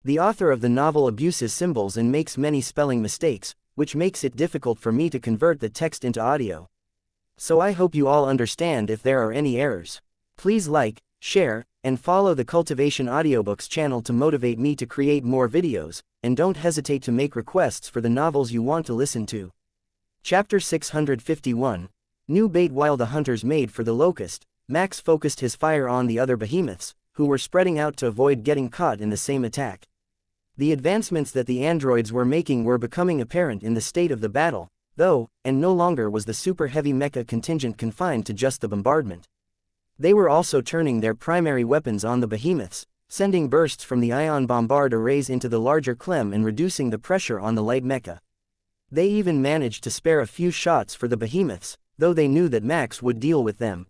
The author of the novel abuses symbols and makes many spelling mistakes, which makes it difficult for me to convert the text into audio. So I hope you all understand if there are any errors. Please like, share, and follow the Cultivation Audiobooks channel to motivate me to create more videos, and don't hesitate to make requests for the novels you want to listen to. Chapter 651. New bait. While the hunters made for the locust, Max focused his fire on the other behemoths, who were spreading out to avoid getting caught in the same attack. The advancements that the androids were making were becoming apparent in the state of the battle, though, and no longer was the super-heavy mecha contingent confined to just the bombardment. They were also turning their primary weapons on the behemoths, sending bursts from the ion bombard arrays into the larger Clem and reducing the pressure on the light mecha. They even managed to spare a few shots for the behemoths, though they knew that Max would deal with them.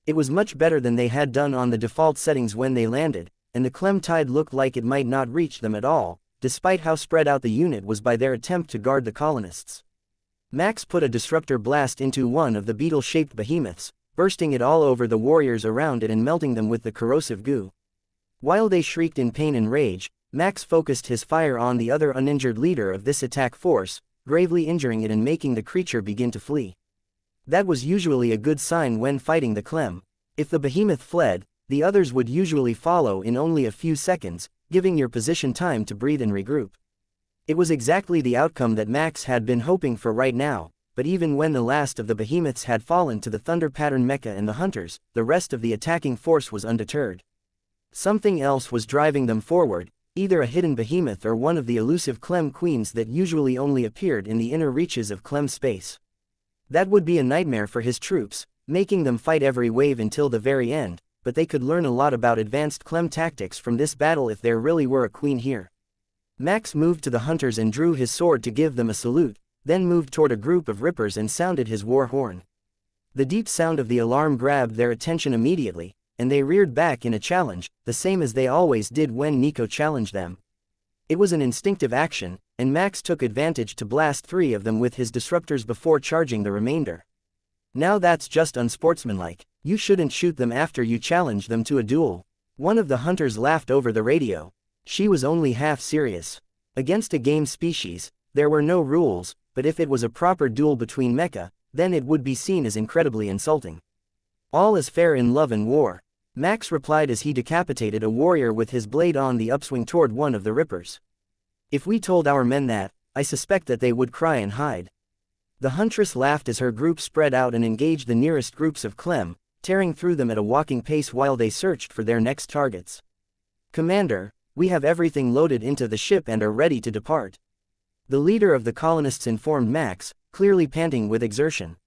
It was much better than they had done on the default settings when they landed, and the Clem tide looked like it might not reach them at all, despite how spread out the unit was by their attempt to guard the colonists. Max put a disruptor blast into one of the beetle-shaped behemoths, bursting it all over the warriors around it and melting them with the corrosive goo. While they shrieked in pain and rage, Max focused his fire on the other uninjured leader of this attack force, gravely injuring it and making the creature begin to flee. That was usually a good sign when fighting the Clem. If the behemoth fled, the others would usually follow in only a few seconds, giving your position time to breathe and regroup. It was exactly the outcome that Max had been hoping for right now, but even when the last of the behemoths had fallen to the thunder pattern mecha and the hunters, the rest of the attacking force was undeterred. Something else was driving them forward, either a hidden behemoth or one of the elusive Clem queens that usually only appeared in the inner reaches of Clem space. That would be a nightmare for his troops, making them fight every wave until the very end, but they could learn a lot about advanced Clem tactics from this battle if there really were a queen here. Max moved to the hunters and drew his sword to give them a salute, then moved toward a group of rippers and sounded his war horn. The deep sound of the alarm grabbed their attention immediately, and they reared back in a challenge, the same as they always did when Nico challenged them. It was an instinctive action, and Max took advantage to blast 3 of them with his disruptors before charging the remainder. Now that's just unsportsmanlike. You shouldn't shoot them after you challenge them to a duel. One of the hunters laughed over the radio. She was only half serious. Against a game species, there were no rules, but if it was a proper duel between mecha, then it would be seen as incredibly insulting. All is fair in love and war, Max replied as he decapitated a warrior with his blade on the upswing toward one of the rippers. If we told our men that, I suspect that they would cry and hide. The huntress laughed as her group spread out and engaged the nearest groups of Clem, tearing through them at a walking pace while they searched for their next targets. Commander, we have everything loaded into the ship and are ready to depart. The leader of the colonists informed Max, clearly panting with exertion.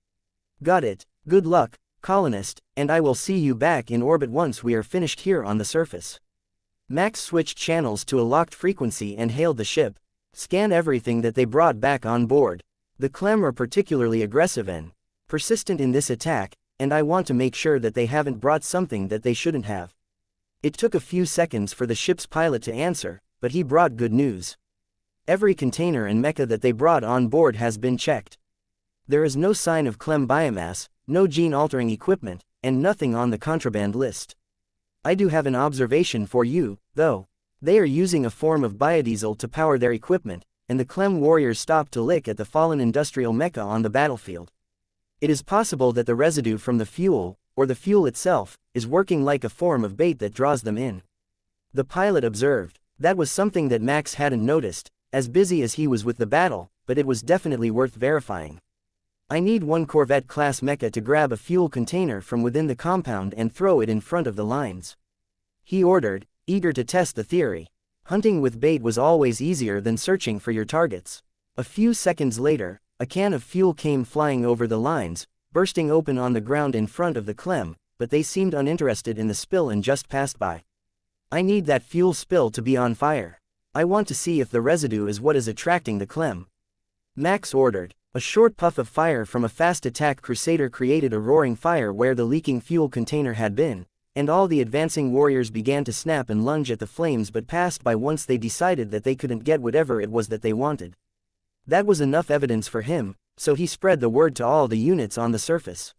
Got it, good luck, colonist, and I will see you back in orbit once we are finished here on the surface. Max switched channels to a locked frequency and hailed the ship. Scan everything that they brought back on board. The Clem are particularly aggressive and persistent in this attack, and I want to make sure that they haven't brought something that they shouldn't have. It took a few seconds for the ship's pilot to answer, but he brought good news. Every container and mecha that they brought on board has been checked. There is no sign of Clem biomass, no gene-altering equipment, and nothing on the contraband list. I do have an observation for you, though. They are using a form of biodiesel to power their equipment, and the Clem warriors stopped to lick at the fallen industrial mecha on the battlefield. It is possible that the residue from the fuel, or the fuel itself, is working like a form of bait that draws them in. The pilot observed. That was something that Max hadn't noticed, as busy as he was with the battle, but it was definitely worth verifying. I need one Corvette-class mecha to grab a fuel container from within the compound and throw it in front of the lines. He ordered, eager to test the theory. Hunting with bait was always easier than searching for your targets. A few seconds later, a can of fuel came flying over the lines, bursting open on the ground in front of the Clem, but they seemed uninterested in the spill and just passed by. I need that fuel spill to be on fire. I want to see if the residue is what is attracting the Clem. Max ordered. A short puff of fire from a fast attack crusader created a roaring fire where the leaking fuel container had been, and all the advancing warriors began to snap and lunge at the flames but passed by once they decided that they couldn't get whatever it was that they wanted. That was enough evidence for him, so he spread the word to all the units on the surface.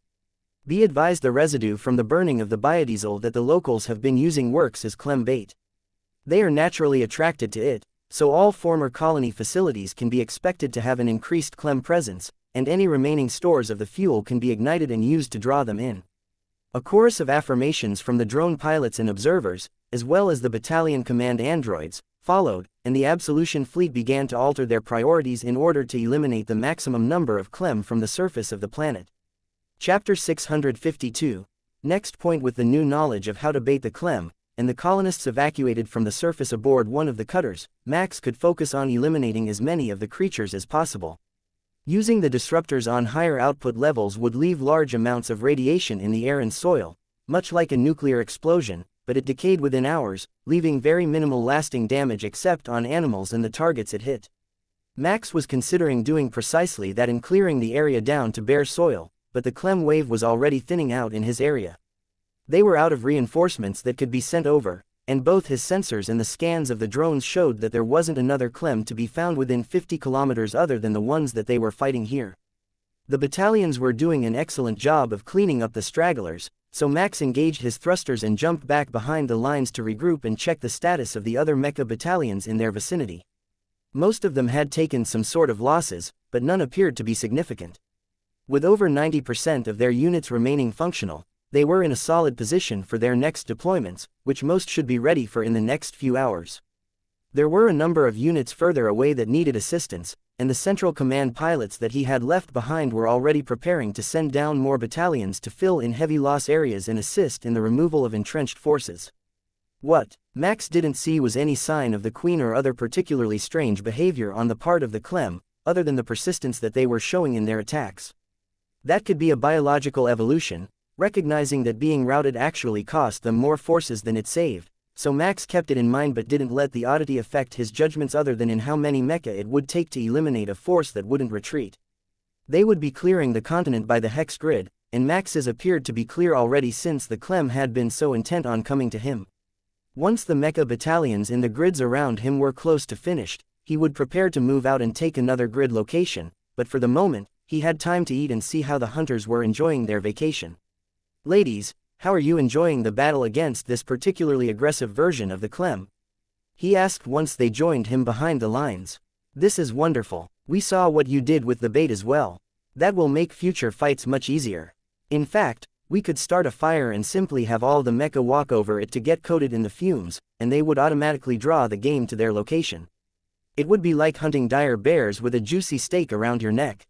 Be advised, the residue from the burning of the biodiesel that the locals have been using works as Clem bait. They are naturally attracted to it, so all former colony facilities can be expected to have an increased Clem presence, and any remaining stores of the fuel can be ignited and used to draw them in. A chorus of affirmations from the drone pilots and observers, as well as the battalion command androids, followed, and the Absolution fleet began to alter their priorities in order to eliminate the maximum number of Clem from the surface of the planet. Chapter 652. Next point. With the new knowledge of how to bait the Clem, and the colonists evacuated from the surface aboard one of the cutters, Max could focus on eliminating as many of the creatures as possible. Using the disruptors on higher output levels would leave large amounts of radiation in the air and soil, much like a nuclear explosion, but it decayed within hours, leaving very minimal lasting damage except on animals and the targets it hit. Max was considering doing precisely that in clearing the area down to bare soil, but the Clem wave was already thinning out in his area. They were out of reinforcements that could be sent over, and both his sensors and the scans of the drones showed that there wasn't another Clem to be found within 50 kilometers other than the ones that they were fighting here. The battalions were doing an excellent job of cleaning up the stragglers, so Max engaged his thrusters and jumped back behind the lines to regroup and check the status of the other Mecha battalions in their vicinity. Most of them had taken some sort of losses, but none appeared to be significant. With over 90% of their units remaining functional, they were in a solid position for their next deployments, which most should be ready for in the next few hours. There were a number of units further away that needed assistance, and the Central Command pilots that he had left behind were already preparing to send down more battalions to fill in heavy loss areas and assist in the removal of entrenched forces. What Max didn't see was any sign of the Queen or other particularly strange behavior on the part of the Clem, other than the persistence that they were showing in their attacks. That could be a biological evolution, recognizing that being routed actually cost them more forces than it saved, so Max kept it in mind but didn't let the oddity affect his judgments other than in how many mecha it would take to eliminate a force that wouldn't retreat. They would be clearing the continent by the hex grid, and Max's appeared to be clear already since the Clem had been so intent on coming to him. Once the mecha battalions in the grids around him were close to finished, he would prepare to move out and take another grid location, but for the moment, he had time to eat and see how the hunters were enjoying their vacation. "Ladies, how are you enjoying the battle against this particularly aggressive version of the Clem?" he asked once they joined him behind the lines. "This is wonderful. We saw what you did with the bait as well. That will make future fights much easier. In fact, we could start a fire and simply have all the mecha walk over it to get coated in the fumes, and they would automatically draw the game to their location. It would be like hunting dire bears with a juicy steak around your neck."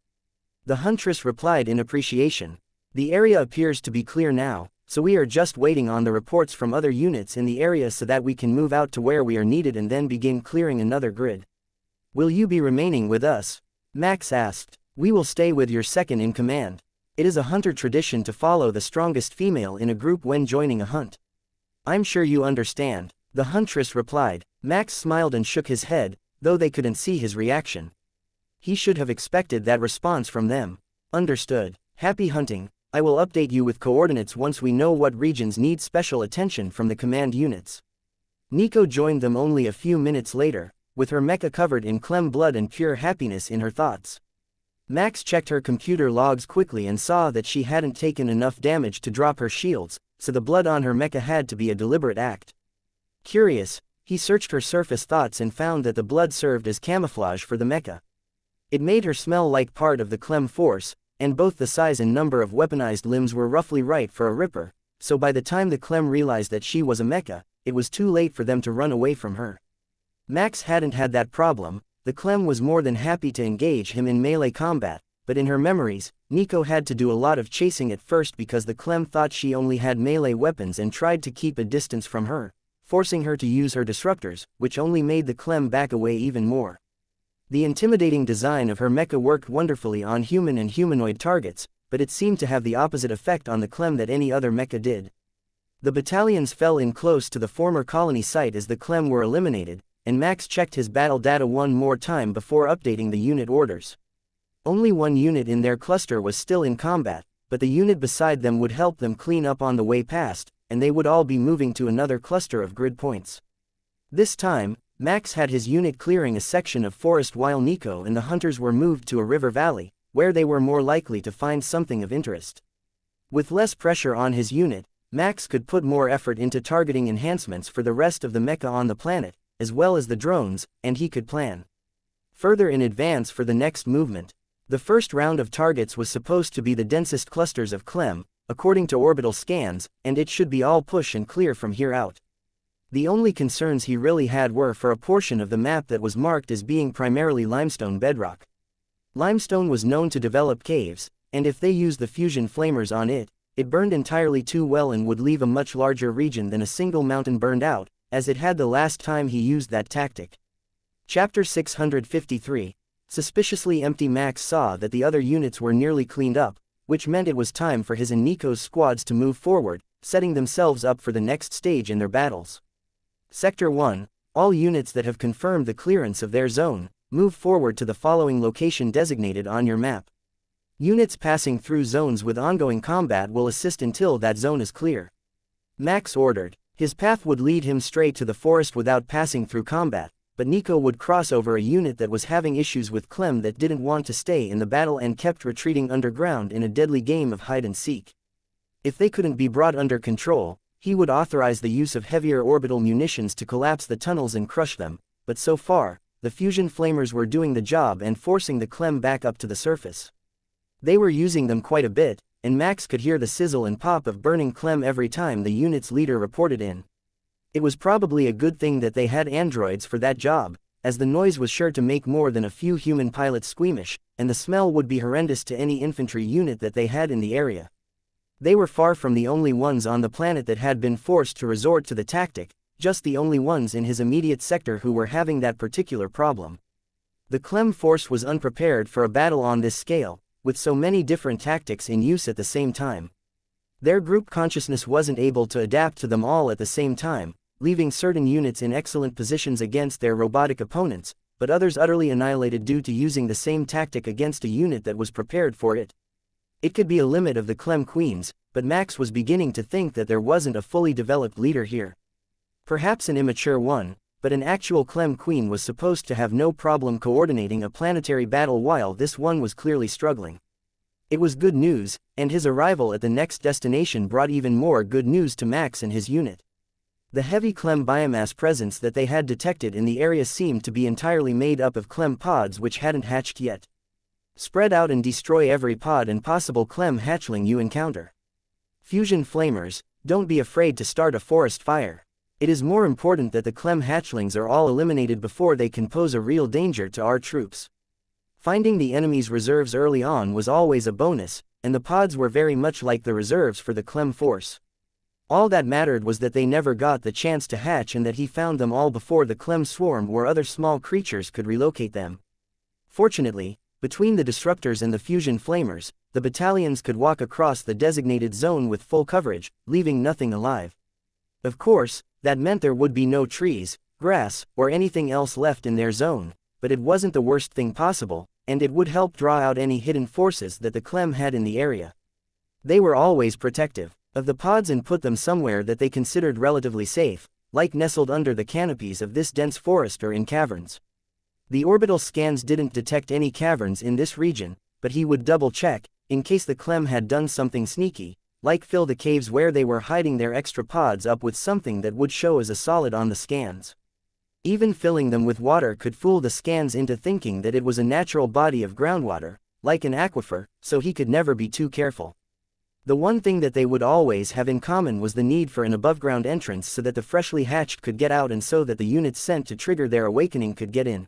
The huntress replied in appreciation. "The area appears to be clear now, so we are just waiting on the reports from other units in the area so that we can move out to where we are needed and then begin clearing another grid." "Will you be remaining with us?" Max asked. "We will stay with your second in command. It is a hunter tradition to follow the strongest female in a group when joining a hunt." "I'm sure you understand," the huntress replied. Max smiled and shook his head, though they couldn't see his reaction. He should have expected that response from them. "Understood. Happy hunting. I will update you with coordinates once we know what regions need special attention from the command units." Nico joined them only a few minutes later, with her mecha covered in Clem blood and pure happiness in her thoughts. Max checked her computer logs quickly and saw that she hadn't taken enough damage to drop her shields, so the blood on her mecha had to be a deliberate act. Curious, he searched her surface thoughts and found that the blood served as camouflage for the mecha. It made her smell like part of the Clem force, and both the size and number of weaponized limbs were roughly right for a Ripper, so by the time the Clem realized that she was a mecha, it was too late for them to run away from her. Max hadn't had that problem. The Clem was more than happy to engage him in melee combat, but in her memories, Nico had to do a lot of chasing at first because the Clem thought she only had melee weapons and tried to keep a distance from her, forcing her to use her disruptors, which only made the Clem back away even more. The intimidating design of her mecha worked wonderfully on human and humanoid targets, but it seemed to have the opposite effect on the Clem that any other mecha did. The battalions fell in close to the former colony site as the Clem were eliminated, and Max checked his battle data one more time before updating the unit orders. Only one unit in their cluster was still in combat, but the unit beside them would help them clean up on the way past, and they would all be moving to another cluster of grid points. This time, Max had his unit clearing a section of forest while Nico and the hunters were moved to a river valley, where they were more likely to find something of interest. With less pressure on his unit, Max could put more effort into targeting enhancements for the rest of the mecha on the planet, as well as the drones, and he could plan further in advance for the next movement. The first round of targets was supposed to be the densest clusters of Clem, according to orbital scans, and it should be all push and clear from here out. The only concerns he really had were for a portion of the map that was marked as being primarily limestone bedrock. Limestone was known to develop caves, and if they used the fusion flamers on it, it burned entirely too well and would leave a much larger region than a single mountain burned out, as it had the last time he used that tactic. Chapter 653. Suspiciously empty. Max saw that the other units were nearly cleaned up, which meant it was time for his and Nico's squads to move forward, setting themselves up for the next stage in their battles. Sector 1. All units that have confirmed the clearance of their zone, move forward to the following location designated on your map. Units passing through zones with ongoing combat will assist until that zone is clear. Max ordered. His path would lead him straight to the forest without passing through combat, but Nico would cross over a unit that was having issues with Clem that didn't want to stay in the battle and kept retreating underground in a deadly game of hide and seek. If they couldn't be brought under control, he would authorize the use of heavier orbital munitions to collapse the tunnels and crush them, but so far, the fusion flamers were doing the job and forcing the Clem back up to the surface. They were using them quite a bit, and Max could hear the sizzle and pop of burning Clem every time the unit's leader reported in. It was probably a good thing that they had androids for that job, as the noise was sure to make more than a few human pilots squeamish, and the smell would be horrendous to any infantry unit that they had in the area. They were far from the only ones on the planet that had been forced to resort to the tactic, just the only ones in his immediate sector who were having that particular problem. The Clem force was unprepared for a battle on this scale, with so many different tactics in use at the same time. Their group consciousness wasn't able to adapt to them all at the same time, leaving certain units in excellent positions against their robotic opponents, but others utterly annihilated due to using the same tactic against a unit that was prepared for it. It could be a limit of the Clem Queens, but Max was beginning to think that there wasn't a fully developed leader here. Perhaps an immature one, but an actual Clem Queen was supposed to have no problem coordinating a planetary battle while this one was clearly struggling. It was good news, and his arrival at the next destination brought even more good news to Max and his unit. The heavy Clem biomass presence that they had detected in the area seemed to be entirely made up of Clem pods which hadn't hatched yet. Spread out and destroy every pod and possible Clem hatchling you encounter. Fusion flamers, don't be afraid to start a forest fire. It is more important that the Clem hatchlings are all eliminated before they can pose a real danger to our troops. Finding the enemy's reserves early on was always a bonus, and the pods were very much like the reserves for the Clem force. All that mattered was that they never got the chance to hatch and that he found them all before the Clem swarm or other small creatures could relocate them. Fortunately, between the disruptors and the fusion flamers, the battalions could walk across the designated zone with full coverage, leaving nothing alive. Of course, that meant there would be no trees, grass, or anything else left in their zone, but it wasn't the worst thing possible, and it would help draw out any hidden forces that the Clem had in the area. They were always protective of the pods and put them somewhere that they considered relatively safe, like nestled under the canopies of this dense forest or in caverns. The orbital scans didn't detect any caverns in this region, but he would double-check, in case the Clem had done something sneaky, like fill the caves where they were hiding their extra pods up with something that would show as a solid on the scans. Even filling them with water could fool the scans into thinking that it was a natural body of groundwater, like an aquifer, so he could never be too careful. The one thing that they would always have in common was the need for an above-ground entrance so that the freshly hatched could get out and so that the units sent to trigger their awakening could get in.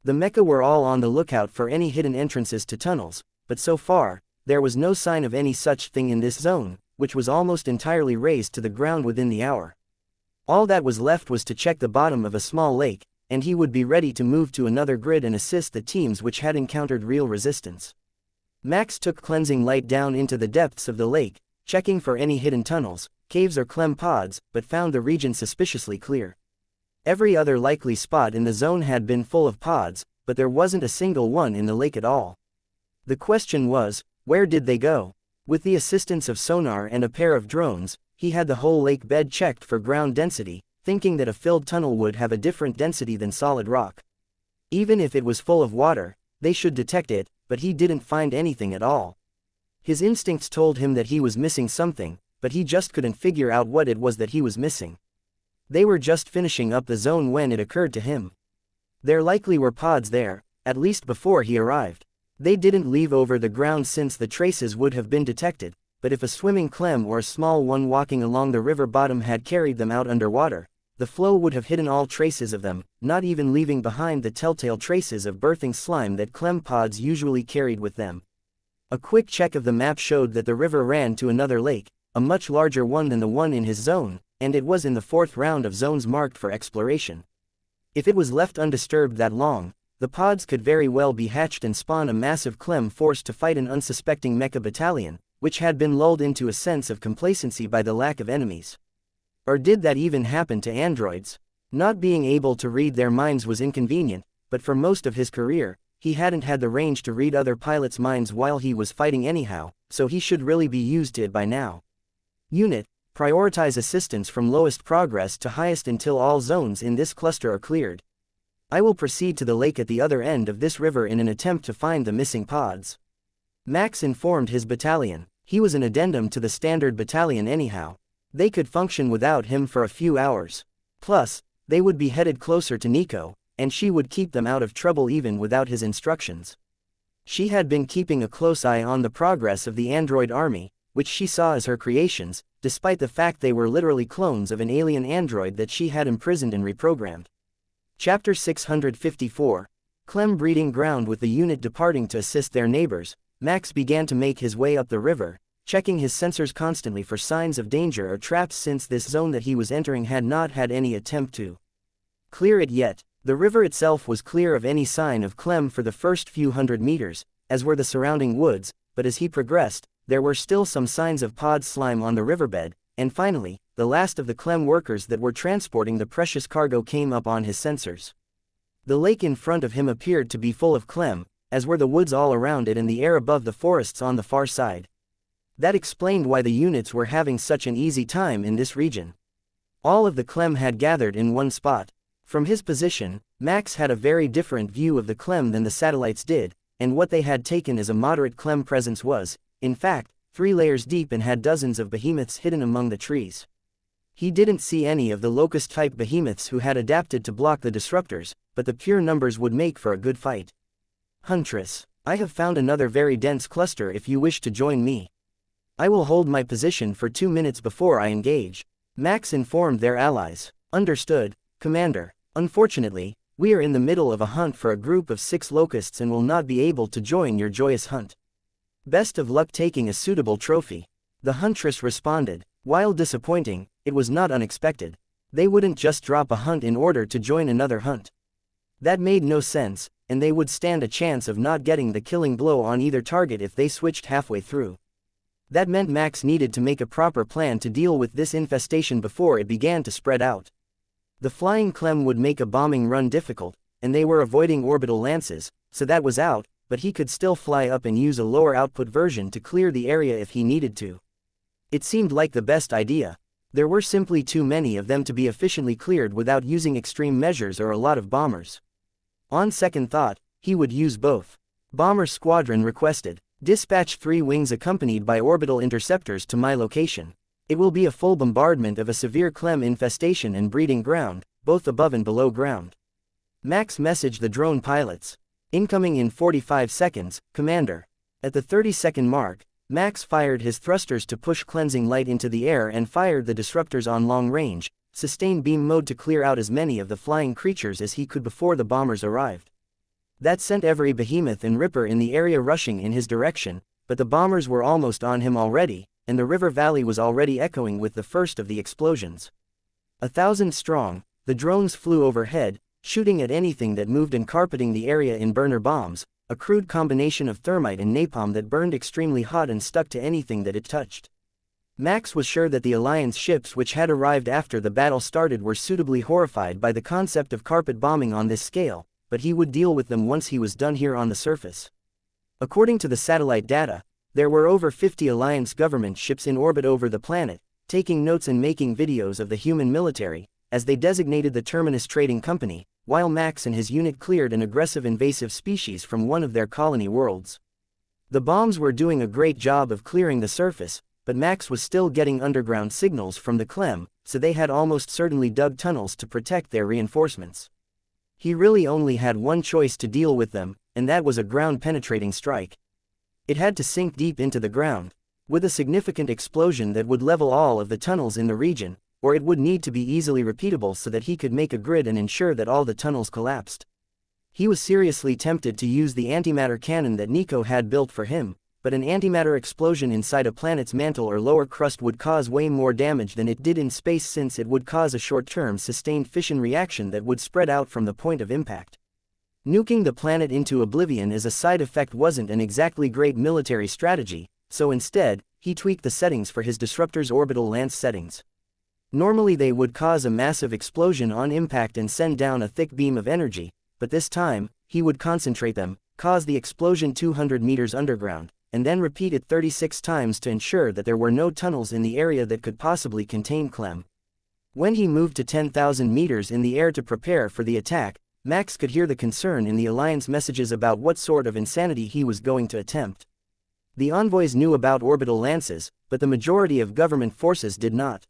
The Mecha were all on the lookout for any hidden entrances to tunnels, but so far, there was no sign of any such thing in this zone, which was almost entirely razed to the ground within the hour. All that was left was to check the bottom of a small lake, and he would be ready to move to another grid and assist the teams which had encountered real resistance. Max took cleansing light down into the depths of the lake, checking for any hidden tunnels, caves or Clem pods, but found the region suspiciously clear. Every other likely spot in the zone had been full of pods, but there wasn't a single one in the lake at all. The question was, where did they go? With the assistance of sonar and a pair of drones, he had the whole lake bed checked for ground density, thinking that a filled tunnel would have a different density than solid rock. Even if it was full of water, they should detect it, but he didn't find anything at all. His instincts told him that he was missing something, but he just couldn't figure out what it was that he was missing. They were just finishing up the zone when it occurred to him. There likely were pods there, at least before he arrived. They didn't leave over the ground since the traces would have been detected, but if a swimming clem or a small one walking along the river bottom had carried them out underwater, the flow would have hidden all traces of them, not even leaving behind the telltale traces of birthing slime that clem pods usually carried with them. A quick check of the map showed that the river ran to another lake, a much larger one than the one in his zone, and it was in the 4th round of zones marked for exploration. If it was left undisturbed that long, the pods could very well be hatched and spawn a massive clem force to fight an unsuspecting mecha battalion, which had been lulled into a sense of complacency by the lack of enemies. Or did that even happen to androids? Not being able to read their minds was inconvenient, but for most of his career, he hadn't had the range to read other pilots' minds while he was fighting anyhow, so he should really be used to it by now. Unit, prioritize assistance from lowest progress to highest until all zones in this cluster are cleared. I will proceed to the lake at the other end of this river in an attempt to find the missing pods. Max informed his battalion. He was an addendum to the standard battalion anyhow. They could function without him for a few hours. Plus, they would be headed closer to Nico, and she would keep them out of trouble even without his instructions. She had been keeping a close eye on the progress of the android army, which she saw as her creations, despite the fact they were literally clones of an alien android that she had imprisoned and reprogrammed. Chapter 654. Clem breeding ground. With the unit departing to assist their neighbors, Max began to make his way up the river, checking his sensors constantly for signs of danger or traps since this zone that he was entering had not had any attempt to clear it yet. The river itself was clear of any sign of Clem for the first few hundred meters, as were the surrounding woods, but as he progressed, there were still some signs of pod slime on the riverbed, and finally, the last of the Clem workers that were transporting the precious cargo came up on his sensors. The lake in front of him appeared to be full of Clem, as were the woods all around it and the air above the forests on the far side. That explained why the units were having such an easy time in this region. All of the Clem had gathered in one spot. From his position, Max had a very different view of the Clem than the satellites did, and what they had taken as a moderate Clem presence was, in fact, 3 layers deep and had dozens of behemoths hidden among the trees. He didn't see any of the locust-type behemoths who had adapted to block the disruptors, but the pure numbers would make for a good fight. Huntress, I have found another very dense cluster if you wish to join me. I will hold my position for 2 minutes before I engage. Max informed their allies. Understood, Commander. Unfortunately, we are in the middle of a hunt for a group of 6 locusts and will not be able to join your joyous hunt. Best of luck taking a suitable trophy. The Huntress responded. While disappointing, it was not unexpected. They wouldn't just drop a hunt in order to join another hunt. That made no sense, and they would stand a chance of not getting the killing blow on either target if they switched halfway through. That meant Max needed to make a proper plan to deal with this infestation before it began to spread out. The flying Clem would make a bombing run difficult, and they were avoiding orbital lances, so that was out, but he could still fly up and use a lower output version to clear the area if he needed to. It seemed like the best idea. There were simply too many of them to be efficiently cleared without using extreme measures or a lot of bombers. On second thought, he would use both. Bomber Squadron requested. Dispatch 3 wings accompanied by orbital interceptors to my location. It will be a full bombardment of a severe Clem infestation and breeding ground, both above and below ground. Max messaged the drone pilots. Incoming in 45 seconds, Commander. At the 30-second mark, Max fired his thrusters to push cleansing light into the air and fired the disruptors on long range, sustained beam mode to clear out as many of the flying creatures as he could before the bombers arrived. That sent every behemoth and ripper in the area rushing in his direction, but the bombers were almost on him already, and the river valley was already echoing with the first of the explosions. 1,000 strong, the drones flew overhead, shooting at anything that moved and carpeting the area in burner bombs, a crude combination of thermite and napalm that burned extremely hot and stuck to anything that it touched. Max was sure that the Alliance ships which had arrived after the battle started were suitably horrified by the concept of carpet bombing on this scale, but he would deal with them once he was done here on the surface. According to the satellite data, there were over 50 Alliance government ships in orbit over the planet, taking notes and making videos of the human military, as they designated the Terminus Trading Company, while Max and his unit cleared an aggressive invasive species from one of their colony worlds. The bombs were doing a great job of clearing the surface, but Max was still getting underground signals from the Clem, so they had almost certainly dug tunnels to protect their reinforcements. He really only had one choice to deal with them, and that was a ground-penetrating strike. It had to sink deep into the ground, with a significant explosion that would level all of the tunnels in the region, or it would need to be easily repeatable so that he could make a grid and ensure that all the tunnels collapsed. He was seriously tempted to use the antimatter cannon that Nico had built for him, but an antimatter explosion inside a planet's mantle or lower crust would cause way more damage than it did in space, since it would cause a short-term sustained fission reaction that would spread out from the point of impact. Nuking the planet into oblivion as a side effect wasn't an exactly great military strategy, so instead, he tweaked the settings for his disruptor's orbital lance settings. Normally they would cause a massive explosion on impact and send down a thick beam of energy, but this time, he would concentrate them, cause the explosion 200 meters underground, and then repeat it 36 times to ensure that there were no tunnels in the area that could possibly contain Clem. When he moved to 10,000 meters in the air to prepare for the attack, Max could hear the concern in the Alliance messages about what sort of insanity he was going to attempt. The envoys knew about orbital lances, but the majority of government forces did not.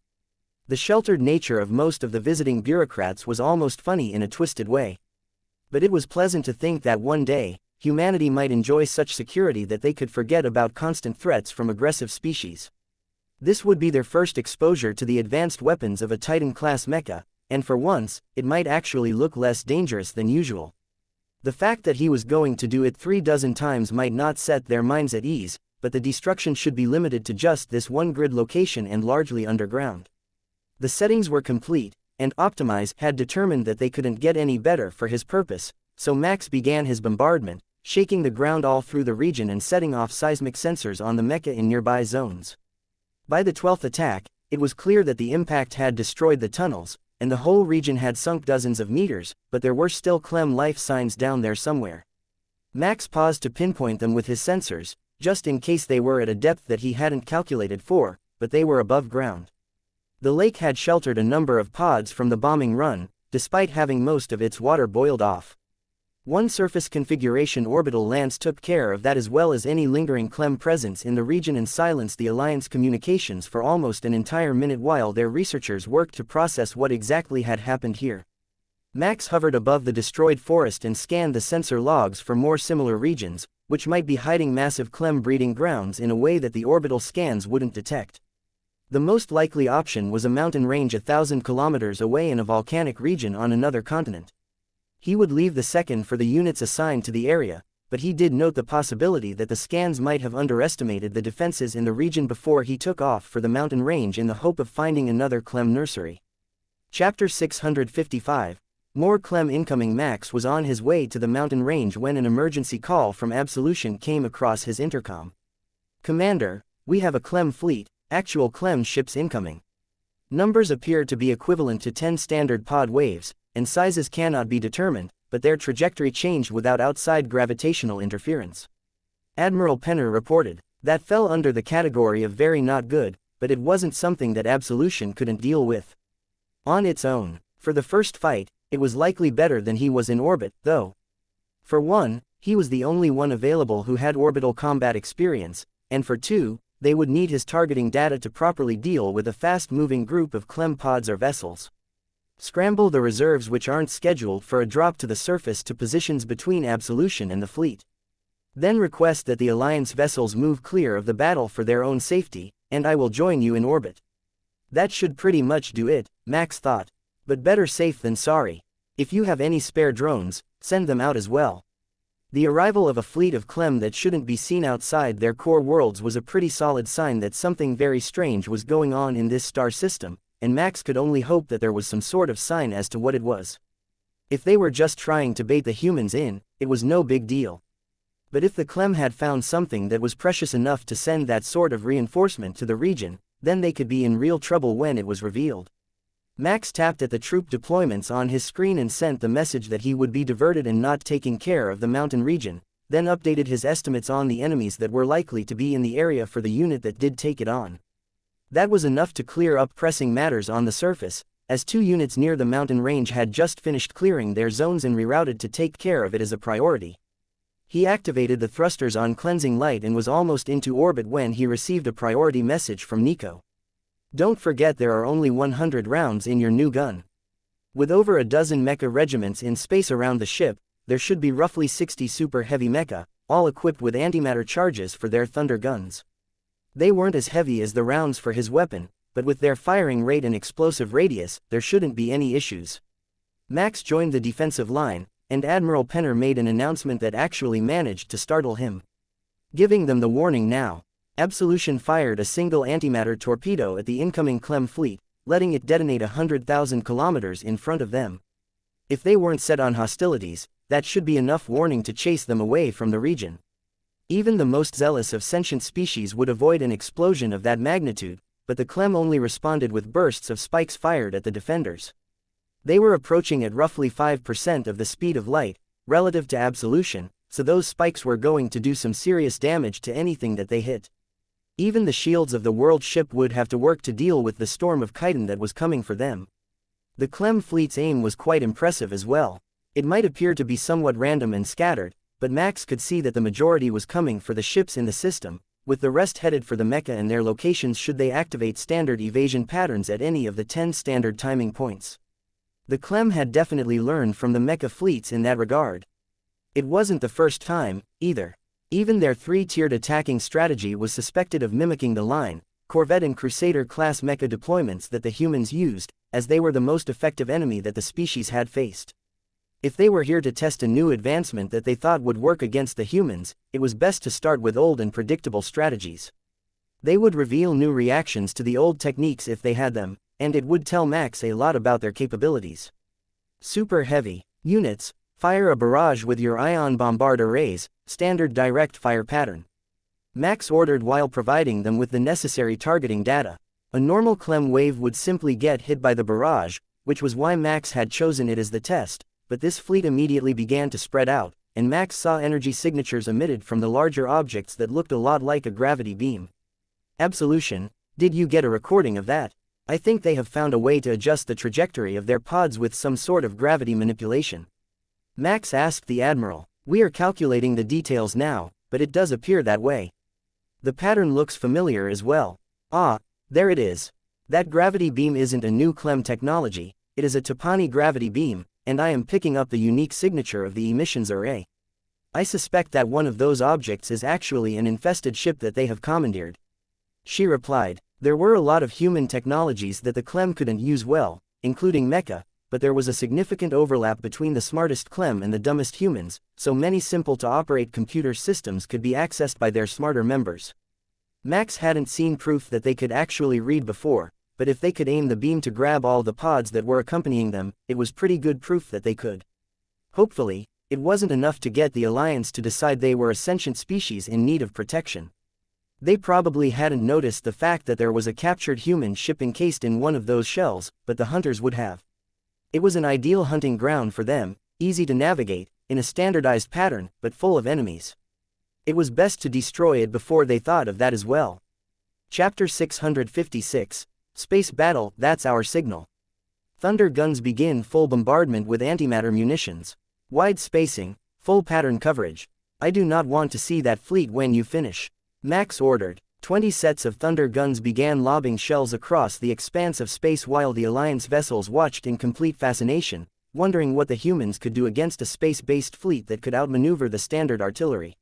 The sheltered nature of most of the visiting bureaucrats was almost funny in a twisted way. But it was pleasant to think that one day, humanity might enjoy such security that they could forget about constant threats from aggressive species. This would be their first exposure to the advanced weapons of a Titan-class mecha, and for once, it might actually look less dangerous than usual. The fact that he was going to do it 36 times might not set their minds at ease, but the destruction should be limited to just this one grid location and largely underground. The settings were complete, and Optimize had determined that they couldn't get any better for his purpose, so Max began his bombardment, shaking the ground all through the region and setting off seismic sensors on the mecha in nearby zones. By the 12th attack, it was clear that the impact had destroyed the tunnels, and the whole region had sunk dozens of meters, but there were still Clem life signs down there somewhere. Max paused to pinpoint them with his sensors, just in case they were at a depth that he hadn't calculated for, but they were above ground. The lake had sheltered a number of pods from the bombing run, despite having most of its water boiled off. One surface configuration orbital lance took care of that, as well as any lingering Clem presence in the region, and silenced the Alliance communications for almost an entire minute while their researchers worked to process what exactly had happened here. Max hovered above the destroyed forest and scanned the sensor logs for more similar regions, which might be hiding massive Clem breeding grounds in a way that the orbital scans wouldn't detect. The most likely option was a mountain range 1,000 kilometers away in a volcanic region on another continent. He would leave the second for the units assigned to the area, but he did note the possibility that the scans might have underestimated the defenses in the region before he took off for the mountain range in the hope of finding another Clem nursery. Chapter 655. More Clem incoming. Max was on his way to the mountain range when an emergency call from Absolution came across his intercom. "Commander, we have a Clem fleet, actual Clem ships incoming. Numbers appear to be equivalent to 10 standard pod waves, and sizes cannot be determined, but their trajectory changed without outside gravitational interference." Admiral Penner reported. That fell under the category of very not good, but it wasn't something that Absolution couldn't deal with on its own. For the first fight, it was likely better than he was in orbit, though. For one, he was the only one available who had orbital combat experience, and for two, they would need his targeting data to properly deal with a fast-moving group of Clem pods or vessels. Scramble the reserves which aren't scheduled for a drop to the surface to positions between Absolution and the fleet. Then request that the Alliance vessels move clear of the battle for their own safety, and I will join you in orbit. That should pretty much do it, Max thought. But better safe than sorry. If you have any spare drones, send them out as well. The arrival of a fleet of Clem that shouldn't be seen outside their core worlds was a pretty solid sign that something very strange was going on in this star system, and Max could only hope that there was some sort of sign as to what it was. If they were just trying to bait the humans in, it was no big deal. But if the Clem had found something that was precious enough to send that sort of reinforcement to the region, then they could be in real trouble when it was revealed. Max tapped at the troop deployments on his screen and sent the message that he would be diverted and not taking care of the mountain region, then updated his estimates on the enemies that were likely to be in the area for the unit that did take it on. That was enough to clear up pressing matters on the surface, as 2 units near the mountain range had just finished clearing their zones and rerouted to take care of it as a priority. He activated the thrusters on cleansing light and was almost into orbit when he received a priority message from Nico. Don't forget there are only 100 rounds in your new gun. With over a dozen mecha regiments in space around the ship, there should be roughly 60 super heavy mecha, all equipped with antimatter charges for their thunder guns. They weren't as heavy as the rounds for his weapon, but with their firing rate and explosive radius, there shouldn't be any issues. Max joined the defensive line, and Admiral Penner made an announcement that actually managed to startle him. Giving them the warning now, Absolution fired a single antimatter torpedo at the incoming Clem fleet, letting it detonate 100,000 kilometers in front of them. If they weren't set on hostilities, that should be enough warning to chase them away from the region. Even the most zealous of sentient species would avoid an explosion of that magnitude, but the Clem only responded with bursts of spikes fired at the defenders. They were approaching at roughly 5% of the speed of light, relative to Absolution, so those spikes were going to do some serious damage to anything that they hit. Even the shields of the world ship would have to work to deal with the storm of chitin that was coming for them. The Clem fleet's aim was quite impressive as well. It might appear to be somewhat random and scattered, but Max could see that the majority was coming for the ships in the system, with the rest headed for the Mecha and their locations should they activate standard evasion patterns at any of the 10 standard timing points. The Clem had definitely learned from the Mecha fleets in that regard. It wasn't the first time, either. Even their three-tiered attacking strategy was suspected of mimicking the Line, Corvette and Crusader-class mecha deployments that the humans used, as they were the most effective enemy that the species had faced. If they were here to test a new advancement that they thought would work against the humans, it was best to start with old and predictable strategies. They would reveal new reactions to the old techniques if they had them, and it would tell Max a lot about their capabilities. Super heavy units, fire a barrage with your ion bombard arrays, standard direct fire pattern. Max ordered while providing them with the necessary targeting data. A normal Clem wave would simply get hit by the barrage, which was why Max had chosen it as the test, but this fleet immediately began to spread out, and Max saw energy signatures emitted from the larger objects that looked a lot like a gravity beam. Absolution, did you get a recording of that? I think they have found a way to adjust the trajectory of their pods with some sort of gravity manipulation. Max asked the Admiral. We are calculating the details now, but it does appear that way. The pattern looks familiar as well. Ah, there it is. That gravity beam isn't a new Clem technology, it is a Tapani gravity beam, and I am picking up the unique signature of the emissions array. I suspect that one of those objects is actually an infested ship that they have commandeered. She replied, there were a lot of human technologies that the Clem couldn't use well, including Mecha, but there was a significant overlap between the smartest Clem and the dumbest humans, so many simple-to-operate computer systems could be accessed by their smarter members. Max hadn't seen proof that they could actually read before, but if they could aim the beam to grab all the pods that were accompanying them, it was pretty good proof that they could. Hopefully, it wasn't enough to get the Alliance to decide they were a sentient species in need of protection. They probably hadn't noticed the fact that there was a captured human ship encased in one of those shells, but the hunters would have. It was an ideal hunting ground for them, easy to navigate, in a standardized pattern, but full of enemies. It was best to destroy it before they thought of that as well. Chapter 656, Space Battle, that's our signal. Thunder guns begin full bombardment with antimatter munitions. Wide spacing, full pattern coverage. I do not want to see that fleet when you finish. Max ordered. 20 sets of thunder guns began lobbing shells across the expanse of space while the Alliance vessels watched in complete fascination, wondering what the humans could do against a space-based fleet that could outmaneuver the standard artillery.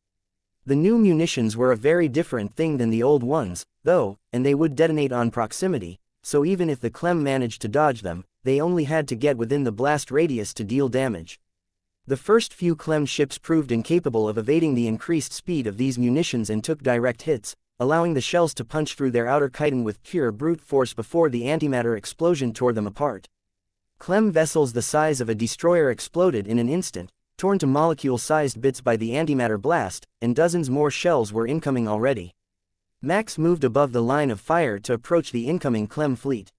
The new munitions were a very different thing than the old ones, though, and they would detonate on proximity, so even if the Clem managed to dodge them, they only had to get within the blast radius to deal damage. The first few Clem ships proved incapable of evading the increased speed of these munitions and took direct hits, allowing the shells to punch through their outer chitin with pure brute force before the antimatter explosion tore them apart. Clem vessels the size of a destroyer exploded in an instant, torn to molecule-sized bits by the antimatter blast, and dozens more shells were incoming already. Max moved above the line of fire to approach the incoming Clem fleet.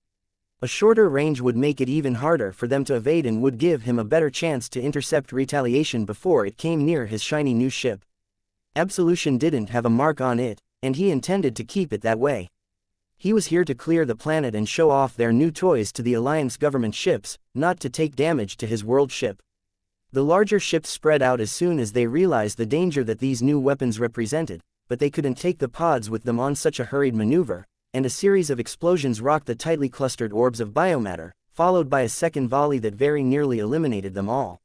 A shorter range would make it even harder for them to evade and would give him a better chance to intercept retaliation before it came near his shiny new ship. Absolution didn't have a mark on it, and he intended to keep it that way. He was here to clear the planet and show off their new toys to the Alliance government ships, not to take damage to his world ship. The larger ships spread out as soon as they realized the danger that these new weapons represented, but they couldn't take the pods with them on such a hurried maneuver, and a series of explosions rocked the tightly clustered orbs of biomatter, followed by a second volley that very nearly eliminated them all.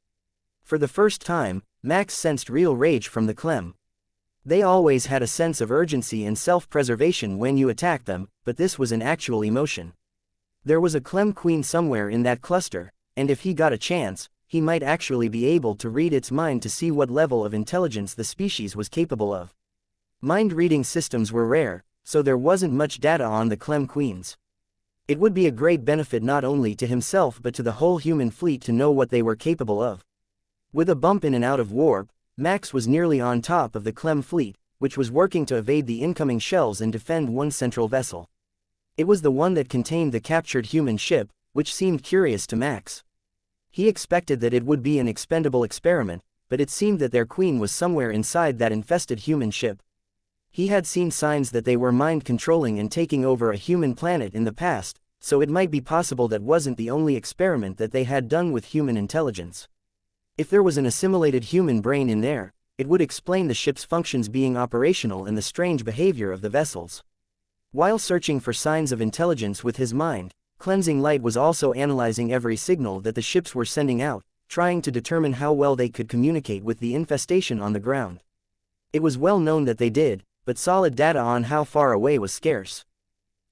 For the first time, Max sensed real rage from the Clem. They always had a sense of urgency and self-preservation when you attacked them, but this was an actual emotion. There was a Clem queen somewhere in that cluster, and if he got a chance, he might actually be able to read its mind to see what level of intelligence the species was capable of. Mind-reading systems were rare, so there wasn't much data on the Clem queens. It would be a great benefit not only to himself but to the whole human fleet to know what they were capable of. With a bump in and out of warp, Max was nearly on top of the Clem fleet, which was working to evade the incoming shells and defend one central vessel. It was the one that contained the captured human ship, which seemed curious to Max. He expected that it would be an expendable experiment, but it seemed that their queen was somewhere inside that infested human ship. He had seen signs that they were mind-controlling and taking over a human planet in the past, so it might be possible that wasn't the only experiment that they had done with human intelligence. If there was an assimilated human brain in there, it would explain the ship's functions being operational and the strange behavior of the vessels. While searching for signs of intelligence with his mind, Cleansing Light was also analyzing every signal that the ships were sending out, trying to determine how well they could communicate with the infestation on the ground. It was well known that they did, but solid data on how far away was scarce.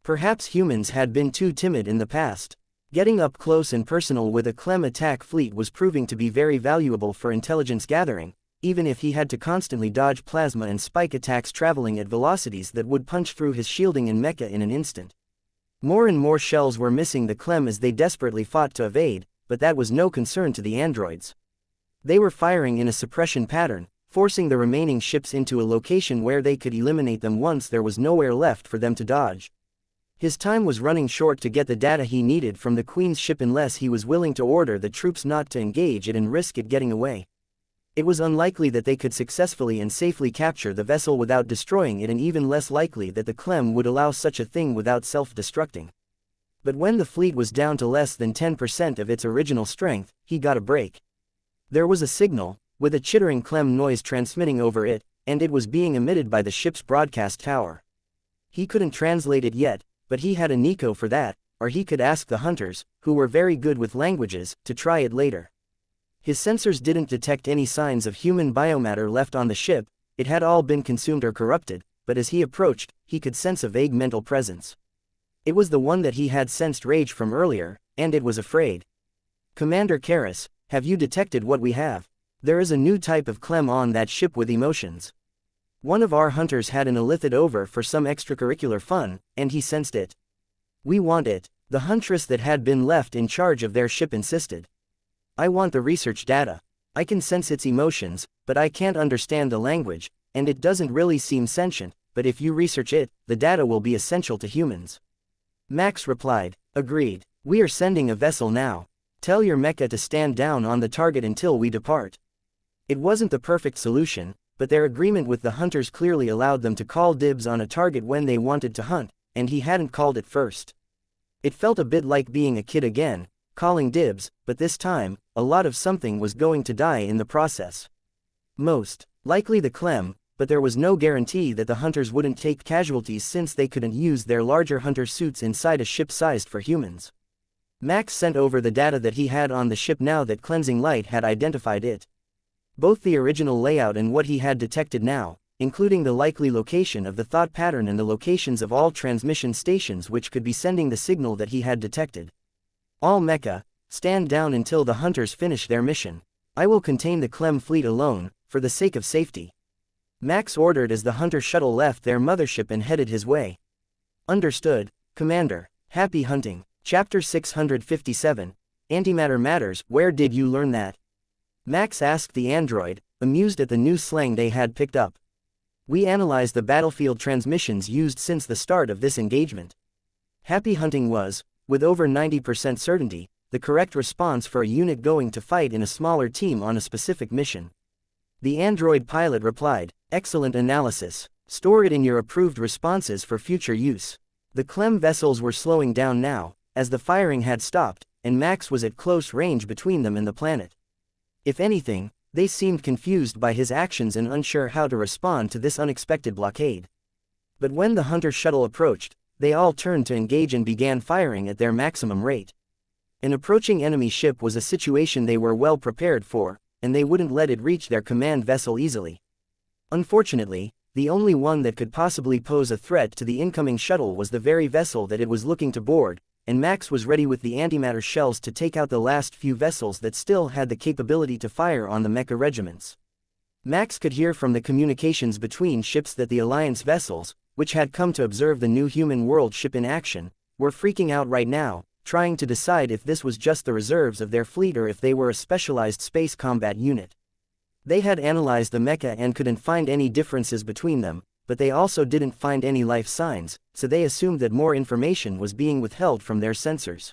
Perhaps humans had been too timid in the past. Getting up close and personal with a Clem attack fleet was proving to be very valuable for intelligence gathering, even if he had to constantly dodge plasma and spike attacks traveling at velocities that would punch through his shielding and mecha in an instant. More and more shells were missing the Clem as they desperately fought to evade, but that was no concern to the androids. They were firing in a suppression pattern, forcing the remaining ships into a location where they could eliminate them once there was nowhere left for them to dodge. His time was running short to get the data he needed from the Queen's ship unless he was willing to order the troops not to engage it and risk it getting away. It was unlikely that they could successfully and safely capture the vessel without destroying it, and even less likely that the Clem would allow such a thing without self-destructing. But when the fleet was down to less than 10% of its original strength, he got a break. There was a signal, with a chittering Clem noise transmitting over it, and it was being emitted by the ship's broadcast tower. He couldn't translate it yet, but he had a Nico for that, or he could ask the hunters, who were very good with languages, to try it later. His sensors didn't detect any signs of human biomatter left on the ship, it had all been consumed or corrupted, but as he approached, he could sense a vague mental presence. It was the one that he had sensed rage from earlier, and it was afraid. "Commander Karras, have you detected what we have? There is a new type of Clem on that ship with emotions. One of our hunters had an elithid over for some extracurricular fun, and he sensed it. We want it," the huntress that had been left in charge of their ship insisted. "I want the research data. I can sense its emotions, but I can't understand the language, and it doesn't really seem sentient, but if you research it, the data will be essential to humans." Max replied, "Agreed. We are sending a vessel now. Tell your mecha to stand down on the target until we depart." It wasn't the perfect solution, but their agreement with the hunters clearly allowed them to call dibs on a target when they wanted to hunt, and he hadn't called it first. It felt a bit like being a kid again, calling dibs, but this time, a lot of something was going to die in the process. Most likely the Clem, but there was no guarantee that the hunters wouldn't take casualties since they couldn't use their larger hunter suits inside a ship sized for humans. Max sent over the data that he had on the ship now that Cleansing Light had identified it. Both the original layout and what he had detected now, including the likely location of the thought pattern and the locations of all transmission stations which could be sending the signal that he had detected. "All mecha, stand down until the hunters finish their mission. I will contain the Clem fleet alone, for the sake of safety." Max ordered as the hunter shuttle left their mothership and headed his way. "Understood, Commander. Happy hunting." Chapter 657, Antimatter Matters. "Where did you learn that?" Max asked the android, amused at the new slang they had picked up. "We analyzed the battlefield transmissions used since the start of this engagement." Happy hunting was, with over 90% certainty, the correct response for a unit going to fight in a smaller team on a specific mission. The android pilot replied, "Excellent analysis. Store it in your approved responses for future use." The Clem vessels were slowing down now, as the firing had stopped, and Max was at close range between them and the planet. If anything, they seemed confused by his actions and unsure how to respond to this unexpected blockade. But when the hunter shuttle approached, they all turned to engage and began firing at their maximum rate. An approaching enemy ship was a situation they were well prepared for, and they wouldn't let it reach their command vessel easily. Unfortunately, the only one that could possibly pose a threat to the incoming shuttle was the very vessel that it was looking to board, and Max was ready with the antimatter shells to take out the last few vessels that still had the capability to fire on the mecha regiments. Max could hear from the communications between ships that the Alliance vessels, which had come to observe the new human world ship in action, were freaking out right now, trying to decide if this was just the reserves of their fleet or if they were a specialized space combat unit. They had analyzed the mecha and couldn't find any differences between them, but they also didn't find any life signs, so they assumed that more information was being withheld from their sensors.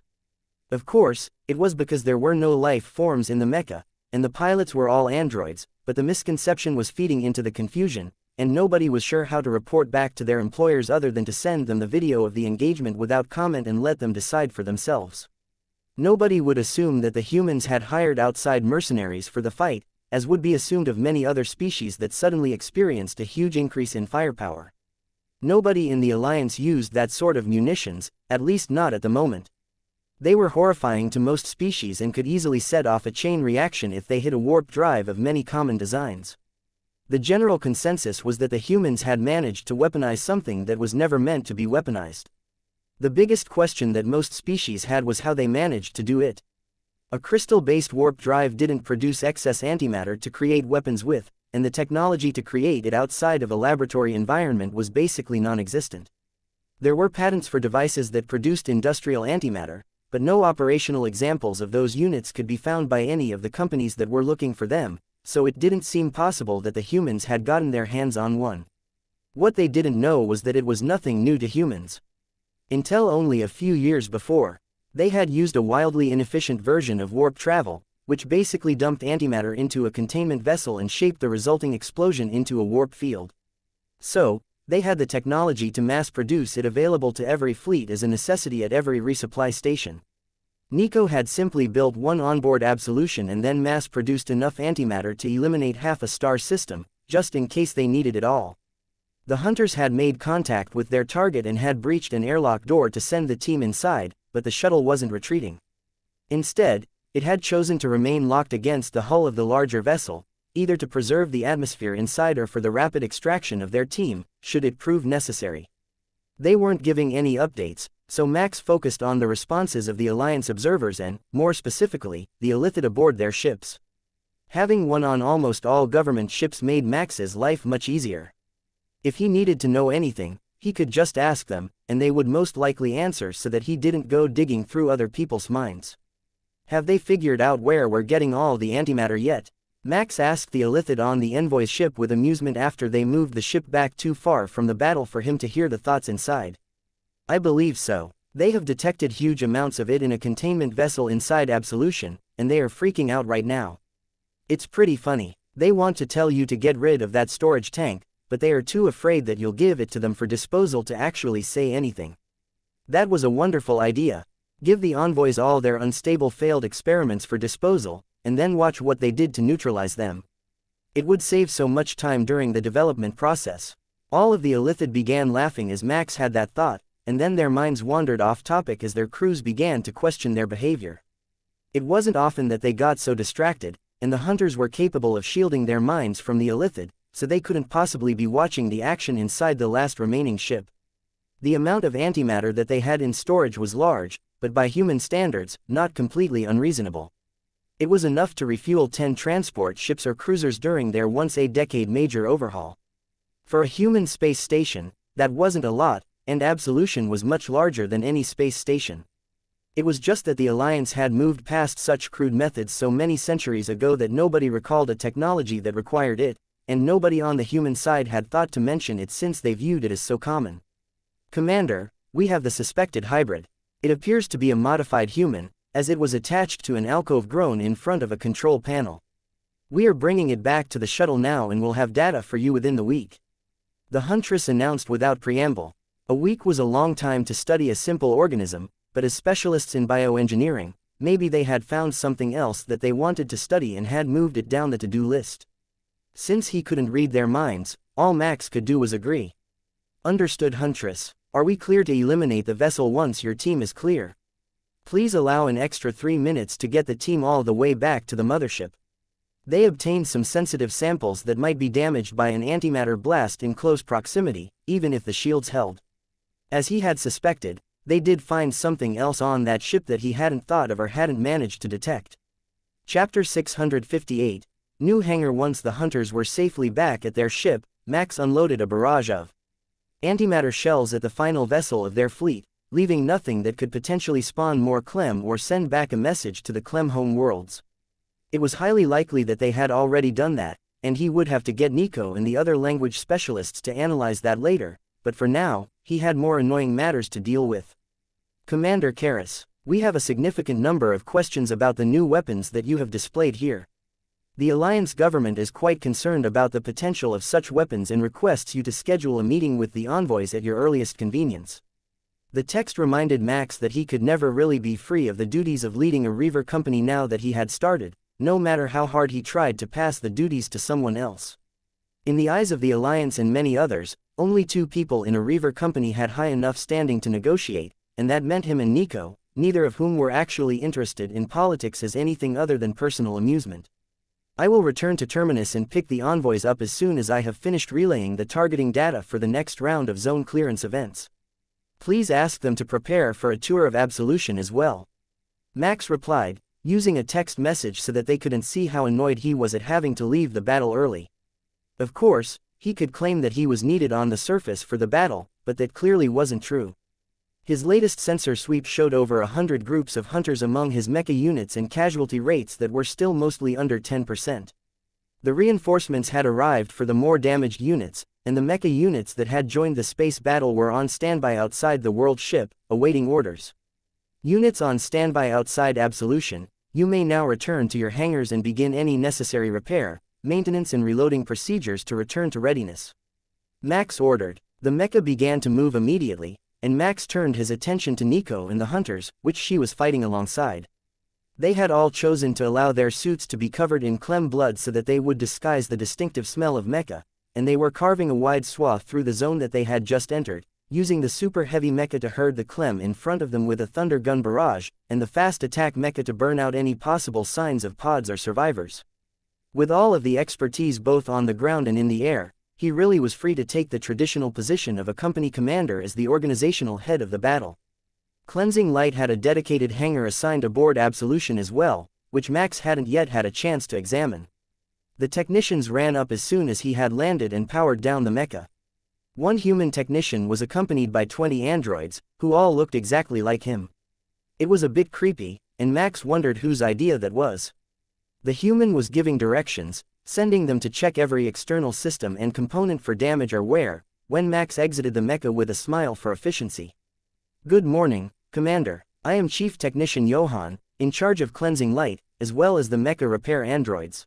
Of course, it was because there were no life forms in the mecha, and the pilots were all androids, but the misconception was feeding into the confusion, and nobody was sure how to report back to their employers other than to send them the video of the engagement without comment and let them decide for themselves. Nobody would assume that the humans had hired outside mercenaries for the fight, as would be assumed of many other species that suddenly experienced a huge increase in firepower. Nobody in the Alliance used that sort of munitions, at least not at the moment. They were horrifying to most species and could easily set off a chain reaction if they hit a warp drive of many common designs. The general consensus was that the humans had managed to weaponize something that was never meant to be weaponized. The biggest question that most species had was how they managed to do it. A crystal-based warp drive didn't produce excess antimatter to create weapons with, and the technology to create it outside of a laboratory environment was basically non-existent. There were patents for devices that produced industrial antimatter, but no operational examples of those units could be found by any of the companies that were looking for them, so it didn't seem possible that the humans had gotten their hands on one. What they didn't know was that it was nothing new to humans. Until only a few years before, they had used a wildly inefficient version of warp travel, which basically dumped antimatter into a containment vessel and shaped the resulting explosion into a warp field. So, they had the technology to mass-produce it available to every fleet as a necessity at every resupply station. Nico had simply built one onboard absolution and then mass-produced enough antimatter to eliminate half a star system, just in case they needed it all. The hunters had made contact with their target and had breached an airlock door to send the team inside, but the shuttle wasn't retreating. Instead, it had chosen to remain locked against the hull of the larger vessel, either to preserve the atmosphere inside or for the rapid extraction of their team, should it prove necessary. They weren't giving any updates, so Max focused on the responses of the Alliance observers and, more specifically, the Illithid aboard their ships. Having one on almost all government ships made Max's life much easier. If he needed to know anything, he could just ask them, and they would most likely answer so that he didn't go digging through other people's minds. "Have they figured out where we're getting all the antimatter yet?" Max asked the Illithid on the envoy's ship with amusement after they moved the ship back too far from the battle for him to hear the thoughts inside. "I believe so. They have detected huge amounts of it in a containment vessel inside Absolution, and they are freaking out right now. It's pretty funny. They want to tell you to get rid of that storage tank, but they are too afraid that you'll give it to them for disposal to actually say anything." That was a wonderful idea. Give the envoys all their unstable failed experiments for disposal, and then watch what they did to neutralize them. It would save so much time during the development process. All of the Illithid began laughing as Max had that thought, and then their minds wandered off topic as their crews began to question their behavior. It wasn't often that they got so distracted, and the hunters were capable of shielding their minds from the Illithid, so they couldn't possibly be watching the action inside the last remaining ship. The amount of antimatter that they had in storage was large, but by human standards, not completely unreasonable. It was enough to refuel 10 transport ships or cruisers during their once-a-decade major overhaul. For a human space station, that wasn't a lot, and Absolution was much larger than any space station. It was just that the Alliance had moved past such crude methods so many centuries ago that nobody recalled a technology that required it, and nobody on the human side had thought to mention it since they viewed it as so common. "Commander, we have the suspected hybrid. It appears to be a modified human, as it was attached to an alcove grown in front of a control panel. We are bringing it back to the shuttle now and will have data for you within the week," the Huntress announced without preamble. A week was a long time to study a simple organism, but as specialists in bioengineering, maybe they had found something else that they wanted to study and had moved it down the to-do list. Since he couldn't read their minds, all Max could do was agree. "Understood, Huntress. Are we clear to eliminate the vessel once your team is clear? Please allow an extra 3 minutes to get the team all the way back to the mothership. They obtained some sensitive samples that might be damaged by an antimatter blast in close proximity, even if the shields held. As he had suspected, they did find something else on that ship that he hadn't thought of or hadn't managed to detect. Chapter 658, New Hangar. Once the hunters were safely back at their ship, Max unloaded a barrage of antimatter shells at the final vessel of their fleet, leaving nothing that could potentially spawn more Clem or send back a message to the Clem home worlds. It was highly likely that they had already done that, and he would have to get Nico and the other language specialists to analyze that later, but for now, he had more annoying matters to deal with. Commander Karras, we have a significant number of questions about the new weapons that you have displayed here. The Alliance government is quite concerned about the potential of such weapons and requests you to schedule a meeting with the envoys at your earliest convenience. The text reminded Max that he could never really be free of the duties of leading a Reaver company now that he had started, no matter how hard he tried to pass the duties to someone else. In the eyes of the Alliance and many others, only 2 people in a Reaver company had high enough standing to negotiate, and that meant him and Nico, neither of whom were actually interested in politics as anything other than personal amusement. I will return to Terminus and pick the envoys up as soon as I have finished relaying the targeting data for the next round of zone clearance events. Please ask them to prepare for a tour of Absolution as well. Max replied, using a text message so that they couldn't see how annoyed he was at having to leave the battle early. Of course, he could claim that he was needed on the surface for the battle, but that clearly wasn't true. His latest sensor sweep showed over 100 groups of hunters among his mecha units and casualty rates that were still mostly under 10%. The reinforcements had arrived for the more damaged units, and the mecha units that had joined the space battle were on standby outside the world ship, awaiting orders. Units on standby outside Absolution, you may now return to your hangars and begin any necessary repair, maintenance and reloading procedures to return to readiness. Max ordered. The mecha began to move immediately, and Max turned his attention to Nico and the hunters, which she was fighting alongside. They had all chosen to allow their suits to be covered in Clem blood so that they would disguise the distinctive smell of mecha, and they were carving a wide swath through the zone that they had just entered, using the super heavy mecha to herd the Clem in front of them with a thunder gun barrage, and the fast attack mecha to burn out any possible signs of pods or survivors. With all of the expertise both on the ground and in the air, he really was free to take the traditional position of a company commander as the organizational head of the battle. Cleansing Light had a dedicated hangar assigned aboard Absolution as well, which Max hadn't yet had a chance to examine. The technicians ran up as soon as he had landed and powered down the mecha. One human technician was accompanied by 20 androids, who all looked exactly like him. It was a bit creepy, and Max wondered whose idea that was. The human was giving directions, sending them to check every external system and component for damage or wear, when Max exited the mecha with a smile for efficiency. Good morning, Commander. I am Chief Technician Johan, in charge of Cleansing Light, as well as the mecha repair androids.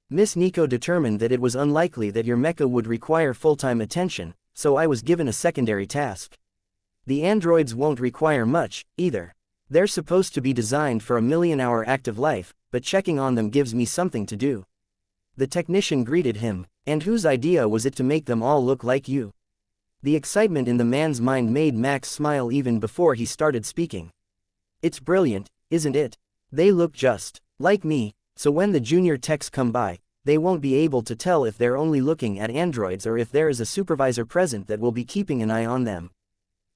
Miss Nico determined that it was unlikely that your mecha would require full-time attention, so I was given a secondary task. The androids won't require much, either. They're supposed to be designed for a 1,000,000-hour active life, but checking on them gives me something to do. The technician greeted him, and whose idea was it to make them all look like you? The excitement in the man's mind made Max smile even before he started speaking. It's brilliant, isn't it? They look just like me, so when the junior techs come by, they won't be able to tell if they're only looking at androids or if there is a supervisor present that will be keeping an eye on them.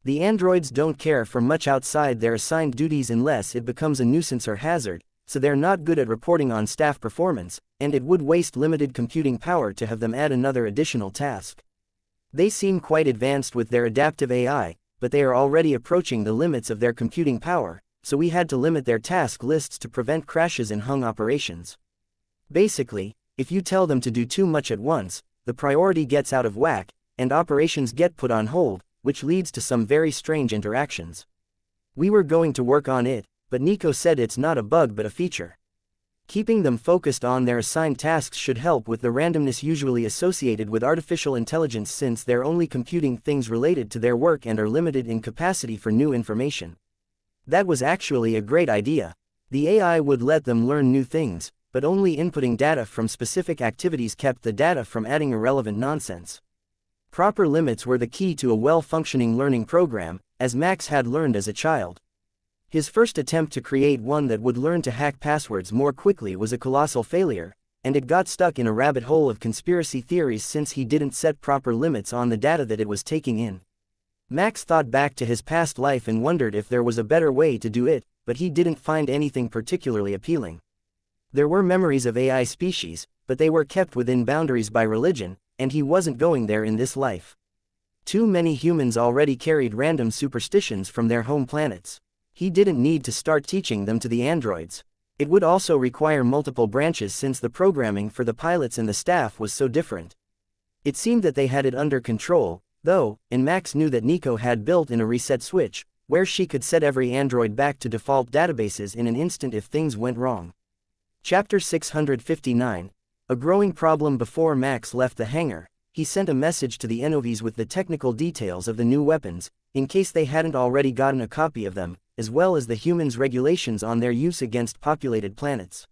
The androids don't care for much outside their assigned duties unless it becomes a nuisance or hazard, so they're not good at reporting on staff performance, and it would waste limited computing power to have them add another additional task. They seem quite advanced with their adaptive AI, but they are already approaching the limits of their computing power, so we had to limit their task lists to prevent crashes in hung operations. Basically, if you tell them to do too much at once, the priority gets out of whack, and operations get put on hold, which leads to some very strange interactions. We were going to work on it, but Nico said it's not a bug but a feature. Keeping them focused on their assigned tasks should help with the randomness usually associated with artificial intelligence, since they're only computing things related to their work and are limited in capacity for new information. That was actually a great idea. The AI would let them learn new things, but only inputting data from specific activities kept the data from adding irrelevant nonsense. Proper limits were the key to a well-functioning learning program, as Max had learned as a child. His first attempt to create one that would learn to hack passwords more quickly was a colossal failure, and it got stuck in a rabbit hole of conspiracy theories since he didn't set proper limits on the data that it was taking in. Max thought back to his past life and wondered if there was a better way to do it, but he didn't find anything particularly appealing. There were memories of AI species, but they were kept within boundaries by religion, and he wasn't going there in this life. Too many humans already carried random superstitions from their home planets. He didn't need to start teaching them to the androids. It would also require multiple branches since the programming for the pilots and the staff was so different. It seemed that they had it under control, though, and Max knew that Nico had built in a reset switch, where she could set every android back to default databases in an instant if things went wrong. Chapter 659. A growing problem. Before Max left the hangar, he sent a message to the Enovis with the technical details of the new weapons, in case they hadn't already gotten a copy of them, as well as the humans' regulations on their use against populated planets.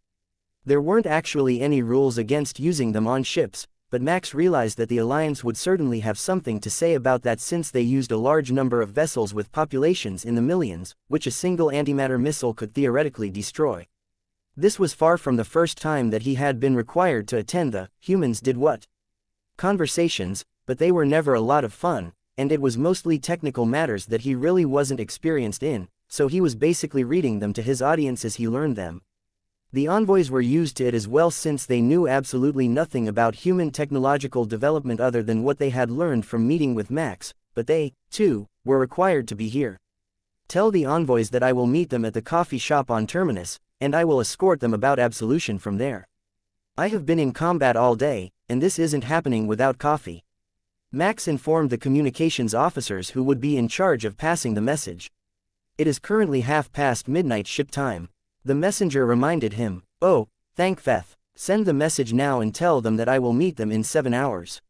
There weren't actually any rules against using them on ships, but Max realized that the Alliance would certainly have something to say about that since they used a large number of vessels with populations in the millions, which a single antimatter missile could theoretically destroy. This was far from the first time that he had been required to attend the humans did what conversations, but they were never a lot of fun, and it was mostly technical matters that he really wasn't experienced in, so he was basically reading them to his audience as he learned them. The envoys were used to it as well since they knew absolutely nothing about human technological development other than what they had learned from meeting with Max, but they, too, were required to be here. Tell the envoys that I will meet them at the coffee shop on Terminus, and I will escort them about absolution from there. I have been in combat all day, and this isn't happening without coffee. Max informed the communications officers who would be in charge of passing the message. It is currently midnight ship time. The messenger reminded him, "Oh, thank Feth. Send the message now and tell them that I will meet them in 7 hours."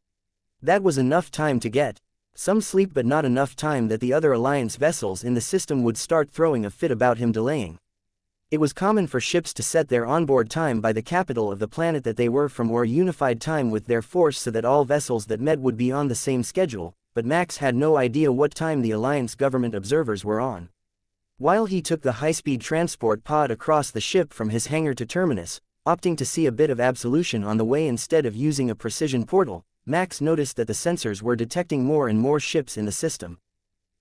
That was enough time to get some sleep, but not enough time that the other Alliance vessels in the system would start throwing a fit about him delaying. It was common for ships to set their onboard time by the capital of the planet that they were from or unified time with their force so that all vessels that met would be on the same schedule, but Max had no idea what time the Alliance government observers were on. While he took the high-speed transport pod across the ship from his hangar to Terminus, opting to see a bit of absolution on the way instead of using a precision portal, Max noticed that the sensors were detecting more and more ships in the system.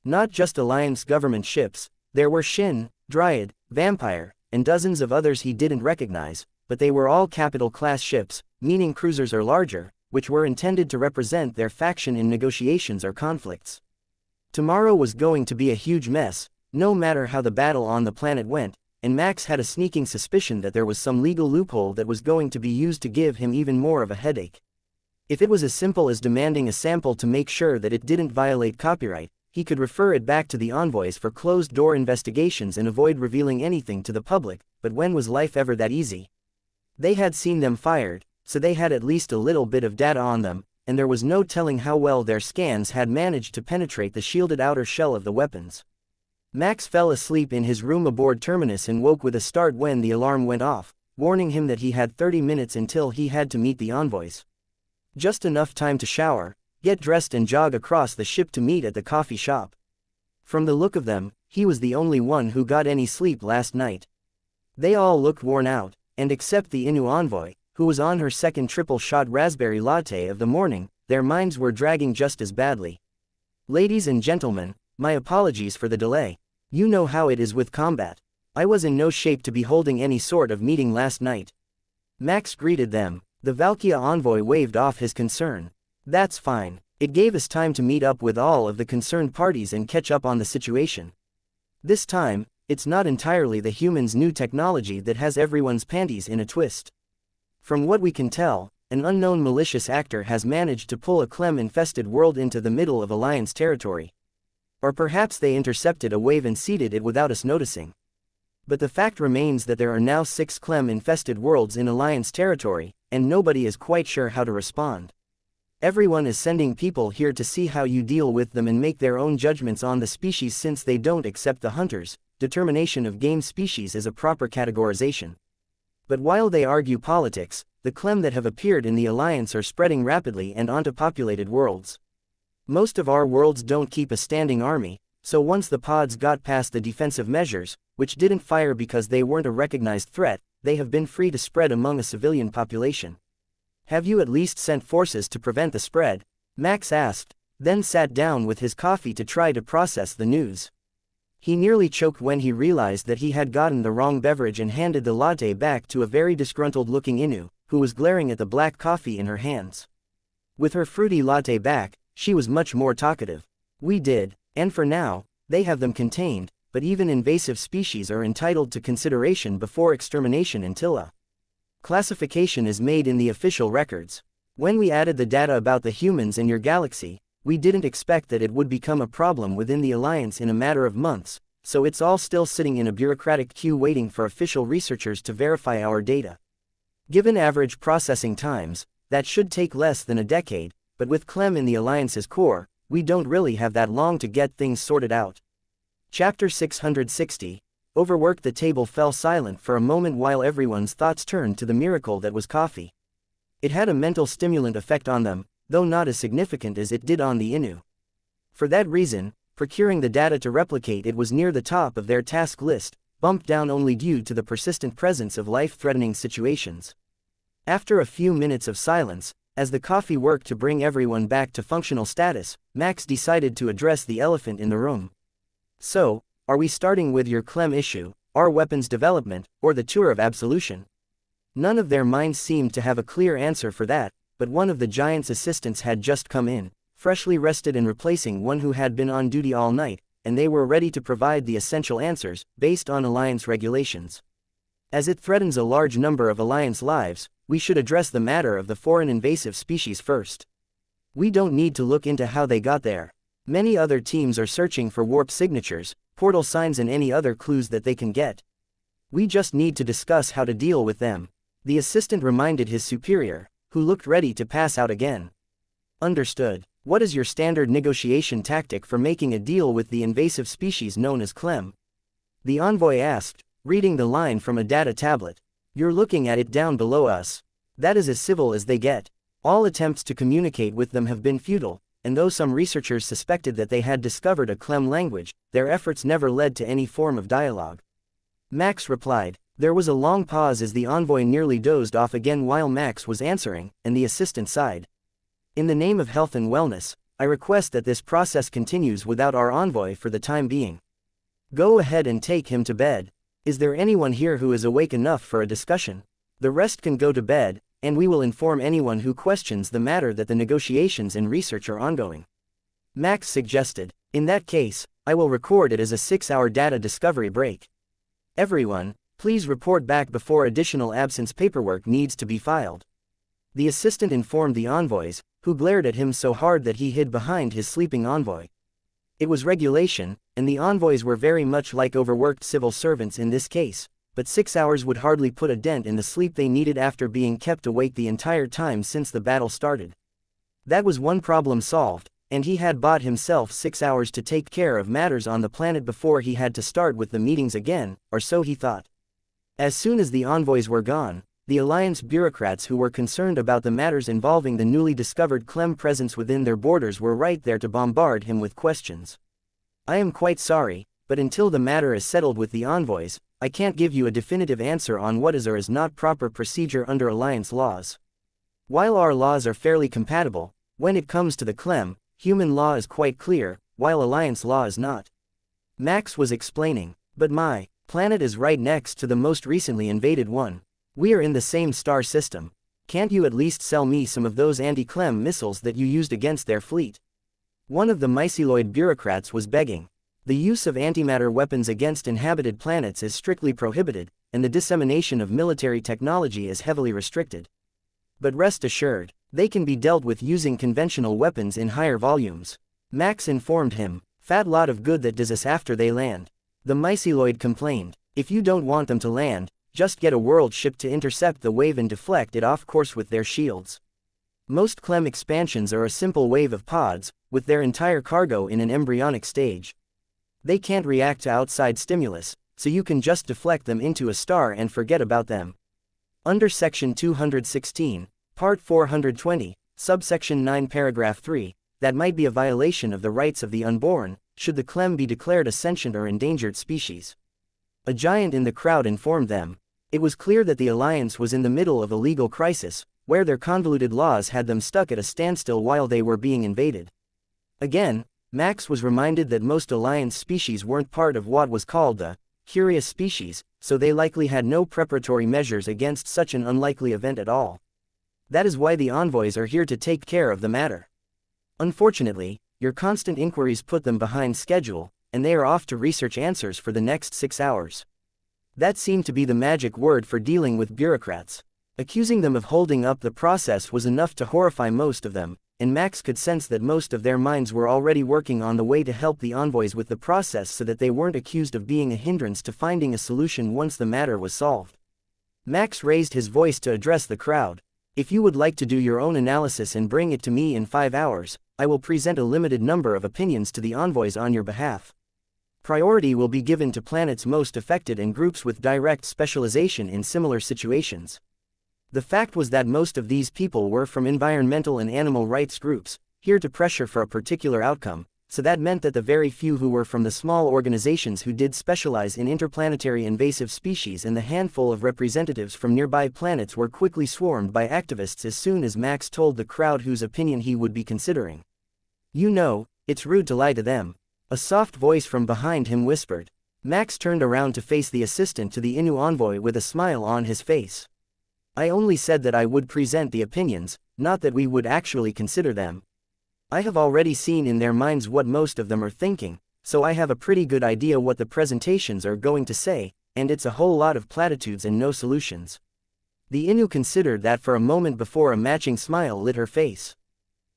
Not just Alliance government ships, there were Shin, Dryad, Vampire, and dozens of others he didn't recognize, but they were all capital-class ships, meaning cruisers or larger, which were intended to represent their faction in negotiations or conflicts. Tomorrow was going to be a huge mess, no matter how the battle on the planet went, and Max had a sneaking suspicion that there was some legal loophole that was going to be used to give him even more of a headache. If it was as simple as demanding a sample to make sure that it didn't violate copyright, he could refer it back to the envoys for closed-door investigations and avoid revealing anything to the public, but when was life ever that easy? They had seen them fired, so they had at least a little bit of data on them, and there was no telling how well their scans had managed to penetrate the shielded outer shell of the weapons. Max fell asleep in his room aboard Terminus and woke with a start when the alarm went off, warning him that he had 30 minutes until he had to meet the envoys. Just enough time to shower, get dressed and jog across the ship to meet at the coffee shop. From the look of them, he was the only one who got any sleep last night. They all looked worn out, and except the Inu envoy, who was on her second triple-shot raspberry latte of the morning, their minds were dragging just as badly. Ladies and gentlemen, my apologies for the delay. You know how it is with combat. I was in no shape to be holding any sort of meeting last night. Max greeted them. The Valkyria envoy waved off his concern. That's fine. It gave us time to meet up with all of the concerned parties and catch up on the situation. This time, it's not entirely the humans' new technology that has everyone's panties in a twist. From what we can tell, an unknown malicious actor has managed to pull a Clem-infested world into the middle of Alliance territory. Or perhaps they intercepted a wave and seeded it without us noticing. But the fact remains that there are now 6 Clem-infested worlds in Alliance territory, and nobody is quite sure how to respond. Everyone is sending people here to see how you deal with them and make their own judgments on the species since they don't accept the hunters' determination of game species as a proper categorization. But while they argue politics, the Clem that have appeared in the Alliance are spreading rapidly and onto populated worlds. Most of our worlds don't keep a standing army, so once the pods got past the defensive measures, which didn't fire because they weren't a recognized threat, they have been free to spread among a civilian population. Have you at least sent forces to prevent the spread? Max asked, then sat down with his coffee to try to process the news. He nearly choked when he realized that he had gotten the wrong beverage and handed the latte back to a very disgruntled-looking Inu, who was glaring at the black coffee in her hands. With her fruity latte back, she was much more talkative. We did, and for now, they have them contained, but even invasive species are entitled to consideration before extermination until a classification is made in the official records. When we added the data about the humans in your galaxy, we didn't expect that it would become a problem within the Alliance in a matter of months, so it's all still sitting in a bureaucratic queue waiting for official researchers to verify our data. Given average processing times, that should take less than a decade, but with Clem in the Alliance's core, we don't really have that long to get things sorted out. Chapter 660. Overworked. The table fell silent for a moment while everyone's thoughts turned to the miracle that was coffee. It had a mental stimulant effect on them, though not as significant as it did on the Inu. For that reason, procuring the data to replicate it was near the top of their task list, bumped down only due to the persistent presence of life-threatening situations. After a few minutes of silence, as the coffee worked to bring everyone back to functional status, Max decided to address the elephant in the room. So, are we starting with your Clem issue, our weapons development, or the tour of absolution? None of their minds seemed to have a clear answer for that, but one of the giant's assistants had just come in, freshly rested and replacing one who had been on duty all night, and they were ready to provide the essential answers, based on Alliance regulations. As it threatens a large number of Alliance lives, we should address the matter of the foreign invasive species first. We don't need to look into how they got there. Many other teams are searching for warp signatures, portal signs and any other clues that they can get. We just need to discuss how to deal with them. The assistant reminded his superior, who looked ready to pass out again. Understood. What is your standard negotiation tactic for making a deal with the invasive species known as Clem? The envoy asked, reading the line from a data tablet. You're looking at it down below us. That is as civil as they get. All attempts to communicate with them have been futile, and though some researchers suspected that they had discovered a Clem language, their efforts never led to any form of dialogue. Max replied. There was a long pause as the envoy nearly dozed off again while Max was answering, and the assistant sighed. In the name of health and wellness, I request that this process continues without our envoy for the time being. Go ahead and take him to bed. Is there anyone here who is awake enough for a discussion? The rest can go to bed, and we will inform anyone who questions the matter that the negotiations and research are ongoing. Max suggested. In that case, I will record it as a 6-hour data discovery break. Everyone, please report back before additional absence paperwork needs to be filed. The assistant informed the envoys, who glared at him so hard that he hid behind his sleeping envoy. It was regulation, and the envoys were very much like overworked civil servants in this case, but 6 hours would hardly put a dent in the sleep they needed after being kept awake the entire time since the battle started. That was one problem solved, and he had bought himself 6 hours to take care of matters on the planet before he had to start with the meetings again, or so he thought. As soon as the envoys were gone, the Alliance bureaucrats who were concerned about the matters involving the newly discovered Clem presence within their borders were right there to bombard him with questions. I am quite sorry, but until the matter is settled with the envoys, I can't give you a definitive answer on what is or is not proper procedure under Alliance laws. While our laws are fairly compatible, when it comes to the Clem, human law is quite clear, while Alliance law is not. Max was explaining, but my planet is right next to the most recently invaded one. We are in the same star system. Can't you at least sell me some of those anti-Clem missiles that you used against their fleet? One of the myceloid bureaucrats was begging. The use of antimatter weapons against inhabited planets is strictly prohibited, and the dissemination of military technology is heavily restricted. But rest assured, they can be dealt with using conventional weapons in higher volumes. Max informed him. Fat lot of good that does us after they land. The myceloid complained. If you don't want them to land, just get a world ship to intercept the wave and deflect it off course with their shields. Most Clem expansions are a simple wave of pods, with their entire cargo in an embryonic stage. They can't react to outside stimulus, so you can just deflect them into a star and forget about them. Under Section 216, Part 420, Subsection 9 Paragraph 3, that might be a violation of the rights of the unborn, should the Clem be declared a sentient or endangered species. A giant in the crowd informed them. It was clear that the Alliance was in the middle of a legal crisis, where their convoluted laws had them stuck at a standstill while they were being invaded. Again, Max was reminded that most Alliance species weren't part of what was called the curious species, so they likely had no preparatory measures against such an unlikely event at all. That is why the envoys are here to take care of the matter. Unfortunately, your constant inquiries put them behind schedule, and they are off to research answers for the next 6 hours. That seemed to be the magic word for dealing with bureaucrats. Accusing them of holding up the process was enough to horrify most of them, and Max could sense that most of their minds were already working on the way to help the envoys with the process so that they weren't accused of being a hindrance to finding a solution once the matter was solved. Max raised his voice to address the crowd. If you would like to do your own analysis and bring it to me in 5 hours, I will present a limited number of opinions to the envoys on your behalf. Priority will be given to planets most affected and groups with direct specialization in similar situations. The fact was that most of these people were from environmental and animal rights groups, here to pressure for a particular outcome, so that meant that the very few who were from the small organizations who did specialize in interplanetary invasive species and the handful of representatives from nearby planets were quickly swarmed by activists as soon as Max told the crowd whose opinion he would be considering. You know, it's rude to lie to them. A soft voice from behind him whispered. Max turned around to face the assistant to the Innu envoy with a smile on his face. I only said that I would present the opinions, not that we would actually consider them. I have already seen in their minds what most of them are thinking, so I have a pretty good idea what the presentations are going to say, and it's a whole lot of platitudes and no solutions. The Innu considered that for a moment before a matching smile lit her face.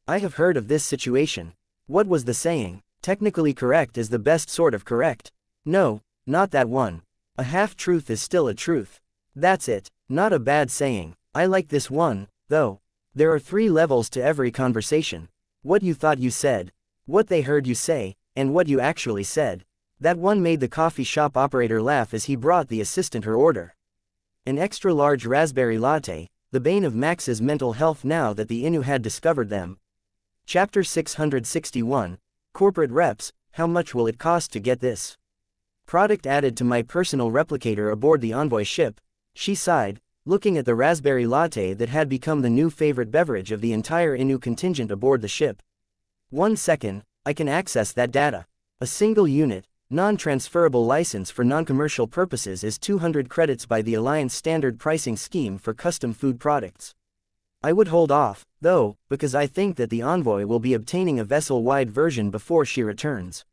I have heard of this situation. What was the saying? Technically correct is the best sort of correct. No, not that one. A half-truth is still a truth. That's it. Not a bad saying. I like this one, though. There are 3 levels to every conversation. What you thought you said, what they heard you say, and what you actually said. That one made the coffee shop operator laugh as he brought the assistant her order. An extra-large raspberry latte, the bane of Max's mental health now that the Innu had discovered them. Chapter 661, Corporate Reps, how much will it cost to get this? Product added to my personal replicator aboard the Envoy ship, she sighed, looking at the raspberry latte that had become the new favorite beverage of the entire Innu contingent aboard the ship. 1 second, I can access that data. A single unit, non-transferable license for non-commercial purposes is 200 credits by the Alliance standard pricing scheme for custom food products. I would hold off, though, because I think that the Envoy will be obtaining a vessel-wide version before she returns.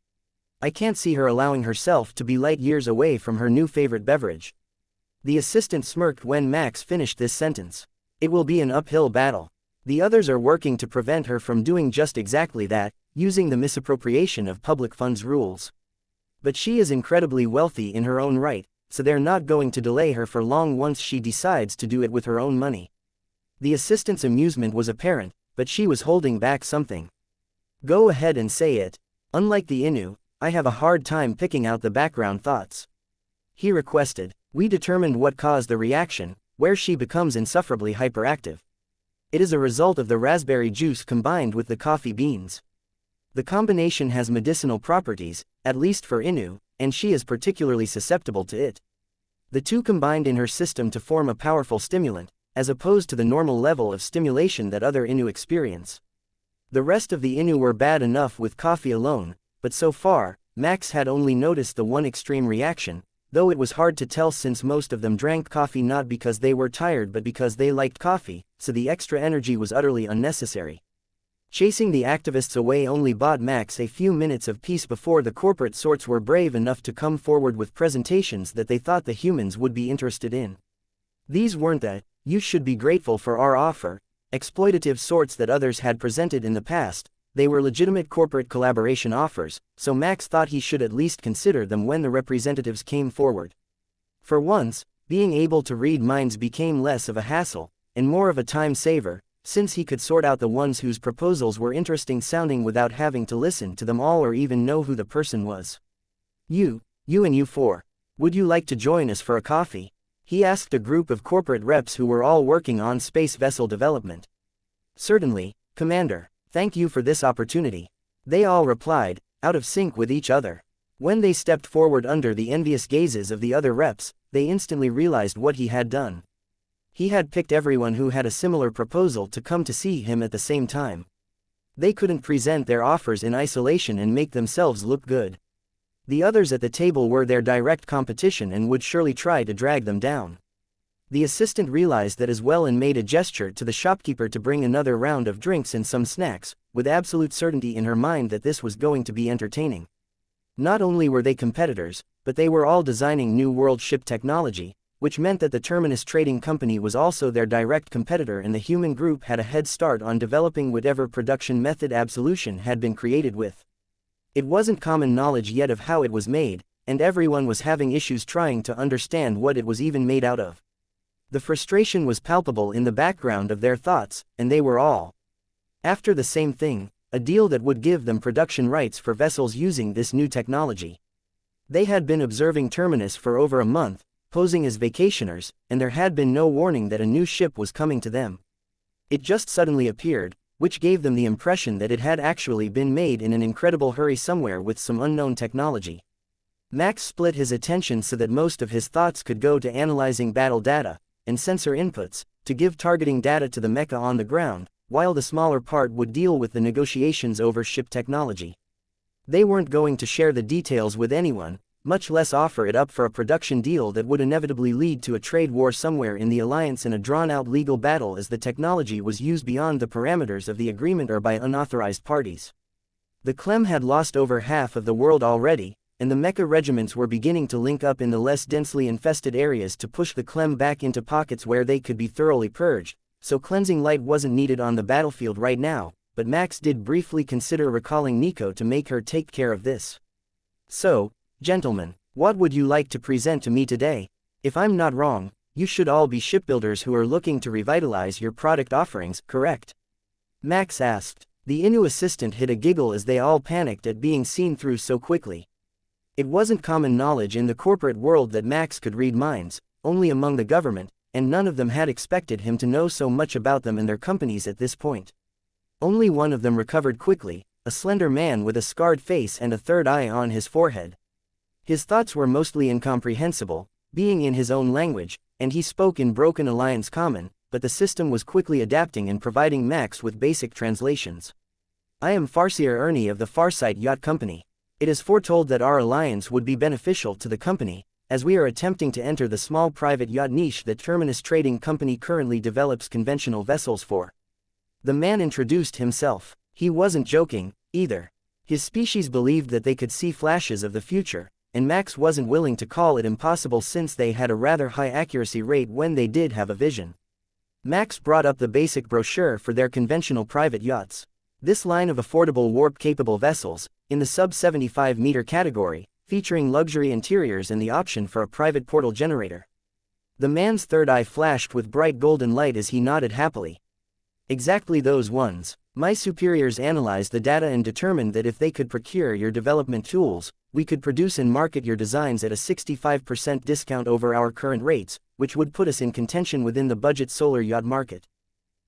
I can't see her allowing herself to be light years away from her new favorite beverage. The assistant smirked when Max finished this sentence. It will be an uphill battle. The others are working to prevent her from doing just exactly that, using the misappropriation of public funds rules. But she is incredibly wealthy in her own right, so they're not going to delay her for long once she decides to do it with her own money. The assistant's amusement was apparent, but she was holding back something. Go ahead and say it. Unlike the Innu, I have a hard time picking out the background thoughts. He requested. We determined what caused the reaction, where she becomes insufferably hyperactive. It is a result of the raspberry juice combined with the coffee beans. The combination has medicinal properties, at least for Innu, and she is particularly susceptible to it. The two combined in her system to form a powerful stimulant, as opposed to the normal level of stimulation that other Innu experience. The rest of the Innu were bad enough with coffee alone, but so far, Max had only noticed the one extreme reaction, though it was hard to tell since most of them drank coffee not because they were tired but because they liked coffee, so the extra energy was utterly unnecessary. Chasing the activists away only bought Max a few minutes of peace before the corporate sorts were brave enough to come forward with presentations that they thought the humans would be interested in. These weren't the, you should be grateful for our offer, exploitative sorts that others had presented in the past. They were legitimate corporate collaboration offers, so Max thought he should at least consider them when the representatives came forward. For once, being able to read minds became less of a hassle, and more of a time saver, since he could sort out the ones whose proposals were interesting sounding without having to listen to them all or even know who the person was. You and you four. Would you like to join us for a coffee? He asked a group of corporate reps who were all working on space vessel development. Certainly, Commander. Thank you for this opportunity. They all replied, out of sync with each other. When they stepped forward under the envious gazes of the other reps, they instantly realized what he had done. He had picked everyone who had a similar proposal to come to see him at the same time. They couldn't present their offers in isolation and make themselves look good. The others at the table were their direct competition and would surely try to drag them down. The assistant realized that as well and made a gesture to the shopkeeper to bring another round of drinks and some snacks, with absolute certainty in her mind that this was going to be entertaining. Not only were they competitors, but they were all designing new world ship technology, which meant that the Terminus Trading Company was also their direct competitor and the human group had a head start on developing whatever production method Absolution had been created with. It wasn't common knowledge yet of how it was made, and everyone was having issues trying to understand what it was even made out of. The frustration was palpable in the background of their thoughts, and they were all after the same thing, a deal that would give them production rights for vessels using this new technology. They had been observing Terminus for over a month, posing as vacationers, and there had been no warning that a new ship was coming to them. It just suddenly appeared, which gave them the impression that it had actually been made in an incredible hurry somewhere with some unknown technology. Max split his attention so that most of his thoughts could go to analyzing battle data and sensor inputs, to give targeting data to the mecha on the ground, while the smaller part would deal with the negotiations over ship technology. They weren't going to share the details with anyone, much less offer it up for a production deal that would inevitably lead to a trade war somewhere in the alliance and a drawn-out legal battle as the technology was used beyond the parameters of the agreement or by unauthorized parties. The Clem had lost over half of the world already, and the mecha regiments were beginning to link up in the less densely infested areas to push the Clem back into pockets where they could be thoroughly purged, so cleansing light wasn't needed on the battlefield right now, but Max did briefly consider recalling Nico to make her take care of this. So, gentlemen, what would you like to present to me today? If I'm not wrong, you should all be shipbuilders who are looking to revitalize your product offerings, correct? Max asked. The Inu assistant hid a giggle as they all panicked at being seen through so quickly. It wasn't common knowledge in the corporate world that Max could read minds, only among the government, and none of them had expected him to know so much about them and their companies at this point. Only one of them recovered quickly, a slender man with a scarred face and a third eye on his forehead. His thoughts were mostly incomprehensible, being in his own language, and he spoke in Broken Alliance Common, but the system was quickly adapting and providing Max with basic translations. I am Farseer Ernie of the Farsight Yacht Company. It is foretold that our alliance would be beneficial to the company, as we are attempting to enter the small private yacht niche that Terminus Trading Company currently develops conventional vessels for. The man introduced himself. He wasn't joking, either. His species believed that they could see flashes of the future, and Max wasn't willing to call it impossible since they had a rather high accuracy rate when they did have a vision. Max brought up the basic brochure for their conventional private yachts. This line of affordable warp-capable vessels, in the sub-75-meter category, featuring luxury interiors and the option for a private portal generator. The man's third eye flashed with bright golden light as he nodded happily. Exactly those ones. My superiors analyzed the data and determined that if they could procure your development tools, we could produce and market your designs at a 65% discount over our current rates, which would put us in contention within the budget solar yacht market.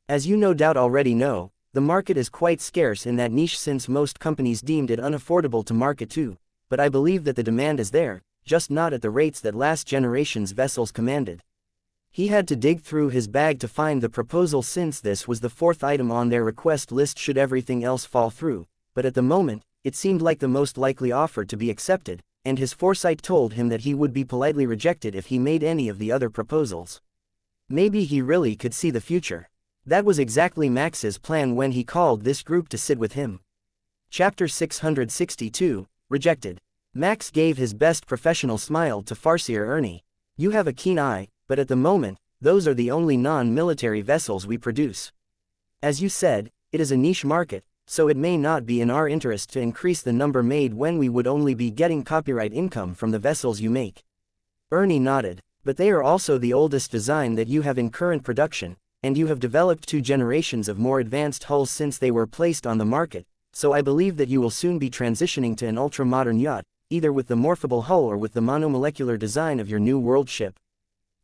As you no doubt already know, the market is quite scarce in that niche since most companies deemed it unaffordable to market to, but I believe that the demand is there, just not at the rates that last generation's vessels commanded. He had to dig through his bag to find the proposal since this was the fourth item on their request list should everything else fall through, but at the moment, it seemed like the most likely offer to be accepted, and his foresight told him that he would be politely rejected if he made any of the other proposals. Maybe he really could see the future. That was exactly Max's plan when he called this group to sit with him. Chapter 662, Rejected. Max gave his best professional smile to Farseer Ernie. You have a keen eye, but at the moment, those are the only non-military vessels we produce. As you said, it is a niche market, so it may not be in our interest to increase the number made when we would only be getting copyright income from the vessels you make. Ernie nodded. But they are also the oldest design that you have in current production, and you have developed 2 generations of more advanced hulls since they were placed on the market, so I believe that you will soon be transitioning to an ultra-modern yacht, either with the morphable hull or with the monomolecular design of your new world ship.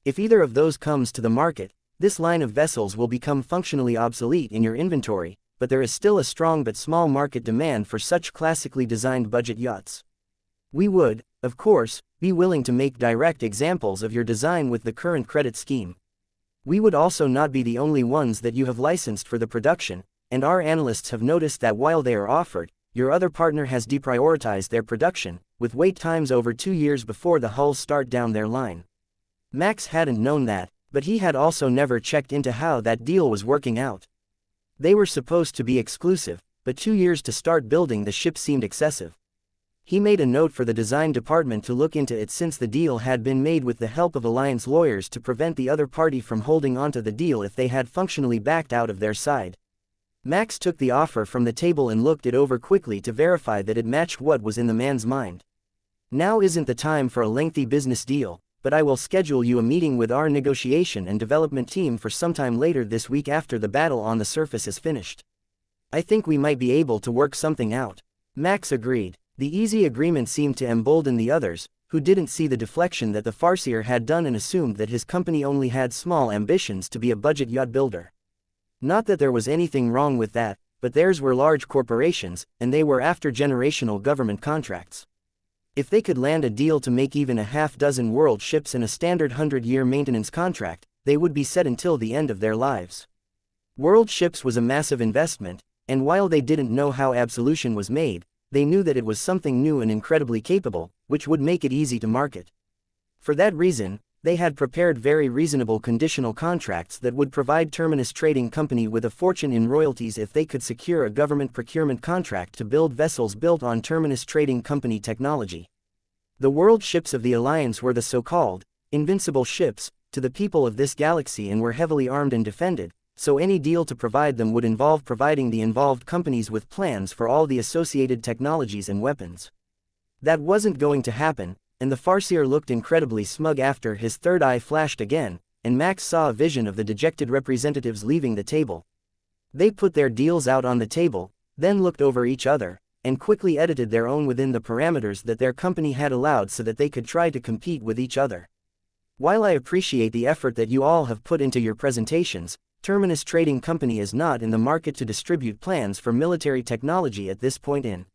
If either of those comes to the market, this line of vessels will become functionally obsolete in your inventory, but there is still a strong but small market demand for such classically designed budget yachts. We would, of course, be willing to make direct examples of your design with the current credit scheme. We would also not be the only ones that you have licensed for the production, and our analysts have noticed that while they are offered, your other partner has deprioritized their production, with wait times over 2 years before the hulls start down their line. Max hadn't known that, but he had also never checked into how that deal was working out. They were supposed to be exclusive, but 2 years to start building the ship seemed excessive. He made a note for the design department to look into it since the deal had been made with the help of Alliance lawyers to prevent the other party from holding onto the deal if they had functionally backed out of their side. Max took the offer from the table and looked it over quickly to verify that it matched what was in the man's mind. Now isn't the time for a lengthy business deal, but I will schedule you a meeting with our negotiation and development team for sometime later this week after the battle on the surface is finished. I think we might be able to work something out. Max agreed. The easy agreement seemed to embolden the others, who didn't see the deflection that the farseer had done and assumed that his company only had small ambitions to be a budget yacht builder. Not that there was anything wrong with that, but theirs were large corporations, and they were after generational government contracts. If they could land a deal to make even a half-dozen world ships and a standard 100-year maintenance contract, they would be set until the end of their lives. World ships was a massive investment, and while they didn't know how Absolution was made, they knew that it was something new and incredibly capable, which would make it easy to market. For that reason, they had prepared very reasonable conditional contracts that would provide Terminus Trading Company with a fortune in royalties if they could secure a government procurement contract to build vessels built on Terminus Trading Company technology. The world ships of the Alliance were the so-called invincible ships to the people of this galaxy and were heavily armed and defended, so any deal to provide them would involve providing the involved companies with plans for all the associated technologies and weapons. That wasn't going to happen, and the farseer looked incredibly smug after his third eye flashed again, and Max saw a vision of the dejected representatives leaving the table. They put their deals out on the table, then looked over each other, and quickly edited their own within the parameters that their company had allowed so that they could try to compete with each other. While I appreciate the effort that you all have put into your presentations, Terminus Trading Company is not in the market to distribute plans for military technology at this point in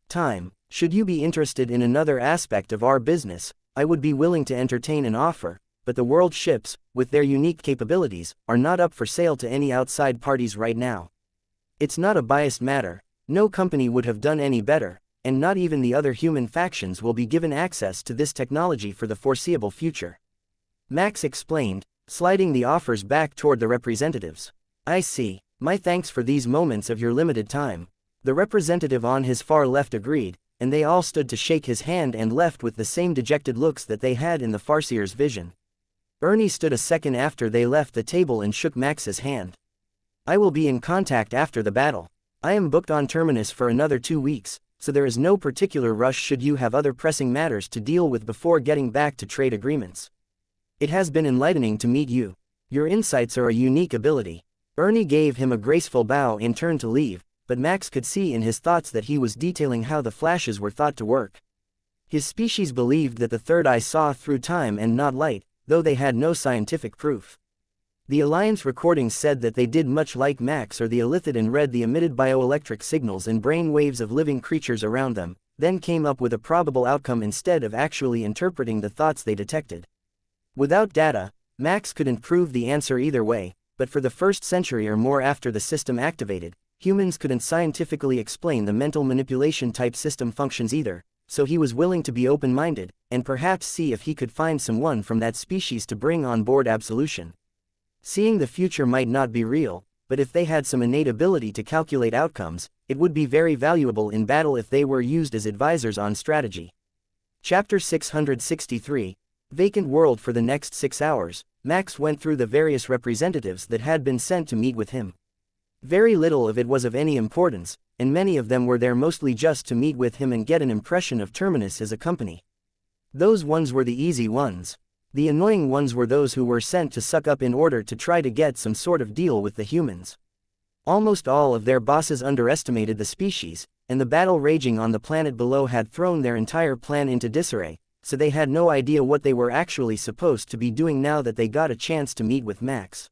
time. Should you be interested in another aspect of our business, I would be willing to entertain an offer, but the world ships, with their unique capabilities, are not up for sale to any outside parties right now. It's not a biased matter, no company would have done any better, and not even the other human factions will be given access to this technology for the foreseeable future. Max explained, sliding the offers back toward the representatives. I see. My thanks for these moments of your limited time. The representative on his far left agreed, and they all stood to shake his hand and left with the same dejected looks that they had in the farseer's vision. Ernie stood a second after they left the table and shook Max's hand. I will be in contact after the battle. I am booked on Terminus for another 2 weeks, so there is no particular rush should you have other pressing matters to deal with before getting back to trade agreements. It has been enlightening to meet you. Your insights are a unique ability. Ernie gave him a graceful bow and turned to leave, but Max could see in his thoughts that he was detailing how the flashes were thought to work. His species believed that the third eye saw through time and not light, though they had no scientific proof. The Alliance recordings said that they did much like Max or the Illithid and read the emitted bioelectric signals and brain waves of living creatures around them, then came up with a probable outcome instead of actually interpreting the thoughts they detected. Without data, Max couldn't prove the answer either way, but for the first century or more after the system activated, humans couldn't scientifically explain the mental manipulation type system functions either, so he was willing to be open-minded, and perhaps see if he could find someone from that species to bring on board Absolution. Seeing the future might not be real, but if they had some innate ability to calculate outcomes, it would be very valuable in battle if they were used as advisors on strategy. Chapter 663, Vacant World. For the next 6 hours, Max went through the various representatives that had been sent to meet with him. Very little of it was of any importance, and many of them were there mostly just to meet with him and get an impression of Terminus as a company. Those ones were the easy ones. The annoying ones were those who were sent to suck up in order to try to get some sort of deal with the humans. Almost all of their bosses underestimated the species, and the battle raging on the planet below had thrown their entire plan into disarray, so they had no idea what they were actually supposed to be doing now that they got a chance to meet with Max.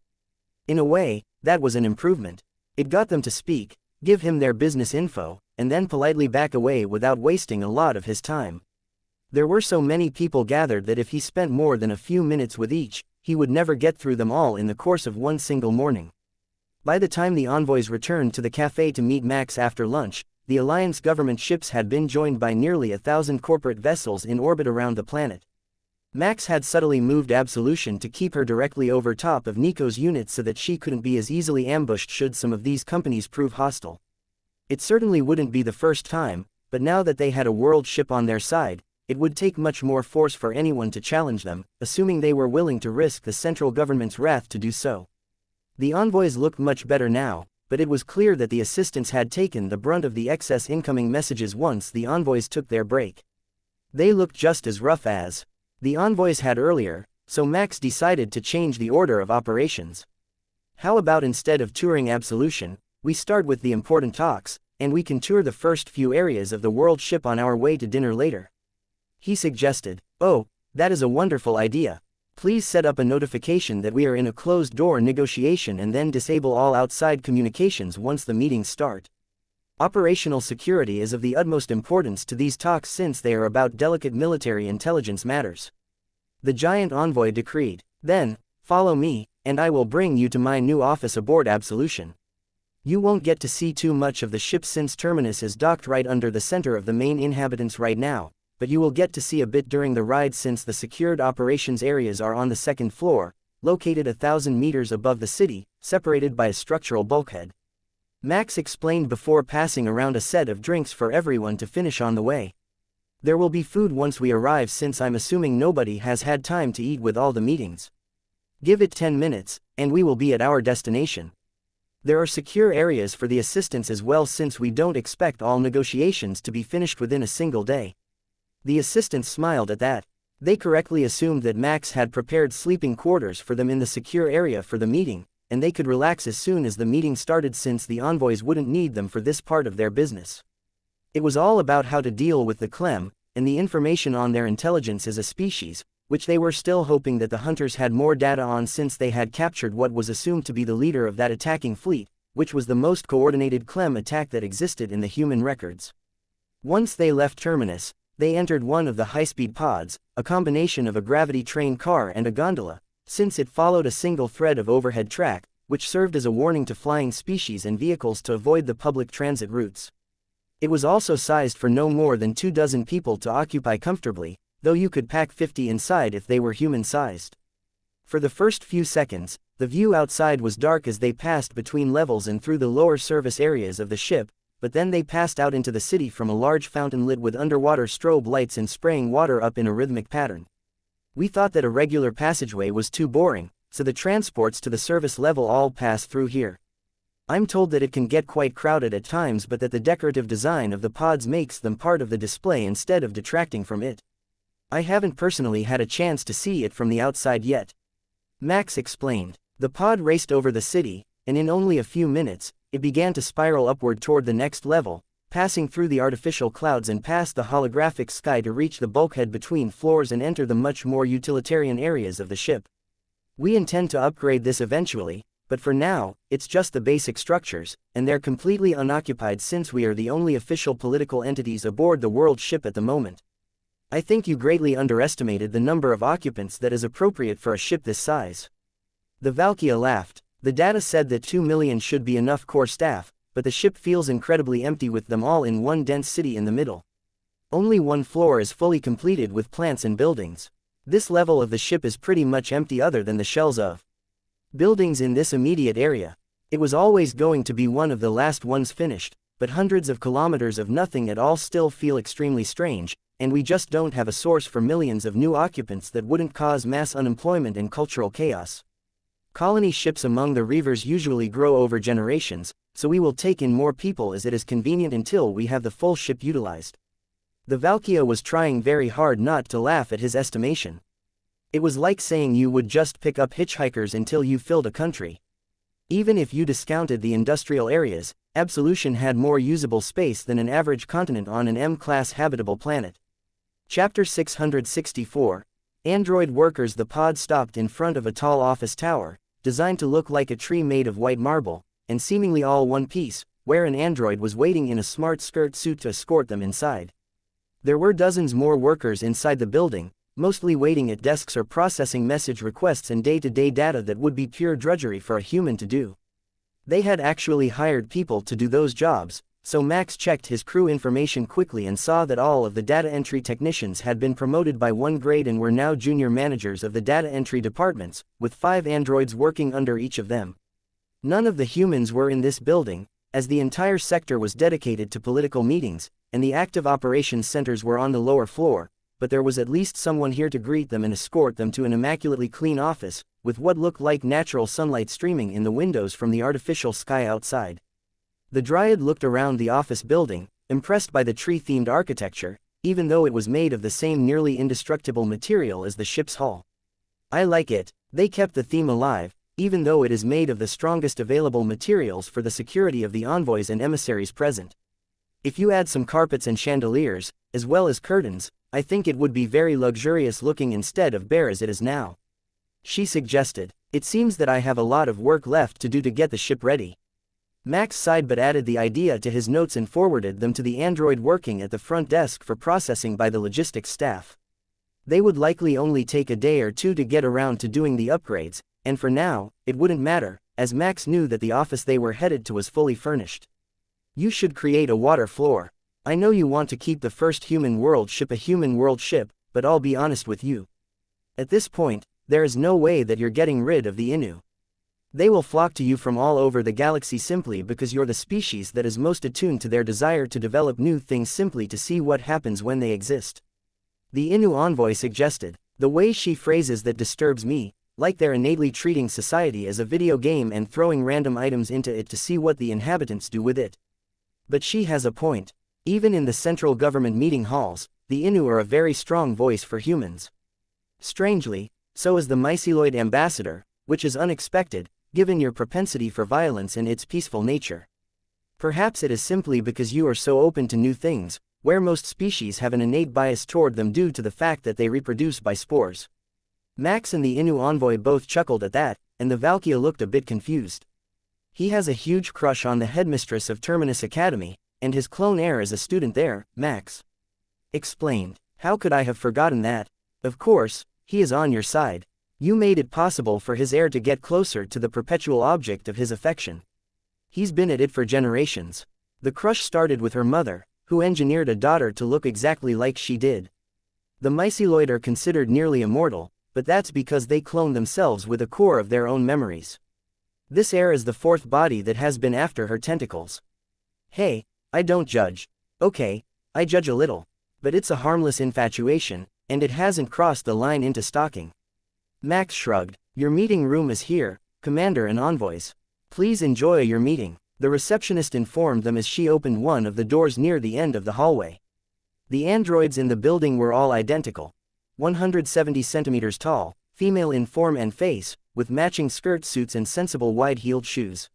In a way, that was an improvement. It got them to speak, give him their business info, and then politely back away without wasting a lot of his time. There were so many people gathered that if he spent more than a few minutes with each, he would never get through them all in the course of one single morning. By the time the envoys returned to the cafe to meet Max after lunch, the Alliance government ships had been joined by nearly 1,000 corporate vessels in orbit around the planet. Max had subtly moved Absolution to keep her directly over top of Nico's unit so that she couldn't be as easily ambushed should some of these companies prove hostile. It certainly wouldn't be the first time, but now that they had a world ship on their side, it would take much more force for anyone to challenge them, assuming they were willing to risk the central government's wrath to do so. The envoys looked much better now, but it was clear that the assistants had taken the brunt of the excess incoming messages once the envoys took their break. They looked just as rough as the envoys had earlier, so Max decided to change the order of operations. How about instead of touring Absolution, we start with the important talks, and we can tour the first few areas of the world ship on our way to dinner later? He suggested. Oh, that is a wonderful idea. Please set up a notification that we are in a closed-door negotiation and then disable all outside communications once the meetings start. Operational security is of the utmost importance to these talks since they are about delicate military intelligence matters. The giant envoy decreed. Then, follow me, and I will bring you to my new office aboard Absolution. You won't get to see too much of the ship since Terminus is docked right under the center of the main inhabitants right now, but you will get to see a bit during the ride since the secured operations areas are on the second floor, located 1,000 meters above the city, separated by a structural bulkhead. Max explained before passing around a set of drinks for everyone to finish on the way. There will be food once we arrive since I'm assuming nobody has had time to eat with all the meetings. Give it 10 minutes, and we will be at our destination. There are secure areas for the assistants as well since we don't expect all negotiations to be finished within a single day. The assistants smiled at that. They correctly assumed that Max had prepared sleeping quarters for them in the secure area for the meeting, and they could relax as soon as the meeting started since the envoys wouldn't need them for this part of their business. It was all about how to deal with the Clem, and the information on their intelligence as a species, which they were still hoping that the hunters had more data on since they had captured what was assumed to be the leader of that attacking fleet, which was the most coordinated Clem attack that existed in the human records. Once they left Terminus, they entered one of the high-speed pods, a combination of a gravity train car and a gondola, since it followed a single thread of overhead track, which served as a warning to flying species and vehicles to avoid the public transit routes. It was also sized for no more than 24 people to occupy comfortably, though you could pack 50 inside if they were human-sized. For the first few seconds, the view outside was dark as they passed between levels and through the lower service areas of the ship, but then they passed out into the city from a large fountain lit with underwater strobe lights and spraying water up in a rhythmic pattern. We thought that a regular passageway was too boring, so the transports to the service level all pass through here. I'm told that it can get quite crowded at times but that the decorative design of the pods makes them part of the display instead of detracting from it. I haven't personally had a chance to see it from the outside yet. Max explained. The pod raced over the city, and in only a few minutes, it began to spiral upward toward the next level, passing through the artificial clouds and past the holographic sky to reach the bulkhead between floors and enter the much more utilitarian areas of the ship. We intend to upgrade this eventually, but for now, it's just the basic structures, and they're completely unoccupied since we are the only official political entities aboard the world ship at the moment. I think you greatly underestimated the number of occupants that is appropriate for a ship this size. The Valkyria laughed. The data said that 2 million should be enough core staff, but the ship feels incredibly empty with them all in one dense city in the middle. Only one floor is fully completed with plants and buildings. This level of the ship is pretty much empty other than the shells of buildings in this immediate area. It was always going to be one of the last ones finished, but hundreds of kilometers of nothing at all still feel extremely strange, and we just don't have a source for millions of new occupants that wouldn't cause mass unemployment and cultural chaos. Colony ships among the reavers usually grow over generations, so we will take in more people as it is convenient until we have the full ship utilized. The Valkyria was trying very hard not to laugh at his estimation. It was like saying you would just pick up hitchhikers until you filled a country. Even if you discounted the industrial areas, Absolution had more usable space than an average continent on an M-class habitable planet. Chapter 664. Android workers. The pod stopped in front of a tall office tower, designed to look like a tree made of white marble, and seemingly all one piece, where an android was waiting in a smart skirt suit to escort them inside. There were dozens more workers inside the building, mostly waiting at desks or processing message requests and day-to-day data that would be pure drudgery for a human to do. They had actually hired people to do those jobs, so Max checked his crew information quickly and saw that all of the data entry technicians had been promoted by 1 grade and were now junior managers of the data entry departments, with 5 androids working under each of them. None of the humans were in this building, as the entire sector was dedicated to political meetings, and the active operations centers were on the lower floor, but there was at least someone here to greet them and escort them to an immaculately clean office, with what looked like natural sunlight streaming in the windows from the artificial sky outside. The Dryad looked around the office building, impressed by the tree-themed architecture, even though it was made of the same nearly indestructible material as the ship's hull. I like it. They kept the theme alive, even though it is made of the strongest available materials for the security of the envoys and emissaries present. If you add some carpets and chandeliers, as well as curtains, I think it would be very luxurious looking instead of bare as it is now. She suggested. It seems that I have a lot of work left to do to get the ship ready. Max sighed but added the idea to his notes and forwarded them to the android working at the front desk for processing by the logistics staff. They would likely only take a day or two to get around to doing the upgrades, and for now, it wouldn't matter, as Max knew that the office they were headed to was fully furnished. You should create a water floor. I know you want to keep the first human world ship a human world ship, but I'll be honest with you. At this point, there is no way that you're getting rid of the Innu. They will flock to you from all over the galaxy simply because you're the species that is most attuned to their desire to develop new things simply to see what happens when they exist. The Innu envoy suggested. The way she phrases that disturbs me, like they're innately treating society as a video game and throwing random items into it to see what the inhabitants do with it. But she has a point. Even in the central government meeting halls, the Innu are a very strong voice for humans. Strangely, so is the myceloid ambassador, which is unexpected, given your propensity for violence and its peaceful nature. Perhaps it is simply because you are so open to new things, where most species have an innate bias toward them due to the fact that they reproduce by spores. Max and the Innu envoy both chuckled at that, and the Valkyria looked a bit confused. He has a huge crush on the headmistress of Terminus Academy, and his clone heir is a student there, Max explained. How could I have forgotten that? Of course, he is on your side. You made it possible for his heir to get closer to the perpetual object of his affection. He's been at it for generations. The crush started with her mother, who engineered a daughter to look exactly like she did. The myceloid are considered nearly immortal, but that's because they clone themselves with a core of their own memories. This heir is the 4th body that has been after her tentacles. Hey, I don't judge. Okay, I judge a little. But it's a harmless infatuation, and it hasn't crossed the line into stalking. Max shrugged. Your meeting room is here, Commander and envoys. Please enjoy your meeting, the receptionist informed them as she opened one of the doors near the end of the hallway. The androids in the building were all identical. 170 centimeters tall, female in form and face, with matching skirt suits and sensible wide-heeled shoes.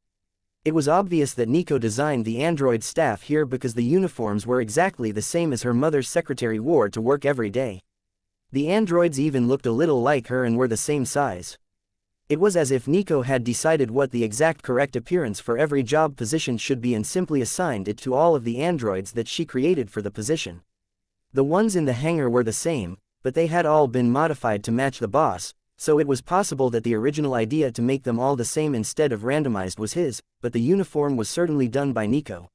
It was obvious that Nico designed the android staff here because the uniforms were exactly the same as her mother's secretary wore to work every day. The androids even looked a little like her and were the same size. It was as if Nico had decided what the exact correct appearance for every job position should be and simply assigned it to all of the androids that she created for the position. The ones in the hangar were the same, but they had all been modified to match the boss, so it was possible that the original idea to make them all the same instead of randomized was his, but the uniform was certainly done by Nico.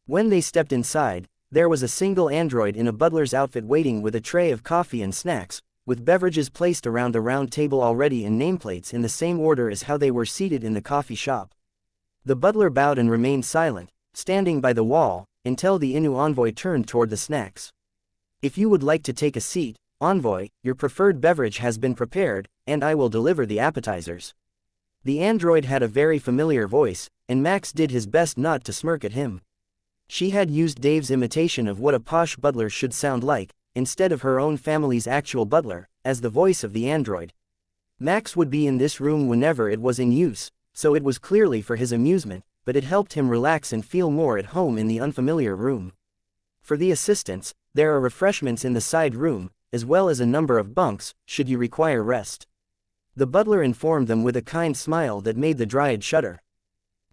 When they stepped inside, there was a single android in a butler's outfit waiting with a tray of coffee and snacks, with beverages placed around a round table already in nameplates in the same order as how they were seated in the coffee shop. The butler bowed and remained silent, standing by the wall, until the Innu envoy turned toward the snacks. If you would like to take a seat, envoy, your preferred beverage has been prepared, and I will deliver the appetizers. The android had a very familiar voice, and Max did his best not to smirk at him. She had used Dave's imitation of what a posh butler should sound like, instead of her own family's actual butler, as the voice of the android. Max would be in this room whenever it was in use, so it was clearly for his amusement, but it helped him relax and feel more at home in the unfamiliar room. For the assistants, there are refreshments in the side room, as well as a number of bunks, should you require rest. The butler informed them with a kind smile that made the Dryad shudder.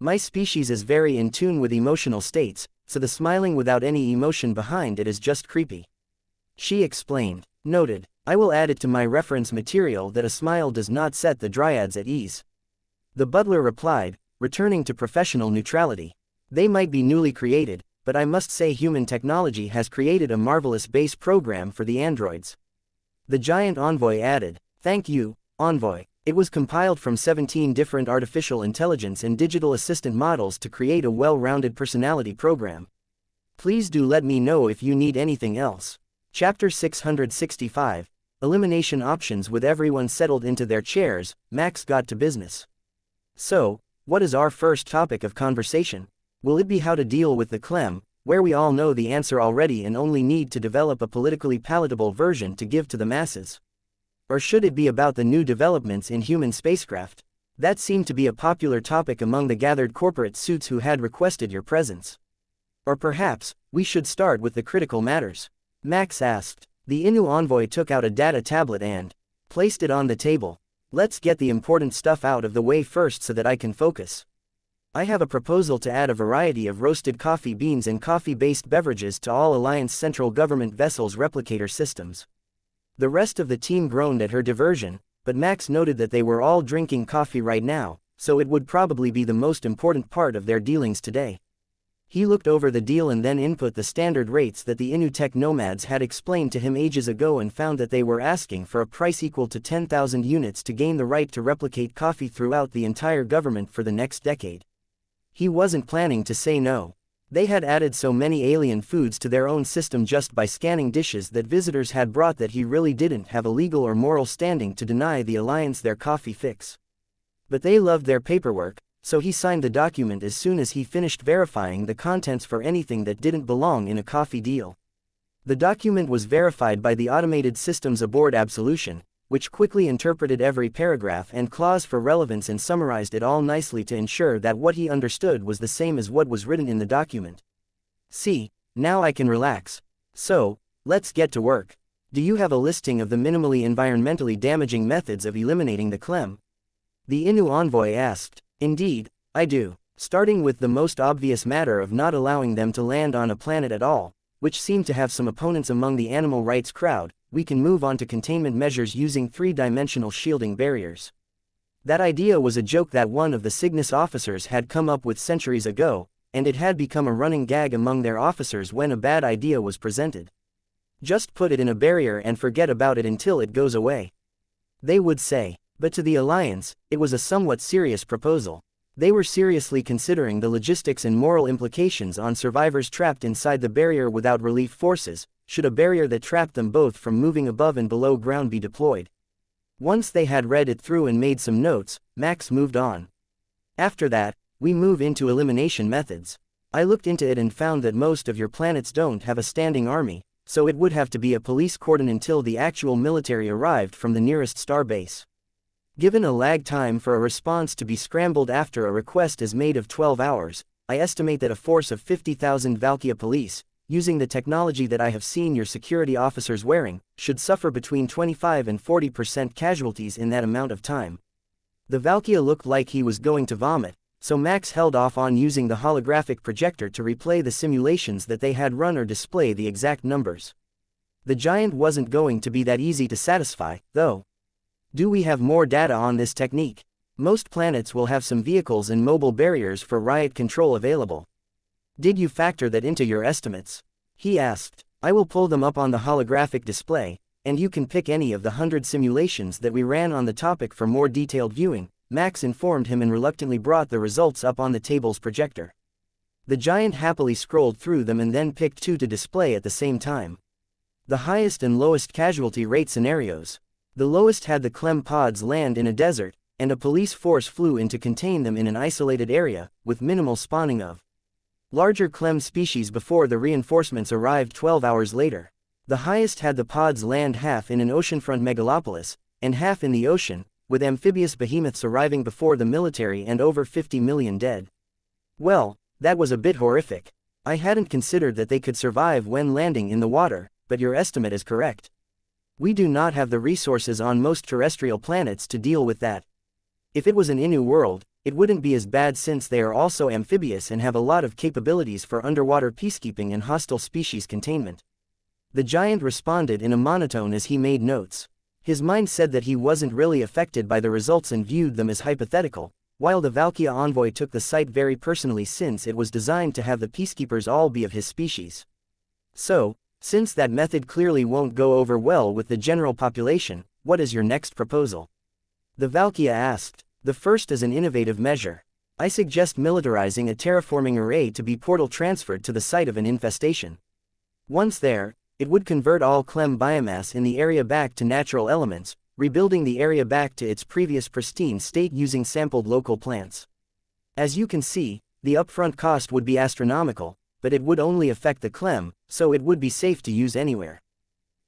My species is very in tune with emotional states, so the smiling without any emotion behind it is just creepy. She explained. Noted. I will add it to my reference material that a smile does not set the dryads at ease. The butler replied, returning to professional neutrality. They might be newly created, but I must say human technology has created a marvelous base program for the androids. The giant envoy added, thank you, envoy. It was compiled from 17 different artificial intelligence and digital assistant models to create a well-rounded personality program. Please do let me know if you need anything else. Chapter 665, Elimination Options. With everyone settled into their chairs, Max got to business. So, what is our first topic of conversation? Will it be how to deal with the clem, where we all know the answer already and only need to develop a politically palatable version to give to the masses? Or should it be about the new developments in human spacecraft? That seemed to be a popular topic among the gathered corporate suits who had requested your presence. Or perhaps, we should start with the critical matters? Max asked. The Innu envoy took out a data tablet and placed it on the table. Let's get the important stuff out of the way first so that I can focus. I have a proposal to add a variety of roasted coffee beans and coffee-based beverages to all Alliance Central Government vessels' replicator systems. The rest of the team groaned at her diversion, but Max noted that they were all drinking coffee right now, so it would probably be the most important part of their dealings today. He looked over the deal and then input the standard rates that the Innu tech nomads had explained to him ages ago and found that they were asking for a price equal to 10,000 units to gain the right to replicate coffee throughout the entire government for the next decade. He wasn't planning to say no. They had added so many alien foods to their own system just by scanning dishes that visitors had brought that he really didn't have a legal or moral standing to deny the Alliance their coffee fix. But they loved their paperwork, so he signed the document as soon as he finished verifying the contents for anything that didn't belong in a coffee deal. The document was verified by the automated systems aboard Absolution, which quickly interpreted every paragraph and clause for relevance and summarized it all nicely to ensure that what he understood was the same as what was written in the document. See, now I can relax. So, let's get to work. Do you have a listing of the minimally environmentally damaging methods of eliminating the clem? The Innu envoy asked. Indeed, I do. Starting with the most obvious matter of not allowing them to land on a planet at all, which seemed to have some opponents among the animal rights crowd, we can move on to containment measures using three-dimensional shielding barriers. That idea was a joke that one of the Cygnus officers had come up with centuries ago, and it had become a running gag among their officers when a bad idea was presented. Just put it in a barrier and forget about it until it goes away, they would say. But to the Alliance, it was a somewhat serious proposal. They were seriously considering the logistics and moral implications on survivors trapped inside the barrier without relief forces, should a barrier that trapped them both from moving above and below ground be deployed. Once they had read it through and made some notes, Max moved on. After that, we move into elimination methods. I looked into it and found that most of your planets don't have a standing army, so it would have to be a police cordon until the actual military arrived from the nearest star base. Given a lag time for a response to be scrambled after a request is made of 12 hours, I estimate that a force of 50,000 Valkyria police, using the technology that I have seen your security officers wearing, should suffer between 25 and 40% casualties in that amount of time. The Valkyria looked like he was going to vomit, so Max held off on using the holographic projector to replay the simulations that they had run or display the exact numbers. The giant wasn't going to be that easy to satisfy, though. Do we have more data on this technique? Most planets will have some vehicles and mobile barriers for riot control available. Did you factor that into your estimates? He asked. I will pull them up on the holographic display, and you can pick any of the 100 simulations that we ran on the topic for more detailed viewing, Max informed him and reluctantly brought the results up on the table's projector. The giant happily scrolled through them and then picked two to display at the same time. The highest and lowest casualty rate scenarios. The lowest had the clem pods land in a desert, and a police force flew in to contain them in an isolated area, with minimal spawning of larger clem species before the reinforcements arrived 12 hours later. The highest had the pods land half in an oceanfront megalopolis, and half in the ocean, with amphibious behemoths arriving before the military and over 50 million dead. Well, that was a bit horrific. I hadn't considered that they could survive when landing in the water, but your estimate is correct. We do not have the resources on most terrestrial planets to deal with that. If it was an Innu world, it wouldn't be as bad since they are also amphibious and have a lot of capabilities for underwater peacekeeping and hostile species containment. The giant responded in a monotone as he made notes. His mind said that he wasn't really affected by the results and viewed them as hypothetical, while the Valkyria envoy took the site very personally since it was designed to have the peacekeepers all be of his species. So, since that method clearly won't go over well with the general population, what is your next proposal? The Valkyria asked. The first is an innovative measure. I suggest militarizing a terraforming array to be portal transferred to the site of an infestation. Once there, it would convert all Clem biomass in the area back to natural elements, rebuilding the area back to its previous pristine state using sampled local plants. As you can see, the upfront cost would be astronomical, but it would only affect the Clem, so it would be safe to use anywhere.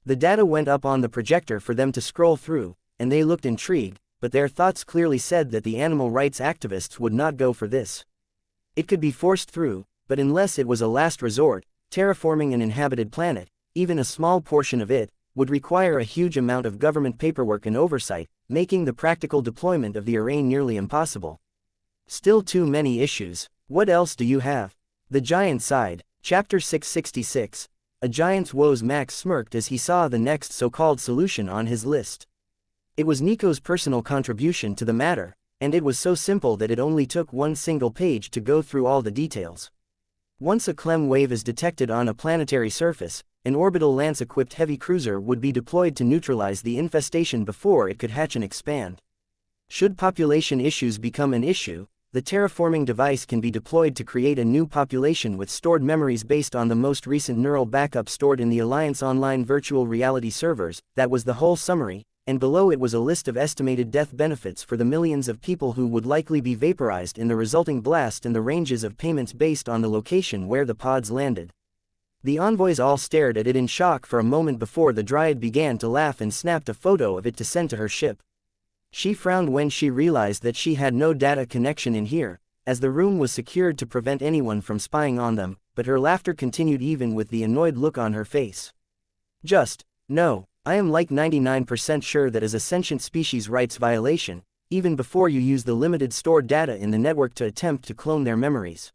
The data went up on the projector for them to scroll through, and they looked intrigued, but their thoughts clearly said that the animal rights activists would not go for this. It could be forced through, but unless it was a last resort, terraforming an inhabited planet, even a small portion of it, would require a huge amount of government paperwork and oversight, making the practical deployment of the array nearly impossible. Still too many issues. What else do you have? The giant sighed. Chapter 666. A giant's woes. Max smirked as he saw the next so-called solution on his list. It was Nico's personal contribution to the matter, and it was so simple that it only took one single page to go through all the details. Once a Clem wave is detected on a planetary surface, an orbital lance-equipped heavy cruiser would be deployed to neutralize the infestation before it could hatch and expand. Should population issues become an issue, the terraforming device can be deployed to create a new population with stored memories based on the most recent neural backup stored in the Alliance Online virtual reality servers. That was the whole summary, and below it was a list of estimated death benefits for the millions of people who would likely be vaporized in the resulting blast and the ranges of payments based on the location where the pods landed. The envoys all stared at it in shock for a moment before the Dryad began to laugh and snapped a photo of it to send to her ship. She frowned when she realized that she had no data connection in here, as the room was secured to prevent anyone from spying on them, but her laughter continued even with the annoyed look on her face. No, I am like 99% sure that is a sentient species rights violation, even before you use the limited stored data in the network to attempt to clone their memories.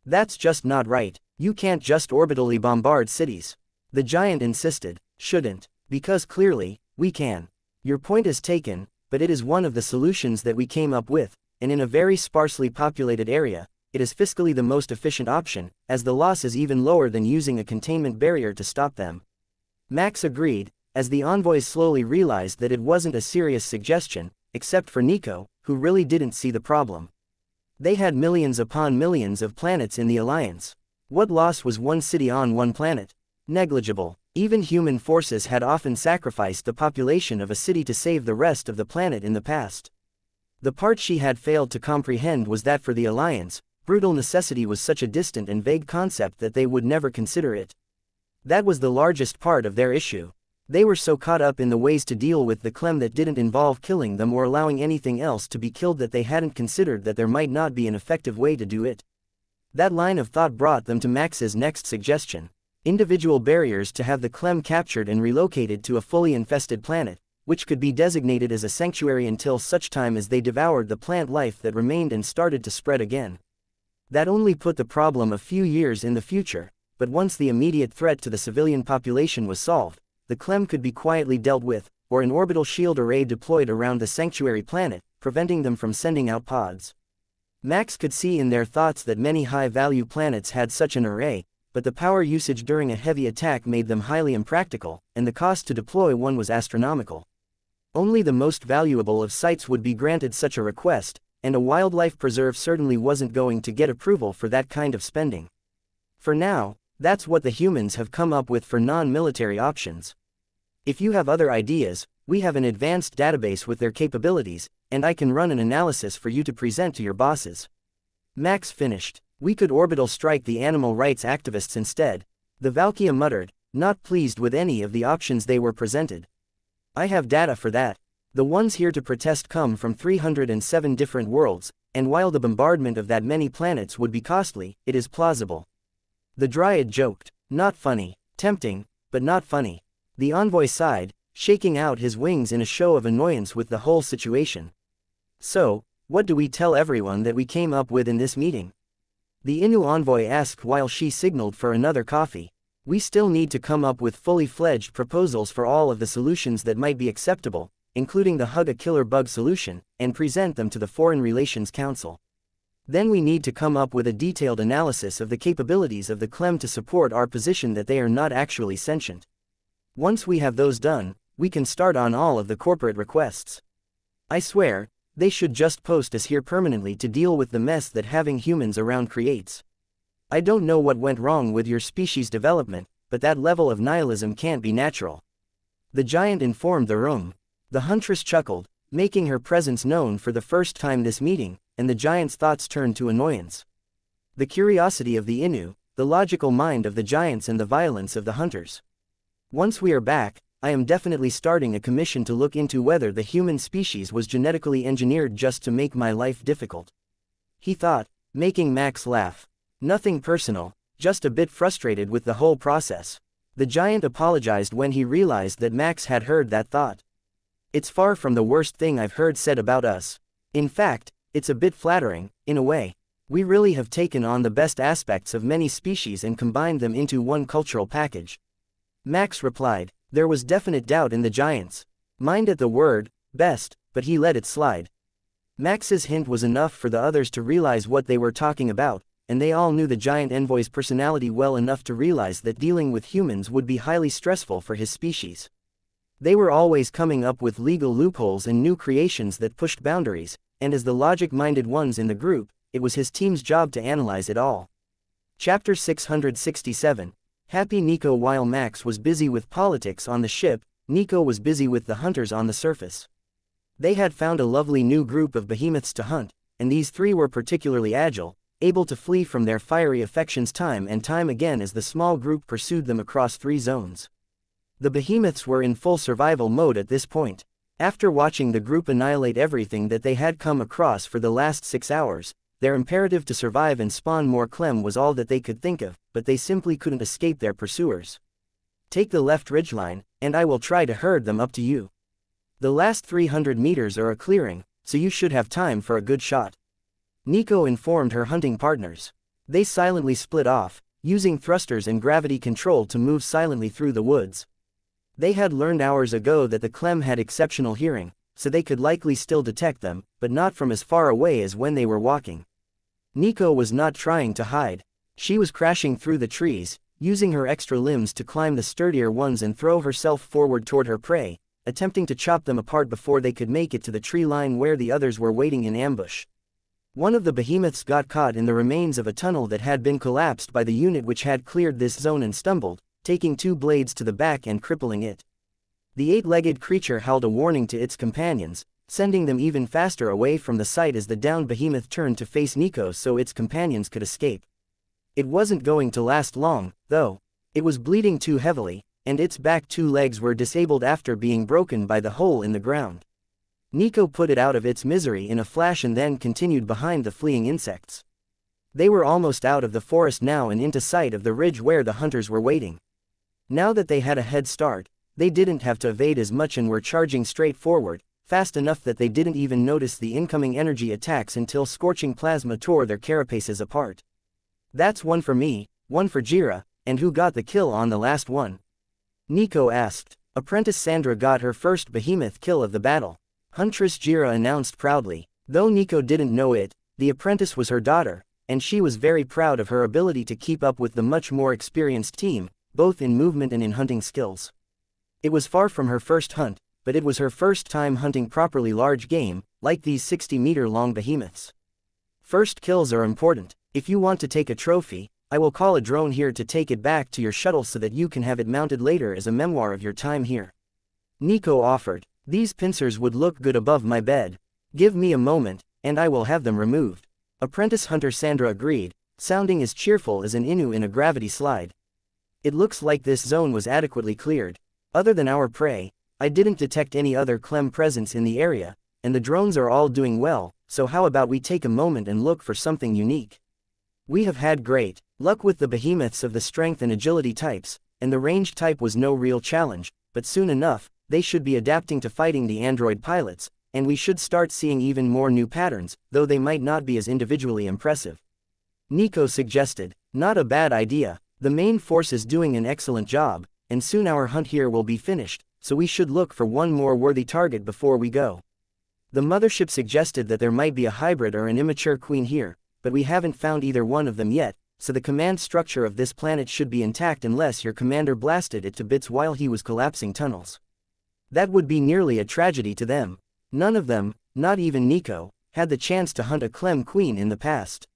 That's just not right. You can't just orbitally bombard cities. The giant insisted. Shouldn't. Because clearly, we can. Your point is taken, but it is one of the solutions that we came up with, and in a very sparsely populated area, it is fiscally the most efficient option, as the loss is even lower than using a containment barrier to stop them. Max agreed, as the envoys slowly realized that it wasn't a serious suggestion, except for Nico, who really didn't see the problem. They had millions upon millions of planets in the Alliance. What loss was one city on one planet? Negligible. Even human forces had often sacrificed the population of a city to save the rest of the planet in the past. The part she had failed to comprehend was that for the Alliance, brutal necessity was such a distant and vague concept that they would never consider it. That was the largest part of their issue. They were so caught up in the ways to deal with the Clem that didn't involve killing them or allowing anything else to be killed that they hadn't considered that there might not be an effective way to do it. That line of thought brought them to Max's next suggestion. Individual barriers to have the Clem captured and relocated to a fully infested planet, which could be designated as a sanctuary until such time as they devoured the plant life that remained and started to spread again. That only put the problem a few years in the future, but once the immediate threat to the civilian population was solved, the Clem could be quietly dealt with, or an orbital shield array deployed around the sanctuary planet, preventing them from sending out pods. Max could see in their thoughts that many high-value planets had such an array, but the power usage during a heavy attack made them highly impractical, and the cost to deploy one was astronomical. Only the most valuable of sites would be granted such a request, and a wildlife preserve certainly wasn't going to get approval for that kind of spending. For now, that's what the humans have come up with for non-military options. If you have other ideas, we have an advanced database with their capabilities, and I can run an analysis for you to present to your bosses. Max finished. We could orbital strike the animal rights activists instead. The Valkyria muttered, not pleased with any of the options they were presented. I have data for that. The ones here to protest come from 307 different worlds, and while the bombardment of that many planets would be costly, it is plausible. The Dryad joked. Not funny. Tempting, but not funny. The envoy sighed, shaking out his wings in a show of annoyance with the whole situation. So, What do we tell everyone that we came up with in this meeting? The Inu envoy asked while she signaled for another coffee. We still need to come up with fully fledged proposals for all of the solutions that might be acceptable, including the hug a killer bug solution, and present them to the Foreign Relations Council. Then we need to come up with a detailed analysis of the capabilities of the Clem to support our position that they are not actually sentient. Once we have those done, we can start on all of the corporate requests. I swear, they should just post us here permanently to deal with the mess that having humans around creates. I don't know what went wrong with your species development, but that level of nihilism can't be natural. The giant informed the room. The huntress chuckled, making her presence known for the first time this meeting, and the giant's thoughts turned to annoyance. The curiosity of the Inu, the logical mind of the giants and the violence of the hunters. Once we are back, I am definitely starting a commission to look into whether the human species was genetically engineered just to make my life difficult. He thought, making Max laugh. Nothing personal, just a bit frustrated with the whole process. The giant apologized when he realized that Max had heard that thought. It's far from the worst thing I've heard said about us. In fact, it's a bit flattering, in a way. We really have taken on the best aspects of many species and combined them into one cultural package. Max replied. There was definite doubt in the giant's mind at the word, best, but he let it slide. Max's hint was enough for the others to realize what they were talking about, and they all knew the giant envoy's personality well enough to realize that dealing with humans would be highly stressful for his species. They were always coming up with legal loopholes and new creations that pushed boundaries, and as the logic-minded ones in the group, it was his team's job to analyze it all. Chapter 667. Happy Nico. While Max was busy with politics on the ship, Nico was busy with the hunters on the surface. They had found a lovely new group of behemoths to hunt, and these three were particularly agile, able to flee from their fiery affections time and time again as the small group pursued them across 3 zones. The behemoths were in full survival mode at this point. After watching the group annihilate everything that they had come across for the last 6 hours, their imperative to survive and spawn more Clem was all that they could think of, but they simply couldn't escape their pursuers. Take the left ridgeline, and I will try to herd them up to you. The last 300 meters are a clearing, so you should have time for a good shot. Nico informed her hunting partners. They silently split off, using thrusters and gravity control to move silently through the woods. They had learned hours ago that the Clem had exceptional hearing, so they could likely still detect them, but not from as far away as when they were walking. Nico was not trying to hide. She was crashing through the trees, using her extra limbs to climb the sturdier ones and throw herself forward toward her prey, attempting to chop them apart before they could make it to the tree line where the others were waiting in ambush. One of the behemoths got caught in the remains of a tunnel that had been collapsed by the unit which had cleared this zone and stumbled, taking 2 blades to the back and crippling it. The 8-legged creature howled a warning to its companions, sending them even faster away from the site as the downed behemoth turned to face Nico so its companions could escape. It wasn't going to last long, though. It was bleeding too heavily, and its back 2 legs were disabled after being broken by the hole in the ground. Nico put it out of its misery in a flash and then continued behind the fleeing insects. They were almost out of the forest now and into sight of the ridge where the hunters were waiting. Now that they had a head start, they didn't have to evade as much and were charging straight forward, fast enough that they didn't even notice the incoming energy attacks until scorching plasma tore their carapaces apart. That's one for me, one for Jira, and who got the kill on the last one? Nico asked. Apprentice Sandra got her first behemoth kill of the battle. Huntress Jira announced proudly. Though Nico didn't know it, the apprentice was her daughter, and she was very proud of her ability to keep up with the much more experienced team, both in movement and in hunting skills. It was far from her first hunt, but it was her first time hunting properly large game, like these 60-meter-long behemoths. First kills are important. If you want to take a trophy, I will call a drone here to take it back to your shuttle so that you can have it mounted later as a memoir of your time here. Nico offered. These pincers would look good above my bed. Give me a moment, and I will have them removed. Apprentice Hunter Sandra agreed, sounding as cheerful as an Inu in a gravity slide. It looks like this zone was adequately cleared. Other than our prey, I didn't detect any other Clem presence in the area, and the drones are all doing well, so how about we take a moment and look for something unique? We have had great luck with the behemoths of the strength and agility types, and the range type was no real challenge, but soon enough, they should be adapting to fighting the android pilots, and we should start seeing even more new patterns, though they might not be as individually impressive. Nico suggested. Not a bad idea. The main force is doing an excellent job, and soon our hunt here will be finished, so we should look for one more worthy target before we go. The mothership suggested that there might be a hybrid or an immature queen here, but we haven't found either one of them yet, so the command structure of this planet should be intact unless your commander blasted it to bits while he was collapsing tunnels. That would be nearly a tragedy to them. None of them, not even Nico, had the chance to hunt a Clem queen in the past.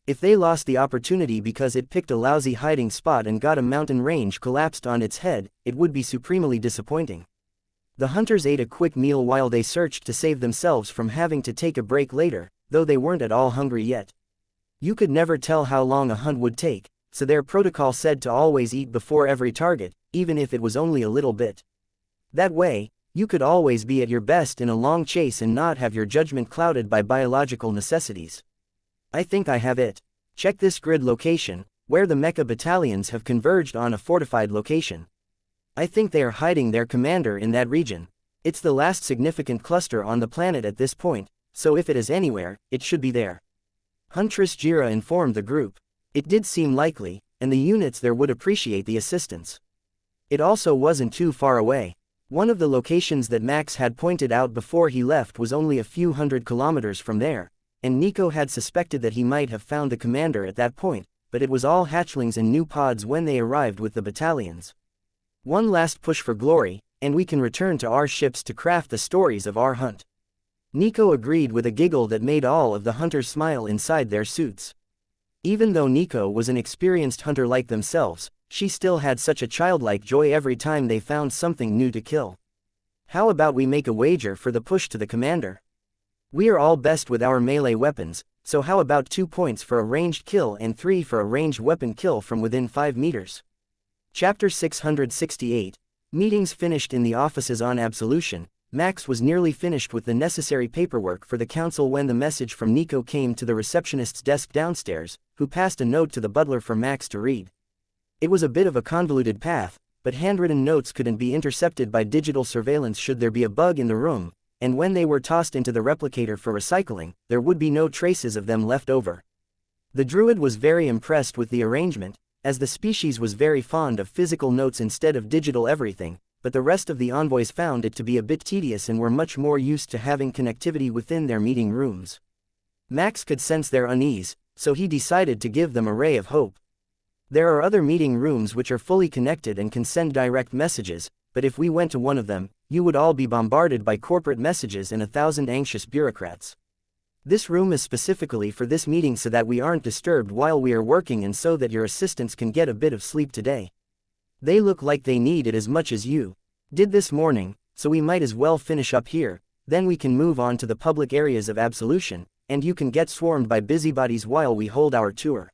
If they lost the opportunity because it picked a lousy hiding spot and got a mountain range collapsed on its head, it would be supremely disappointing. The hunters ate a quick meal while they searched to save themselves from having to take a break later, though they weren't at all hungry yet. You could never tell how long a hunt would take, so their protocol said to always eat before every target, even if it was only a little bit. That way, you could always be at your best in a long chase and not have your judgment clouded by biological necessities. I think I have it. Check this grid location, where the Mecha battalions have converged on a fortified location. I think they are hiding their commander in that region. It's the last significant cluster on the planet at this point, so if it is anywhere, it should be there. Huntress Jira informed the group. It did seem likely, and the units there would appreciate the assistance. It also wasn't too far away. One of the locations that Max had pointed out before he left was only a few hundred kilometers from there, and Nico had suspected that he might have found the commander at that point, but it was all hatchlings and new pods when they arrived with the battalions. One last push for glory, and we can return to our ships to craft the stories of our hunt. Nico agreed with a giggle that made all of the hunters smile inside their suits. Even though Nico was an experienced hunter like themselves, she still had such a childlike joy every time they found something new to kill. How about we make a wager for the push to the commander? We are all best with our melee weapons, so how about 2 points for a ranged kill and 3 for a ranged weapon kill from within 5 meters? Chapter 668. Meetings finished in the offices on Absolution. Max was nearly finished with the necessary paperwork for the council when the message from Nico came to the receptionist's desk downstairs, who passed a note to the butler for Max to read. It was a bit of a convoluted path, but handwritten notes couldn't be intercepted by digital surveillance should there be a bug in the room, and when they were tossed into the replicator for recycling, there would be no traces of them left over. The druid was very impressed with the arrangement, as the species was very fond of physical notes instead of digital everything, but the rest of the envoys found it to be a bit tedious and were much more used to having connectivity within their meeting rooms. Max could sense their unease, so he decided to give them a ray of hope. There are other meeting rooms which are fully connected and can send direct messages, but if we went to one of them, you would all be bombarded by corporate messages and 1,000 anxious bureaucrats. This room is specifically for this meeting so that we aren't disturbed while we are working and so that your assistants can get a bit of sleep today. They look like they need it as much as you did this morning, so we might as well finish up here, then we can move on to the public areas of Absolution, and you can get swarmed by busybodies while we hold our tour.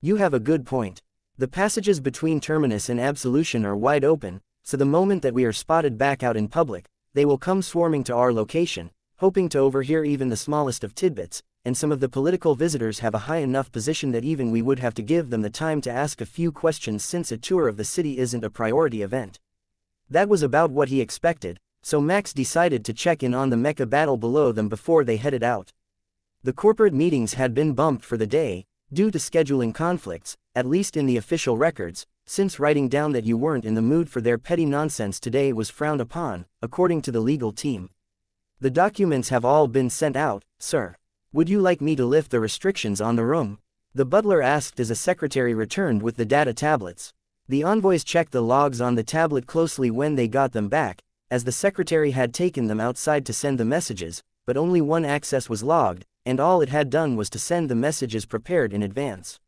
You have a good point. The passages between Terminus and Absolution are wide open, so the moment that we are spotted back out in public, they will come swarming to our location, hoping to overhear even the smallest of tidbits, and some of the political visitors have a high enough position that even we would have to give them the time to ask a few questions since a tour of the city isn't a priority event. That was about what he expected, so Max decided to check in on the Mecha battle below them before they headed out. The corporate meetings had been bumped for the day, due to scheduling conflicts, at least in the official records, since writing down that you weren't in the mood for their petty nonsense today was frowned upon, according to the legal team. The documents have all been sent out, sir. Would you like me to lift the restrictions on the room? The butler asked as a secretary returned with the data tablets. The envoys checked the logs on the tablet closely when they got them back, as the secretary had taken them outside to send the messages, but only one access was logged, and all it had done was to send the messages prepared in advance.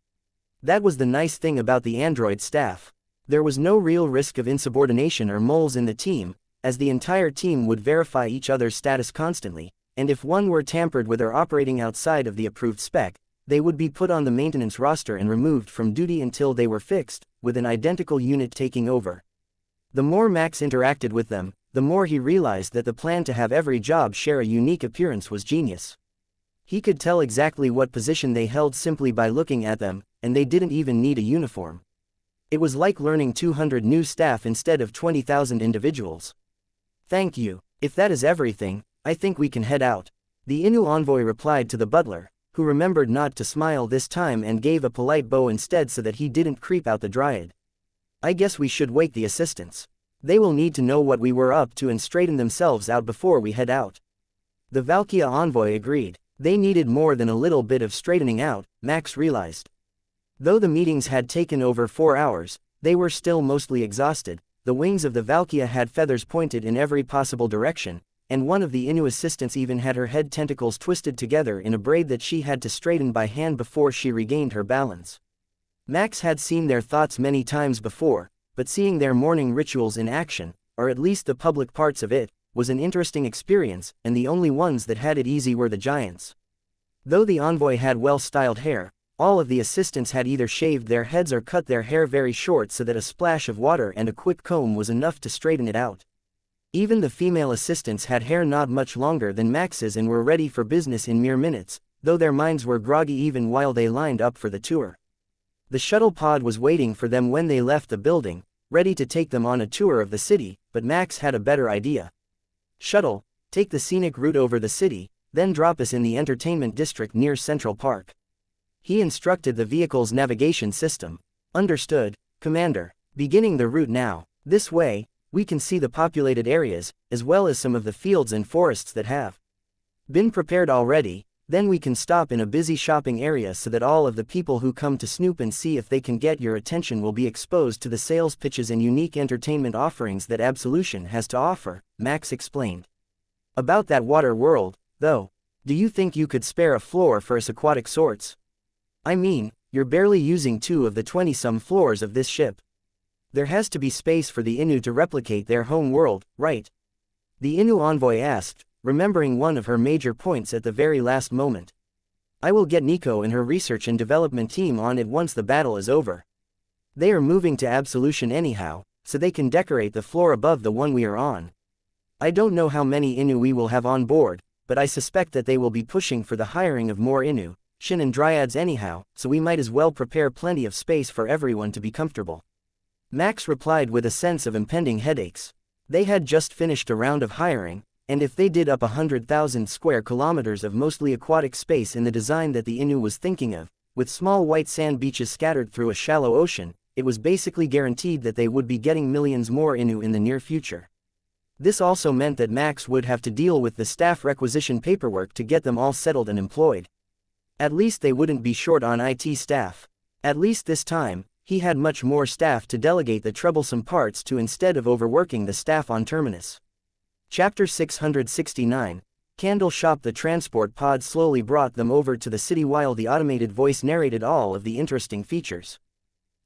That was the nice thing about the android staff. There was no real risk of insubordination or moles in the team, as the entire team would verify each other's status constantly, and if one were tampered with or operating outside of the approved spec, they would be put on the maintenance roster and removed from duty until they were fixed, with an identical unit taking over. The more Max interacted with them, the more he realized that the plan to have every job share a unique appearance was genius. He could tell exactly what position they held simply by looking at them, and they didn't even need a uniform. It was like learning 200 new staff instead of 20,000 individuals. Thank you. If that is everything, I think we can head out. The Innu envoy replied to the butler, who remembered not to smile this time and gave a polite bow instead so that he didn't creep out the dryad. I guess we should wake the assistants. They will need to know what we were up to and straighten themselves out before we head out. The Valkyria envoy agreed. They needed more than a little bit of straightening out, Max realized. Though the meetings had taken over 4 hours, they were still mostly exhausted. The wings of the Valkyria had feathers pointed in every possible direction, and one of the Innu assistants even had her head tentacles twisted together in a braid that she had to straighten by hand before she regained her balance. Max had seen their thoughts many times before, but seeing their morning rituals in action, or at least the public parts of it, was an interesting experience, and the only ones that had it easy were the giants. Though the envoy had well-styled hair, all of the assistants had either shaved their heads or cut their hair very short so that a splash of water and a quick comb was enough to straighten it out. Even the female assistants had hair not much longer than Max's and were ready for business in mere minutes, though their minds were groggy even while they lined up for the tour. The shuttle pod was waiting for them when they left the building, ready to take them on a tour of the city, but Max had a better idea. Shuttle, take the scenic route over the city, then drop us in the entertainment district near Central Park. He instructed the vehicle's navigation system. Understood, Commander. Beginning the route now. This way, we can see the populated areas, as well as some of the fields and forests that have been prepared already. Then we can stop in a busy shopping area so that all of the people who come to snoop and see if they can get your attention will be exposed to the sales pitches and unique entertainment offerings that Absolution has to offer, Max explained. About that water world, though, do you think you could spare a floor for us aquatic sorts? I mean, you're barely using 2 of the 20-some floors of this ship. There has to be space for the Innu to replicate their home world, right? The Innu envoy asked, remembering one of her major points at the very last moment. I will get Nico and her research and development team on it once the battle is over. They are moving to Absolution anyhow, so they can decorate the floor above the one we are on. I don't know how many Innu we will have on board, but I suspect that they will be pushing for the hiring of more Innu, Shin and Dryads anyhow, so we might as well prepare plenty of space for everyone to be comfortable. Max replied with a sense of impending headaches. They had just finished a round of hiring, and if they did up 100,000 square kilometers of mostly aquatic space in the design that the Innu was thinking of, with small white sand beaches scattered through a shallow ocean, it was basically guaranteed that they would be getting millions more Innu in the near future. This also meant that Max would have to deal with the staff requisition paperwork to get them all settled and employed. At least they wouldn't be short on IT staff. At least this time, he had much more staff to delegate the troublesome parts to instead of overworking the staff on Terminus. Chapter 669, Candle Shop. The transport pod slowly brought them over to the city while the automated voice narrated all of the interesting features.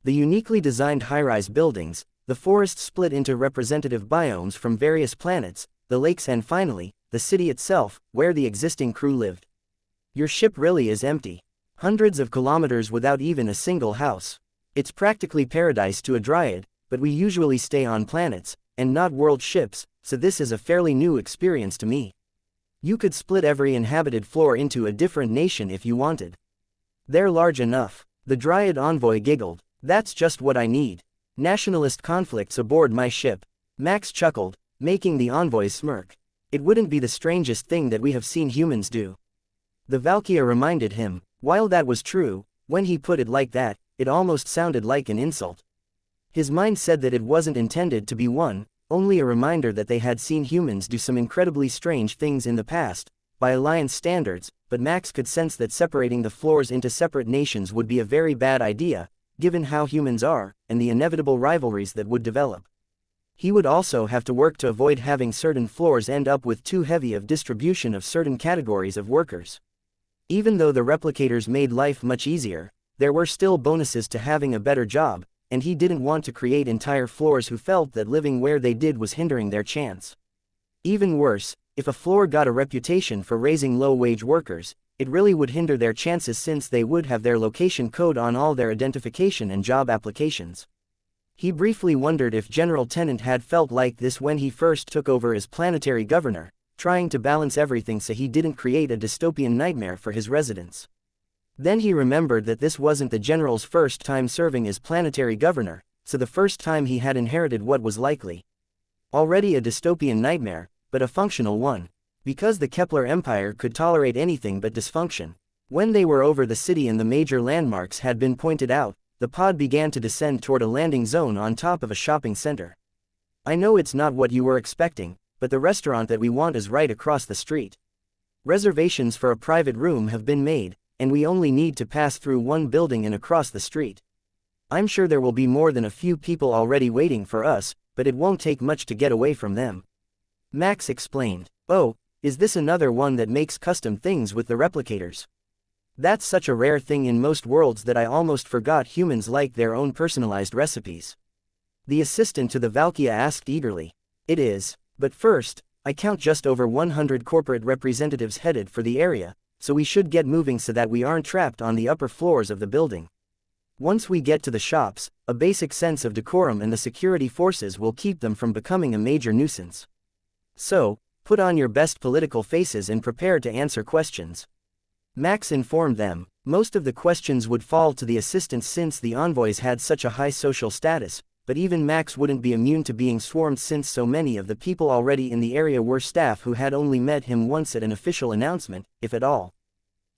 The uniquely designed high-rise buildings, the forest split into representative biomes from various planets, the lakes and finally, the city itself, where the existing crew lived. Your ship really is empty. Hundreds of kilometers without even a single house. It's practically paradise to a dryad, but we usually stay on planets, and not world ships, so this is a fairly new experience to me. You could split every inhabited floor into a different nation if you wanted. They're large enough. The Dryad envoy giggled. That's just what I need. Nationalist conflicts aboard my ship. Max chuckled, making the envoys smirk. It wouldn't be the strangest thing that we have seen humans do. The Valkyria reminded him. While that was true, when he put it like that, it almost sounded like an insult. His mind said that it wasn't intended to be one, only a reminder that they had seen humans do some incredibly strange things in the past, by Alliance standards, but Max could sense that separating the floors into separate nations would be a very bad idea, given how humans are, and the inevitable rivalries that would develop. He would also have to work to avoid having certain floors end up with too heavy of distribution of certain categories of workers. Even though the replicators made life much easier, there were still bonuses to having a better job, and he didn't want to create entire floors who felt that living where they did was hindering their chance. Even worse, if a floor got a reputation for raising low-wage workers, it really would hinder their chances since they would have their location code on all their identification and job applications. He briefly wondered if General Tennant had felt like this when he first took over as planetary governor, trying to balance everything so he didn't create a dystopian nightmare for his residents. Then he remembered that this wasn't the general's first time serving as planetary governor, so the first time he had inherited what was likely already a dystopian nightmare, but a functional one. Because the Kepler Empire could tolerate anything but dysfunction. When they were over the city and the major landmarks had been pointed out, the pod began to descend toward a landing zone on top of a shopping center. I know it's not what you were expecting, but the restaurant that we want is right across the street. Reservations for a private room have been made, and we only need to pass through one building and across the street. I'm sure there will be more than a few people already waiting for us, but it won't take much to get away from them. Max explained. Oh, is this another one that makes custom things with the replicators? That's such a rare thing in most worlds that I almost forgot humans like their own personalized recipes. The assistant to the wuxia asked eagerly. It is, but first, I count just over 100 corporate representatives headed for the area, so we should get moving so that we aren't trapped on the upper floors of the building. Once we get to the shops, a basic sense of decorum and the security forces will keep them from becoming a major nuisance. So, put on your best political faces and prepare to answer questions. Max informed them. Most of the questions would fall to the assistants since the envoys had such a high social status, but even Max wouldn't be immune to being swarmed since so many of the people already in the area were staff who had only met him once at an official announcement, if at all.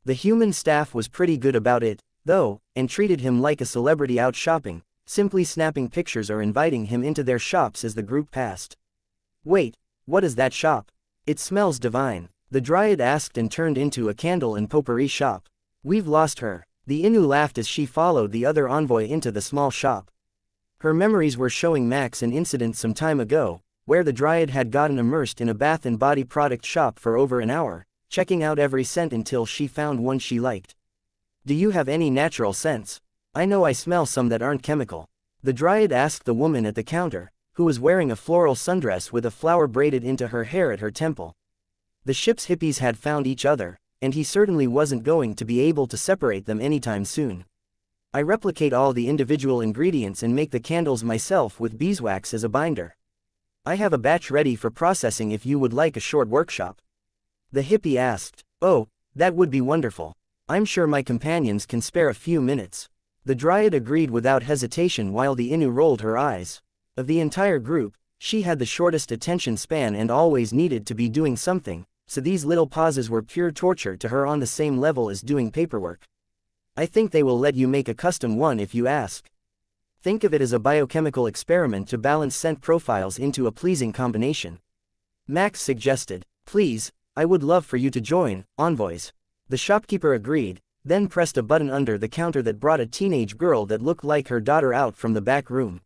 The human staff was pretty good about it, though, and treated him like a celebrity out shopping, simply snapping pictures or inviting him into their shops as the group passed. Wait, what is that shop? It smells divine, the Dryad asked and turned into a candle and potpourri shop. We've lost her. The Innu laughed as she followed the other envoy into the small shop. Her memories were showing Max an incident some time ago, where the Dryad had gotten immersed in a bath and body product shop for over an hour, checking out every scent until she found one she liked. Do you have any natural scents? I know I smell some that aren't chemical. The Dryad asked the woman at the counter, who was wearing a floral sundress with a flower braided into her hair at her temple. The ship's hippies had found each other, and he certainly wasn't going to be able to separate them anytime soon. I replicate all the individual ingredients and make the candles myself with beeswax as a binder. I have a batch ready for processing if you would like a short workshop. The hippie asked. Oh, that would be wonderful. I'm sure my companions can spare a few minutes. The Dryad agreed without hesitation while the Innu rolled her eyes. Of the entire group, she had the shortest attention span and always needed to be doing something, so these little pauses were pure torture to her on the same level as doing paperwork. I think they will let you make a custom one if you ask. Think of it as a biochemical experiment to balance scent profiles into a pleasing combination. Max suggested. Please, I would love for you to join, envoys. The shopkeeper agreed, then pressed a button under the counter that brought a teenage girl that looked like her daughter out from the back room.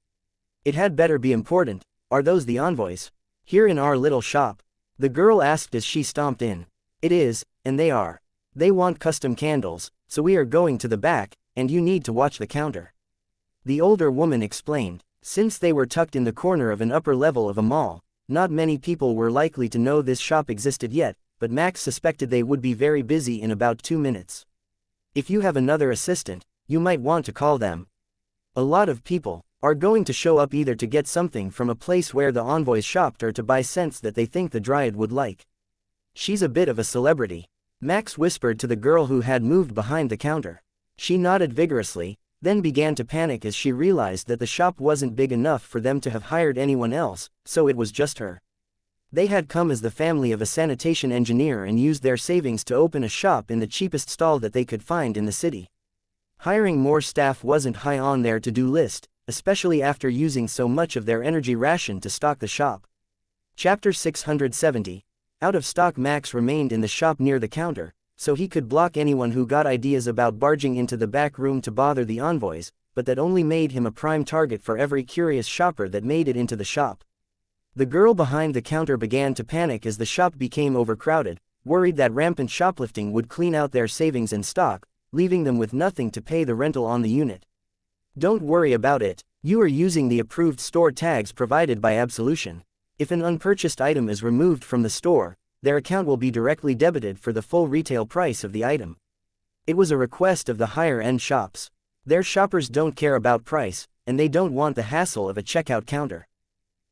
It had better be important. Are those the envoys? Here in our little shop? The girl asked as she stomped in. It is, and they are. They want custom candles, so we are going to the back, and you need to watch the counter. The older woman explained. Since they were tucked in the corner of an upper level of a mall, not many people were likely to know this shop existed yet, but Max suspected they would be very busy in about 2 minutes. If you have another assistant, you might want to call them. A lot of people are going to show up either to get something from a place where the envoys shopped or to buy scents that they think the Dryad would like. She's a bit of a celebrity. Max whispered to the girl who had moved behind the counter. She nodded vigorously, then began to panic as she realized that the shop wasn't big enough for them to have hired anyone else, so it was just her. They had come as the family of a sanitation engineer and used their savings to open a shop in the cheapest stall that they could find in the city. Hiring more staff wasn't high on their to-do list, especially after using so much of their energy ration to stock the shop. Chapter 670. Out of stock. Max remained in the shop near the counter, so he could block anyone who got ideas about barging into the back room to bother the envoys, but that only made him a prime target for every curious shopper that made it into the shop. The girl behind the counter began to panic as the shop became overcrowded, worried that rampant shoplifting would clean out their savings and stock, leaving them with nothing to pay the rental on the unit. Don't worry about it. You are using the approved store tags provided by Absolution. If an unpurchased item is removed from the store, their account will be directly debited for the full retail price of the item. It was a request of the higher-end shops. Their shoppers don't care about price, and they don't want the hassle of a checkout counter.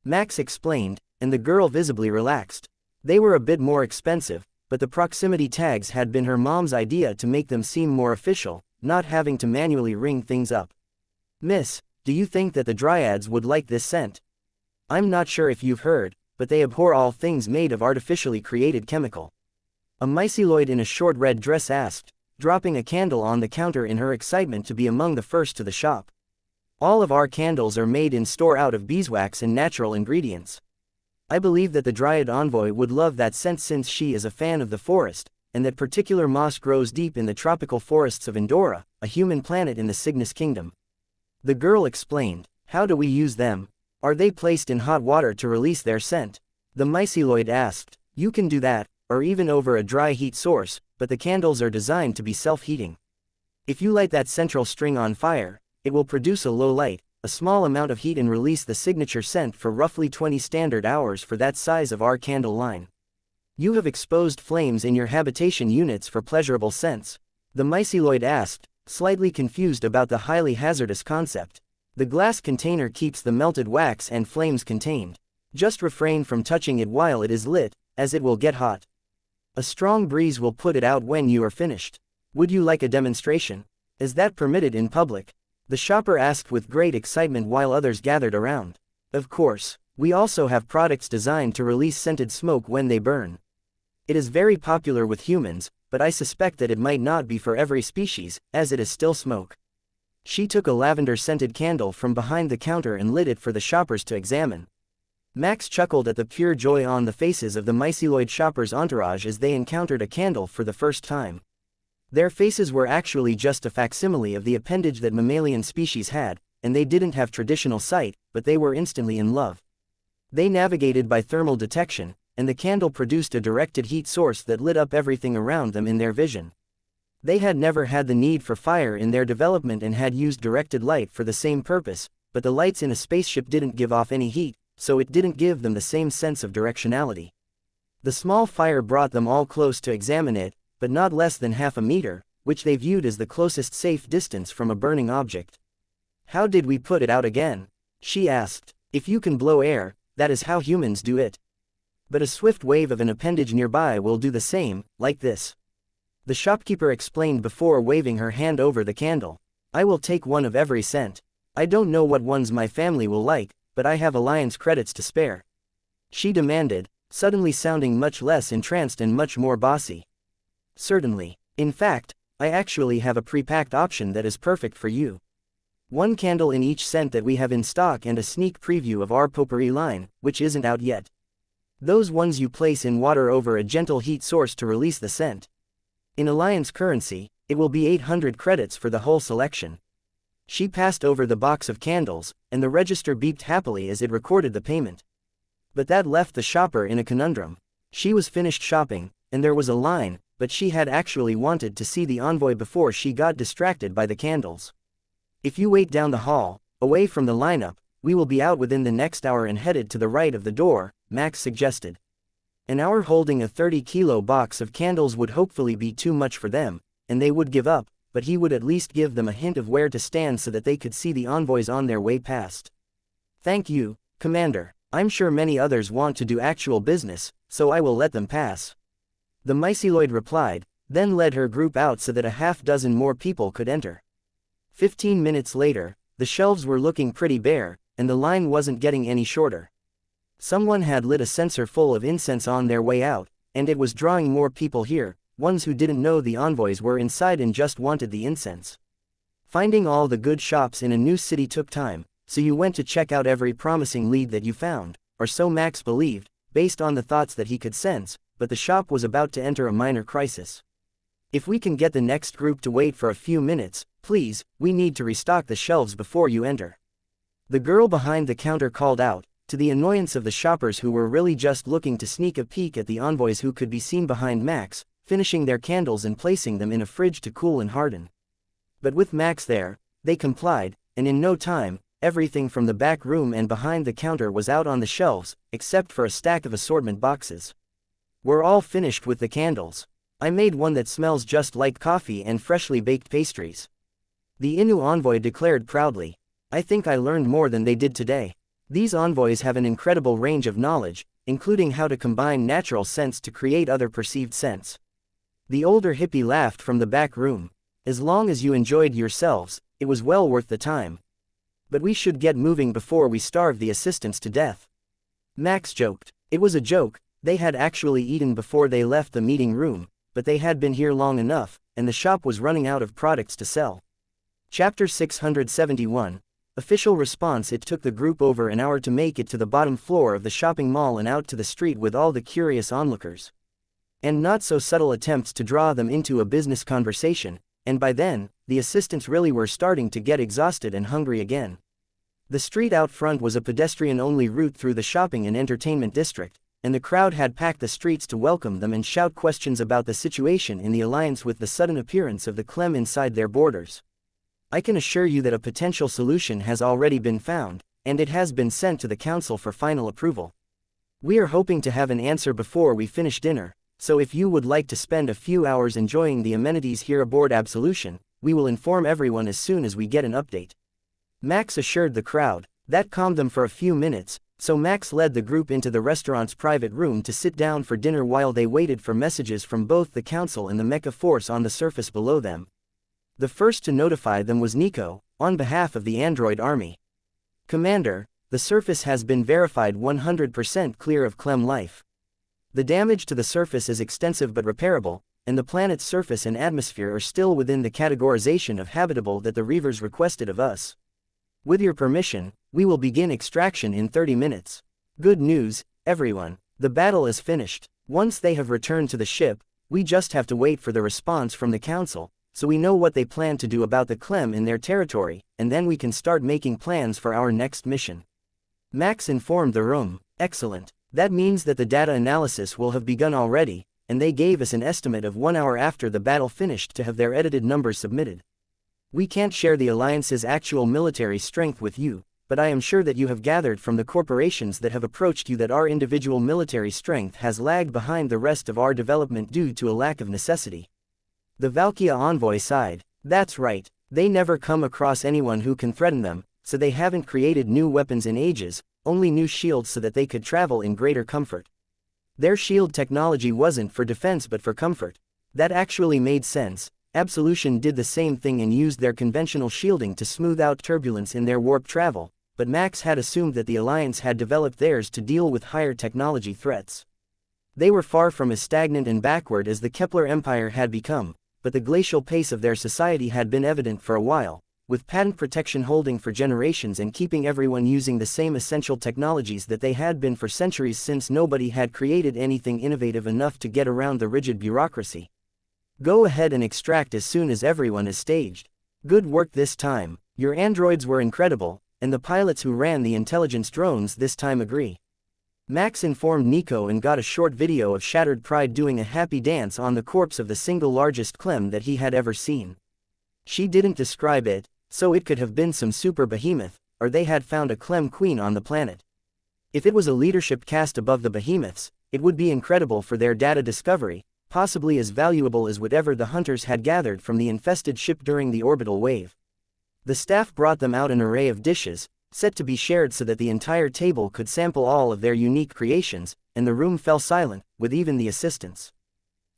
Max explained, and the girl visibly relaxed. They were a bit more expensive, but the proximity tags had been her mom's idea to make them seem more official, not having to manually ring things up. Miss, do you think that the Dryads would like this scent? I'm not sure if you've heard, but they abhor all things made of artificially created chemical. A myceloid in a short red dress asked, dropping a candle on the counter in her excitement to be among the first to the shop. All of our candles are made in store out of beeswax and natural ingredients. I believe that the Dryad Envoy would love that scent since she is a fan of the forest, and that particular moss grows deep in the tropical forests of Endora, a human planet in the Cygnus Kingdom. The girl explained. How do we use them? Are they placed in hot water to release their scent? The myceloid asked. You can do that, or even over a dry heat source, but the candles are designed to be self-heating. If you light that central string on fire, it will produce a low light, a small amount of heat and release the signature scent for roughly 20 standard hours for that size of our candle line. You have exposed flames in your habitation units for pleasurable scents. The myceloid asked, slightly confused about the highly hazardous concept. The glass container keeps the melted wax and flames contained. Just refrain from touching it while it is lit, as it will get hot. A strong breeze will put it out when you are finished. Would you like a demonstration? Is that permitted in public? The shopper asked with great excitement while others gathered around. Of course, we also have products designed to release scented smoke when they burn. It is very popular with humans, but I suspect that it might not be for every species, as it is still smoke. She took a lavender-scented candle from behind the counter and lit it for the shoppers to examine. Max chuckled at the pure joy on the faces of the myceloid shoppers' entourage as they encountered a candle for the first time. Their faces were actually just a facsimile of the appendage that mammalian species had, and they didn't have traditional sight, but they were instantly in love. They navigated by thermal detection, and the candle produced a directed heat source that lit up everything around them in their vision. They had never had the need for fire in their development and had used directed light for the same purpose, but the lights in a spaceship didn't give off any heat, so it didn't give them the same sense of directionality. The small fire brought them all close to examine it, but not less than half a meter, which they viewed as the closest safe distance from a burning object. How did we put it out again? She asked. If you can blow air, that is how humans do it. But a swift wave of an appendage nearby will do the same, like this. The shopkeeper explained before waving her hand over the candle. I will take one of every scent. I don't know what ones my family will like, but I have Alliance credits to spare. She demanded, suddenly sounding much less entranced and much more bossy. Certainly. In fact, I actually have a pre-packed option that is perfect for you. One candle in each scent that we have in stock and a sneak preview of our potpourri line, which isn't out yet. Those ones you place in water over a gentle heat source to release the scent. In Alliance currency, it will be 800 credits for the whole selection. She passed over the box of candles, and the register beeped happily as it recorded the payment. But that left the shopper in a conundrum. She was finished shopping, and there was a line, but she had actually wanted to see the envoy before she got distracted by the candles. If you wait down the hall, away from the lineup, we will be out within the next hour and headed to the right of the door, Max suggested. An hour holding a 30-kilo box of candles would hopefully be too much for them, and they would give up, but he would at least give them a hint of where to stand so that they could see the envoys on their way past. Thank you, Commander. I'm sure many others want to do actual business, so I will let them pass. The myceloid replied, then led her group out so that a half-dozen more people could enter. 15 minutes later, the shelves were looking pretty bare, and the line wasn't getting any shorter. Someone had lit a censer full of incense on their way out, and it was drawing more people here, ones who didn't know the envoys were inside and just wanted the incense. Finding all the good shops in a new city took time, so you went to check out every promising lead that you found, or so Max believed, based on the thoughts that he could sense, but the shop was about to enter a minor crisis. If we can get the next group to wait for a few minutes, please, we need to restock the shelves before you enter. The girl behind the counter called out, to the annoyance of the shoppers who were really just looking to sneak a peek at the envoys who could be seen behind Max, finishing their candles and placing them in a fridge to cool and harden. But with Max there, they complied, and in no time, everything from the back room and behind the counter was out on the shelves, except for a stack of assortment boxes. We're all finished with the candles. I made one that smells just like coffee and freshly baked pastries. The Innu envoy declared proudly. I think I learned more than they did today. These envoys have an incredible range of knowledge, including how to combine natural scents to create other perceived scents. The older hippie laughed from the back room. As long as you enjoyed yourselves, it was well worth the time. But we should get moving before we starve the assistants to death. Max joked. It was a joke, they had actually eaten before they left the meeting room, but they had been here long enough, and the shop was running out of products to sell. Chapter 671. Official response. It took the group over an hour to make it to the bottom floor of the shopping mall and out to the street with all the curious onlookers. And not so subtle attempts to draw them into a business conversation, and by then, the assistants really were starting to get exhausted and hungry again. The street out front was a pedestrian-only route through the shopping and entertainment district, and the crowd had packed the streets to welcome them and shout questions about the situation in the alliance with the sudden appearance of the Clem inside their borders. I can assure you that a potential solution has already been found, and it has been sent to the council for final approval. We are hoping to have an answer before we finish dinner, so if you would like to spend a few hours enjoying the amenities here aboard Absolution, we will inform everyone as soon as we get an update. Max assured the crowd. That calmed them for a few minutes, so Max led the group into the restaurant's private room to sit down for dinner while they waited for messages from both the council and the Mecha force on the surface below them. The first to notify them was Nico, on behalf of the android army. Commander, the surface has been verified 100% clear of Clem life. The damage to the surface is extensive but repairable, and the planet's surface and atmosphere are still within the categorization of habitable that the Reavers requested of us. With your permission, we will begin extraction in 30 minutes. Good news, everyone, the battle is finished. Once they have returned to the ship, we just have to wait for the response from the council, so we know what they plan to do about the Clem in their territory, and then we can start making plans for our next mission. Max informed the room. Excellent. That means that the data analysis will have begun already, and they gave us an estimate of 1 hour after the battle finished to have their edited numbers submitted. We can't share the Alliance's actual military strength with you, but I am sure that you have gathered from the corporations that have approached you that our individual military strength has lagged behind the rest of our development due to a lack of necessity. The wuxia envoy sighed. That's right, they never come across anyone who can threaten them, so they haven't created new weapons in ages, only new shields so that they could travel in greater comfort. Their shield technology wasn't for defense but for comfort. That actually made sense. Absolution did the same thing and used their conventional shielding to smooth out turbulence in their warp travel, but Max had assumed that the Alliance had developed theirs to deal with higher technology threats. They were far from as stagnant and backward as the Kepler Empire had become, but the glacial pace of their society had been evident for a while, with patent protection holding for generations and keeping everyone using the same essential technologies that they had been for centuries since nobody had created anything innovative enough to get around the rigid bureaucracy. Go ahead and extract as soon as everyone is staged. Good work this time. Your androids were incredible, and the pilots who ran the intelligence drones this time agree. Max informed Nico and got a short video of Shattered Pride doing a happy dance on the corpse of the single largest Clem that he had ever seen. She didn't describe it, so it could have been some super behemoth, or they had found a Clem queen on the planet. If it was a leadership caste above the behemoths, it would be incredible for their data discovery, possibly as valuable as whatever the hunters had gathered from the infested ship during the orbital wave. The staff brought them out an array of dishes, set to be shared so that the entire table could sample all of their unique creations, and the room fell silent, with even the assistants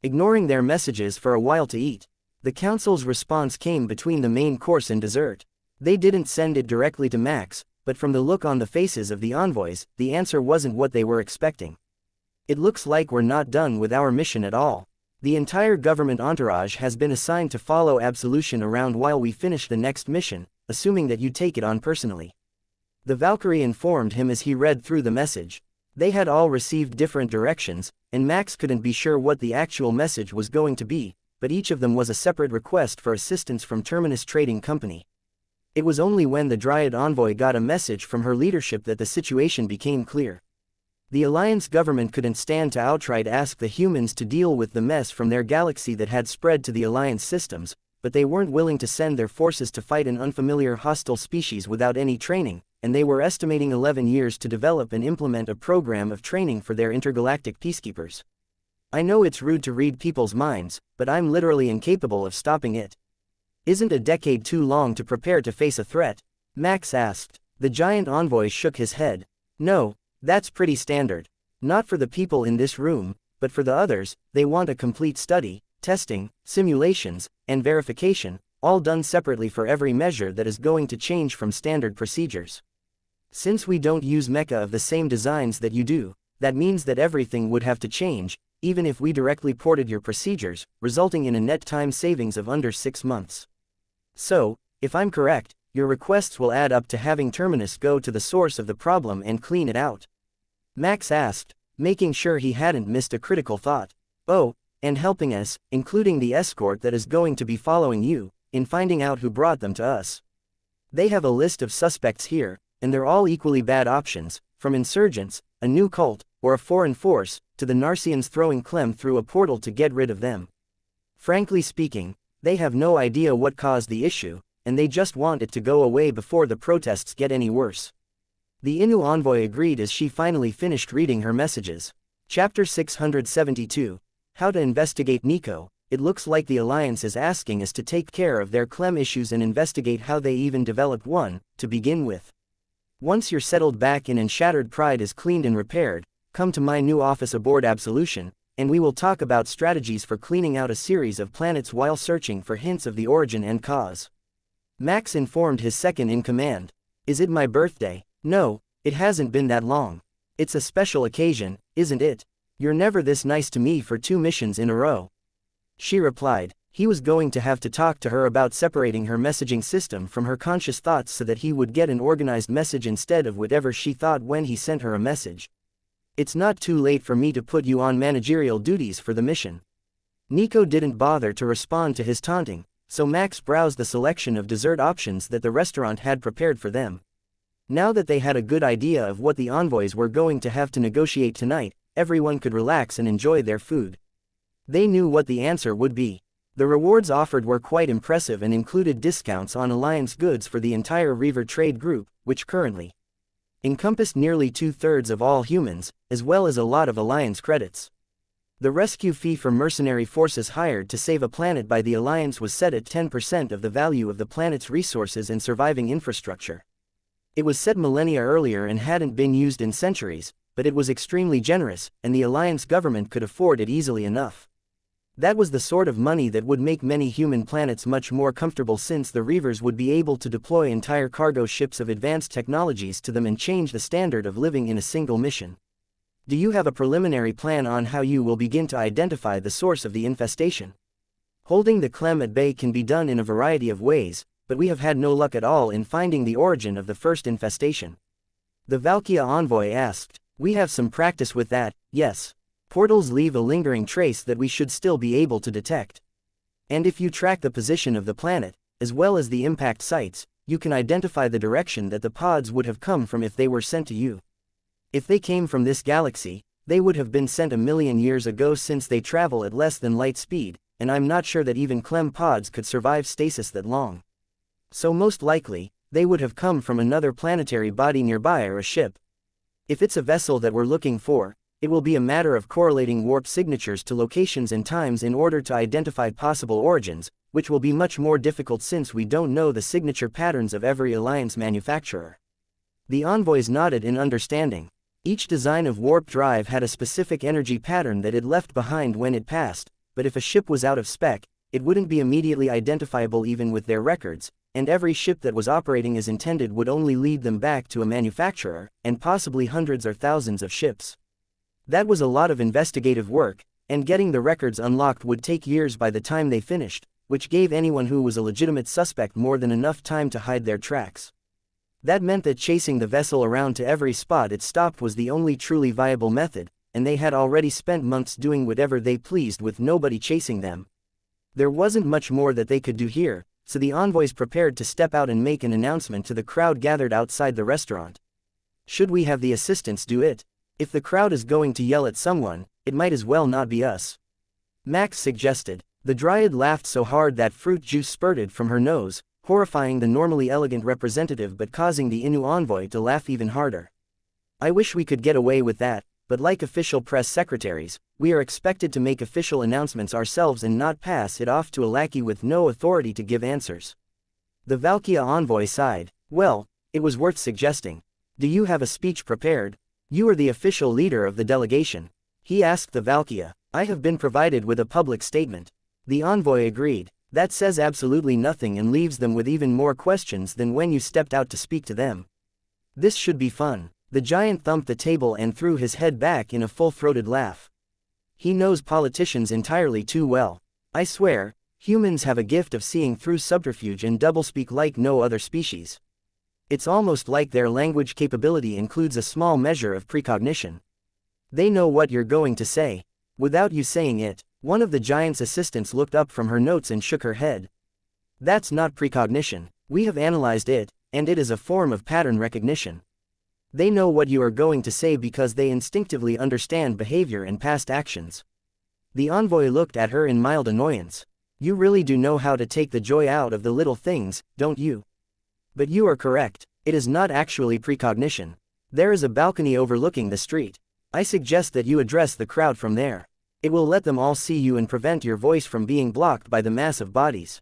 ignoring their messages for a while to eat. The council's response came between the main course and dessert. They didn't send it directly to Max, but from the look on the faces of the envoys, the answer wasn't what they were expecting. It looks like we're not done with our mission at all. The entire government entourage has been assigned to follow Absolution around while we finish the next mission, assuming that you take it on personally. The Valkyrie informed him as he read through the message. They had all received different directions, and Max couldn't be sure what the actual message was going to be, but each of them was a separate request for assistance from Terminus Trading Company. It was only when the Dryad envoy got a message from her leadership that the situation became clear. The Alliance government couldn't stand to outright ask the humans to deal with the mess from their galaxy that had spread to the Alliance systems, but they weren't willing to send their forces to fight an unfamiliar hostile species without any training, and they were estimating 11 years to develop and implement a program of training for their intergalactic peacekeepers. I know it's rude to read people's minds, but I'm literally incapable of stopping it. Isn't a decade too long to prepare to face a threat? Max asked. The giant envoy shook his head. No, that's pretty standard. Not for the people in this room, but for the others. They want a complete study, testing, simulations, and verification, all done separately for every measure that is going to change from standard procedures. Since we don't use Mecha of the same designs that you do, that means that everything would have to change, even if we directly ported your procedures, resulting in a net time savings of under 6 months. So, if I'm correct, your requests will add up to having Terminus go to the source of the problem and clean it out. Max asked, making sure he hadn't missed a critical thought. Oh, and helping us, including the escort that is going to be following you, in finding out who brought them to us. They have a list of suspects here, and they're all equally bad options, from insurgents, a new cult, or a foreign force, to the Narcians throwing Clem through a portal to get rid of them. Frankly speaking, they have no idea what caused the issue, and they just want it to go away before the protests get any worse. The Inu envoy agreed as she finally finished reading her messages. Chapter 672. How to investigate Nico. It looks like the Alliance is asking us to take care of their Clem issues and investigate how they even developed one, to begin with. Once you're settled back in and shattered pride is cleaned and repaired, come to my new office aboard Absolution, and we will talk about strategies for cleaning out a series of planets while searching for hints of the origin and cause. Max informed his second-in-command. Is it my birthday? No, it hasn't been that long. It's a special occasion, isn't it? You're never this nice to me for 2 missions in a row. She replied. He was going to have to talk to her about separating her messaging system from her conscious thoughts so that he would get an organized message instead of whatever she thought when he sent her a message. It's not too late for me to put you on managerial duties for the mission. Nico didn't bother to respond to his taunting, so Max browsed the selection of dessert options that the restaurant had prepared for them. Now that they had a good idea of what the envoys were going to have to negotiate tonight, everyone could relax and enjoy their food. They knew what the answer would be. The rewards offered were quite impressive and included discounts on Alliance goods for the entire Reaver trade group, which currently encompassed nearly 2/3 of all humans, as well as a lot of Alliance credits. The rescue fee for mercenary forces hired to save a planet by the Alliance was set at 10% of the value of the planet's resources and surviving infrastructure. It was set millennia earlier and hadn't been used in centuries, but it was extremely generous, and the Alliance government could afford it easily enough. That was the sort of money that would make many human planets much more comfortable, since the Reavers would be able to deploy entire cargo ships of advanced technologies to them and change the standard of living in a single mission. Do you have a preliminary plan on how you will begin to identify the source of the infestation? Holding the Clem at bay can be done in a variety of ways, but we have had no luck at all in finding the origin of the first infestation. The Valkyria envoy asked. We have some practice with that, yes. Portals leave a lingering trace that we should still be able to detect. And if you track the position of the planet, as well as the impact sites, you can identify the direction that the pods would have come from if they were sent to you. If they came from this galaxy, they would have been sent 1,000,000 years ago, since they travel at less than light speed, and I'm not sure that even Clem pods could survive stasis that long. So most likely, they would have come from another planetary body nearby or a ship. If it's a vessel that we're looking for, it will be a matter of correlating warp signatures to locations and times in order to identify possible origins, which will be much more difficult since we don't know the signature patterns of every Alliance manufacturer. The envoys nodded in understanding. Each design of warp drive had a specific energy pattern that it left behind when it passed, but if a ship was out of spec, it wouldn't be immediately identifiable even with their records, and every ship that was operating as intended would only lead them back to a manufacturer, and possibly hundreds or thousands of ships. That was a lot of investigative work, and getting the records unlocked would take years by the time they finished, which gave anyone who was a legitimate suspect more than enough time to hide their tracks. That meant that chasing the vessel around to every spot it stopped was the only truly viable method, and they had already spent months doing whatever they pleased with nobody chasing them. There wasn't much more that they could do here, so the envoys prepared to step out and make an announcement to the crowd gathered outside the restaurant. Should we have the assistants do it? If the crowd is going to yell at someone, it might as well not be us. Max suggested. The Dryad laughed so hard that fruit juice spurted from her nose, horrifying the normally elegant representative but causing the Inu envoy to laugh even harder. I wish we could get away with that, but like official press secretaries, we are expected to make official announcements ourselves and not pass it off to a lackey with no authority to give answers. The Valkyria envoy sighed. Well, it was worth suggesting. Do you have a speech prepared? You are the official leader of the delegation. He asked the Valkyria. I have been provided with a public statement. The envoy agreed. That says absolutely nothing and leaves them with even more questions than when you stepped out to speak to them. This should be fun. The giant thumped the table and threw his head back in a full-throated laugh. He knows politicians entirely too well. I swear, humans have a gift of seeing through subterfuge and doublespeak like no other species. It's almost like their language capability includes a small measure of precognition. They know what you're going to say, without you saying it. One of the giant's assistants looked up from her notes and shook her head. That's not precognition. We have analyzed it, and it is a form of pattern recognition. They know what you are going to say because they instinctively understand behavior and past actions. The envoy looked at her in mild annoyance. You really do know how to take the joy out of the little things, don't you? But you are correct, it is not actually precognition. There is a balcony overlooking the street. I suggest that you address the crowd from there. It will let them all see you and prevent your voice from being blocked by the mass of bodies.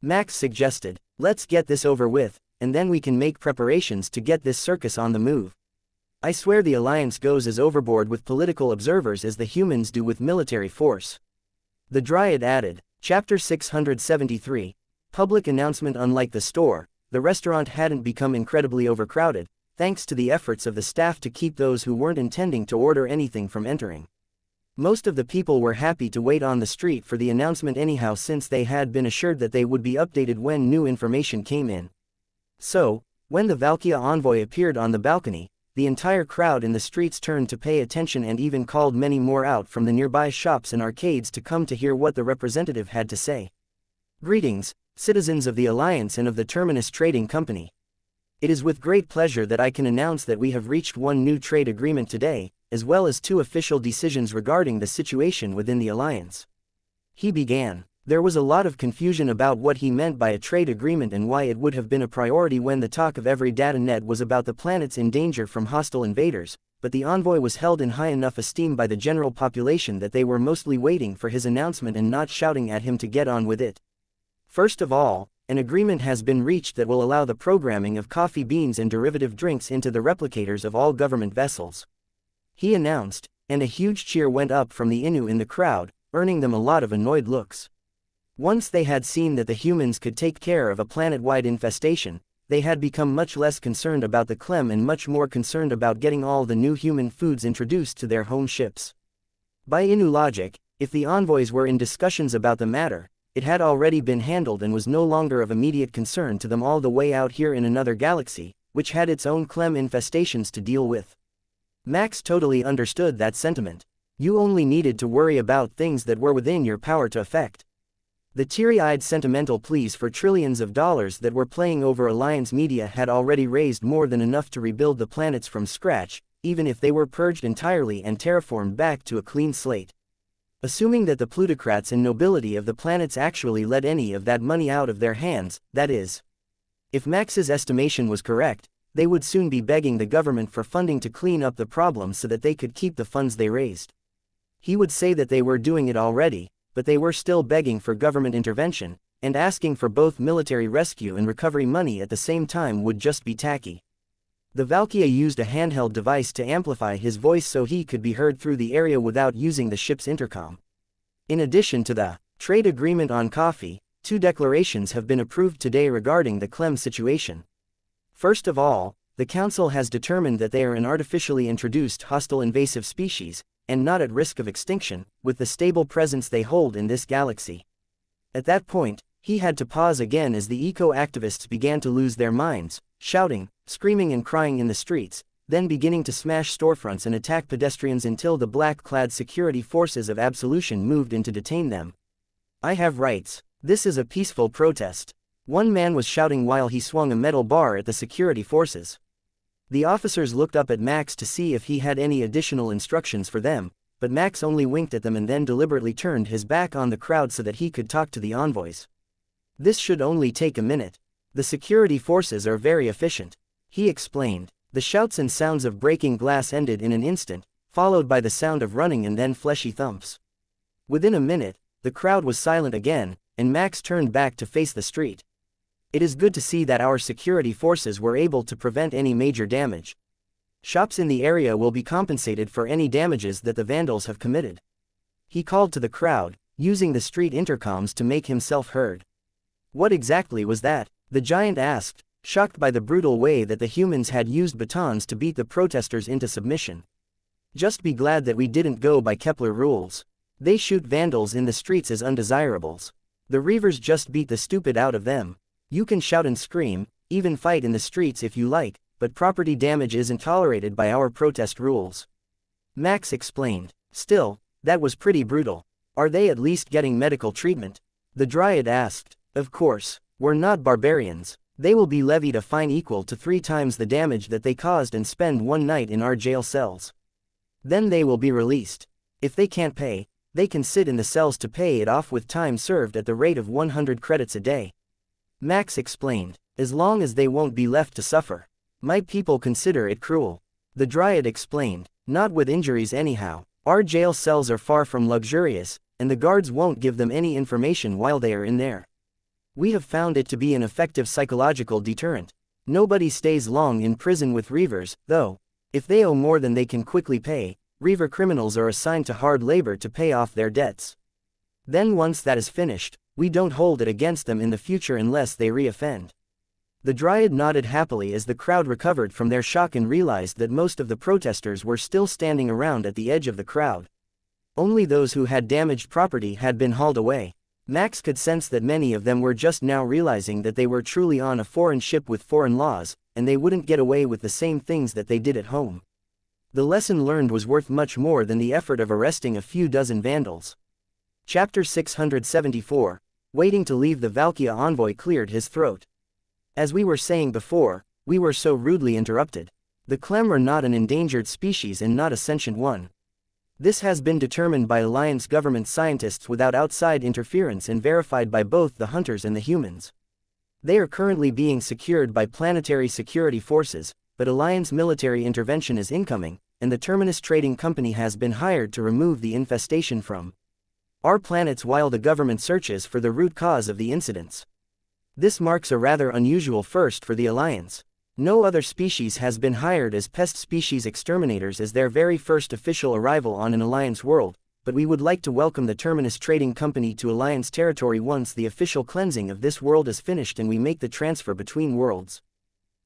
Max suggested, let's get this over with, and then we can make preparations to get this circus on the move. I swear the Alliance goes as overboard with political observers as the humans do with military force. The Dryad added, Chapter 673, Public announcement. Unlike the store, the restaurant hadn't become incredibly overcrowded, thanks to the efforts of the staff to keep those who weren't intending to order anything from entering. Most of the people were happy to wait on the street for the announcement anyhow, since they had been assured that they would be updated when new information came in. So, when the wuxia envoy appeared on the balcony, the entire crowd in the streets turned to pay attention and even called many more out from the nearby shops and arcades to come to hear what the representative had to say. Greetings, citizens of the Alliance and of the Terminus Trading Company. It is with great pleasure that I can announce that we have reached one new trade agreement today, as well as two official decisions regarding the situation within the Alliance. He began. There was a lot of confusion about what he meant by a trade agreement and why it would have been a priority when the talk of every data net was about the planets in danger from hostile invaders, but the envoy was held in high enough esteem by the general population that they were mostly waiting for his announcement and not shouting at him to get on with it. First of all, an agreement has been reached that will allow the programming of coffee beans and derivative drinks into the replicators of all government vessels. He announced, and a huge cheer went up from the Innu in the crowd, earning them a lot of annoyed looks. Once they had seen that the humans could take care of a planet-wide infestation, they had become much less concerned about the Clem and much more concerned about getting all the new human foods introduced to their home ships. By Innu logic, if the envoys were in discussions about the matter, it had already been handled and was no longer of immediate concern to them all the way out here in another galaxy, which had its own Clem infestations to deal with. Max totally understood that sentiment. You only needed to worry about things that were within your power to affect. The teary-eyed sentimental pleas for trillions of dollars that were playing over Alliance media had already raised more than enough to rebuild the planets from scratch, even if they were purged entirely and terraformed back to a clean slate. Assuming that the plutocrats and nobility of the planets actually let any of that money out of their hands, that is. If Max's estimation was correct, they would soon be begging the government for funding to clean up the problem so that they could keep the funds they raised. He would say that they were doing it already, but they were still begging for government intervention, and asking for both military rescue and recovery money at the same time would just be tacky. The wuxia used a handheld device to amplify his voice so he could be heard through the area without using the ship's intercom. In addition to the trade agreement on coffee, two declarations have been approved today regarding the Clem situation. First of all, the Council has determined that they are an artificially introduced hostile invasive species, and not at risk of extinction, with the stable presence they hold in this galaxy. At that point, he had to pause again as the eco-activists began to lose their minds, shouting, screaming and crying in the streets, then beginning to smash storefronts and attack pedestrians until the black-clad security forces of Absolution moved in to detain them. I have rights. This is a peaceful protest. One man was shouting while he swung a metal bar at the security forces. The officers looked up at Max to see if he had any additional instructions for them, but Max only winked at them and then deliberately turned his back on the crowd so that he could talk to the envoys. This should only take a minute. The security forces are very efficient, he explained. The shouts and sounds of breaking glass ended in an instant, followed by the sound of running and then fleshy thumps. Within a minute, the crowd was silent again, and Max turned back to face the street. It is good to see that our security forces were able to prevent any major damage. Shops in the area will be compensated for any damages that the vandals have committed. He called to the crowd, using the street intercoms to make himself heard. What exactly was that? The giant asked, shocked by the brutal way that the humans had used batons to beat the protesters into submission. Just be glad that we didn't go by Kepler rules. They shoot vandals in the streets as undesirables. The Reavers just beat the stupid out of them. You can shout and scream, even fight in the streets if you like, but property damage isn't tolerated by our protest rules. Max explained. Still, that was pretty brutal. Are they at least getting medical treatment? The Dryad asked. Of course, we're not barbarians. They will be levied a fine equal to 3 times the damage that they caused and spend 1 night in our jail cells. Then they will be released. If they can't pay, they can sit in the cells to pay it off with time served at the rate of 100 credits a day. Max explained. As long as they won't be left to suffer. My people consider it cruel. The Dryad explained. Not with injuries anyhow. Our jail cells are far from luxurious, and the guards won't give them any information while they are in there. We have found it to be an effective psychological deterrent. Nobody stays long in prison with Reavers, though. If they owe more than they can quickly pay, Reaver criminals are assigned to hard labor to pay off their debts. Then once that is finished, we don't hold it against them in the future unless they re-offend. The Dryad nodded happily as the crowd recovered from their shock and realized that most of the protesters were still standing around at the edge of the crowd. Only those who had damaged property had been hauled away. Max could sense that many of them were just now realizing that they were truly on a foreign ship with foreign laws, and they wouldn't get away with the same things that they did at home. The lesson learned was worth much more than the effort of arresting a few dozen vandals. Chapter 674. Waiting to leave the Valkia envoy cleared his throat. As we were saying before, we were so rudely interrupted. The Clem are not an endangered species and not a sentient one. This has been determined by Alliance government scientists without outside interference and verified by both the hunters and the humans. They are currently being secured by planetary security forces, but Alliance military intervention is incoming, and the Terminus Trading Company has been hired to remove the infestation from our planets while the government searches for the root cause of the incidents. This marks a rather unusual first for the Alliance. No other species has been hired as pest species exterminators as their very first official arrival on an Alliance world, but we would like to welcome the Terminus Trading Company to Alliance territory once the official cleansing of this world is finished and we make the transfer between worlds.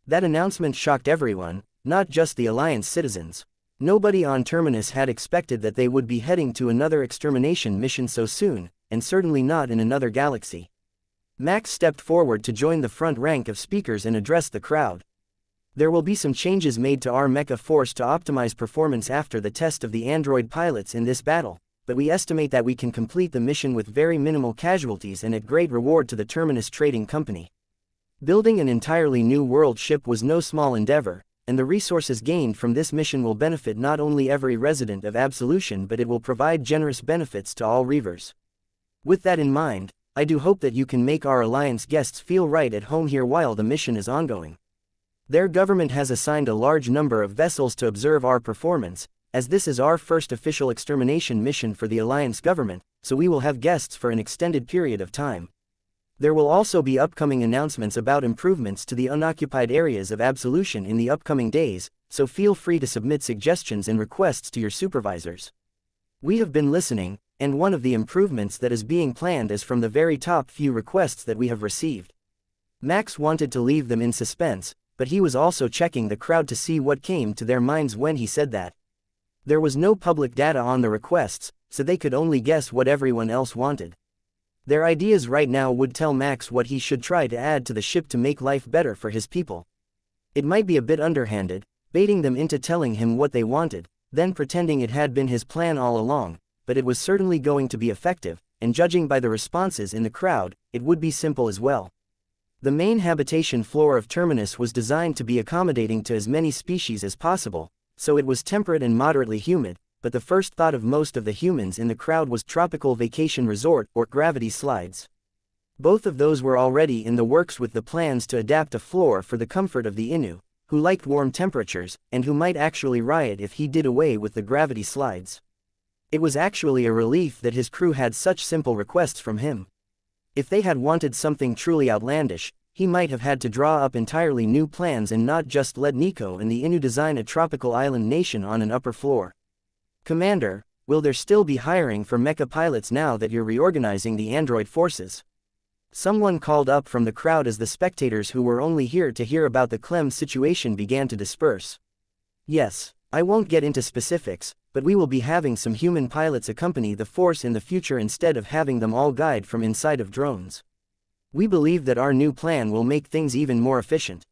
That announcement shocked everyone, not just the Alliance citizens. Nobody on Terminus had expected that they would be heading to another extermination mission so soon, and certainly not in another galaxy. Max stepped forward to join the front rank of speakers and addressed the crowd. There will be some changes made to our Mecha force to optimize performance after the test of the android pilots in this battle, but we estimate that we can complete the mission with very minimal casualties and at great reward to the Terminus Trading Company. Building an entirely new world ship was no small endeavor, and the resources gained from this mission will benefit not only every resident of Absolution but it will provide generous benefits to all Reavers. With that in mind, I do hope that you can make our Alliance guests feel right at home here while the mission is ongoing. Their government has assigned a large number of vessels to observe our performance, as this is our first official extermination mission for the Alliance government, so we will have guests for an extended period of time. There will also be upcoming announcements about improvements to the unoccupied areas of Absolution in the upcoming days, so feel free to submit suggestions and requests to your supervisors. We have been listening, and one of the improvements that is being planned is from the very top few requests that we have received. Max wanted to leave them in suspense, but he was also checking the crowd to see what came to their minds when he said that. There was no public data on the requests, so they could only guess what everyone else wanted. Their ideas right now would tell Max what he should try to add to the ship to make life better for his people. It might be a bit underhanded, baiting them into telling him what they wanted, then pretending it had been his plan all along, but it was certainly going to be effective, and judging by the responses in the crowd, it would be simple as well. The main habitation floor of Terminus was designed to be accommodating to as many species as possible, so it was temperate and moderately humid, but the first thought of most of the humans in the crowd was tropical vacation resort or gravity slides. Both of those were already in the works with the plans to adapt a floor for the comfort of the Innu, who liked warm temperatures, and who might actually riot if he did away with the gravity slides. It was actually a relief that his crew had such simple requests from him. If they had wanted something truly outlandish, he might have had to draw up entirely new plans and not just let Nico and the Innu design a tropical island nation on an upper floor. Commander, will there still be hiring for mecha pilots now that you're reorganizing the android forces? Someone called up from the crowd as the spectators who were only here to hear about the Clem situation began to disperse. Yes, I won't get into specifics, but we will be having some human pilots accompany the force in the future instead of having them all guide from inside of drones. We believe that our new plan will make things even more efficient.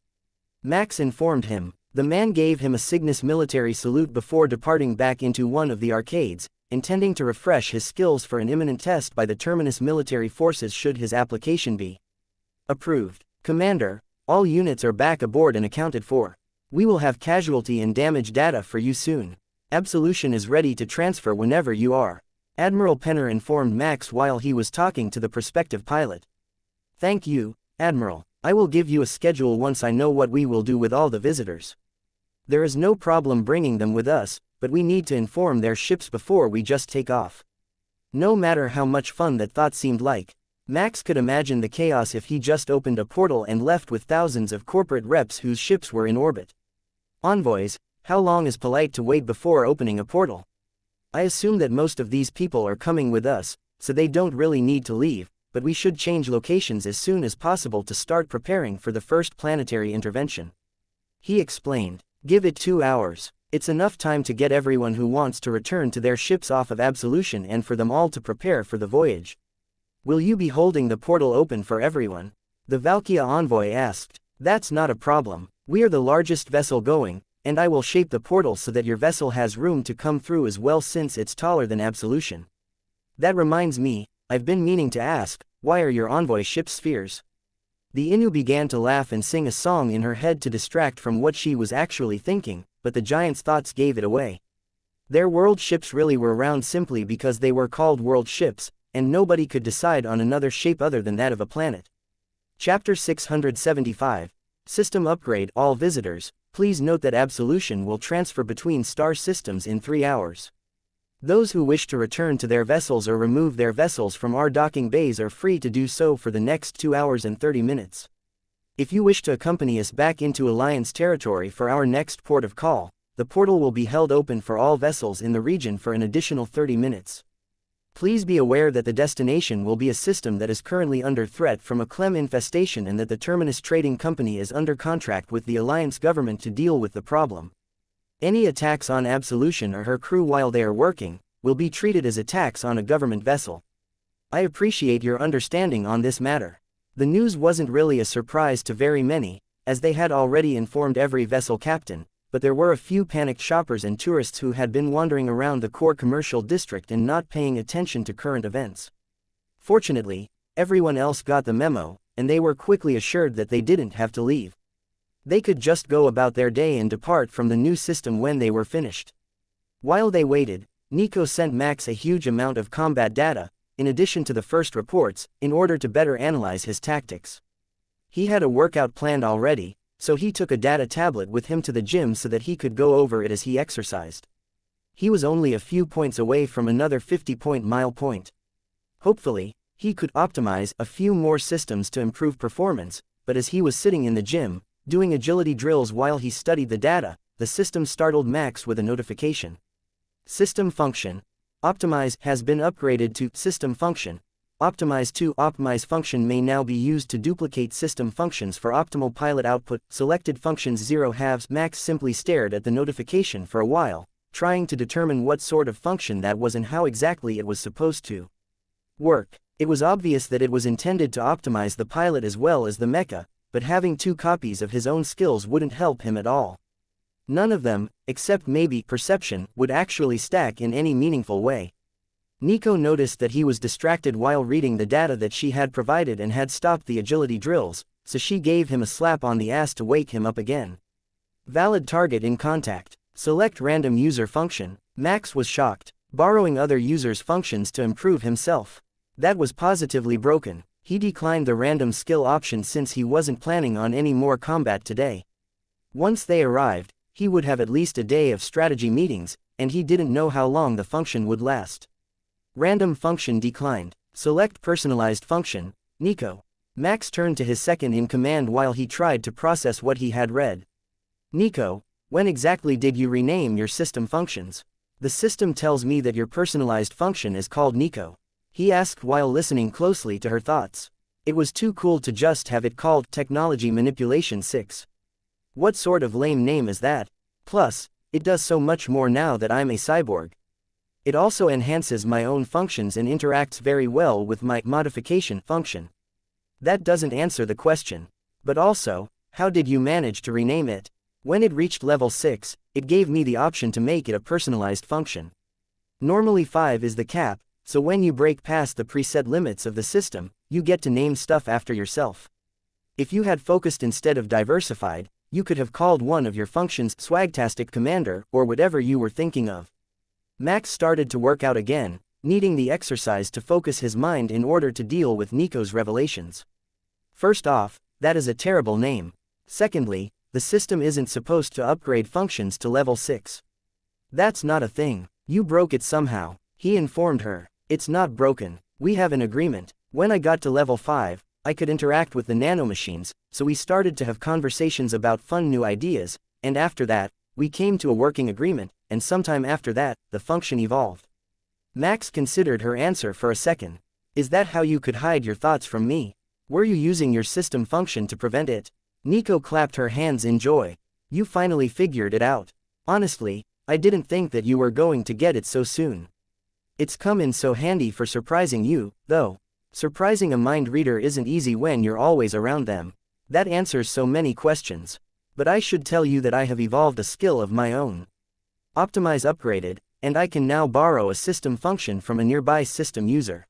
Max informed him. The man gave him a Cygnus military salute before departing back into one of the arcades, intending to refresh his skills for an imminent test by the Terminus military forces should his application be approved. Commander, all units are back aboard and accounted for. We will have casualty and damage data for you soon. Absolution is ready to transfer whenever you are. Admiral Penner informed Max while he was talking to the prospective pilot. Thank you, Admiral. I will give you a schedule once I know what we will do with all the visitors. There is no problem bringing them with us, but we need to inform their ships before we just take off. No matter how much fun that thought seemed like, Max could imagine the chaos if he just opened a portal and left with thousands of corporate reps whose ships were in orbit. Envoys, how long is polite to wait before opening a portal? I assume that most of these people are coming with us, so they don't really need to leave, but we should change locations as soon as possible to start preparing for the first planetary intervention. He explained. Give it 2 hours. It's enough time to get everyone who wants to return to their ships off of Absolution and for them all to prepare for the voyage. Will you be holding the portal open for everyone? The Valkyria envoy asked. That's not a problem. We are the largest vessel going, and I will shape the portal so that your vessel has room to come through as well since it's taller than Absolution. That reminds me, I've been meaning to ask, why are your envoy ships spheres? The Inu began to laugh and sing a song in her head to distract from what she was actually thinking, but the giant's thoughts gave it away. Their world ships really were round simply because they were called world ships, and nobody could decide on another shape other than that of a planet. Chapter 675. System Upgrade. All visitors, please note that Absolution will transfer between star systems in 3 hours. Those who wish to return to their vessels or remove their vessels from our docking bays are free to do so for the next 2 hours and 30 minutes. If you wish to accompany us back into Alliance territory for our next port of call, the portal will be held open for all vessels in the region for an additional 30 minutes. Please be aware that the destination will be a system that is currently under threat from a Clem infestation and that the Terminus Trading Company is under contract with the Alliance government to deal with the problem. Any attacks on Absolution or her crew while they are working, will be treated as attacks on a government vessel. I appreciate your understanding on this matter. The news wasn't really a surprise to very many, as they had already informed every vessel captain, but there were a few panicked shoppers and tourists who had been wandering around the core commercial district and not paying attention to current events. Fortunately, everyone else got the memo, and they were quickly assured that they didn't have to leave. They could just go about their day and depart from the new system when they were finished. While they waited, Nico sent Max a huge amount of combat data, in addition to the first reports, in order to better analyze his tactics. He had a workout planned already, so he took a data tablet with him to the gym so that he could go over it as he exercised. He was only a few points away from another 50-point mile point. Hopefully, he could optimize a few more systems to improve performance, but as he was sitting in the gym, doing agility drills while he studied the data, the system startled Max with a notification. System function. Optimize has been upgraded to System function. Optimize to Optimize function may now be used to duplicate system functions for optimal pilot output. Selected functions 0/2. Max simply stared at the notification for a while, trying to determine what sort of function that was and how exactly it was supposed to work. It was obvious that it was intended to optimize the pilot as well as the mecha, but having 2 copies of his own skills wouldn't help him at all. None of them, except maybe perception, would actually stack in any meaningful way. Nico noticed that he was distracted while reading the data that she had provided and had stopped the agility drills, so she gave him a slap on the ass to wake him up again. Valid target in contact. Select random user function. Max was shocked, borrowing other users' functions to improve himself. That was positively broken. He declined the random skill option since he wasn't planning on any more combat today. Once they arrived, he would have at least a day of strategy meetings, and he didn't know how long the function would last. Random function declined. Select personalized function. Nico. Max turned to his second-in-command while he tried to process what he had read. Nico, when exactly did you rename your system functions? The system tells me that your personalized function is called Nico. He asked while listening closely to her thoughts. It was too cool to just have it called Technology Manipulation 6. What sort of lame name is that? Plus, it does so much more now that I'm a cyborg. It also enhances my own functions and interacts very well with my modification function. That doesn't answer the question. But also, how did you manage to rename it? When it reached level 6, it gave me the option to make it a personalized function. Normally 5 is the cap, so when you break past the preset limits of the system, you get to name stuff after yourself. If you had focused instead of diversified, you could have called one of your functions Swagtastic Commander or whatever you were thinking of. Max started to work out again, needing the exercise to focus his mind in order to deal with Nico's revelations. First off, that is a terrible name. Secondly, the system isn't supposed to upgrade functions to level 6. That's not a thing. You broke it somehow, he informed her. It's not broken. We have an agreement. When I got to level 5, I could interact with the nanomachines, so we started to have conversations about fun new ideas, and after that, we came to a working agreement, and sometime after that, the function evolved. Max considered her answer for a second. Is that how you could hide your thoughts from me? Were you using your system function to prevent it? Nico clapped her hands in joy. You finally figured it out. Honestly, I didn't think that you were going to get it so soon. It's come in so handy for surprising you, though. Surprising a mind reader isn't easy when you're always around them. That answers so many questions. But I should tell you that I have evolved a skill of my own. Optimize upgraded, and I can now borrow a system function from a nearby system user.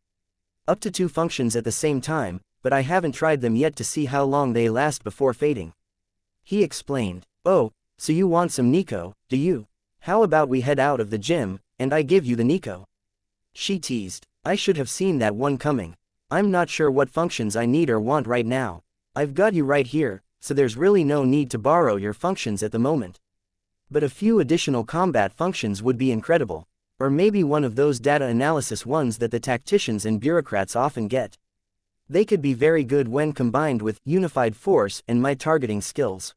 Up to 2 functions at the same time, but I haven't tried them yet to see how long they last before fading. He explained. Oh, so you want some Nico, do you? How about we head out of the gym, and I give you the Nico? She teased. I should have seen that one coming. I'm not sure what functions I need or want right now. I've got you right here, so there's really no need to borrow your functions at the moment. But a few additional combat functions would be incredible. Or maybe one of those data analysis ones that the tacticians and bureaucrats often get. They could be very good when combined with unified force and my targeting skills.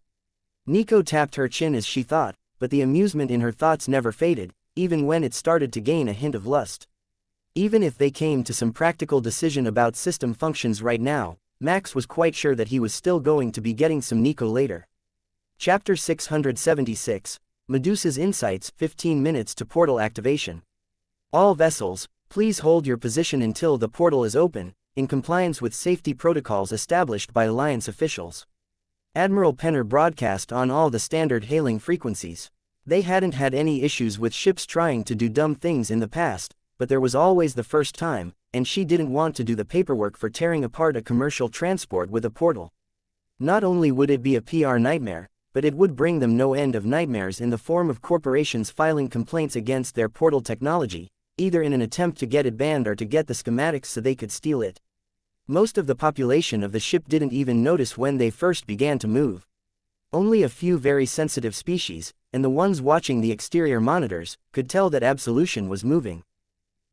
Nico tapped her chin as she thought, but the amusement in her thoughts never faded, even when it started to gain a hint of lust. Even if they came to some practical decision about system functions right now, Max was quite sure that he was still going to be getting some Nico later. Chapter 676, Medusa's Insights, 15 minutes to portal activation. All vessels, please hold your position until the portal is open, in compliance with safety protocols established by Alliance officials. Admiral Penner broadcast on all the standard hailing frequencies. They hadn't had any issues with ships trying to do dumb things in the past, but there was always the first time, and she didn't want to do the paperwork for tearing apart a commercial transport with a portal. Not only would it be a PR nightmare, but it would bring them no end of nightmares in the form of corporations filing complaints against their portal technology, either in an attempt to get it banned or to get the schematics so they could steal it. Most of the population of the ship didn't even notice when they first began to move. Only a few very sensitive species, and the ones watching the exterior monitors, could tell that Absolution was moving.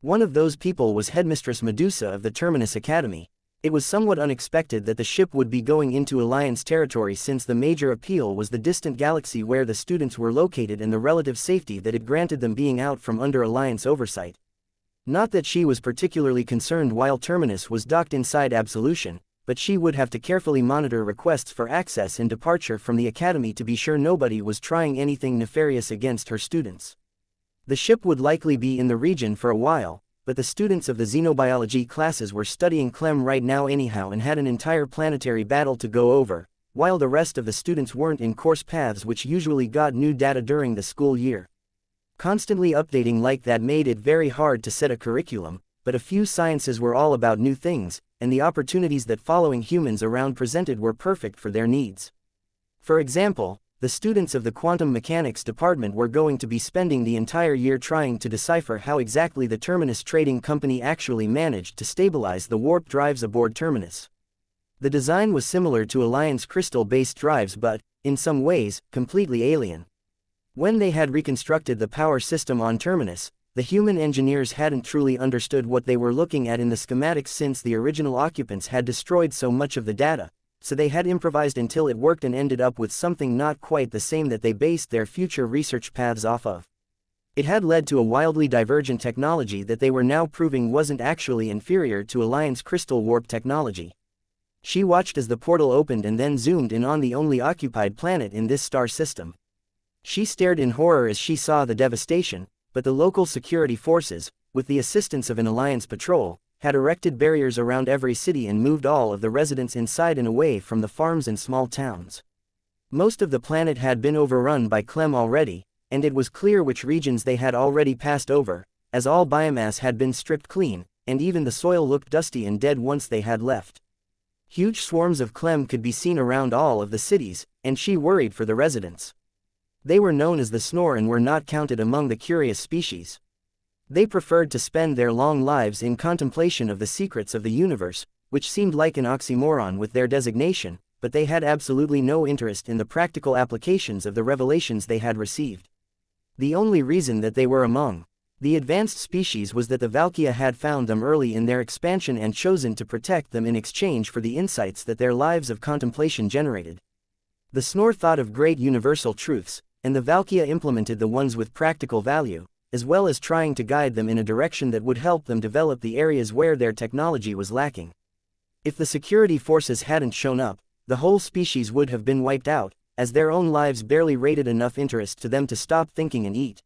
One of those people was Headmistress Medusa of the Terminus Academy. It was somewhat unexpected that the ship would be going into Alliance territory since the major appeal was the distant galaxy where the students were located and the relative safety that it granted them being out from under Alliance oversight. Not that she was particularly concerned while Terminus was docked inside Absolution, but she would have to carefully monitor requests for access and departure from the Academy to be sure nobody was trying anything nefarious against her students. The ship would likely be in the region for a while, but the students of the xenobiology classes were studying Clem right now anyhow and had an entire planetary battle to go over, while the rest of the students weren't in course paths which usually got new data during the school year. Constantly updating like that made it very hard to set a curriculum, but a few sciences were all about new things, and the opportunities that following humans around presented were perfect for their needs. For example, the students of the quantum mechanics department were going to be spending the entire year trying to decipher how exactly the Terminus Trading Company actually managed to stabilize the warp drives aboard Terminus. The design was similar to Alliance crystal-based drives but, in some ways, completely alien. When they had reconstructed the power system on Terminus, the human engineers hadn't truly understood what they were looking at in the schematics since the original occupants had destroyed so much of the data, so they had improvised until it worked and ended up with something not quite the same that they based their future research paths off of. It had led to a wildly divergent technology that they were now proving wasn't actually inferior to Alliance crystal warp technology. She watched as the portal opened and then zoomed in on the only occupied planet in this star system. She stared in horror as she saw the devastation, but the local security forces, with the assistance of an Alliance patrol, had erected barriers around every city and moved all of the residents inside and away from the farms and small towns. Most of the planet had been overrun by Clem already, and it was clear which regions they had already passed over, as all biomass had been stripped clean, and even the soil looked dusty and dead once they had left. Huge swarms of Clem could be seen around all of the cities, and she worried for the residents. They were known as the Snore and were not counted among the curious species. They preferred to spend their long lives in contemplation of the secrets of the universe, which seemed like an oxymoron with their designation, but they had absolutely no interest in the practical applications of the revelations they had received. The only reason that they were among the advanced species was that the wuxia had found them early in their expansion and chosen to protect them in exchange for the insights that their lives of contemplation generated. The Snore thought of great universal truths, and the wuxia implemented the ones with practical value, as well as trying to guide them in a direction that would help them develop the areas where their technology was lacking. If the security forces hadn't shown up, the whole species would have been wiped out, as their own lives barely rated enough interest to them to stop thinking and eat.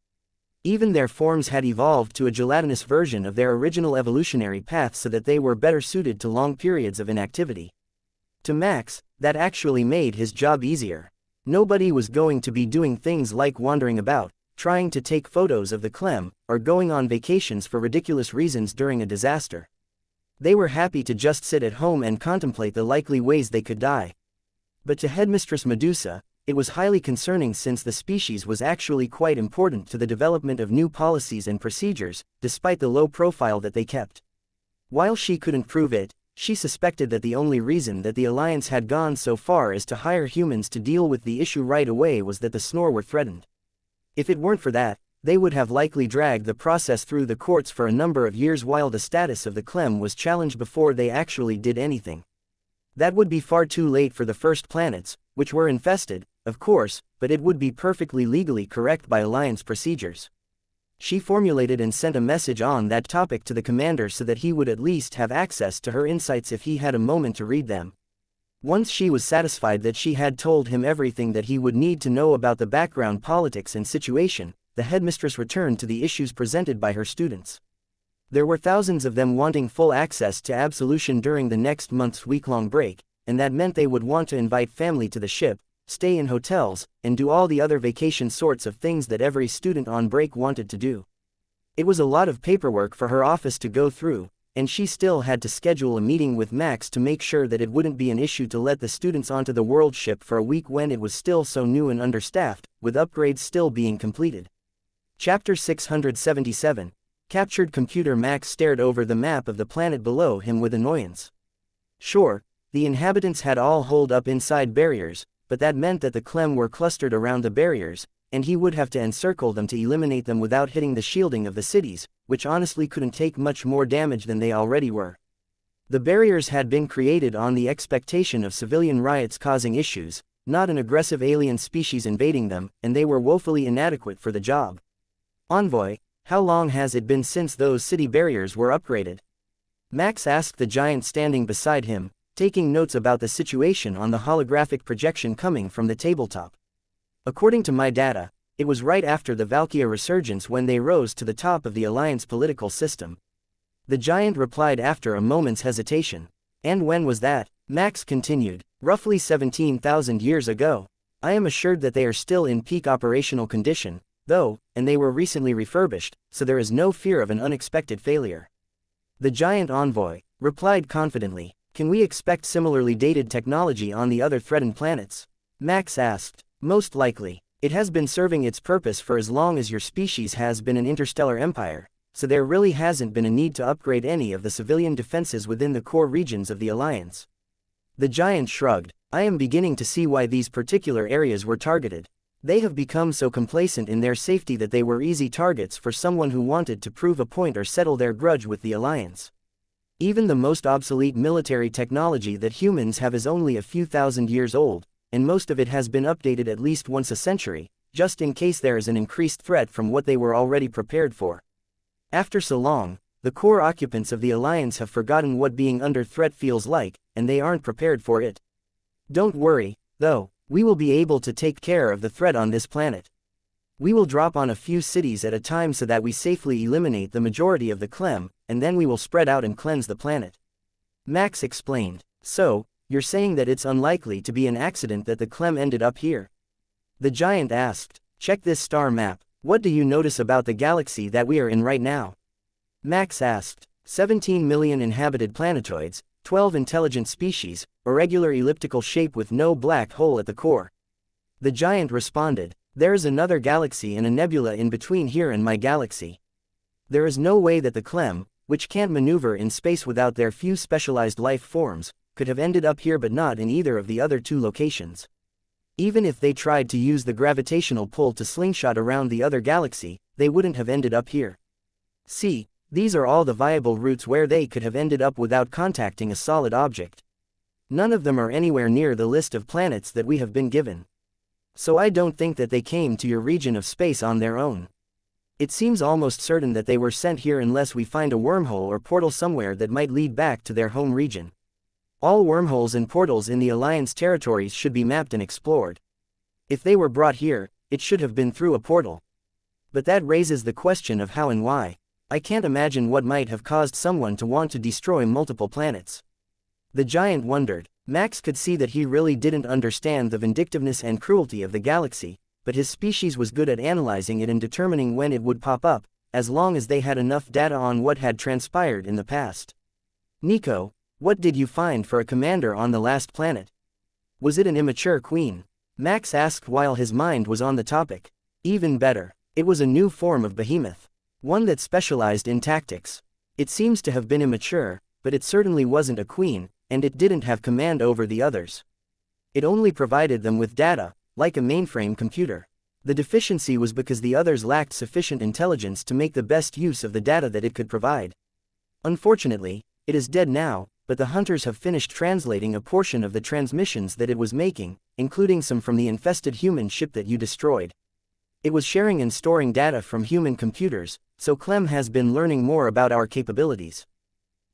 Even their forms had evolved to a gelatinous version of their original evolutionary path so that they were better suited to long periods of inactivity. To Max, that actually made his job easier. Nobody was going to be doing things like wandering about, trying to take photos of the Clem, or going on vacations for ridiculous reasons during a disaster. They were happy to just sit at home and contemplate the likely ways they could die. But to Headmistress Medusa, it was highly concerning since the species was actually quite important to the development of new policies and procedures, despite the low profile that they kept. While she couldn't prove it, she suspected that the only reason that the Alliance had gone so far as to hire humans to deal with the issue right away was that the Snore were threatened. If it weren't for that, they would have likely dragged the process through the courts for a number of years while the status of the Clem was challenged before they actually did anything. That would be far too late for the first planets, which were infested, of course, but it would be perfectly legally correct by Alliance procedures. She formulated and sent a message on that topic to the commander so that he would at least have access to her insights if he had a moment to read them. Once she was satisfied that she had told him everything that he would need to know about the background politics and situation, the headmistress returned to the issues presented by her students. There were thousands of them wanting full access to absolution during the next month's week-long break, and that meant they would want to invite family to the ship, stay in hotels, and do all the other vacation sorts of things that every student on break wanted to do. It was a lot of paperwork for her office to go through, and she still had to schedule a meeting with Max to make sure that it wouldn't be an issue to let the students onto the world ship for a week when it was still so new and understaffed, with upgrades still being completed. Chapter 677. Captured Computer. Max stared over the map of the planet below him with annoyance. Sure, the inhabitants had all holed up inside barriers, but that meant that the Clem were clustered around the barriers, and he would have to encircle them to eliminate them without hitting the shielding of the cities, which honestly couldn't take much more damage than they already were. The barriers had been created on the expectation of civilian riots causing issues, not an aggressive alien species invading them, and they were woefully inadequate for the job. Envoy, how long has it been since those city barriers were upgraded? Max asked the giant standing beside him, taking notes about the situation on the holographic projection coming from the tabletop. According to my data, it was right after the wuxia resurgence when they rose to the top of the Alliance political system. The giant replied after a moment's hesitation. And when was that? Max continued. Roughly 17,000 years ago. I am assured that they are still in peak operational condition, though, and they were recently refurbished, so there is no fear of an unexpected failure. The giant envoy replied confidently. Can we expect similarly dated technology on the other threatened planets? Max asked. Most likely. It has been serving its purpose for as long as your species has been an interstellar empire, so there really hasn't been a need to upgrade any of the civilian defenses within the core regions of the Alliance. The giant shrugged. I am beginning to see why these particular areas were targeted. They have become so complacent in their safety that they were easy targets for someone who wanted to prove a point or settle their grudge with the Alliance. Even the most obsolete military technology that humans have is only a few thousand years old, and most of it has been updated at least once a century, just in case there is an increased threat from what they were already prepared for. After so long, the core occupants of the Alliance have forgotten what being under threat feels like, and they aren't prepared for it. Don't worry, though, we will be able to take care of the threat on this planet. We will drop on a few cities at a time so that we safely eliminate the majority of the Clem, and then we will spread out and cleanse the planet. Max explained. So, you're saying that it's unlikely to be an accident that the Clem ended up here? The giant asked. Check this star map. What do you notice about the galaxy that we are in right now? Max asked. 17 million inhabited planetoids, 12 intelligent species, a regular elliptical shape with no black hole at the core. The giant responded. There is another galaxy and a nebula in between here and my galaxy. There is no way that the Clem, which can't maneuver in space without their few specialized life forms, could have ended up here but not in either of the other two locations. Even if they tried to use the gravitational pull to slingshot around the other galaxy, they wouldn't have ended up here. See, these are all the viable routes where they could have ended up without contacting a solid object. None of them are anywhere near the list of planets that we have been given. So I don't think that they came to your region of space on their own. It seems almost certain that they were sent here unless we find a wormhole or portal somewhere that might lead back to their home region. All wormholes and portals in the Alliance territories should be mapped and explored. If they were brought here, it should have been through a portal. But that raises the question of how and why. I can't imagine what might have caused someone to want to destroy multiple planets. The giant wondered. Max could see that he really didn't understand the vindictiveness and cruelty of the galaxy, but his species was good at analyzing it and determining when it would pop up, as long as they had enough data on what had transpired in the past. Nico, what did you find for a commander on the last planet? Was it an immature queen? Max asked while his mind was on the topic. Even better, it was a new form of behemoth. One that specialized in tactics. It seems to have been immature, but it certainly wasn't a queen, and it didn't have command over the others. It only provided them with data, like a mainframe computer. The deficiency was because the others lacked sufficient intelligence to make the best use of the data that it could provide. Unfortunately, it is dead now, but the hunters have finished translating a portion of the transmissions that it was making, including some from the infested human ship that you destroyed. It was sharing and storing data from human computers, so Clem has been learning more about our capabilities.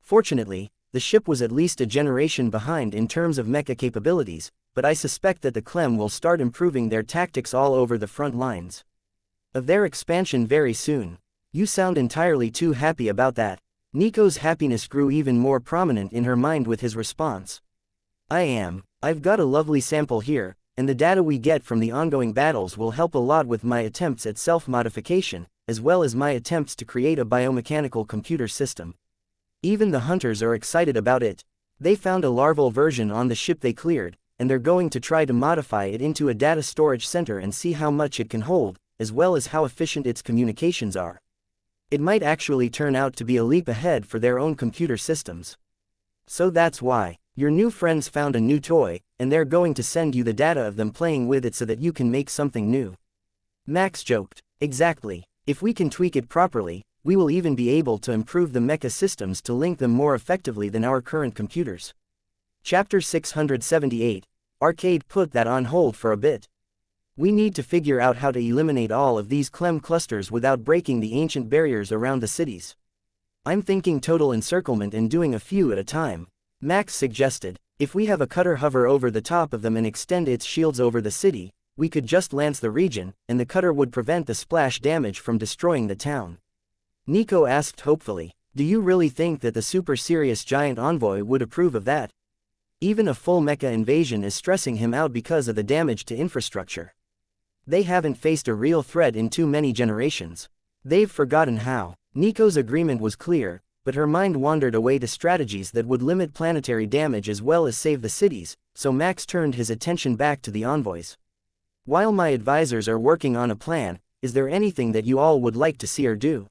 Fortunately, the ship was at least a generation behind in terms of mecha capabilities, but I suspect that the Clem will start improving their tactics all over the front lines of their expansion very soon. You sound entirely too happy about that. Nico's happiness grew even more prominent in her mind with his response. I am. I've got a lovely sample here, and the data we get from the ongoing battles will help a lot with my attempts at self-modification, as well as my attempts to create a biomechanical computer system. Even the hunters are excited about it. They found a larval version on the ship they cleared, and they're going to try to modify it into a data storage center and see how much it can hold, as well as how efficient its communications are. It might actually turn out to be a leap ahead for their own computer systems. So that's why your new friends found a new toy, and they're going to send you the data of them playing with it so that you can make something new. Max joked. Exactly. If we can tweak it properly, we will even be able to improve the mecha systems to link them more effectively than our current computers. Chapter 678. Arcade put that on hold for a bit. We need to figure out how to eliminate all of these Clem clusters without breaking the ancient barriers around the cities. I'm thinking total encirclement and doing a few at a time. Max suggested. If we have a cutter hover over the top of them and extend its shields over the city, we could just lance the region, and the cutter would prevent the splash damage from destroying the town. Nico asked hopefully. Do you really think that the super serious giant envoy would approve of that? Even a full mecha invasion is stressing him out because of the damage to infrastructure. They haven't faced a real threat in too many generations. They've forgotten how. Nico's agreement was clear, but her mind wandered away to strategies that would limit planetary damage as well as save the cities, so Max turned his attention back to the envoys. While my advisors are working on a plan, is there anything that you all would like to see or do?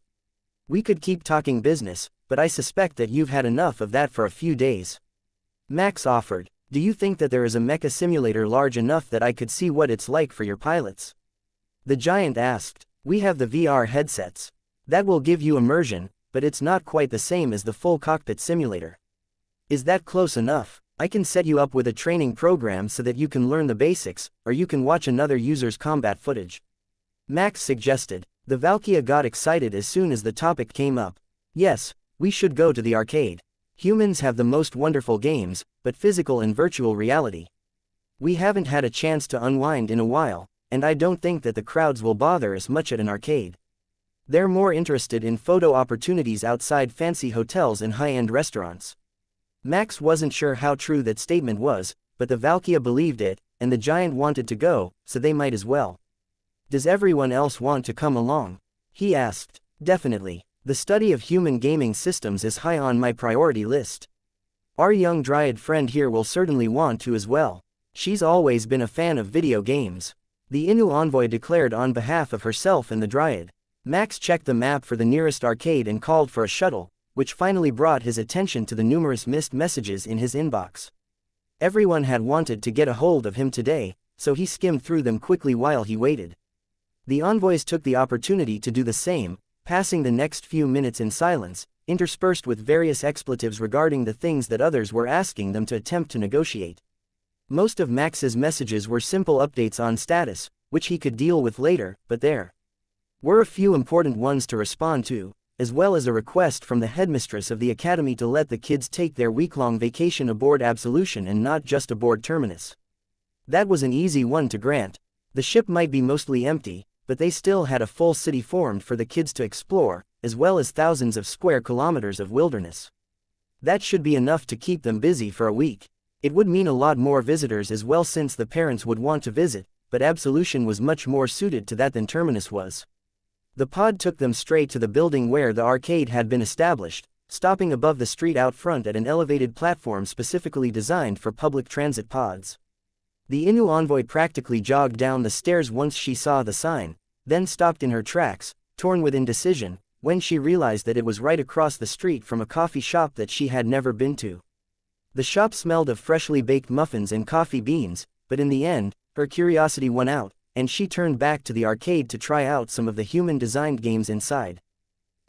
We could keep talking business, but I suspect that you've had enough of that for a few days. Max offered. Do you think that there is a mecha simulator large enough that I could see what it's like for your pilots? The giant asked. We have the VR headsets. That will give you immersion, but it's not quite the same as the full cockpit simulator. Is that close enough? I can set you up with a training program so that you can learn the basics, or you can watch another user's combat footage. Max suggested. The Valkyria got excited as soon as the topic came up. Yes, we should go to the arcade. Humans have the most wonderful games, but physical and virtual reality. We haven't had a chance to unwind in a while, and I don't think that the crowds will bother as much at an arcade. They're more interested in photo opportunities outside fancy hotels and high-end restaurants. Max wasn't sure how true that statement was, but the Valkia believed it, and the giant wanted to go, so they might as well. Does everyone else want to come along? He asked. Definitely. The study of human gaming systems is high on my priority list. Our young dryad friend here will certainly want to as well. She's always been a fan of video games. The Inu envoy declared on behalf of herself and the dryad. Max checked the map for the nearest arcade and called for a shuttle, which finally brought his attention to the numerous missed messages in his inbox. Everyone had wanted to get a hold of him today, so he skimmed through them quickly while he waited. The envoys took the opportunity to do the same, passing the next few minutes in silence, interspersed with various expletives regarding the things that others were asking them to attempt to negotiate. Most of Max's messages were simple updates on status, which he could deal with later, but there were a few important ones to respond to, as well as a request from the headmistress of the academy to let the kids take their week-long vacation aboard Absolution and not just aboard Terminus. That was an easy one to grant. The ship might be mostly empty, but they still had a full city formed for the kids to explore, as well as thousands of square kilometers of wilderness. That should be enough to keep them busy for a week. It would mean a lot more visitors as well since the parents would want to visit, but Absolution was much more suited to that than Terminus was. The pod took them straight to the building where the arcade had been established, stopping above the street out front at an elevated platform specifically designed for public transit pods. The Inu envoy practically jogged down the stairs once she saw the sign, then stopped in her tracks, torn with indecision, when she realized that it was right across the street from a coffee shop that she had never been to. The shop smelled of freshly baked muffins and coffee beans, but in the end, her curiosity won out, and she turned back to the arcade to try out some of the human-designed games inside.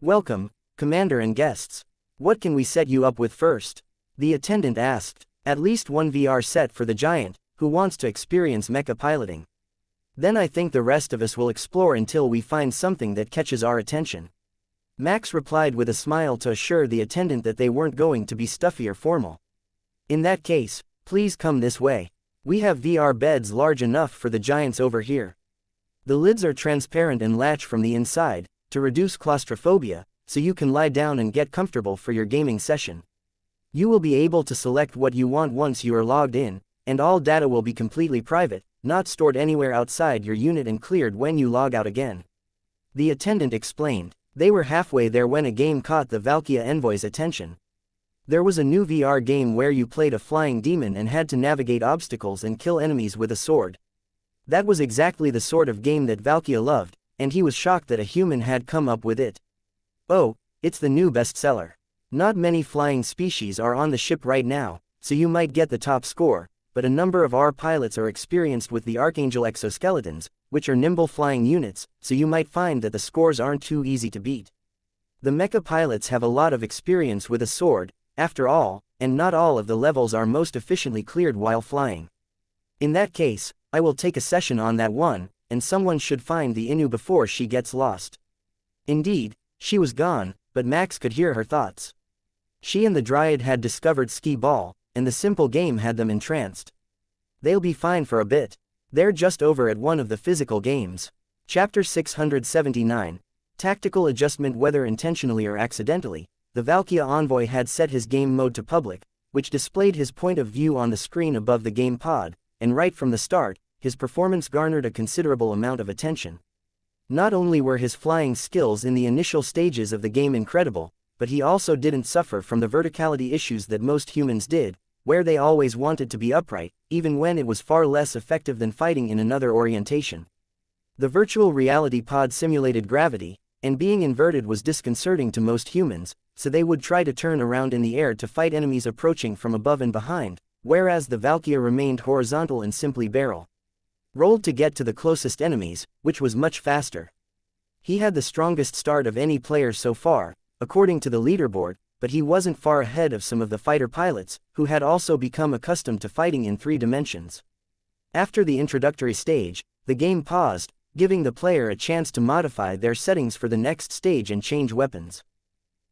"Welcome, Commander and guests. What can we set you up with first?" the attendant asked. "At least one VR set for the giant, who wants to experience mecha piloting. Then I think the rest of us will explore until we find something that catches our attention." Max replied with a smile to assure the attendant that they weren't going to be stuffy or formal. "In that case, please come this way. We have VR beds large enough for the giants over here. The lids are transparent and latch from the inside, to reduce claustrophobia, so you can lie down and get comfortable for your gaming session. You will be able to select what you want once you are logged in, and all data will be completely private, not stored anywhere outside your unit and cleared when you log out again," the attendant explained. They were halfway there when a game caught the Valkia envoy's attention. There was a new VR game where you played a flying demon and had to navigate obstacles and kill enemies with a sword. That was exactly the sort of game that Valkia loved, and he was shocked that a human had come up with it. "Oh, it's the new bestseller. Not many flying species are on the ship right now, so you might get the top score, but a number of our pilots are experienced with the Archangel exoskeletons, which are nimble flying units, so you might find that the scores aren't too easy to beat. The Mecha pilots have a lot of experience with a sword, after all, and not all of the levels are most efficiently cleared while flying. In that case, I will take a session on that one, and someone should find the Inu before she gets lost." Indeed, she was gone, but Max could hear her thoughts. She and the dryad had discovered skee ball, and the simple game had them entranced. They'll be fine for a bit. They're just over at one of the physical games. Chapter 679, Tactical Adjustment. Whether intentionally or accidentally, the Valkia envoy had set his game mode to public, which displayed his point of view on the screen above the game pod, and right from the start, his performance garnered a considerable amount of attention. Not only were his flying skills in the initial stages of the game incredible, but he also didn't suffer from the verticality issues that most humans did, where they always wanted to be upright, even when it was far less effective than fighting in another orientation. The virtual reality pod simulated gravity, and being inverted was disconcerting to most humans, so they would try to turn around in the air to fight enemies approaching from above and behind, whereas the Valkia remained horizontal and simply barrel rolled to get to the closest enemies, which was much faster. He had the strongest start of any player so far, according to the leaderboard, but he wasn't far ahead of some of the fighter pilots, who had also become accustomed to fighting in 3 dimensions. After the introductory stage, the game paused, giving the player a chance to modify their settings for the next stage and change weapons.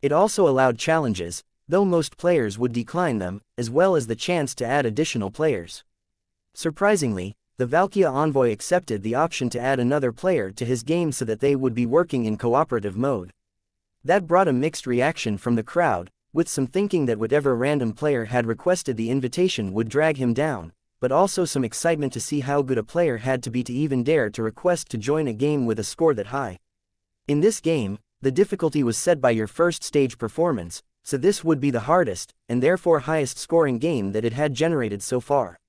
It also allowed challenges, though most players would decline them, as well as the chance to add additional players. Surprisingly, the wuxia envoy accepted the option to add another player to his game so that they would be working in cooperative mode. That brought a mixed reaction from the crowd, with some thinking that whatever random player had requested the invitation would drag him down, but also some excitement to see how good a player had to be to even dare to request to join a game with a score that high. In this game, the difficulty was set by your first stage performance, so this would be the hardest, and therefore highest scoring game that it had generated so far.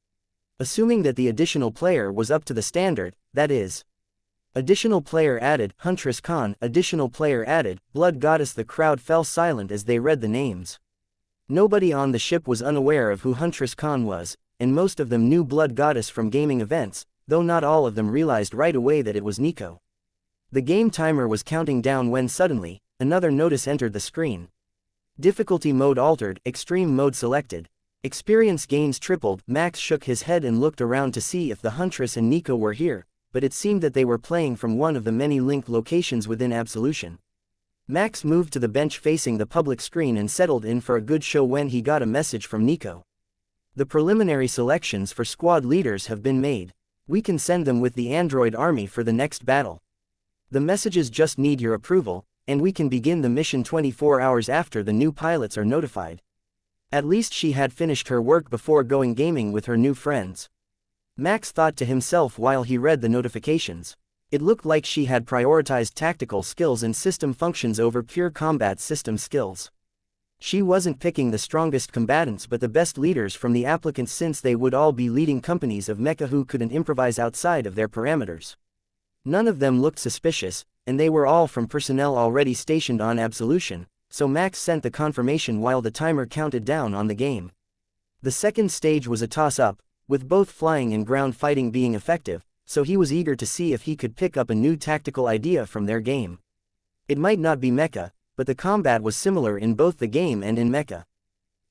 Assuming that the additional player was up to the standard, that is, additional player added, Huntress Khan, additional player added, Blood Goddess. The crowd fell silent as they read the names. Nobody on the ship was unaware of who Huntress Khan was, and most of them knew Blood Goddess from gaming events, though not all of them realized right away that it was Nico. The game timer was counting down when suddenly, another notice entered the screen. Difficulty mode altered, extreme mode selected. Experience gains tripled. Max shook his head and looked around to see if the Huntress and Nico were here, but it seemed that they were playing from one of the many linked locations within Absolution. Max moved to the bench facing the public screen and settled in for a good show when he got a message from Nico. The preliminary selections for squad leaders have been made. We can send them with the android army for the next battle. The messages just need your approval, and we can begin the mission 24 hours after the new pilots are notified. At least she had finished her work before going gaming with her new friends. Max thought to himself while he read the notifications. It looked like she had prioritized tactical skills and system functions over pure combat system skills. She wasn't picking the strongest combatants but the best leaders from the applicants, since they would all be leading companies of mecha who couldn't improvise outside of their parameters. None of them looked suspicious, and they were all from personnel already stationed on Absolution, so Max sent the confirmation while the timer counted down on the game. The second stage was a toss-up, with both flying and ground fighting being effective, so he was eager to see if he could pick up a new tactical idea from their game. It might not be mecha, but the combat was similar in both the game and in mecha.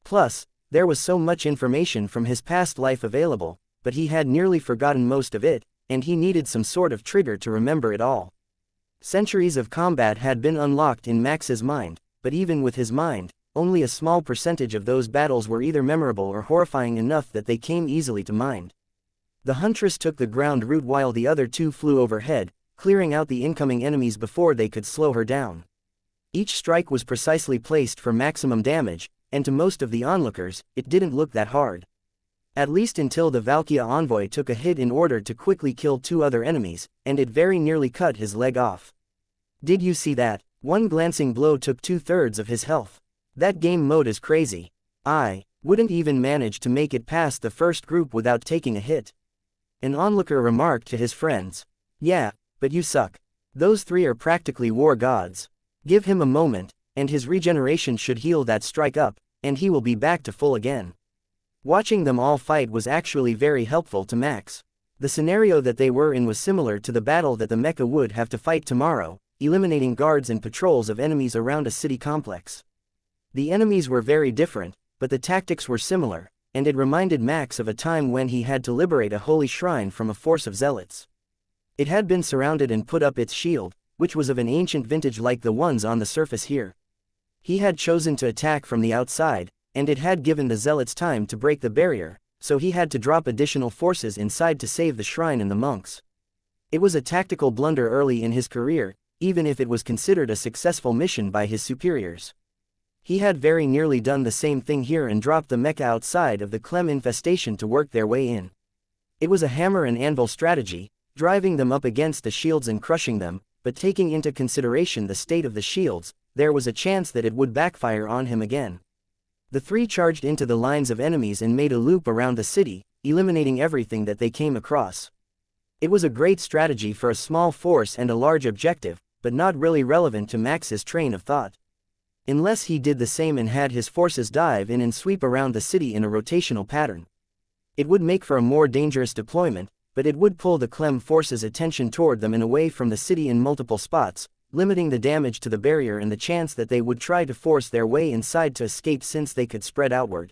Plus, there was so much information from his past life available, but he had nearly forgotten most of it, and he needed some sort of trigger to remember it all. Centuries of combat had been unlocked in Max's mind, but even with his mind, only a small percentage of those battles were either memorable or horrifying enough that they came easily to mind. The Huntress took the ground route while the other two flew overhead, clearing out the incoming enemies before they could slow her down. Each strike was precisely placed for maximum damage, and to most of the onlookers, it didn't look that hard. At least until the wuxia envoy took a hit in order to quickly kill two other enemies, and it very nearly cut his leg off. Did you see that? One glancing blow took 2/3 of his health. That game mode is crazy. I wouldn't even manage to make it past the first group without taking a hit. An onlooker remarked to his friends. Yeah, but you suck. Those three are practically war gods. Give him a moment, and his regeneration should heal that strike up, and he will be back to full again. Watching them all fight was actually very helpful to Max. The scenario that they were in was similar to the battle that the mecha would have to fight tomorrow, eliminating guards and patrols of enemies around a city complex. The enemies were very different, but the tactics were similar, and it reminded Max of a time when he had to liberate a holy shrine from a force of zealots. It had been surrounded and put up its shield, which was of an ancient vintage like the ones on the surface here. He had chosen to attack from the outside, and it had given the zealots time to break the barrier, so he had to drop additional forces inside to save the shrine and the monks. It was a tactical blunder early in his career, even if it was considered a successful mission by his superiors. He had very nearly done the same thing here and dropped the mecha outside of the Clem infestation to work their way in. It was a hammer and anvil strategy, driving them up against the shields and crushing them, but taking into consideration the state of the shields, there was a chance that it would backfire on him again. The three charged into the lines of enemies and made a loop around the city, eliminating everything that they came across. It was a great strategy for a small force and a large objective, but not really relevant to Max's train of thought. Unless he did the same and had his forces dive in and sweep around the city in a rotational pattern. It would make for a more dangerous deployment, but it would pull the Clem forces' attention toward them and away from the city in multiple spots, limiting the damage to the barrier and the chance that they would try to force their way inside to escape since they could spread outward.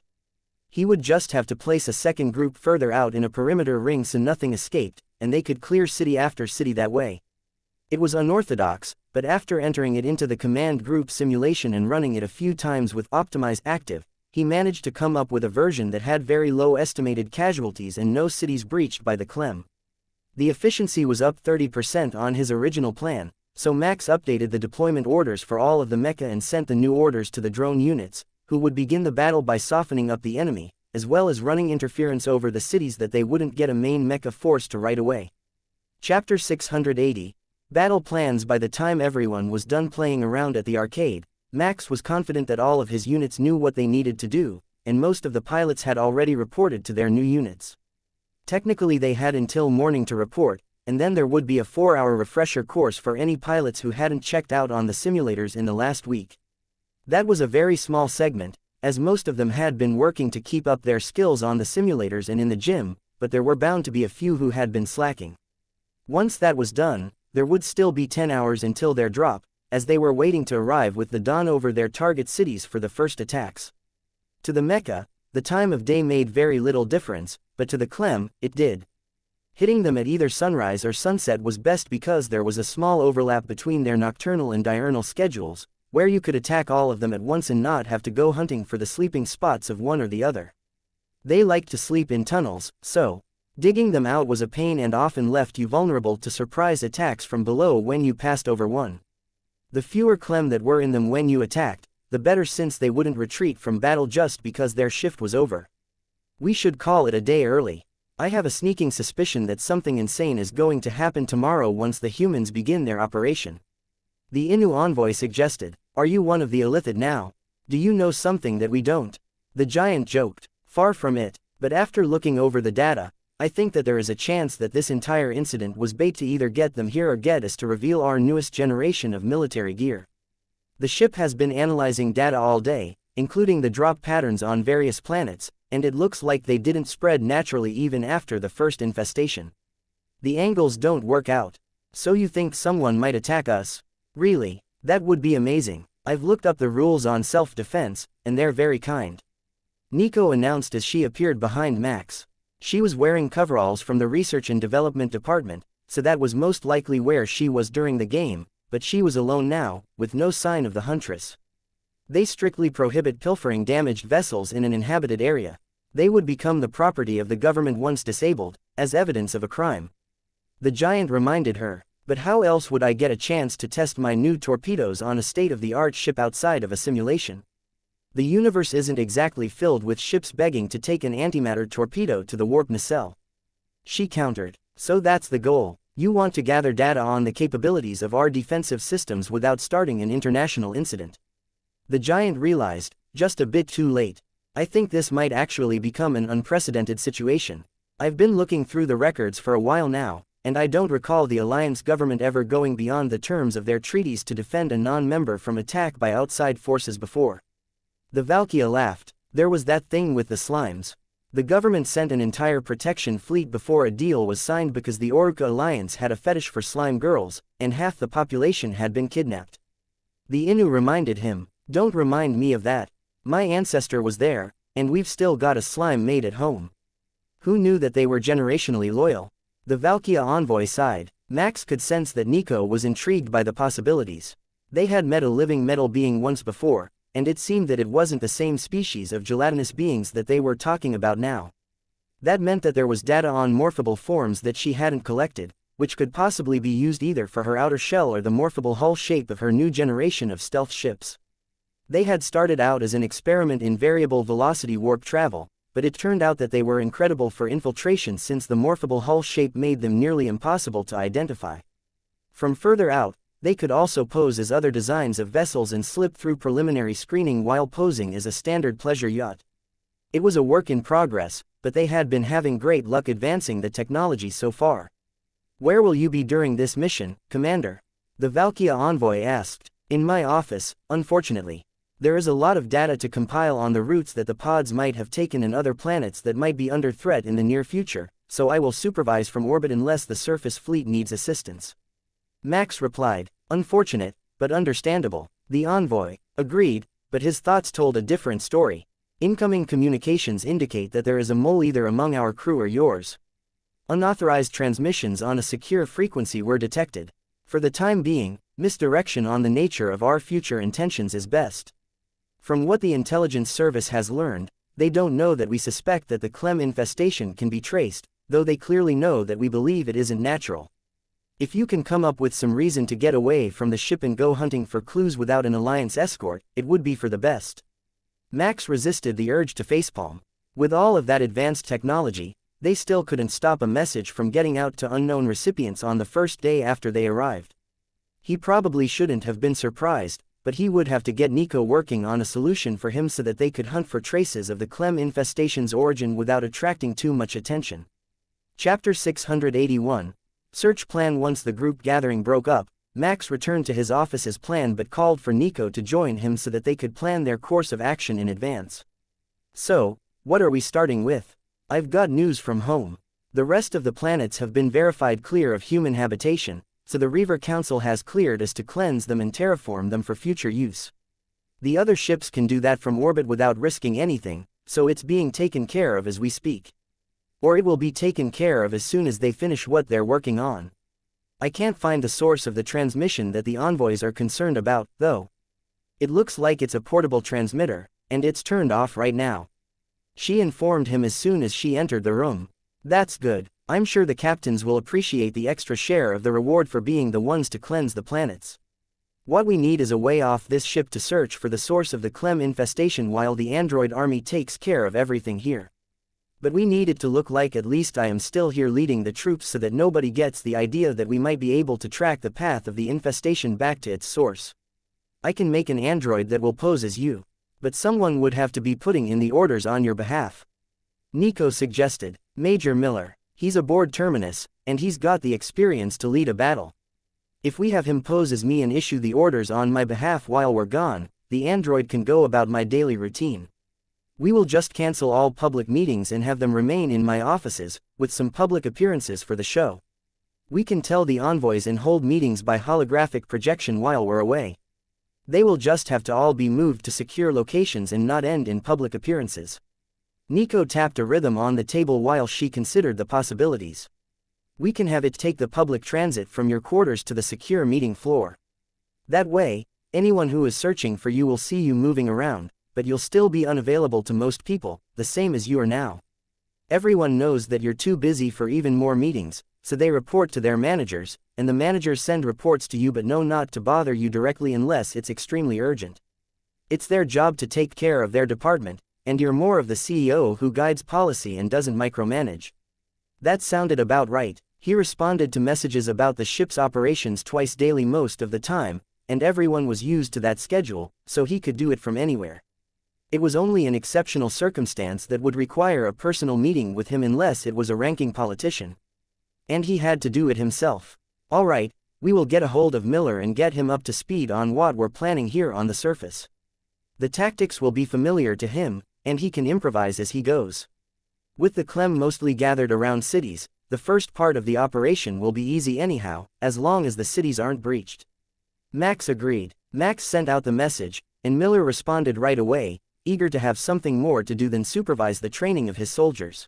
He would just have to place a second group further out in a perimeter ring so nothing escaped, and they could clear city after city that way. It was unorthodox, but after entering it into the command group simulation and running it a few times with Optimize active, he managed to come up with a version that had very low estimated casualties and no cities breached by the CLEM. The efficiency was up 30% on his original plan, so Max updated the deployment orders for all of the mecha and sent the new orders to the drone units, who would begin the battle by softening up the enemy, as well as running interference over the cities that they wouldn't get a main mecha force to right away. Chapter 680. Battle plans. By the time everyone was done playing around at the arcade, Max was confident that all of his units knew what they needed to do, and most of the pilots had already reported to their new units. Technically they had until morning to report, and then there would be a 4-hour refresher course for any pilots who hadn't checked out on the simulators in the last week. That was a very small segment, as most of them had been working to keep up their skills on the simulators and in the gym, but there were bound to be a few who had been slacking. Once that was done, there would still be 10 hours until their drop, as they were waiting to arrive with the dawn over their target cities for the first attacks. To the mecha, the time of day made very little difference, but to the CLEM, it did. Hitting them at either sunrise or sunset was best because there was a small overlap between their nocturnal and diurnal schedules, where you could attack all of them at once and not have to go hunting for the sleeping spots of one or the other. They liked to sleep in tunnels, so digging them out was a pain and often left you vulnerable to surprise attacks from below when you passed over one. The fewer CLEM that were in them when you attacked, the better, since they wouldn't retreat from battle just because their shift was over. We should call it a day early. I have a sneaking suspicion that something insane is going to happen tomorrow once the humans begin their operation. The Innu envoy suggested. Are you one of the Illithid now? Do you know something that we don't? The giant joked. Far from it, but after looking over the data, I think that there is a chance that this entire incident was bait to either get them here or get us to reveal our newest generation of military gear. The ship has been analyzing data all day, including the drop patterns on various planets, and it looks like they didn't spread naturally even after the first infestation. The angles don't work out. So you think someone might attack us? Really? That would be amazing. I've looked up the rules on self-defense, and they're very kind. Nico announced as she appeared behind Max. She was wearing coveralls from the Research and Development Department, so that was most likely where she was during the game, but she was alone now, with no sign of the Huntress. They strictly prohibit pilfering damaged vessels in an inhabited area. They would become the property of the government once disabled, as evidence of a crime. The giant reminded her, but how else would I get a chance to test my new torpedoes on a state-of-the-art ship outside of a simulation? The universe isn't exactly filled with ships begging to take an antimatter torpedo to the warp nacelle. She countered. So that's the goal. You want to gather data on the capabilities of our defensive systems without starting an international incident. The giant realized, just a bit too late. I think this might actually become an unprecedented situation. I've been looking through the records for a while now, and I don't recall the Alliance government ever going beyond the terms of their treaties to defend a non-member from attack by outside forces before. The Valkyria laughed. There was that thing with the slimes. The government sent an entire protection fleet before a deal was signed because the Orca Alliance had a fetish for slime girls, and half the population had been kidnapped. The Innu reminded him, don't remind me of that. My ancestor was there, and we've still got a slime made at home. Who knew that they were generationally loyal? The Valkyria envoy sighed. Max could sense that Nico was intrigued by the possibilities. They had met a living metal being once before, and it seemed that it wasn't the same species of gelatinous beings that they were talking about now. That meant that there was data on morphable forms that she hadn't collected, which could possibly be used either for her outer shell or the morphable hull shape of her new generation of stealth ships. They had started out as an experiment in variable velocity warp travel, but it turned out that they were incredible for infiltration since the morphable hull shape made them nearly impossible to identify. From further out, they could also pose as other designs of vessels and slip through preliminary screening while posing as a standard pleasure yacht. It was a work in progress, but they had been having great luck advancing the technology so far. Where will you be during this mission, Commander? The Valkyria envoy asked. In my office, unfortunately. There is a lot of data to compile on the routes that the pods might have taken and other planets that might be under threat in the near future, so I will supervise from orbit unless the surface fleet needs assistance. Max replied, unfortunate, but understandable. The envoy agreed, but his thoughts told a different story. Incoming communications indicate that there is a mole either among our crew or yours. Unauthorized transmissions on a secure frequency were detected. For the time being, misdirection on the nature of our future intentions is best. From what the intelligence service has learned, they don't know that we suspect that the Clem infestation can be traced, though they clearly know that we believe it isn't natural. If you can come up with some reason to get away from the ship and go hunting for clues without an Alliance escort, it would be for the best. Max resisted the urge to facepalm. With all of that advanced technology, they still couldn't stop a message from getting out to unknown recipients on the first day after they arrived. He probably shouldn't have been surprised, but he would have to get Nico working on a solution for him so that they could hunt for traces of the Clem infestation's origin without attracting too much attention. Chapter 681. Search Plan. Once the group gathering broke up, Max returned to his office's plan but called for Nico to join him so that they could plan their course of action in advance. So, what are we starting with? I've got news from home. The rest of the planets have been verified clear of human habitation, so the Reaver Council has cleared us to cleanse them and terraform them for future use. The other ships can do that from orbit without risking anything, so it's being taken care of as we speak. Or it will be taken care of as soon as they finish what they're working on. I can't find the source of the transmission that the envoys are concerned about, though. It looks like it's a portable transmitter, and it's turned off right now. She informed him as soon as she entered the room. That's good. I'm sure the captains will appreciate the extra share of the reward for being the ones to cleanse the planets. What we need is a way off this ship to search for the source of the Clem infestation while the android army takes care of everything here. But we need it to look like at least I am still here leading the troops so that nobody gets the idea that we might be able to track the path of the infestation back to its source. I can make an android that will pose as you. But someone would have to be putting in the orders on your behalf. Nico suggested. Major Miller. He's aboard Terminus, and he's got the experience to lead a battle. If we have him pose as me and issue the orders on my behalf while we're gone, the android can go about my daily routine. We will just cancel all public meetings and have them remain in my offices, with some public appearances for the show. We can tell the envoys and hold meetings by holographic projection while we're away. They will just have to all be moved to secure locations and not end in public appearances. Nico tapped a rhythm on the table while she considered the possibilities. We can have it take the public transit from your quarters to the secure meeting floor. That way, anyone who is searching for you will see you moving around, but you'll still be unavailable to most people, the same as you are now. Everyone knows that you're too busy for even more meetings, so they report to their managers, and the managers send reports to you but know not to bother you directly unless it's extremely urgent. It's their job to take care of their department, and you're more of the CEO who guides policy and doesn't micromanage. That sounded about right. He responded to messages about the ship's operations twice daily most of the time, and everyone was used to that schedule, so he could do it from anywhere. It was only an exceptional circumstance that would require a personal meeting with him unless it was a ranking politician. And he had to do it himself. All right, we will get a hold of Miller and get him up to speed on what we're planning here on the surface. The tactics will be familiar to him, and he can improvise as he goes. With the Clem mostly gathered around cities, the first part of the operation will be easy anyhow, as long as the cities aren't breached. Max agreed. Max sent out the message, and Miller responded right away, eager to have something more to do than supervise the training of his soldiers.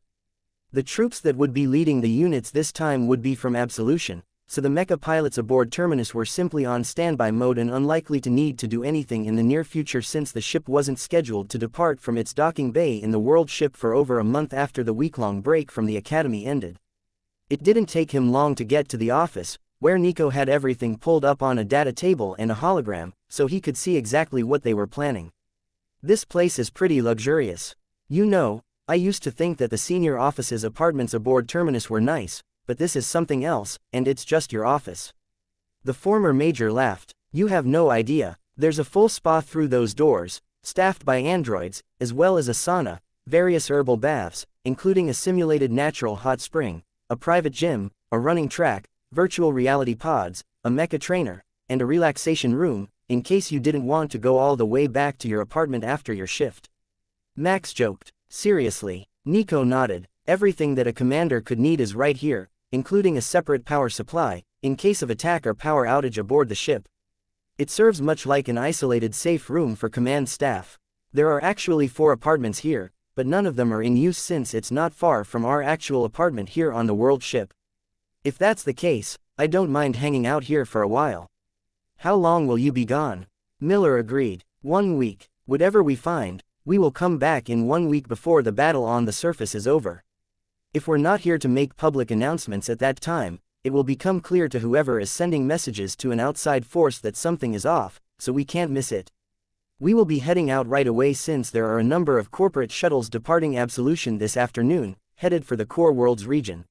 The troops that would be leading the units this time would be from Absolution, so the Mecha pilots aboard Terminus were simply on standby mode and unlikely to need to do anything in the near future since the ship wasn't scheduled to depart from its docking bay in the world ship for over a month after the week-long break from the Academy ended. It didn't take him long to get to the office, where Nico had everything pulled up on a data table and a hologram, so he could see exactly what they were planning. This place is pretty luxurious. You know, I used to think that the senior office's apartments aboard Terminus were nice, but this is something else, and it's just your office. The former major laughed. You have no idea, there's a full spa through those doors, staffed by androids, as well as a sauna, various herbal baths, including a simulated natural hot spring, a private gym, a running track, virtual reality pods, a mecha trainer, and a relaxation room, in case you didn't want to go all the way back to your apartment after your shift. Max joked. Seriously? Nico nodded. Everything that a commander could need is right here, including a separate power supply, in case of attack or power outage aboard the ship. It serves much like an isolated safe room for command staff. There are actually 4 apartments here, but none of them are in use since it's not far from our actual apartment here on the world ship. If that's the case, I don't mind hanging out here for a while. How long will you be gone? Miller agreed. 1 week. Whatever we find, we will come back in 1 week before the battle on the surface is over. If we're not here to make public announcements at that time, it will become clear to whoever is sending messages to an outside force that something is off, so we can't miss it. We will be heading out right away since there are a number of corporate shuttles departing Absolution this afternoon, headed for the Core Worlds region.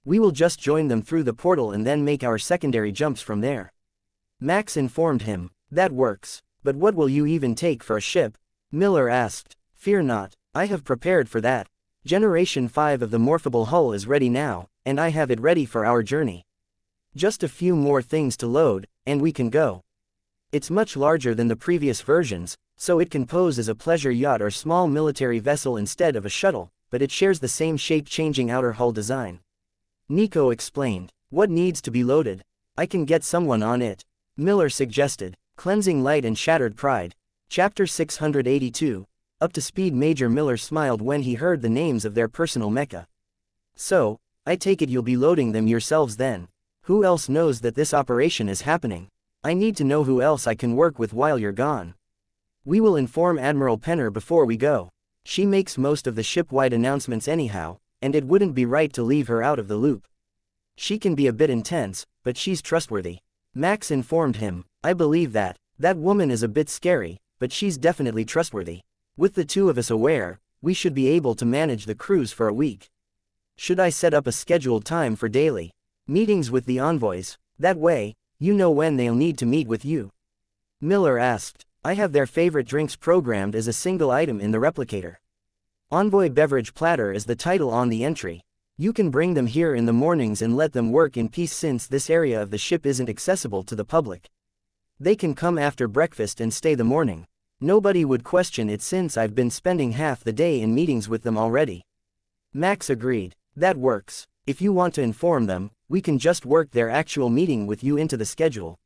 We will just join them through the portal and then make our secondary jumps from there. Max informed him. That works. But what will you even take for a ship? Miller asked. Fear not, I have prepared for that. Generation 5 of the morphable hull is ready now, and I have it ready for our journey. Just a few more things to load, and we can go. It's much larger than the previous versions, so it can pose as a pleasure yacht or small military vessel instead of a shuttle, but it shares the same shape-changing outer hull design. Nico explained. What needs to be loaded? I can get someone on it. Miller suggested. Cleansing Light and Shattered Pride. Chapter 682. Up to speed. Major Miller smiled when he heard the names of their personal mecha. So, I take it you'll be loading them yourselves then. Who else knows that this operation is happening? I need to know who else I can work with while you're gone. We will inform Admiral Penner before we go. She makes most of the ship-wide announcements anyhow, and it wouldn't be right to leave her out of the loop. She can be a bit intense, but she's trustworthy. Max informed him. I believe that. That woman is a bit scary, but she's definitely trustworthy. With the two of us aware, we should be able to manage the cruise for a week. Should I set up a scheduled time for daily meetings with the envoys? That way, you know when they'll need to meet with you. Miller asked. I have their favorite drinks programmed as a single item in the replicator. Envoy Beverage Platter is the title on the entry. You can bring them here in the mornings and let them work in peace since this area of the ship isn't accessible to the public. They can come after breakfast and stay the morning. Nobody would question it since I've been spending half the day in meetings with them already. Max agreed. That works. If you want to inform them, we can just work their actual meeting with you into the schedule.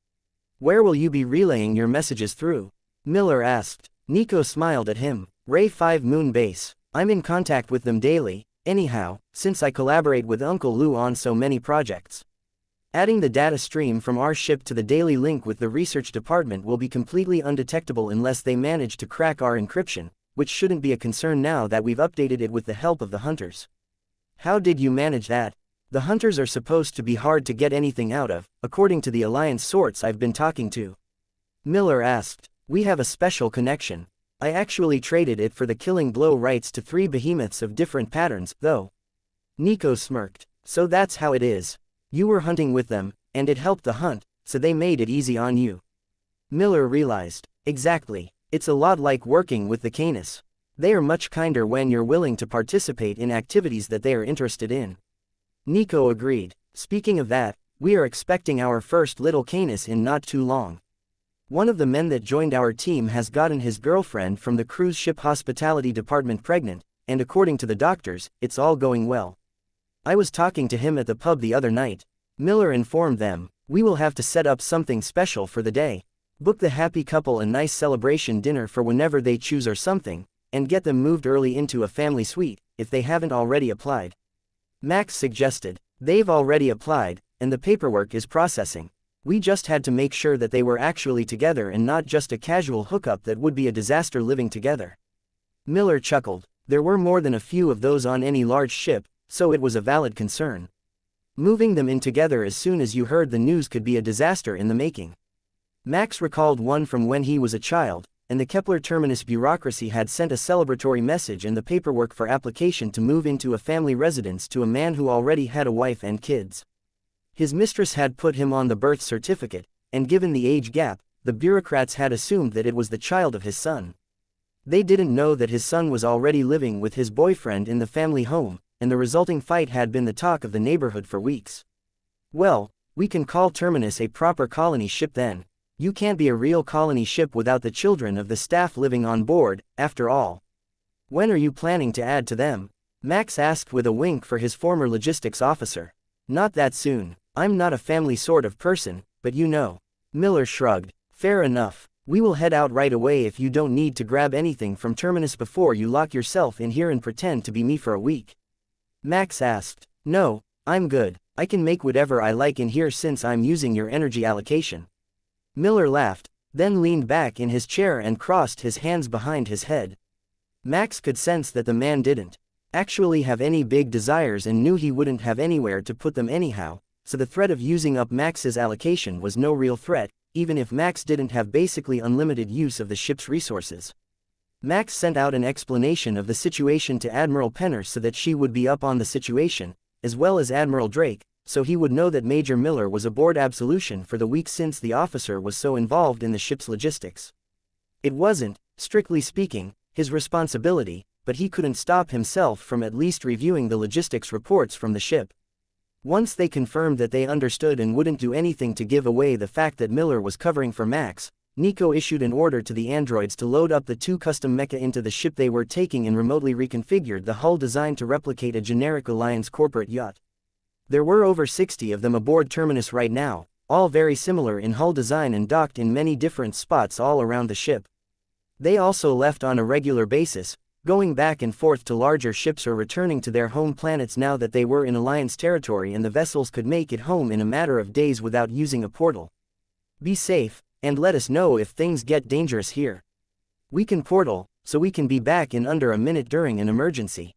Where will you be relaying your messages through? Miller asked. Nico smiled at him. Ray 5 Moon Base. I'm in contact with them daily, anyhow, since I collaborate with Uncle Lou on so many projects. Adding the data stream from our ship to the daily link with the research department will be completely undetectable unless they manage to crack our encryption, which shouldn't be a concern now that we've updated it with the help of the hunters. How did you manage that? The hunters are supposed to be hard to get anything out of, according to the Alliance sorts I've been talking to. Miller asked. We have a special connection. I actually traded it for the killing blow rights to 3 behemoths of different patterns, though. Nico smirked. So that's how it is. You were hunting with them, and it helped the hunt, so they made it easy on you. Miller realized. Exactly. It's a lot like working with the Canis. They are much kinder when you're willing to participate in activities that they are interested in. Nico agreed. Speaking of that, we are expecting our first little Canis in not too long. One of the men that joined our team has gotten his girlfriend from the cruise ship hospitality department pregnant, and according to the doctors, it's all going well. I was talking to him at the pub the other night. Miller informed them. We will have to set up something special for the day. Book the happy couple a nice celebration dinner for whenever they choose or something, and get them moved early into a family suite, if they haven't already applied. Max suggested. They've already applied, and the paperwork is processing. We just had to make sure that they were actually together and not just a casual hookup that would be a disaster living together. Miller chuckled. There were more than a few of those on any large ship, so it was a valid concern. Moving them in together as soon as you heard the news could be a disaster in the making. Max recalled one from when he was a child, and the Kepler Terminus bureaucracy had sent a celebratory message in the paperwork for application to move into a family residence to a man who already had a wife and kids. His mistress had put him on the birth certificate, and given the age gap, the bureaucrats had assumed that it was the child of his son. They didn't know that his son was already living with his boyfriend in the family home, and the resulting fight had been the talk of the neighborhood for weeks. Well, we can call Terminus a proper colony ship then. You can't be a real colony ship without the children of the staff living on board, after all. When are you planning to add to them? Max asked with a wink for his former logistics officer. Not that soon. I'm not a family sort of person, but you know. Miller shrugged. Fair enough. We will head out right away if you don't need to grab anything from Terminus before you lock yourself in here and pretend to be me for a week. Max asked. No, I'm good. I can make whatever I like in here since I'm using your energy allocation. Miller laughed, then leaned back in his chair and crossed his hands behind his head. Max could sense that the man didn't actually have any big desires and knew he wouldn't have anywhere to put them anyhow, so the threat of using up Max's allocation was no real threat, even if Max didn't have basically unlimited use of the ship's resources. Max sent out an explanation of the situation to Admiral Penner so that she would be up on the situation, as well as Admiral Drake, so he would know that Major Miller was aboard Absolution for the week since the officer was so involved in the ship's logistics. It wasn't, strictly speaking, his responsibility, but he couldn't stop himself from at least reviewing the logistics reports from the ship. Once they confirmed that they understood and wouldn't do anything to give away the fact that Miller was covering for Max, Nico issued an order to the androids to load up the 2 custom mecha into the ship they were taking and remotely reconfigured the hull designed to replicate a generic Alliance corporate yacht. There were over 60 of them aboard Terminus right now, all very similar in hull design and docked in many different spots all around the ship. They also left on a regular basis, going back and forth to larger ships or returning to their home planets now that they were in Alliance territory and the vessels could make it home in a matter of days without using a portal. Be safe, and let us know if things get dangerous here. We can portal, so we can be back in under a minute during an emergency.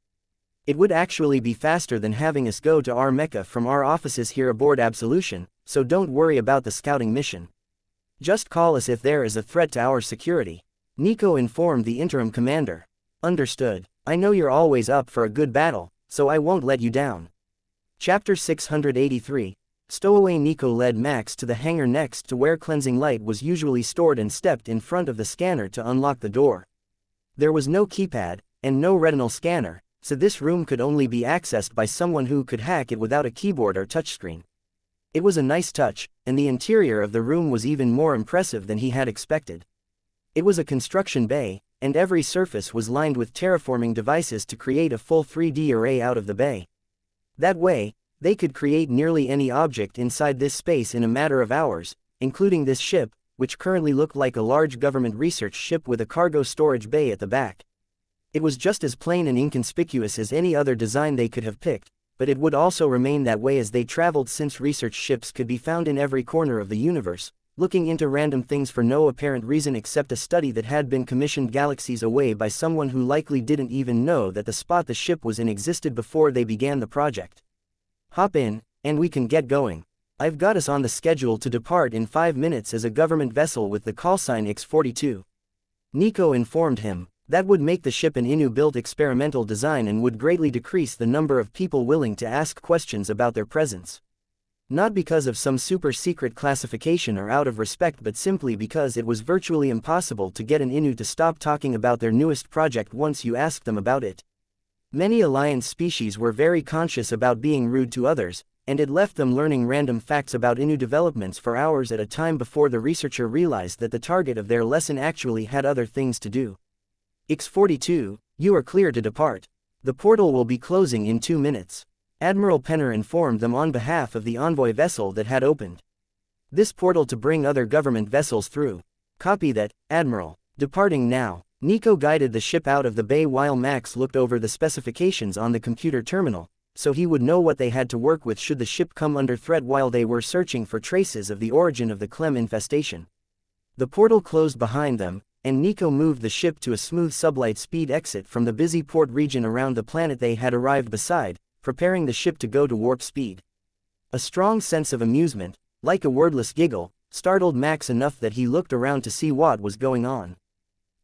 It would actually be faster than having us go to our Mecha from our offices here aboard Absolution, so don't worry about the scouting mission. Just call us if there is a threat to our security. Nico informed the interim commander. Understood. I know you're always up for a good battle, so I won't let you down. Chapter 683. Stowaway. Nico led Max to the hangar next to where cleansing light was usually stored and stepped in front of the scanner to unlock the door. There was no keypad, and no retinal scanner, so this room could only be accessed by someone who could hack it without a keyboard or touchscreen. It was a nice touch, and the interior of the room was even more impressive than he had expected. It was a construction bay, and every surface was lined with terraforming devices to create a full 3D array out of the bay. That way, they could create nearly any object inside this space in a matter of hours, including this ship, which currently looked like a large government research ship with a cargo storage bay at the back. It was just as plain and inconspicuous as any other design they could have picked, but it would also remain that way as they traveled since research ships could be found in every corner of the universe, looking into random things for no apparent reason except a study that had been commissioned galaxies away by someone who likely didn't even know that the spot the ship was in existed before they began the project. Hop in, and we can get going. I've got us on the schedule to depart in 5 minutes as a government vessel with the callsign X-42. Nico informed him. That would make the ship an Inu-built experimental design and would greatly decrease the number of people willing to ask questions about their presence. Not because of some super-secret classification or out of respect, but simply because it was virtually impossible to get an Inu to stop talking about their newest project once you asked them about it. Many Alliance species were very conscious about being rude to others, and it left them learning random facts about Inu developments for hours at a time before the researcher realized that the target of their lesson actually had other things to do. X-42, you are clear to depart. The portal will be closing in 2 minutes. Admiral Penner informed them on behalf of the envoy vessel that had opened this portal to bring other government vessels through. Copy that, Admiral. Departing now. Nico guided the ship out of the bay while Max looked over the specifications on the computer terminal, so he would know what they had to work with should the ship come under threat while they were searching for traces of the origin of the Clem infestation. The portal closed behind them, and Nico moved the ship to a smooth sublight speed exit from the busy port region around the planet they had arrived beside, preparing the ship to go to warp speed. A strong sense of amusement, like a wordless giggle, startled Max enough that he looked around to see what was going on.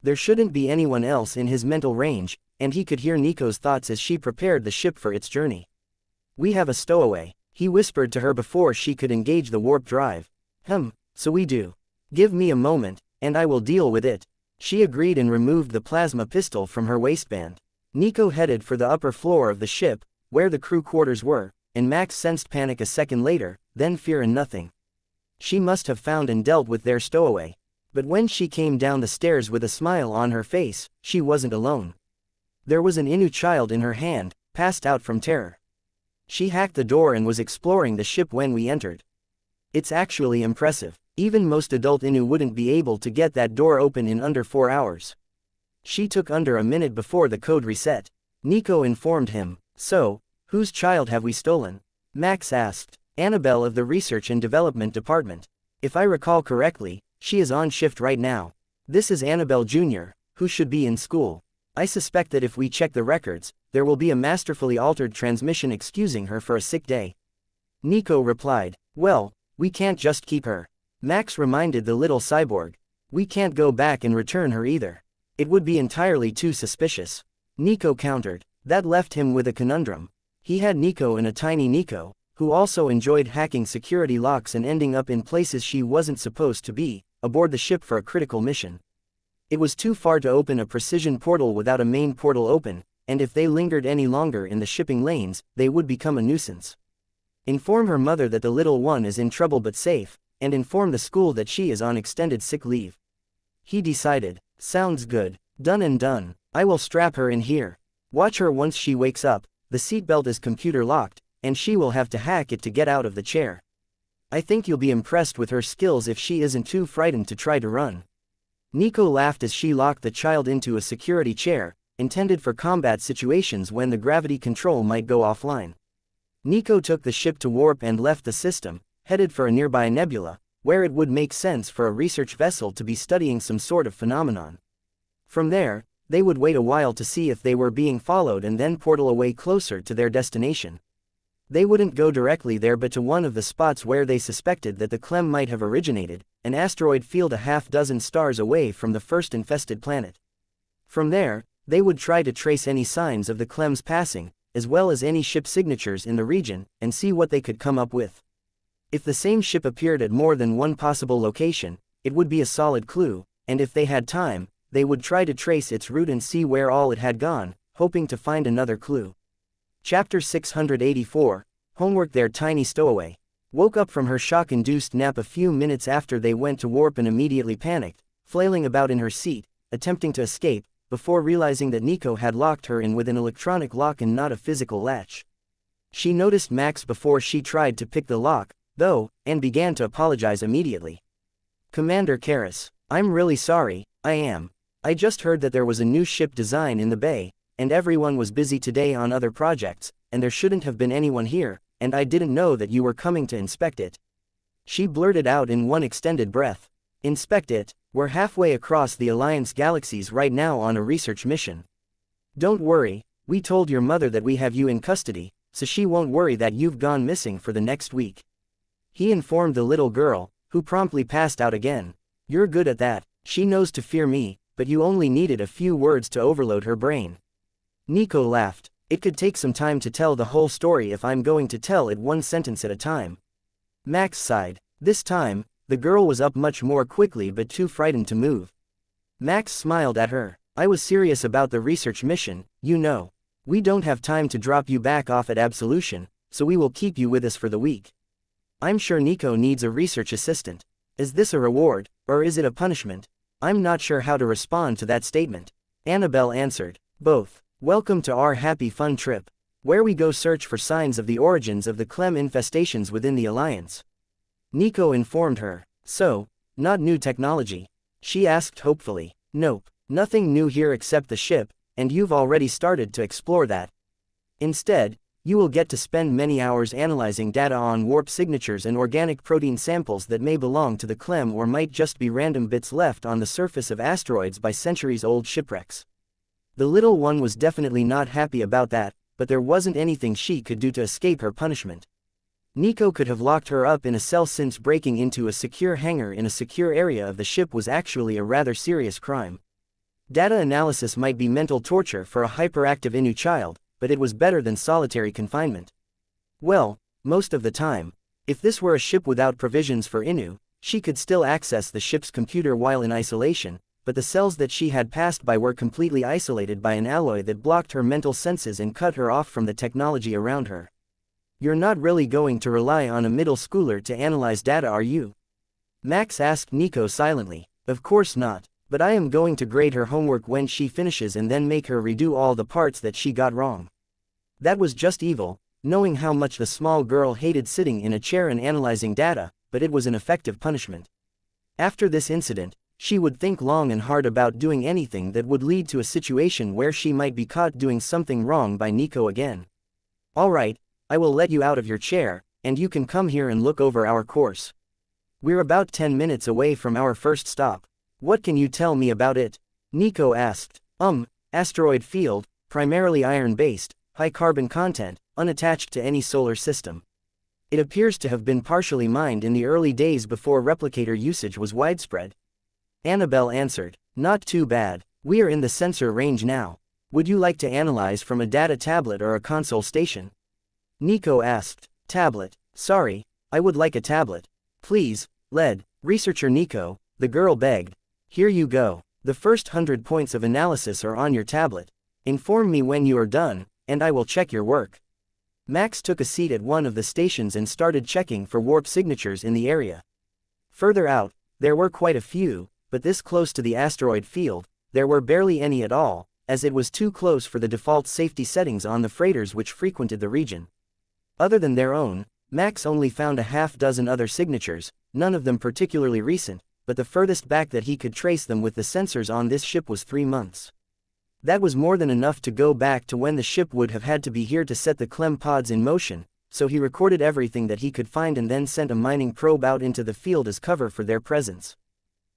There shouldn't be anyone else in his mental range, and he could hear Nico's thoughts as she prepared the ship for its journey. We have a stowaway, he whispered to her before she could engage the warp drive. So we do. Give me a moment, and I will deal with it. She agreed and removed the plasma pistol from her waistband. Nico headed for the upper floor of the ship, where the crew quarters were, and Max sensed panic a second later, then fear and nothing. She must have found and dealt with their stowaway. But when she came down the stairs with a smile on her face, she wasn't alone. There was an Inu child in her hand, passed out from terror. She hacked the door and was exploring the ship when we entered. It's actually impressive. Even most adult Inu wouldn't be able to get that door open in under 4 hours. She took under a minute before the code reset. Nico informed him. So, whose child have we stolen? Max asked. Annabelle of the Research and Development Department. If I recall correctly, she is on shift right now. This is Annabelle Jr., who should be in school. I suspect that if we check the records, there will be a masterfully altered transmission excusing her for a sick day. Nico replied. Well, we can't just keep her. Max reminded the little cyborg. We can't go back and return her either. It would be entirely too suspicious. Nico countered. That left him with a conundrum. He had Nico and a tiny Nico, who also enjoyed hacking security locks and ending up in places she wasn't supposed to be, aboard the ship for a critical mission. It was too far to open a precision portal without a main portal open, and if they lingered any longer in the shipping lanes, they would become a nuisance. Inform her mother that the little one is in trouble but safe, and inform the school that she is on extended sick leave. He decided. Sounds good. Done and done. I will strap her in here. Watch her once she wakes up. The seatbelt is computer locked, and she will have to hack it to get out of the chair. I think you'll be impressed with her skills if she isn't too frightened to try to run. Nico laughed as she locked the child into a security chair, intended for combat situations when the gravity control might go offline. Nico took the ship to warp and left the system, headed for a nearby nebula, where it would make sense for a research vessel to be studying some sort of phenomenon. From there, they would wait a while to see if they were being followed and then portal away closer to their destination. They wouldn't go directly there but to one of the spots where they suspected that the Clem might have originated, an asteroid field a half-dozen stars away from the first infested planet. From there, they would try to trace any signs of the Clem's passing, as well as any ship signatures in the region, and see what they could come up with. If the same ship appeared at more than one possible location, it would be a solid clue, and if they had time, they would try to trace its route and see where all it had gone, hoping to find another clue. Chapter 684, Homework. Their tiny stowaway woke up from her shock-induced nap a few minutes after they went to warp and immediately panicked, flailing about in her seat, attempting to escape, before realizing that Nico had locked her in with an electronic lock and not a physical latch. She noticed Max before she tried to pick the lock, though, and began to apologize immediately. Commander Karras, I'm really sorry, I am. I just heard that there was a new ship design in the bay, and everyone was busy today on other projects, and there shouldn't have been anyone here, and I didn't know that you were coming to inspect it. She blurted out in one extended breath. Inspect it? We're halfway across the Alliance galaxies right now on a research mission. Don't worry, we told your mother that we have you in custody, so she won't worry that you've gone missing for the next week. He informed the little girl, who promptly passed out again. You're good at that. She knows to fear me, but you only needed a few words to overload her brain. Nico laughed. It could take some time to tell the whole story if I'm going to tell it one sentence at a time. Max sighed. This time, the girl was up much more quickly but too frightened to move. Max smiled at her. I was serious about the research mission, you know. We don't have time to drop you back off at Absolution, so we will keep you with us for the week. I'm sure Nico needs a research assistant. Is this a reward, or is it a punishment? I'm not sure how to respond to that statement. Annabelle answered. Both. Welcome to our happy fun trip, where we go search for signs of the origins of the Clem infestations within the Alliance. Nico informed her. So, not new technology? She asked hopefully. Nope, nothing new here except the ship, and you've already started to explore that. Instead, you will get to spend many hours analyzing data on warp signatures and organic protein samples that may belong to the Clem or might just be random bits left on the surface of asteroids by centuries-old shipwrecks. The little one was definitely not happy about that, but there wasn't anything she could do to escape her punishment. Nico could have locked her up in a cell since breaking into a secure hangar in a secure area of the ship was actually a rather serious crime. Data analysis might be mental torture for a hyperactive Innu child, but it was better than solitary confinement. Well, most of the time. If this were a ship without provisions for Innu, she could still access the ship's computer while in isolation, but the cells that she had passed by were completely isolated by an alloy that blocked her mental senses and cut her off from the technology around her. You're not really going to rely on a middle schooler to analyze data, are you? Max asked Nico silently. Of course not, but I am going to grade her homework when she finishes and then make her redo all the parts that she got wrong. That was just evil, knowing how much the small girl hated sitting in a chair and analyzing data, but it was an effective punishment. After this incident, she would think long and hard about doing anything that would lead to a situation where she might be caught doing something wrong by Nico again. Alright, I will let you out of your chair, and you can come here and look over our course. We're about 10 minutes away from our first stop. What can you tell me about it? Nico asked. Asteroid field, primarily iron-based, high carbon content, unattached to any solar system. It appears to have been partially mined in the early days before replicator usage was widespread. Annabelle answered. Not too bad. We are in the sensor range now. Would you like to analyze from a data tablet or a console station? Nico asked. Tablet. Sorry, I would like a tablet. Please, researcher Nico, the girl begged. Here you go. The first 100 points of analysis are on your tablet. Inform me when you are done, and I will check your work. Max took a seat at one of the stations and started checking for warp signatures in the area. Further out, there were quite a few, but this close to the asteroid field, there were barely any at all, as it was too close for the default safety settings on the freighters which frequented the region. Other than their own, Max only found a half-dozen other signatures, none of them particularly recent, but the furthest back that he could trace them with the sensors on this ship was 3 months. That was more than enough to go back to when the ship would have had to be here to set the clem pods in motion, so he recorded everything that he could find and then sent a mining probe out into the field as cover for their presence.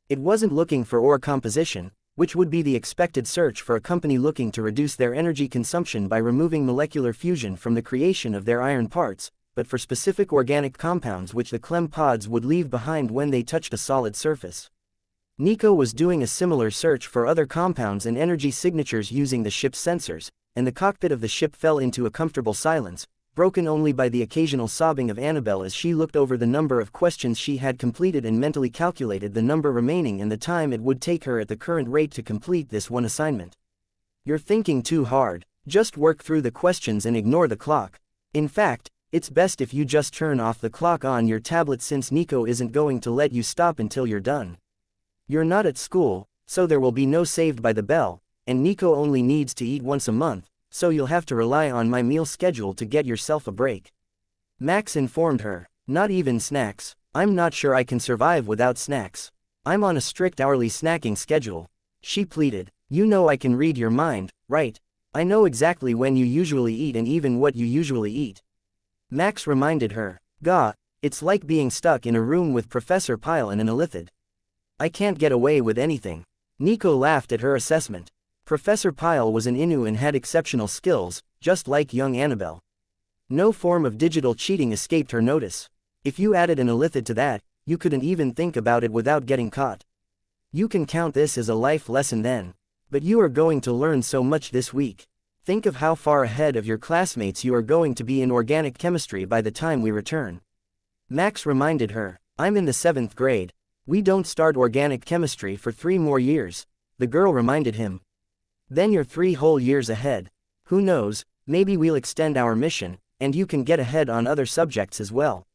It wasn't looking for ore composition, which would be the expected search for a company looking to reduce their energy consumption by removing molecular fusion from the creation of their iron parts, but for specific organic compounds which the clem pods would leave behind when they touched a solid surface. Nico was doing a similar search for other compounds and energy signatures using the ship's sensors, and the cockpit of the ship fell into a comfortable silence, broken only by the occasional sobbing of Annabelle as she looked over the number of questions she had completed and mentally calculated the number remaining and the time it would take her at the current rate to complete this one assignment. You're thinking too hard. Just work through the questions and ignore the clock. In fact, it's best if you just turn off the clock on your tablet since Nico isn't going to let you stop until you're done. You're not at school, so there will be no saved by the bell, and Nico only needs to eat once a month, so you'll have to rely on my meal schedule to get yourself a break. Max informed her. Not even snacks. I'm not sure I can survive without snacks. I'm on a strict hourly snacking schedule. She pleaded. You know I can read your mind, right? I know exactly when you usually eat and even what you usually eat. Max reminded her. Gah, it's like being stuck in a room with Professor Pyle and an illithid. I can't get away with anything. Nico laughed at her assessment. Professor Pyle was an Innu and had exceptional skills, just like young Annabelle. No form of digital cheating escaped her notice. If you added an illithid to that, you couldn't even think about it without getting caught. You can count this as a life lesson then. But you are going to learn so much this week. Think of how far ahead of your classmates you are going to be in organic chemistry by the time we return. Max reminded her. I'm in the 7th grade. We don't start organic chemistry for 3 more years, the girl reminded him. Then you're 3 whole years ahead. Who knows, maybe we'll extend our mission, and you can get ahead on other subjects as well.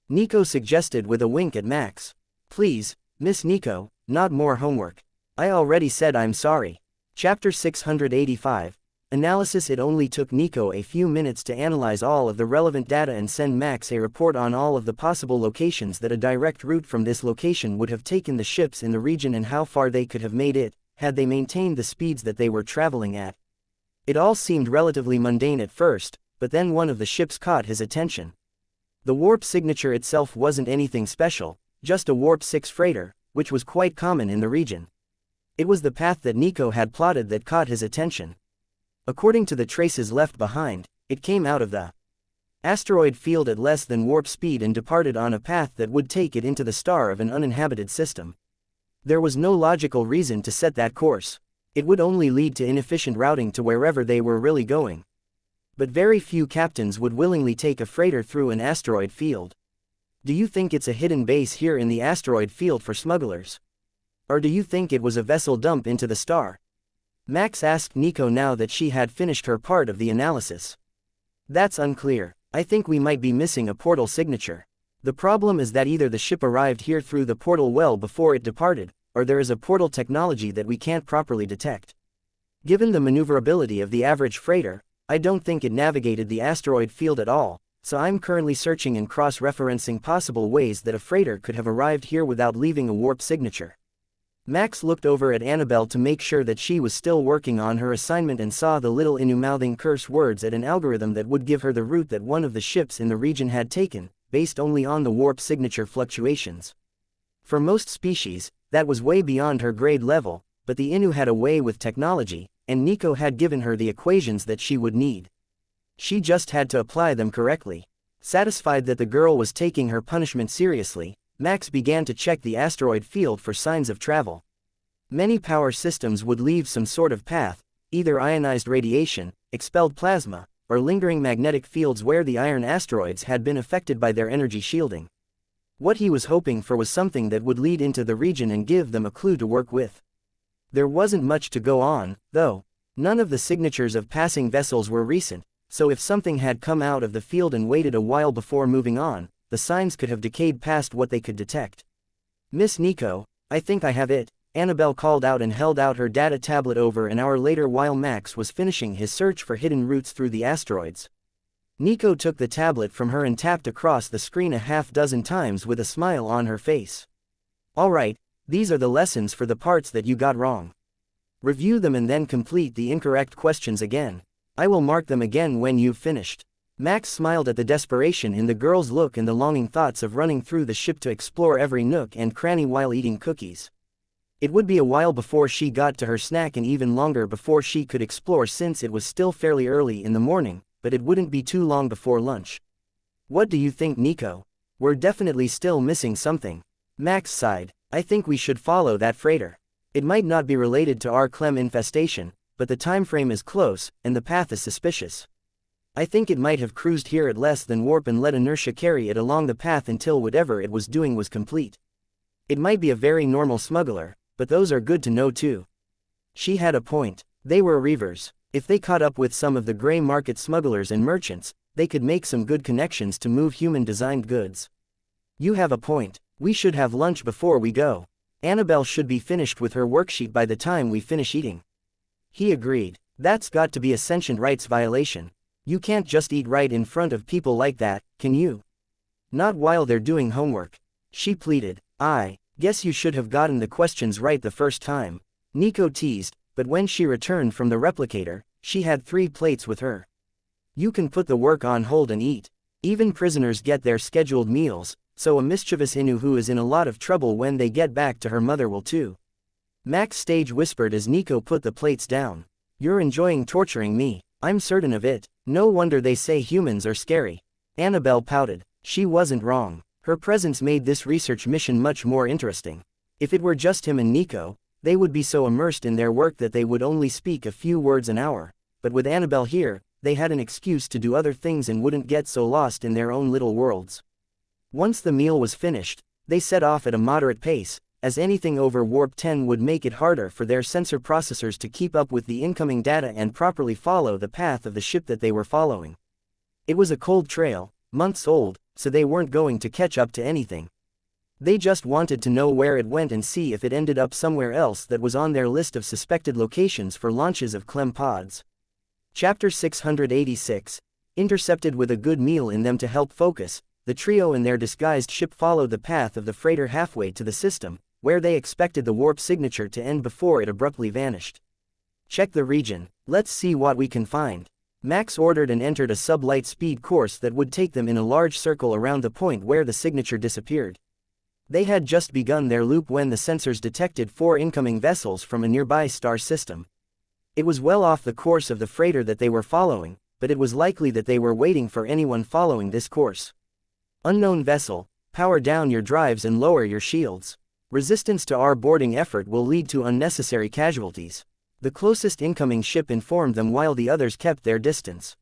Nico suggested with a wink at Max. Please, Miss Nico, not more homework. I already said I'm sorry. Chapter 685. Analysis. It only took Nico a few minutes to analyze all of the relevant data and send Max a report on all of the possible locations that a direct route from this location would have taken the ships in the region and how far they could have made it, had they maintained the speeds that they were traveling at. It all seemed relatively mundane at first, but then one of the ships caught his attention. The warp signature itself wasn't anything special, just a warp 6 freighter, which was quite common in the region. It was the path that Nico had plotted that caught his attention. According to the traces left behind, it came out of the asteroid field at less than warp speed and departed on a path that would take it into the star of an uninhabited system. There was no logical reason to set that course. It would only lead to inefficient routing to wherever they were really going. But very few captains would willingly take a freighter through an asteroid field. Do you think it's a hidden base here in the asteroid field for smugglers? Or do you think it was a vessel dump into the star? Max asked Nico now that she had finished her part of the analysis. That's unclear. I think we might be missing a portal signature. The problem is that either the ship arrived here through the portal well before it departed, or there is a portal technology that we can't properly detect. Given the maneuverability of the average freighter, I don't think it navigated the asteroid field at all, so I'm currently searching and cross-referencing possible ways that a freighter could have arrived here without leaving a warp signature. Max looked over at Annabelle to make sure that she was still working on her assignment and saw the little Inu mouthing curse words at an algorithm that would give her the route that one of the ships in the region had taken, based only on the warp signature fluctuations. For most species, that was way beyond her grade level, but the Inu had a way with technology, and Nico had given her the equations that she would need. She just had to apply them correctly. Satisfied that the girl was taking her punishment seriously, Max began to check the asteroid field for signs of travel. Many power systems would leave some sort of path, either ionized radiation, expelled plasma, or lingering magnetic fields where the iron asteroids had been affected by their energy shielding. What he was hoping for was something that would lead into the region and give them a clue to work with. There wasn't much to go on, though. None of the signatures of passing vessels were recent, so if something had come out of the field and waited a while before moving on, the signs could have decayed past what they could detect. Miss Nico, I think I have it, Annabelle called out and held out her data tablet. Over an hour later, while Max was finishing his search for hidden routes through the asteroids, Nico took the tablet from her and tapped across the screen a half-dozen times with a smile on her face. All right, these are the lessons for the parts that you got wrong. Review them and then complete the incorrect questions again. I will mark them again when you've finished. Max smiled at the desperation in the girl's look and the longing thoughts of running through the ship to explore every nook and cranny while eating cookies. It would be a while before she got to her snack and even longer before she could explore since it was still fairly early in the morning, but it wouldn't be too long before lunch. What do you think, Nico? We're definitely still missing something. Max sighed. I think we should follow that freighter. It might not be related to our Clem infestation, but the time frame is close, and the path is suspicious. I think it might have cruised here at less than warp and let inertia carry it along the path until whatever it was doing was complete. It might be a very normal smuggler, but those are good to know too. She had a point. They were reavers. If they caught up with some of the gray market smugglers and merchants, they could make some good connections to move human-designed goods. You have a point. We should have lunch before we go. Annabelle should be finished with her worksheet by the time we finish eating. He agreed. That's got to be a sentient rights violation. You can't just eat right in front of people like that, can you? Not while they're doing homework. She pleaded. I guess you should have gotten the questions right the first time. Nico teased, but when she returned from the replicator, she had 3 plates with her. You can put the work on hold and eat. Even prisoners get their scheduled meals, so a mischievous Inu who is in a lot of trouble when they get back to her mother will too. Max stage whispered as Nico put the plates down. You're enjoying torturing me. I'm certain of it. No wonder they say humans are scary. Annabelle pouted. She wasn't wrong. Her presence made this research mission much more interesting. If it were just him and Nico, they would be so immersed in their work that they would only speak a few words an hour, but with Annabelle here, they had an excuse to do other things and wouldn't get so lost in their own little worlds. Once the meal was finished, they set off at a moderate pace, as anything over Warp 10 would make it harder for their sensor processors to keep up with the incoming data and properly follow the path of the ship that they were following. It was a cold trail, months old, so they weren't going to catch up to anything. They just wanted to know where it went and see if it ended up somewhere else that was on their list of suspected locations for launches of Clem pods. Chapter 686. Intercepted with a good meal in them to help focus, the trio and their disguised ship followed the path of the freighter halfway to the system, where they expected the warp signature to end before it abruptly vanished. Check the region. Let's see what we can find. Max ordered and entered a sub-light speed course that would take them in a large circle around the point where the signature disappeared. They had just begun their loop when the sensors detected 4 incoming vessels from a nearby star system. It was well off the course of the freighter that they were following, but it was likely that they were waiting for anyone following this course. Unknown vessel, power down your drives and lower your shields. Resistance to our boarding effort will lead to unnecessary casualties. The closest incoming ship informed them while the others kept their distance.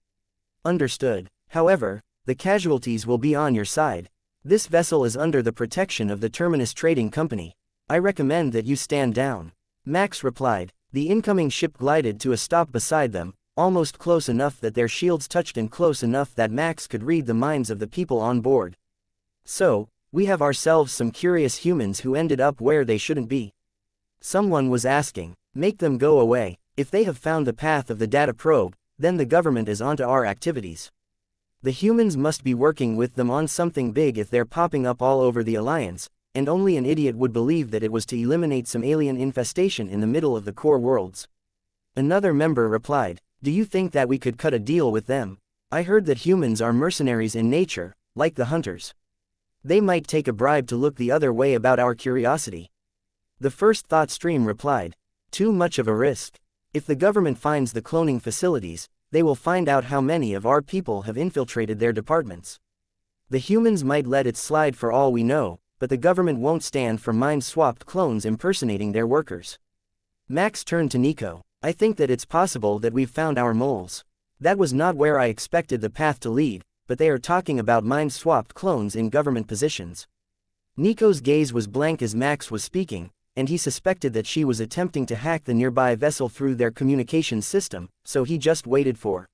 Understood. However, the casualties will be on your side. This vessel is under the protection of the Terminus Trading Company. I recommend that you stand down. Max replied. The incoming ship glided to a stop beside them, almost close enough that their shields touched and close enough that Max could read the minds of the people on board. So, we have ourselves some curious humans who ended up where they shouldn't be. Someone was asking. Make them go away. If they have found the path of the data probe, then the government is onto our activities. The humans must be working with them on something big if they're popping up all over the Alliance, and only an idiot would believe that it was to eliminate some alien infestation in the middle of the core worlds. Another member replied, "Do you think that we could cut a deal with them? I heard that humans are mercenaries in nature, like the hunters. They might take a bribe to look the other way about our curiosity." The first thought stream replied, "Too much of a risk. If the government finds the cloning facilities, they will find out how many of our people have infiltrated their departments. The humans might let it slide for all we know, but the government won't stand for mind-swapped clones impersonating their workers." Max turned to Nico. "I think that it's possible that we've found our moles. That was not where I expected the path to lead, but they are talking about mind-swapped clones in government positions." Nico's gaze was blank as Max was speaking, and he suspected that she was attempting to hack the nearby vessel through their communications system, so he just waited for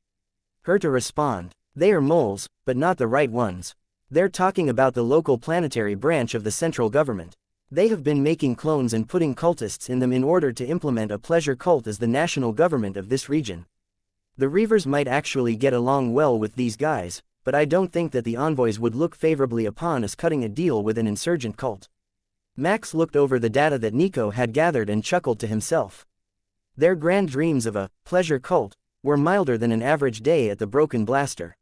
her to respond. "They are moles, but not the right ones. They're talking about the local planetary branch of the central government. They have been making clones and putting cultists in them in order to implement a pleasure cult as the national government of this region. The Reavers might actually get along well with these guys, but I don't think that the envoys would look favorably upon us cutting a deal with an insurgent cult." Max looked over the data that Nico had gathered and chuckled to himself. Their grand dreams of a pleasure cult were milder than an average day at the Broken Blaster.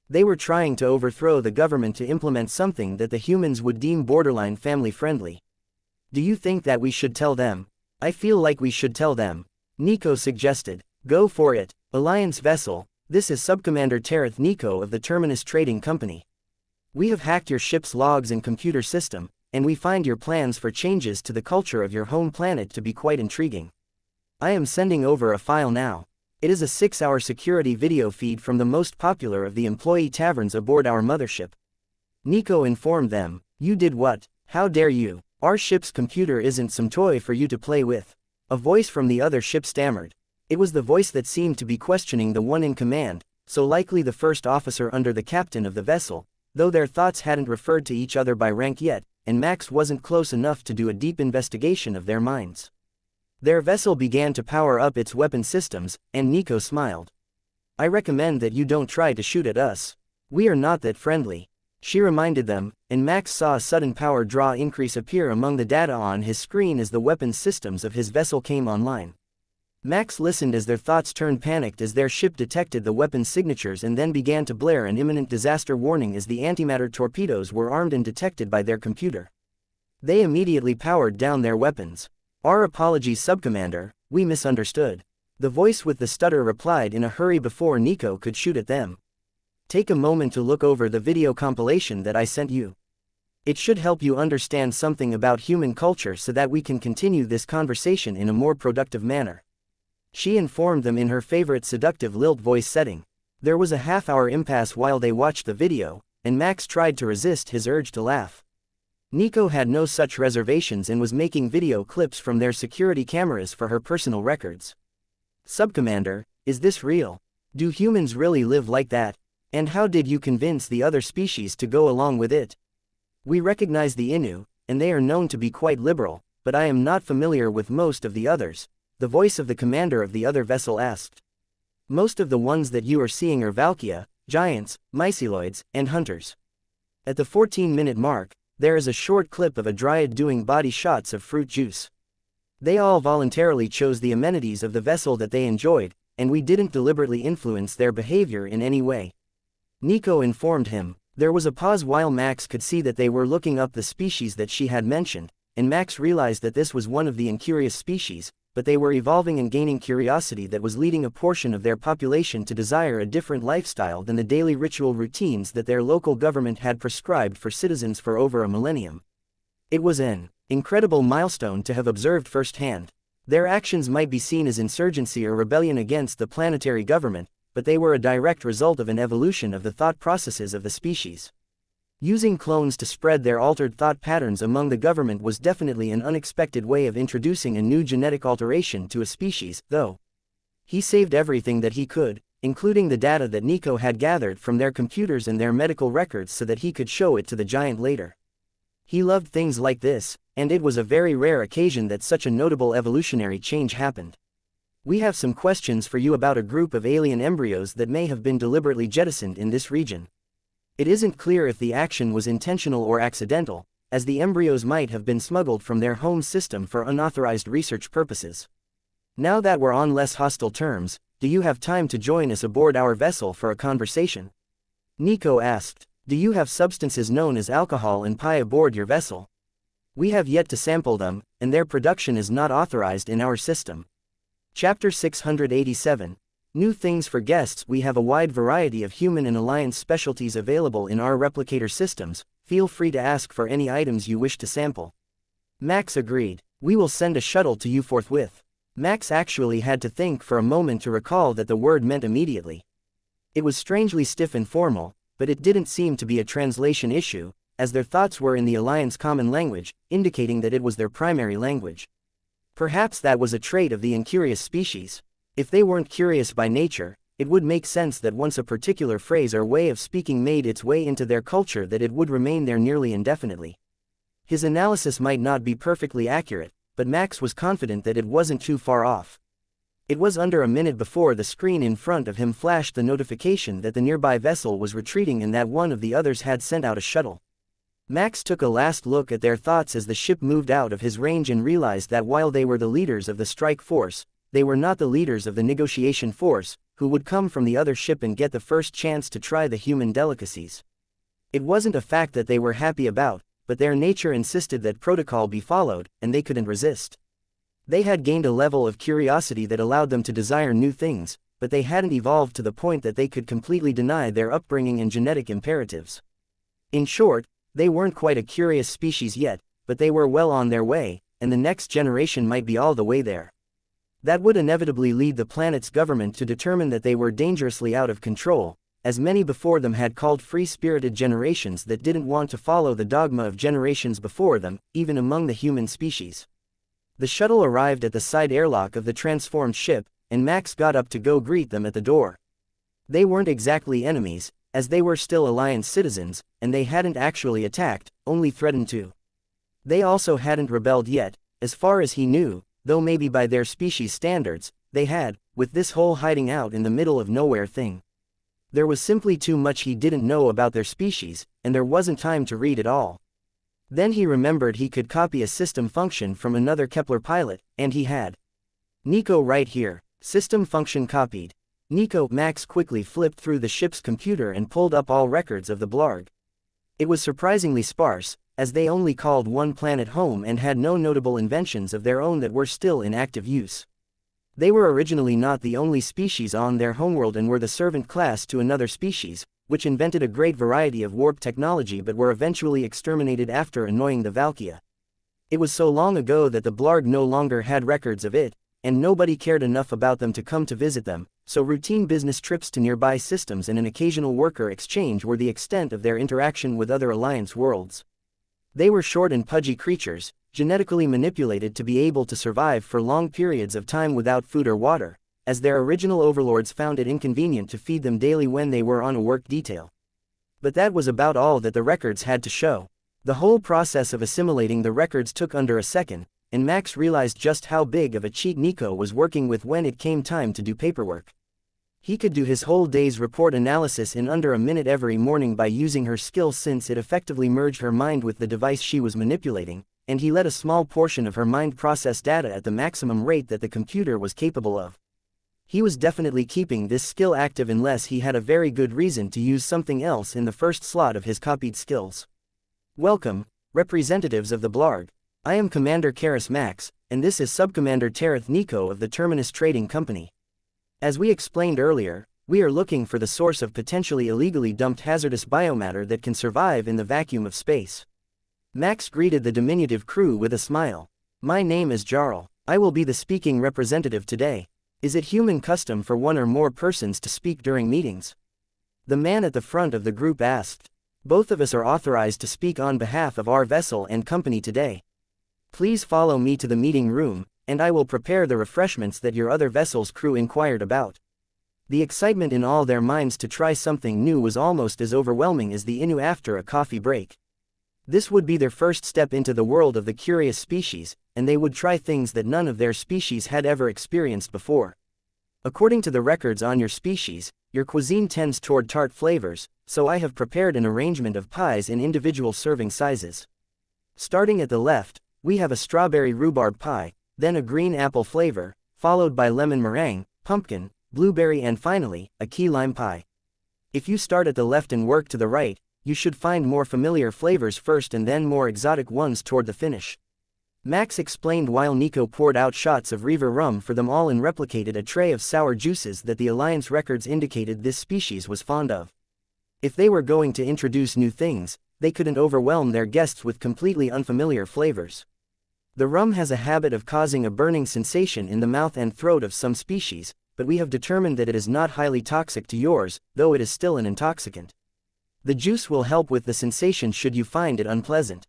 They were trying to overthrow the government to implement something that the humans would deem borderline family-friendly. "Do you think that we should tell them?" "I feel like we should tell them," Nico suggested. "Go for it, Alliance vessel. This is Subcommander Tereth Nico of the Terminus Trading Company. We have hacked your ship's logs and computer system, and we find your plans for changes to the culture of your home planet to be quite intriguing. I am sending over a file now. It is a 6-hour security video feed from the most popular of the employee taverns aboard our mothership." Nico informed them, "You did what? How dare you? Our ship's computer isn't some toy for you to play with." A voice from the other ship stammered. It was the voice that seemed to be questioning the one in command, so likely the first officer under the captain of the vessel, though their thoughts hadn't referred to each other by rank yet, and Max wasn't close enough to do a deep investigation of their minds. Their vessel began to power up its weapon systems, and Nico smiled. "I recommend that you don't try to shoot at us. We are not that friendly," she reminded them, and Max saw a sudden power draw increase appear among the data on his screen as the weapons systems of his vessel came online. Max listened as their thoughts turned panicked as their ship detected the weapons signatures and then began to blare an imminent disaster warning as the antimatter torpedoes were armed and detected by their computer. They immediately powered down their weapons. "Our apologies, Subcommander, we misunderstood," the voice with the stutter replied in a hurry before Nico could shoot at them. "Take a moment to look over the video compilation that I sent you. It should help you understand something about human culture so that we can continue this conversation in a more productive manner," she informed them in her favorite seductive lilt voice setting. There was a half-hour impasse while they watched the video, and Max tried to resist his urge to laugh. Nico had no such reservations and was making video clips from their security cameras for her personal records. "Subcommander, is this real? Do humans really live like that? And how did you convince the other species to go along with it? We recognize the Innu, and they are known to be quite liberal, but I am not familiar with most of the others," the voice of the commander of the other vessel asked. "Most of the ones that you are seeing are wuxia, giants, myceloids, and hunters." At the 14-minute mark, there is a short clip of a dryad doing body shots of fruit juice. "They all voluntarily chose the amenities of the vessel that they enjoyed, and we didn't deliberately influence their behavior in any way," Nico informed him. There was a pause while Max could see that they were looking up the species that she had mentioned, and Max realized that this was one of the incurious species, but they were evolving and gaining curiosity that was leading a portion of their population to desire a different lifestyle than the daily ritual routines that their local government had prescribed for citizens for over a millennium. It was an incredible milestone to have observed firsthand. Their actions might be seen as insurgency or rebellion against the planetary government, but they were a direct result of an evolution of the thought processes of the species. Using clones to spread their altered thought patterns among the government was definitely an unexpected way of introducing a new genetic alteration to a species, though. He saved everything that he could, including the data that Nico had gathered from their computers and their medical records so that he could show it to the giant later. He loved things like this, and it was a very rare occasion that such a notable evolutionary change happened. "We have some questions for you about a group of alien embryos that may have been deliberately jettisoned in this region. It isn't clear if the action was intentional or accidental, as the embryos might have been smuggled from their home system for unauthorized research purposes. Now that we're on less hostile terms, do you have time to join us aboard our vessel for a conversation? Nico asked. Do you have substances known as alcohol and pie aboard your vessel? We have yet to sample them, and their production is not authorized in our system. Chapter 687. New things for guests. We have a wide variety of human and alliance specialties available in our replicator systems. Feel free to ask for any items you wish to sample. Max agreed. We will send a shuttle to you forthwith. Max actually had to think for a moment to recall that the word meant immediately. It was strangely stiff and formal, but it didn't seem to be a translation issue, as their thoughts were in the Alliance common language, indicating that it was their primary language. Perhaps that was a trait of the incurious species. If they weren't curious by nature, it would make sense that once a particular phrase or way of speaking made its way into their culture that it would remain there nearly indefinitely. His analysis might not be perfectly accurate, but Max was confident that it wasn't too far off. It was under a minute before the screen in front of him flashed the notification that the nearby vessel was retreating and that one of the others had sent out a shuttle. Max took a last look at their thoughts as the ship moved out of his range and realized that while they were the leaders of the strike force, they were not the leaders of the negotiation force, who would come from the other ship and get the first chance to try the human delicacies. It wasn't a fact that they were happy about, but their nature insisted that protocol be followed, and they couldn't resist. They had gained a level of curiosity that allowed them to desire new things, but they hadn't evolved to the point that they could completely deny their upbringing and genetic imperatives. In short, they weren't quite a curious species yet, but they were well on their way, and the next generation might be all the way there. That would inevitably lead the planet's government to determine that they were dangerously out of control, as many before them had called free-spirited generations that didn't want to follow the dogma of generations before them, even among the human species. The shuttle arrived at the side airlock of the transformed ship, and Max got up to go greet them at the door. They weren't exactly enemies, as they were still Alliance citizens, and they hadn't actually attacked, only threatened to. They also hadn't rebelled yet, as far as he knew, though maybe by their species standards, they had, with this whole hiding out in the middle of nowhere thing. There was simply too much he didn't know about their species, and there wasn't time to read it all. Then he remembered he could copy a system function from another Kepler pilot, and he had. Nico right here, system function copied. Nico. Max quickly flipped through the ship's computer and pulled up all records of the Blarg. It was surprisingly sparse, as they only called one planet home and had no notable inventions of their own that were still in active use. They were originally not the only species on their homeworld and were the servant class to another species, which invented a great variety of warp technology but were eventually exterminated after annoying the wuxia. It was so long ago that the Blarg no longer had records of it, and nobody cared enough about them to come to visit them, so routine business trips to nearby systems and an occasional worker exchange were the extent of their interaction with other Alliance worlds. They were short and pudgy creatures, genetically manipulated to be able to survive for long periods of time without food or water, as their original overlords found it inconvenient to feed them daily when they were on a work detail. But that was about all that the records had to show. The whole process of assimilating the records took under a second, and Max realized just how big of a cheat Nico was working with when it came time to do paperwork. He could do his whole day's report analysis in under a minute every morning by using her skill, since it effectively merged her mind with the device she was manipulating, and he let a small portion of her mind process data at the maximum rate that the computer was capable of. He was definitely keeping this skill active unless he had a very good reason to use something else in the first slot of his copied skills. Welcome, representatives of the Blarg. I am Commander Karis Max, and this is Subcommander Tereth Nico of the Terminus Trading Company. As we explained earlier, we are looking for the source of potentially illegally dumped hazardous biomatter that can survive in the vacuum of space. Max greeted the diminutive crew with a smile. My name is Jarl. I will be the speaking representative today. Is it human custom for one or more persons to speak during meetings? The man at the front of the group asked. Both of us are authorized to speak on behalf of our vessel and company today. Please follow me to the meeting room, and I will prepare the refreshments that your other vessel's crew inquired about. The excitement in all their minds to try something new was almost as overwhelming as the Innu after a coffee break. This would be their first step into the world of the curious species, and they would try things that none of their species had ever experienced before. According to the records on your species, your cuisine tends toward tart flavors, so I have prepared an arrangement of pies in individual serving sizes. Starting at the left, we have a strawberry rhubarb pie, then a green apple flavor, followed by lemon meringue, pumpkin, blueberry and finally, a key lime pie. If you start at the left and work to the right, you should find more familiar flavors first and then more exotic ones toward the finish. Max explained while Nico poured out shots of Reaver rum for them all and replicated a tray of sour juices that the Alliance records indicated this species was fond of. If they were going to introduce new things, they couldn't overwhelm their guests with completely unfamiliar flavors. The rum has a habit of causing a burning sensation in the mouth and throat of some species, but we have determined that it is not highly toxic to yours, though it is still an intoxicant. The juice will help with the sensation should you find it unpleasant.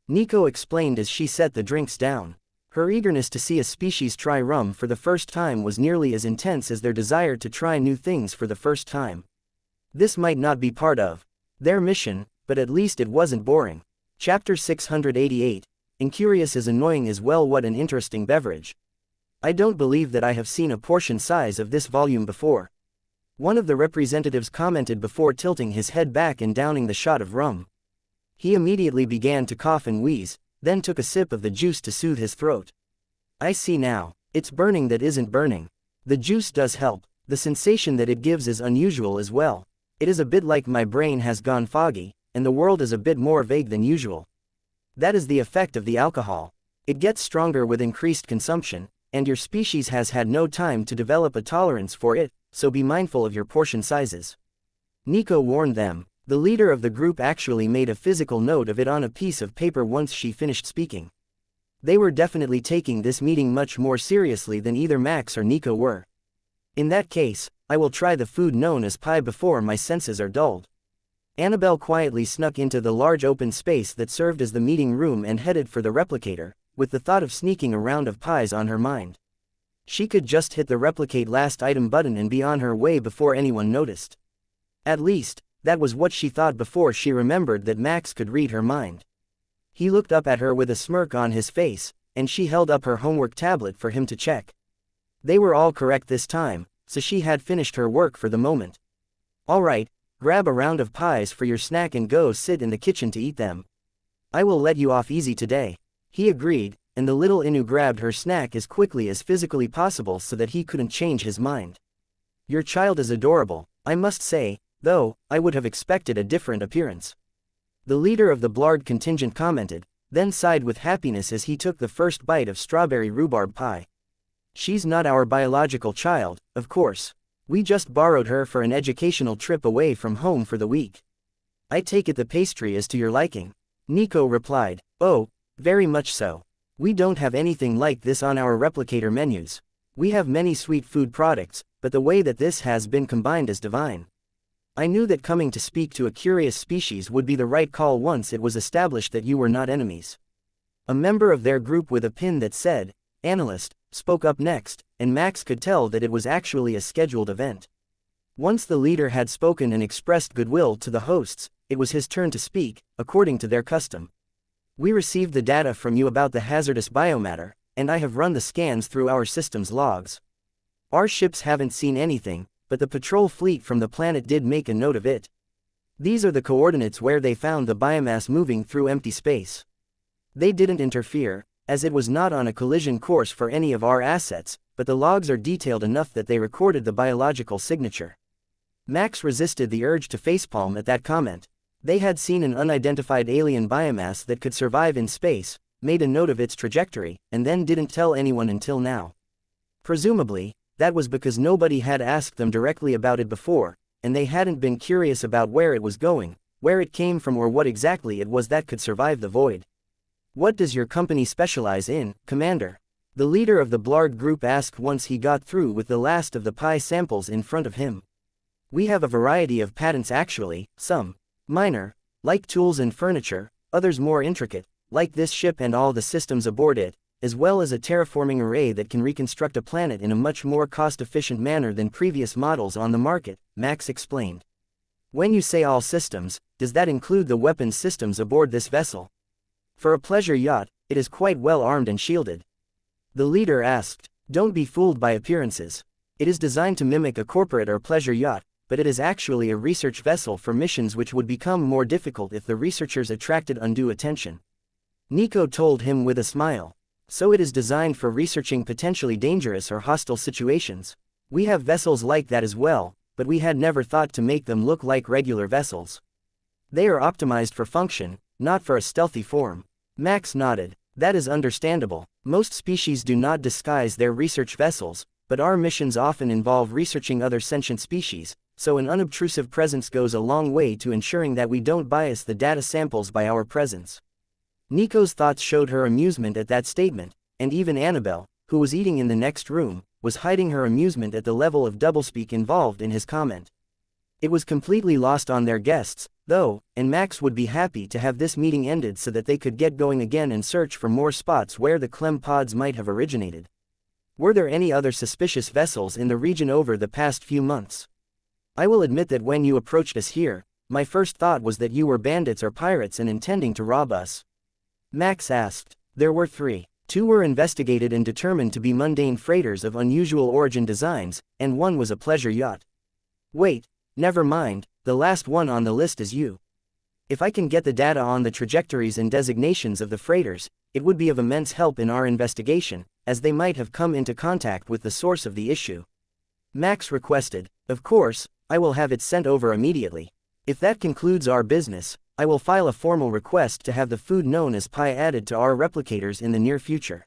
Nico explained as she set the drinks down. Her eagerness to see a species try rum for the first time was nearly as intense as their desire to try new things for the first time. This might not be part of their mission, but at least it wasn't boring. Chapter 688, Incurious is annoying as well. What an interesting beverage. I don't believe that I have seen a portion size of this volume before. One of the representatives commented before tilting his head back and downing the shot of rum. He immediately began to cough and wheeze, then took a sip of the juice to soothe his throat. I see now, it's burning that isn't burning. The juice does help, the sensation that it gives is unusual as well. It is a bit like my brain has gone foggy, and the world is a bit more vague than usual. That is the effect of the alcohol. It gets stronger with increased consumption, and your species has had no time to develop a tolerance for it, so be mindful of your portion sizes. Nico warned them. The leader of the group actually made a physical note of it on a piece of paper once she finished speaking. They were definitely taking this meeting much more seriously than either Max or Nico were. In that case, I will try the food known as pie before my senses are dulled. Annabelle quietly snuck into the large open space that served as the meeting room and headed for the replicator, with the thought of sneaking a round of pies on her mind. She could just hit the replicate last item button and be on her way before anyone noticed. At least, that was what she thought before she remembered that Max could read her mind. He looked up at her with a smirk on his face, and she held up her homework tablet for him to check. They were all correct this time, so she had finished her work for the moment. All right, grab a round of pies for your snack and go sit in the kitchen to eat them. I will let you off easy today. He agreed, and the little Inu grabbed her snack as quickly as physically possible so that he couldn't change his mind. Your child is adorable, I must say, though I would have expected a different appearance. The leader of the Blard contingent commented, then sighed with happiness as he took the first bite of strawberry rhubarb pie. She's not our biological child, of course. We just borrowed her for an educational trip away from home for the week. I take it the pastry is to your liking. Nico replied, oh, very much so. We don't have anything like this on our replicator menus. We have many sweet food products, but the way that this has been combined is divine. I knew that coming to speak to a curious species would be the right call once it was established that you were not enemies. A member of their group with a pin that said, Analyst, spoke up next, and Max could tell that it was actually a scheduled event. Once the leader had spoken and expressed goodwill to the hosts, it was his turn to speak, according to their custom. We received the data from you about the hazardous biomatter, and I have run the scans through our system's logs. Our ships haven't seen anything, but the patrol fleet from the planet did make a note of it. These are the coordinates where they found the biomass moving through empty space. They didn't interfere, as it was not on a collision course for any of our assets, but the logs are detailed enough that they recorded the biological signature. Max resisted the urge to facepalm at that comment. They had seen an unidentified alien biomass that could survive in space, made a note of its trajectory, and then didn't tell anyone until now. Presumably, that was because nobody had asked them directly about it before, and they hadn't been curious about where it was going, where it came from or what exactly it was that could survive the void. What does your company specialize in, Commander? The leader of the Blard group asked once he got through with the last of the pie samples in front of him. We have a variety of patents actually, some minor, like tools and furniture, others more intricate, like this ship and all the systems aboard it, as well as a terraforming array that can reconstruct a planet in a much more cost-efficient manner than previous models on the market, Max explained. When you say all systems, does that include the weapons systems aboard this vessel? For a pleasure yacht, it is quite well armed and shielded. The leader asked, don't be fooled by appearances. It is designed to mimic a corporate or pleasure yacht, but it is actually a research vessel for missions which would become more difficult if the researchers attracted undue attention. Nico told him with a smile. So it is designed for researching potentially dangerous or hostile situations. We have vessels like that as well, but we had never thought to make them look like regular vessels. They are optimized for function, not for a stealthy form. Max nodded. That is understandable. Most species do not disguise their research vessels, but our missions often involve researching other sentient species, so an unobtrusive presence goes a long way to ensuring that we don't bias the data samples by our presence. Nico's thoughts showed her amusement at that statement, and even Annabelle, who was eating in the next room, was hiding her amusement at the level of doublespeak involved in his comment. It was completely lost on their guests, though, and Max would be happy to have this meeting ended so that they could get going again and search for more spots where the Clem pods might have originated. Were there any other suspicious vessels in the region over the past few months? I will admit that when you approached us here, my first thought was that you were bandits or pirates and intending to rob us. Max asked. There were 3. 2 were investigated and determined to be mundane freighters of unusual origin designs, and 1 was a pleasure yacht. Wait, never mind, the last one on the list is you. If I can get the data on the trajectories and designations of the freighters, it would be of immense help in our investigation, as they might have come into contact with the source of the issue. Max requested. Of course, I will have it sent over immediately. If that concludes our business, I will file a formal request to have the food known as pie added to our replicators in the near future.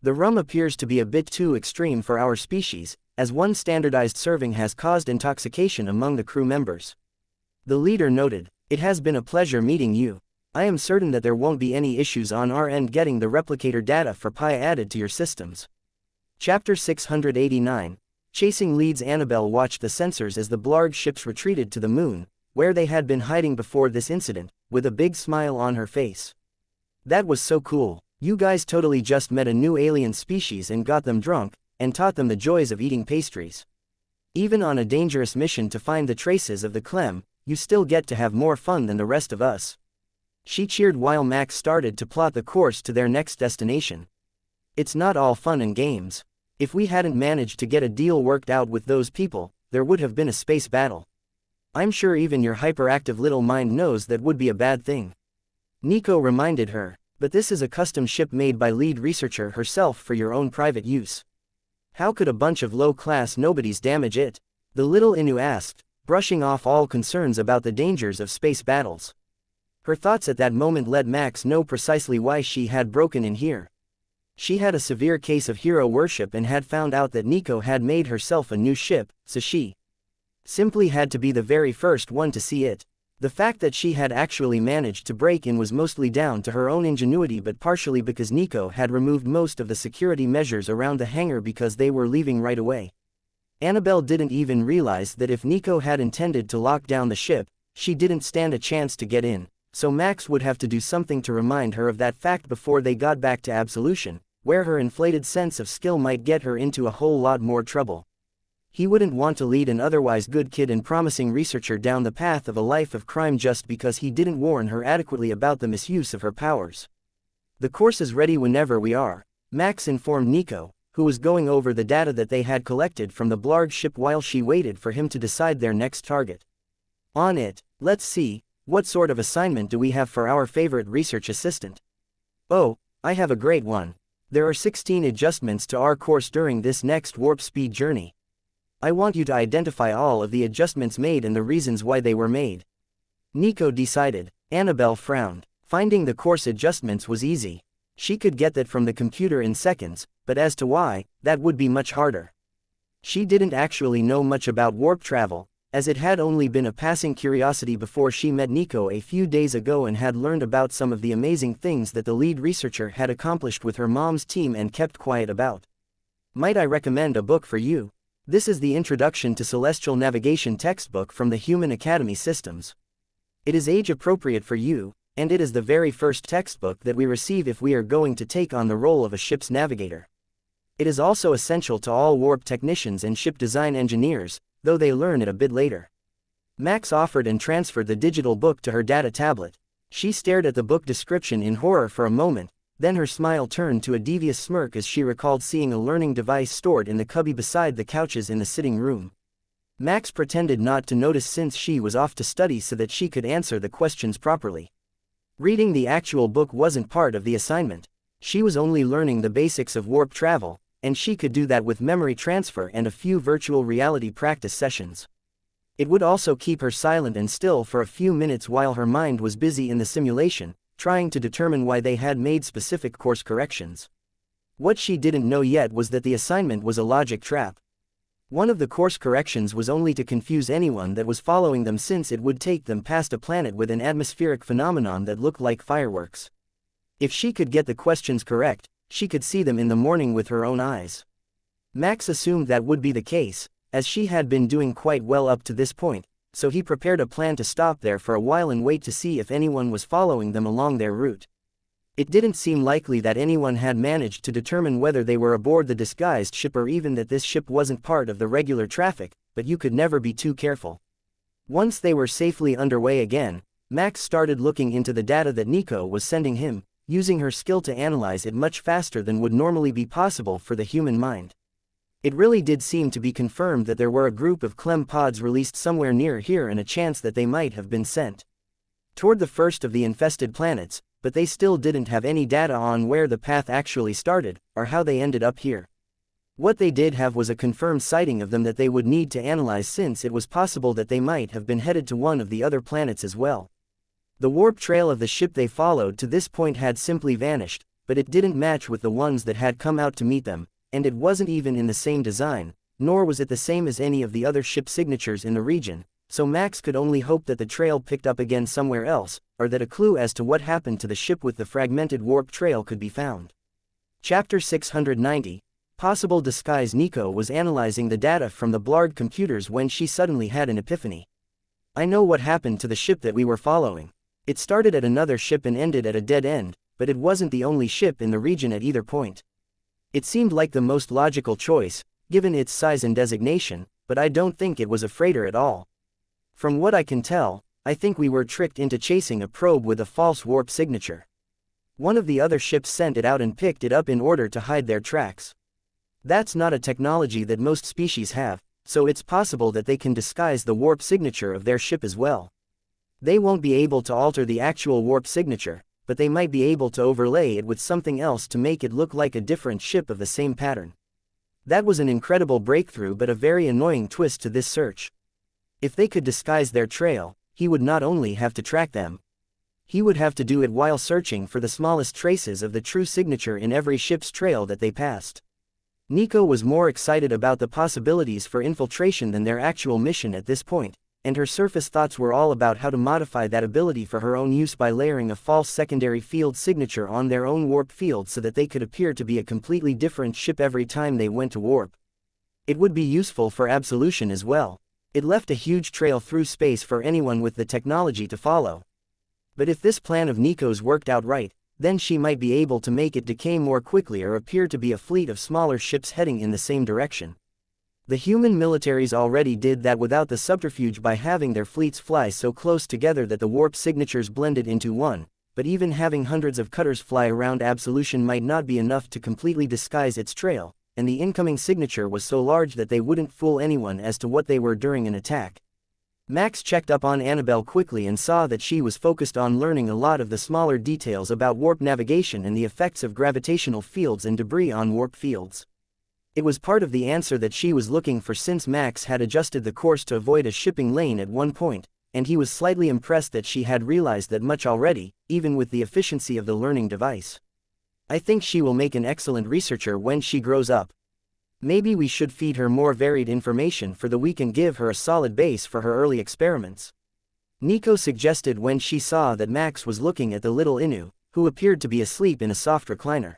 The rum appears to be a bit too extreme for our species, as one standardized serving has caused intoxication among the crew members. The leader noted, It has been a pleasure meeting you. I am certain that there won't be any issues on our end getting the replicator data for pie added to your systems. Chapter 689. Chasing leads. Annabelle watched the sensors as the Blarg ships retreated to the moon, where they had been hiding before this incident, with a big smile on her face. That was so cool. You guys totally just met a new alien species and got them drunk, and taught them the joys of eating pastries. Even on a dangerous mission to find the traces of the Clem, you still get to have more fun than the rest of us. She cheered while Max started to plot the course to their next destination. It's not all fun and games. If we hadn't managed to get a deal worked out with those people, there would have been a space battle. I'm sure even your hyperactive little mind knows that would be a bad thing. Nico reminded her, but this is a custom ship made by lead researcher herself for your own private use. How could a bunch of low-class nobodies damage it? The little Inu asked, brushing off all concerns about the dangers of space battles. Her thoughts at that moment let Max know precisely why she had broken in here. She had a severe case of hero worship and had found out that Nico had made herself a new ship, so she simply had to be the very first one to see it. The fact that she had actually managed to break in was mostly down to her own ingenuity, but partially because Nico had removed most of the security measures around the hangar because they were leaving right away. Annabelle didn't even realize that if Nico had intended to lock down the ship, she didn't stand a chance to get in, so Max would have to do something to remind her of that fact before they got back to Absolution, where her inflated sense of skill might get her into a whole lot more trouble. He wouldn't want to lead an otherwise good kid and promising researcher down the path of a life of crime just because he didn't warn her adequately about the misuse of her powers. The course is ready whenever we are, Max informed Nico, who was going over the data that they had collected from the Blarg ship while she waited for him to decide their next target. On it, let's see, what sort of assignment do we have for our favorite research assistant? Oh, I have a great one. There are 16 adjustments to our course during this next warp speed journey. I want you to identify all of the adjustments made and the reasons why they were made. Nico decided. Annabelle frowned. Finding the course adjustments was easy. She could get that from the computer in seconds, but as to why, that would be much harder. She didn't actually know much about warp travel, as it had only been a passing curiosity before she met Nico a few days ago and had learned about some of the amazing things that the lead researcher had accomplished with her mom's team and kept quiet about. Might I recommend a book for you? This is the Introduction to Celestial Navigation textbook from the Human Academy systems. It is age-appropriate for you, and it is the very first textbook that we receive if we are going to take on the role of a ship's navigator. It is also essential to all warp technicians and ship design engineers, though they learn it a bit later. Max offered and transferred the digital book to her data tablet. She stared at the book description in horror for a moment, then her smile turned to a devious smirk as she recalled seeing a learning device stored in the cubby beside the couches in the sitting room. Max pretended not to notice since she was off to study so that she could answer the questions properly. Reading the actual book wasn't part of the assignment. She was only learning the basics of warp travel, and she could do that with memory transfer and a few virtual reality practice sessions. It would also keep her silent and still for a few minutes while her mind was busy in the simulation, trying to determine why they had made specific course corrections. What she didn't know yet was that the assignment was a logic trap. One of the course corrections was only to confuse anyone that was following them, since it would take them past a planet with an atmospheric phenomenon that looked like fireworks. If she could get the questions correct, she could see them in the morning with her own eyes. Max assumed that would be the case, as she had been doing quite well up to this point, so he prepared a plan to stop there for a while and wait to see if anyone was following them along their route. It didn't seem likely that anyone had managed to determine whether they were aboard the disguised ship or even that this ship wasn't part of the regular traffic, but you could never be too careful. Once they were safely underway again, Max started looking into the data that Nico was sending him, using her skill to analyze it much faster than would normally be possible for the human mind. It really did seem to be confirmed that there were a group of Clem pods released somewhere near here and a chance that they might have been sent toward the first of the infested planets, but they still didn't have any data on where the path actually started, or how they ended up here. What they did have was a confirmed sighting of them that they would need to analyze, since it was possible that they might have been headed to one of the other planets as well. The warp trail of the ship they followed to this point had simply vanished, but it didn't match with the ones that had come out to meet them, and it wasn't even in the same design, nor was it the same as any of the other ship signatures in the region, so Max could only hope that the trail picked up again somewhere else, or that a clue as to what happened to the ship with the fragmented warp trail could be found. Chapter 690, Possible Disguise. Nico was analyzing the data from the Blard computers when she suddenly had an epiphany. I know what happened to the ship that we were following. It started at another ship and ended at a dead end, but it wasn't the only ship in the region at either point. It seemed like the most logical choice, given its size and designation, but I don't think it was a freighter at all. From what I can tell, I think we were tricked into chasing a probe with a false warp signature. One of the other ships sent it out and picked it up in order to hide their tracks. That's not a technology that most species have, so it's possible that they can disguise the warp signature of their ship as well. They won't be able to alter the actual warp signature, but they might be able to overlay it with something else to make it look like a different ship of the same pattern. That was an incredible breakthrough, but a very annoying twist to this search. If they could disguise their trail, he would not only have to track them, he would have to do it while searching for the smallest traces of the true signature in every ship's trail that they passed. Nico was more excited about the possibilities for infiltration than their actual mission at this point, and her surface thoughts were all about how to modify that ability for her own use by layering a false secondary field signature on their own warp field so that they could appear to be a completely different ship every time they went to warp. It would be useful for absolution as well. It left a huge trail through space for anyone with the technology to follow. But if this plan of Nico's worked out right, then she might be able to make it decay more quickly or appear to be a fleet of smaller ships heading in the same direction. The human militaries already did that without the subterfuge by having their fleets fly so close together that the warp signatures blended into one, but even having hundreds of cutters fly around absolution might not be enough to completely disguise its trail, and the incoming signature was so large that they wouldn't fool anyone as to what they were during an attack. Max checked up on Annabelle quickly and saw that she was focused on learning a lot of the smaller details about warp navigation and the effects of gravitational fields and debris on warp fields. It was part of the answer that she was looking for, since Max had adjusted the course to avoid a shipping lane at one point, and he was slightly impressed that she had realized that much already, even with the efficiency of the learning device. I think she will make an excellent researcher when she grows up. Maybe we should feed her more varied information so that we can give her a solid base for her early experiments. Nico suggested when she saw that Max was looking at the little Inu, who appeared to be asleep in a soft recliner.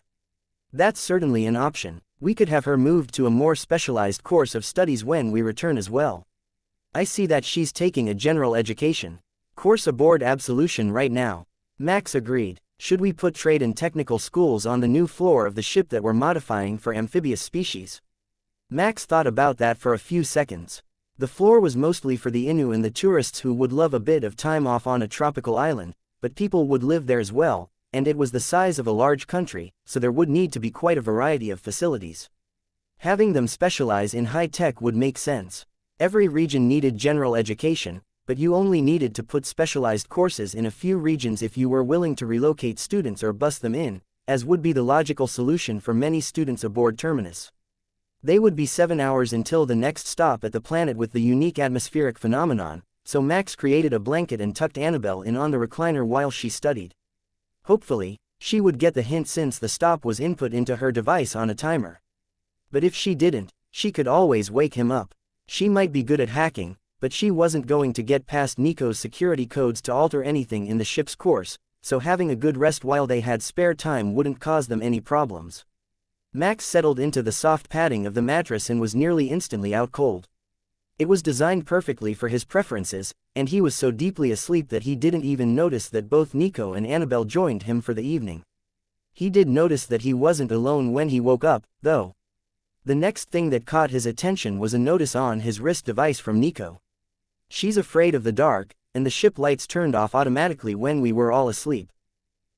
That's certainly an option. We could have her moved to a more specialized course of studies when we return as well. I see that she's taking a general education course aboard Absolution right now. Max agreed. Should we put trade and technical schools on the new floor of the ship that we're modifying for amphibious species? Max thought about that for a few seconds. The floor was mostly for the Innu and the tourists who would love a bit of time off on a tropical island, but people would live there as well, and it was the size of a large country, so there would need to be quite a variety of facilities. Having them specialize in high tech would make sense. Every region needed general education, but you only needed to put specialized courses in a few regions if you were willing to relocate students or bus them in, as would be the logical solution for many students aboard Terminus. They would be 7 hours until the next stop at the planet with the unique atmospheric phenomenon, so Max created a blanket and tucked Annabelle in on the recliner while she studied. Hopefully, she would get the hint since the stop was input into her device on a timer. But if she didn't, she could always wake him up. She might be good at hacking, but she wasn't going to get past Nico's security codes to alter anything in the ship's course, so having a good rest while they had spare time wouldn't cause them any problems. Max settled into the soft padding of the mattress and was nearly instantly out cold. It was designed perfectly for his preferences, and he was so deeply asleep that he didn't even notice that both Nico and Annabelle joined him for the evening. He did notice that he wasn't alone when he woke up, though. The next thing that caught his attention was a notice on his wrist device from Nico. "She's afraid of the dark, and the ship lights turned off automatically when we were all asleep."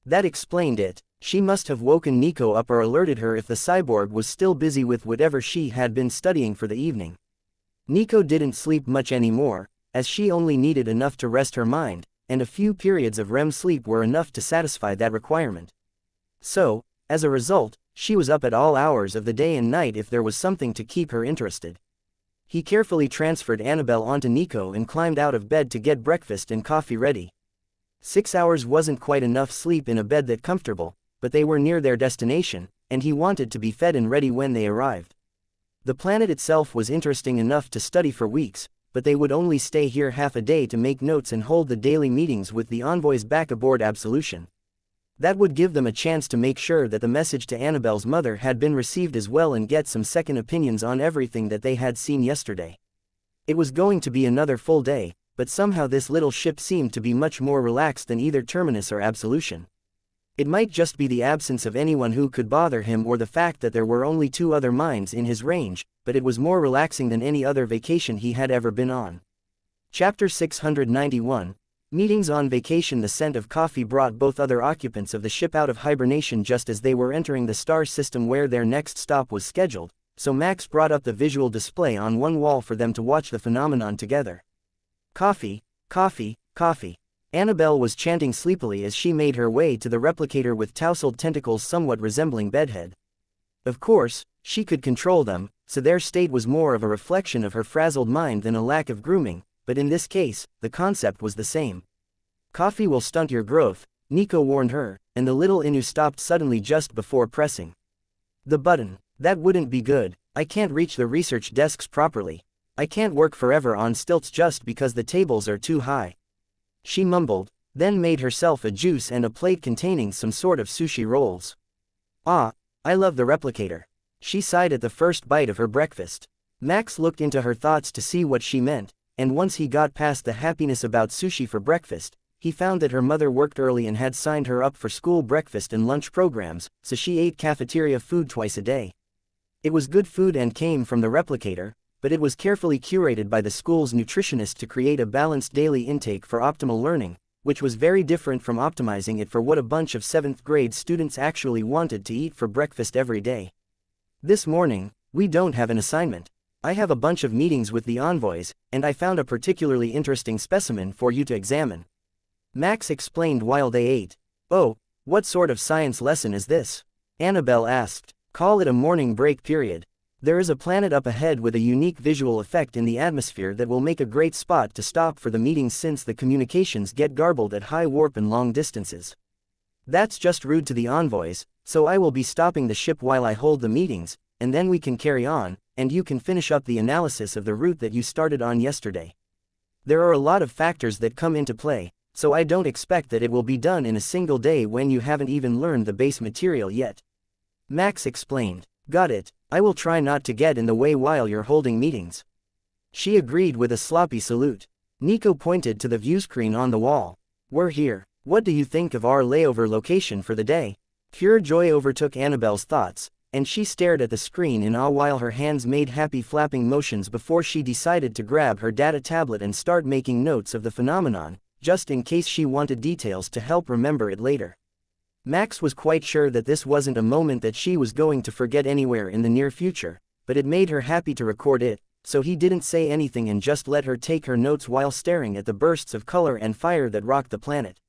That explained it. She must have woken Nico up or alerted her if the cyborg was still busy with whatever she had been studying for the evening. Nico didn't sleep much anymore, as she only needed enough to rest her mind, and a few periods of REM sleep were enough to satisfy that requirement. So, as a result, she was up at all hours of the day and night if there was something to keep her interested. He carefully transferred Annabelle onto Nico and climbed out of bed to get breakfast and coffee ready. 6 hours wasn't quite enough sleep in a bed that comfortable, but they were near their destination, and he wanted to be fed and ready when they arrived. The planet itself was interesting enough to study for weeks, but they would only stay here half a day to make notes and hold the daily meetings with the envoys back aboard Absolution. That would give them a chance to make sure that the message to Annabelle's mother had been received as well and get some second opinions on everything that they had seen yesterday. It was going to be another full day, but somehow this little ship seemed to be much more relaxed than either Terminus or Absolution. It might just be the absence of anyone who could bother him or the fact that there were only 2 other minds in his range, but it was more relaxing than any other vacation he had ever been on. Chapter 691, Meetings on Vacation. The scent of coffee brought both other occupants of the ship out of hibernation just as they were entering the star system where their next stop was scheduled, so Max brought up the visual display on one wall for them to watch the phenomenon together. "Coffee, coffee, coffee." Annabelle was chanting sleepily as she made her way to the replicator with tousled tentacles somewhat resembling bedhead. Of course, she could control them, so their state was more of a reflection of her frazzled mind than a lack of grooming, but in this case, the concept was the same. "Coffee will stunt your growth," Nico warned her, and the little Inu stopped suddenly just before pressing the button. "That wouldn't be good. I can't reach the research desks properly. I can't work forever on stilts just because the tables are too high." She mumbled, then made herself a juice and a plate containing some sort of sushi rolls. "Ah, I love the replicator." She sighed at the first bite of her breakfast. Max looked into her thoughts to see what she meant, and once he got past the happiness about sushi for breakfast, he found that her mother worked early and had signed her up for school breakfast and lunch programs, so she ate cafeteria food twice a day. It was good food and came from the replicator, but it was carefully curated by the school's nutritionist to create a balanced daily intake for optimal learning, which was very different from optimizing it for what a bunch of 7th grade students actually wanted to eat for breakfast every day. "This morning, we don't have an assignment. I have a bunch of meetings with the envoys, and I found a particularly interesting specimen for you to examine," Max explained while they ate. "Oh, what sort of science lesson is this?" Annabelle asked. "Call it a morning break period. There is a planet up ahead with a unique visual effect in the atmosphere that will make a great spot to stop for the meetings since the communications get garbled at high warp and long distances. That's just rude to the envoys, so I will be stopping the ship while I hold the meetings, and then we can carry on, and you can finish up the analysis of the route that you started on yesterday. There are a lot of factors that come into play, so I don't expect that it will be done in a single day when you haven't even learned the base material yet," Max explained. "Got it. I will try not to get in the way while you're holding meetings." She agreed with a sloppy salute. Nico pointed to the viewscreen on the wall. "We're here. What do you think of our layover location for the day?" Pure joy overtook Annabelle's thoughts, and she stared at the screen in awe while her hands made happy flapping motions before she decided to grab her data tablet and start making notes of the phenomenon, just in case she wanted details to help remember it later. Max was quite sure that this wasn't a moment that she was going to forget anywhere in the near future, but it made her happy to record it, so he didn't say anything and just let her take her notes while staring at the bursts of color and fire that rocked the planet.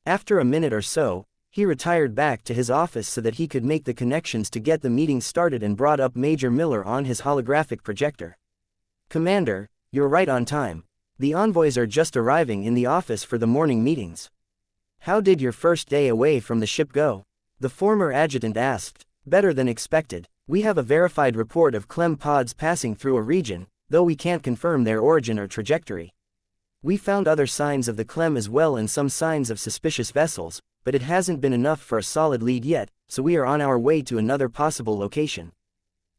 After a minute or so, he retired back to his office so that he could make the connections to get the meeting started and brought up Major Miller on his holographic projector. "Commander, you're right on time. The envoys are just arriving in the office for the morning meetings. How did your first day away from the ship go?" the former adjutant asked. "Better than expected. We have a verified report of Clem pods passing through a region, though we can't confirm their origin or trajectory. We found other signs of the Clem as well and some signs of suspicious vessels, but it hasn't been enough for a solid lead yet, so we are on our way to another possible location,"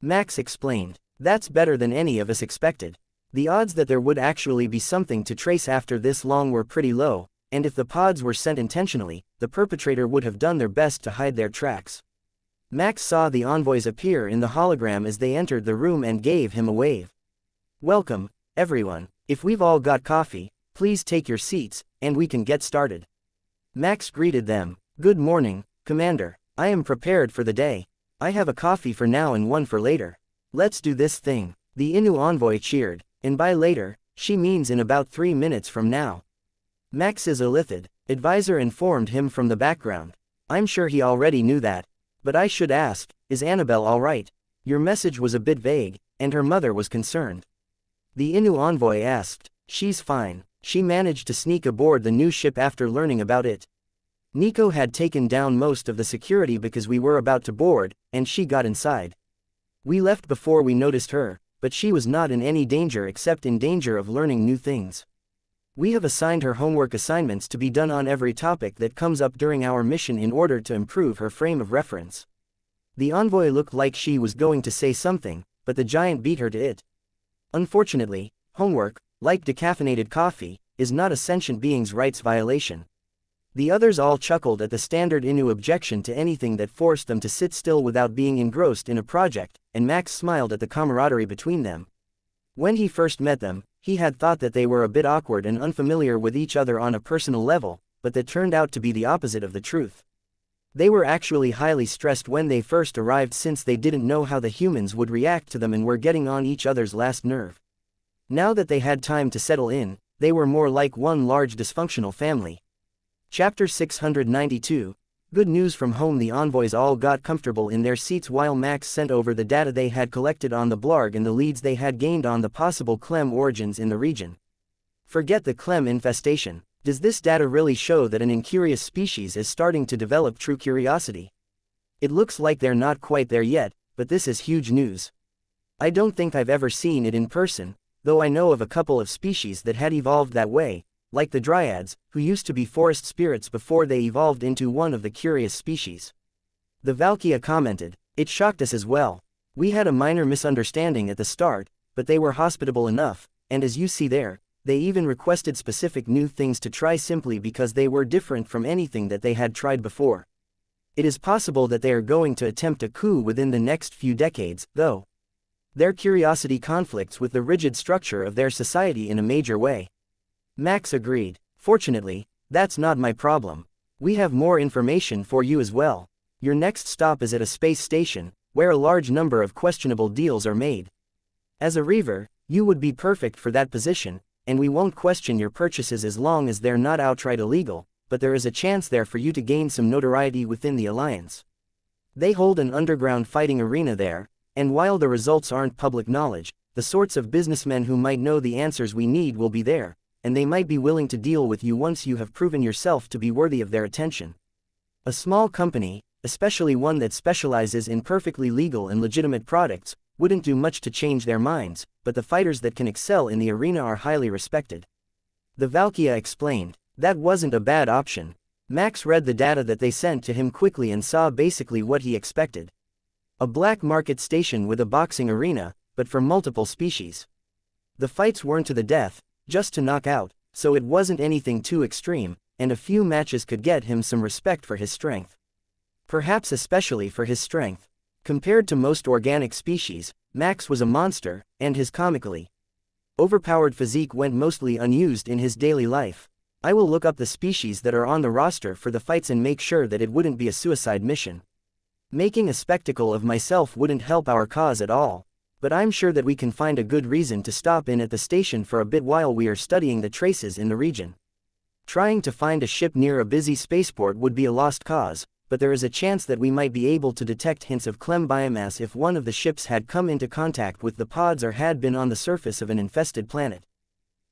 Max explained. "That's better than any of us expected. The odds that there would actually be something to trace after this long were pretty low, and if the pods were sent intentionally, the perpetrator would have done their best to hide their tracks." Max saw the envoys appear in the hologram as they entered the room and gave him a wave. "Welcome, everyone. If we've all got coffee, please take your seats, and we can get started." Max greeted them. "Good morning, Commander. I am prepared for the day. I have a coffee for now and one for later. Let's do this thing." The Inu envoy cheered, and by later, she means in about 3 minutes from now. Max's Illithid advisor informed him from the background. "I'm sure he already knew that. But I should ask, is Annabelle all right? Your message was a bit vague, and her mother was concerned." The Inu envoy asked. "She's fine. She managed to sneak aboard the new ship after learning about it. Nico had taken down most of the security because we were about to board, and she got inside. We left before we noticed her, but she was not in any danger except in danger of learning new things. We have assigned her homework assignments to be done on every topic that comes up during our mission in order to improve her frame of reference." The envoy looked like she was going to say something, but the giant beat her to it. "Unfortunately, homework, like decaffeinated coffee, is not a sentient being's rights violation." The others all chuckled at the standard Inu objection to anything that forced them to sit still without being engrossed in a project, and Max smiled at the camaraderie between them. When he first met them, he had thought that they were a bit awkward and unfamiliar with each other on a personal level, but that turned out to be the opposite of the truth. They were actually highly stressed when they first arrived since they didn't know how the humans would react to them and were getting on each other's last nerve. Now that they had time to settle in, they were more like one large dysfunctional family. Chapter 692. Good news from home. The envoys all got comfortable in their seats while Max sent over the data they had collected on the blarg and the leads they had gained on the possible Clem origins in the region. Forget the Clem infestation. Does this data really show that an incurious species is starting to develop true curiosity? It looks like they're not quite there yet, but this is huge news. I don't think I've ever seen it in person, though I know of a couple of species that had evolved that way, like the dryads, who used to be forest spirits before they evolved into one of the curious species. The wuxia commented. It shocked us as well. We had a minor misunderstanding at the start, but they were hospitable enough, and as you see there, they even requested specific new things to try simply because they were different from anything that they had tried before. It is possible that they are going to attempt a coup within the next few decades, though. Their curiosity conflicts with the rigid structure of their society in a major way. Max agreed. Fortunately, that's not my problem. We have more information for you as well. Your next stop is at a space station, where a large number of questionable deals are made. As a Reaver, you would be perfect for that position, and we won't question your purchases as long as they're not outright illegal, but there is a chance there for you to gain some notoriety within the Alliance. They hold an underground fighting arena there, and while the results aren't public knowledge, the sorts of businessmen who might know the answers we need will be there, and they might be willing to deal with you once you have proven yourself to be worthy of their attention. A small company, especially one that specializes in perfectly legal and legitimate products, wouldn't do much to change their minds, but the fighters that can excel in the arena are highly respected. The wuxia explained. That wasn't a bad option. Max read the data that they sent to him quickly and saw basically what he expected. A black market station with a boxing arena, but for multiple species. The fights weren't to the death, just to knock out, so it wasn't anything too extreme, and a few matches could get him some respect for his strength. Perhaps especially for his strength. Compared to most organic species, Max was a monster, and his comically overpowered physique went mostly unused in his daily life. I will look up the species that are on the roster for the fights and make sure that it wouldn't be a suicide mission. Making a spectacle of myself wouldn't help our cause at all. But I'm sure that we can find a good reason to stop in at the station for a bit while we are studying the traces in the region. Trying to find a ship near a busy spaceport would be a lost cause, but there is a chance that we might be able to detect hints of Clem biomass if one of the ships had come into contact with the pods or had been on the surface of an infested planet.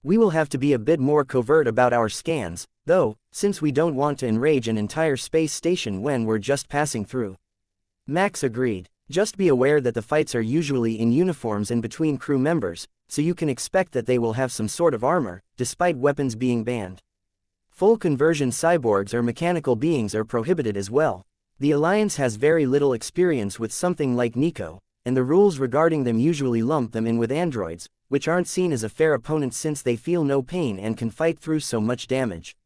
We will have to be a bit more covert about our scans, though, since we don't want to enrage an entire space station when we're just passing through. Max agreed. Just be aware that the fights are usually in uniforms and between crew members, so you can expect that they will have some sort of armor, despite weapons being banned. Full conversion cyborgs or mechanical beings are prohibited as well. The Alliance has very little experience with something like Nico, and the rules regarding them usually lump them in with androids, which aren't seen as a fair opponent since they feel no pain and can fight through so much damage.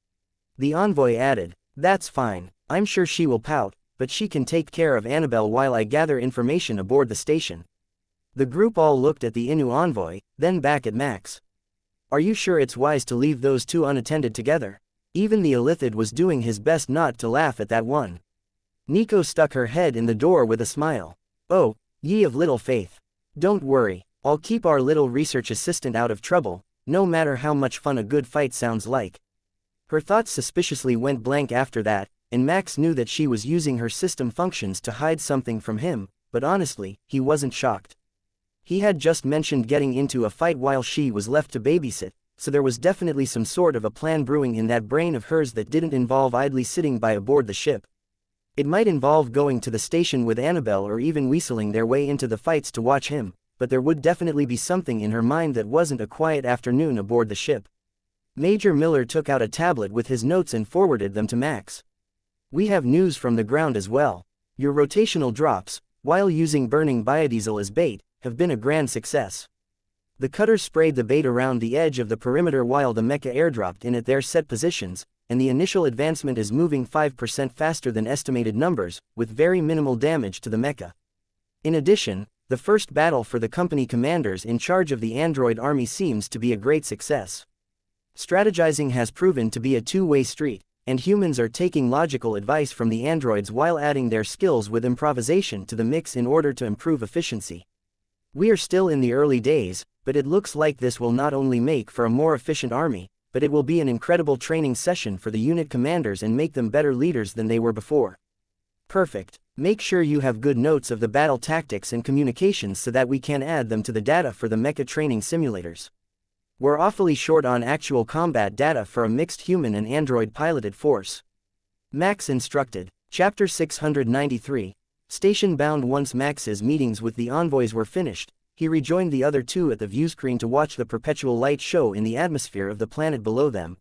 The envoy added, "That's fine, I'm sure she will pout, but she can take care of Annabelle while I gather information aboard the station." The group all looked at the Inu envoy, then back at Max. "Are you sure it's wise to leave those two unattended together?" Even the Illithid was doing his best not to laugh at that one. Nico stuck her head in the door with a smile. "Oh, ye of little faith. Don't worry, I'll keep our little research assistant out of trouble, no matter how much fun a good fight sounds like." Her thoughts suspiciously went blank after that, and Max knew that she was using her system functions to hide something from him, but honestly, he wasn't shocked. He had just mentioned getting into a fight while she was left to babysit, so there was definitely some sort of a plan brewing in that brain of hers that didn't involve idly sitting by aboard the ship. It might involve going to the station with Annabelle or even weaseling their way into the fights to watch him, but there would definitely be something in her mind that wasn't a quiet afternoon aboard the ship. Major Miller took out a tablet with his notes and forwarded them to Max. "We have news from the ground as well. Your rotational drops, while using burning biodiesel as bait, have been a grand success." The cutter sprayed the bait around the edge of the perimeter while the mecha airdropped in at their set positions, and the initial advancement is moving 5% faster than estimated numbers, with very minimal damage to the mecha. In addition, the first battle for the company commanders in charge of the android army seems to be a great success. Strategizing has proven to be a two-way street, and humans are taking logical advice from the androids while adding their skills with improvisation to the mix in order to improve efficiency. We are still in the early days, but it looks like this will not only make for a more efficient army, but it will be an incredible training session for the unit commanders and make them better leaders than they were before. Perfect. Make sure you have good notes of the battle tactics and communications so that we can add them to the data for the mecha training simulators. We're awfully short on actual combat data for a mixed human and android piloted force. Max instructed. Chapter 693. Station bound. Once Max's meetings with the envoys were finished, he rejoined the other two at the viewscreen to watch the perpetual light show in the atmosphere of the planet below them.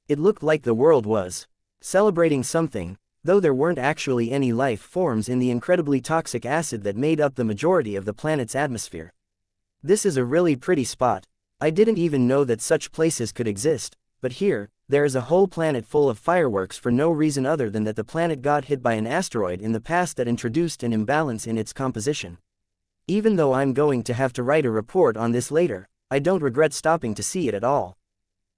It looked like the world was celebrating something, though there weren't actually any life forms in the incredibly toxic acid that made up the majority of the planet's atmosphere. "This is a really pretty spot. I didn't even know that such places could exist, but here, there is a whole planet full of fireworks for no reason other than that the planet got hit by an asteroid in the past that introduced an imbalance in its composition. Even though I'm going to have to write a report on this later, I don't regret stopping to see it at all."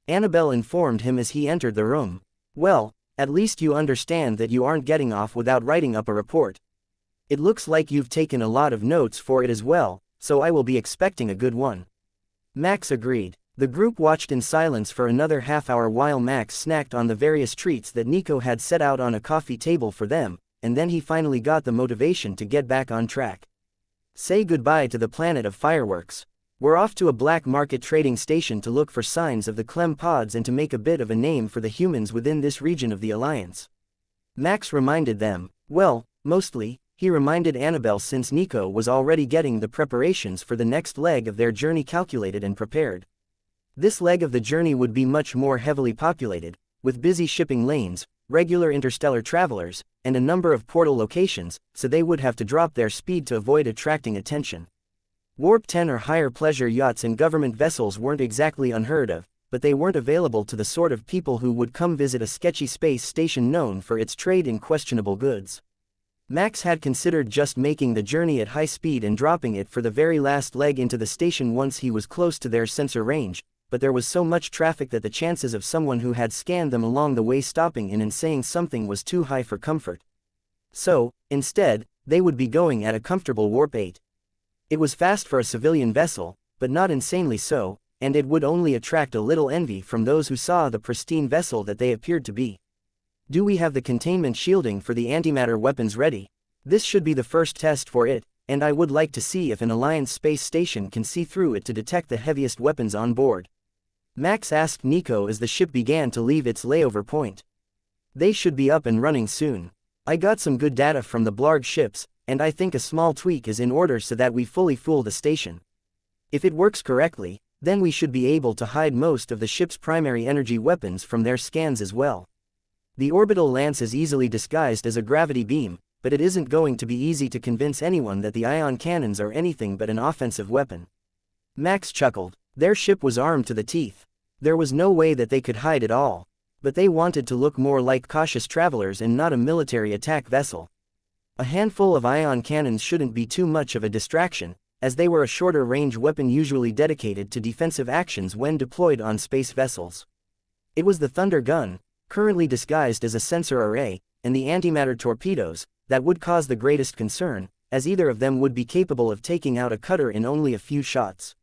Annabelle informed him as he entered the room. "Well, at least you understand that you aren't getting off without writing up a report. It looks like you've taken a lot of notes for it as well, so I will be expecting a good one." Max agreed. The group watched in silence for another half-hour while Max snacked on the various treats that Nico had set out on a coffee table for them, and then he finally got the motivation to get back on track. "Say goodbye to the planet of fireworks. We're off to a black market trading station to look for signs of the Clem pods and to make a bit of a name for the humans within this region of the Alliance." Max reminded them. Well, mostly, he reminded Annabelle since Nico was already getting the preparations for the next leg of their journey calculated and prepared. This leg of the journey would be much more heavily populated, with busy shipping lanes, regular interstellar travelers, and a number of portal locations, so they would have to drop their speed to avoid attracting attention. Warp 10 or higher pleasure yachts and government vessels weren't exactly unheard of, but they weren't available to the sort of people who would come visit a sketchy space station known for its trade in questionable goods. Max had considered just making the journey at high speed and dropping it for the very last leg into the station once he was close to their sensor range, but there was so much traffic that the chances of someone who had scanned them along the way stopping in and saying something was too high for comfort. So, instead, they would be going at a comfortable warp 8. It was fast for a civilian vessel, but not insanely so, and it would only attract a little envy from those who saw the pristine vessel that they appeared to be. Do we have the containment shielding for the antimatter weapons ready? This should be the first test for it, and I would like to see if an Alliance space station can see through it to detect the heaviest weapons on board. Max asked Nico as the ship began to leave its layover point. They should be up and running soon. I got some good data from the Blarg ships, and I think a small tweak is in order so that we fully fool the station. If it works correctly, then we should be able to hide most of the ship's primary energy weapons from their scans as well. The orbital lance is easily disguised as a gravity beam, but it isn't going to be easy to convince anyone that the ion cannons are anything but an offensive weapon. Max chuckled. Their ship was armed to the teeth. There was no way that they could hide it all. But they wanted to look more like cautious travelers and not a military attack vessel. A handful of ion cannons shouldn't be too much of a distraction, as they were a shorter-range weapon usually dedicated to defensive actions when deployed on space vessels. It was the Thunder Gun, currently disguised as a sensor array, and the antimatter torpedoes, that would cause the greatest concern, as either of them would be capable of taking out a cutter in only a few shots.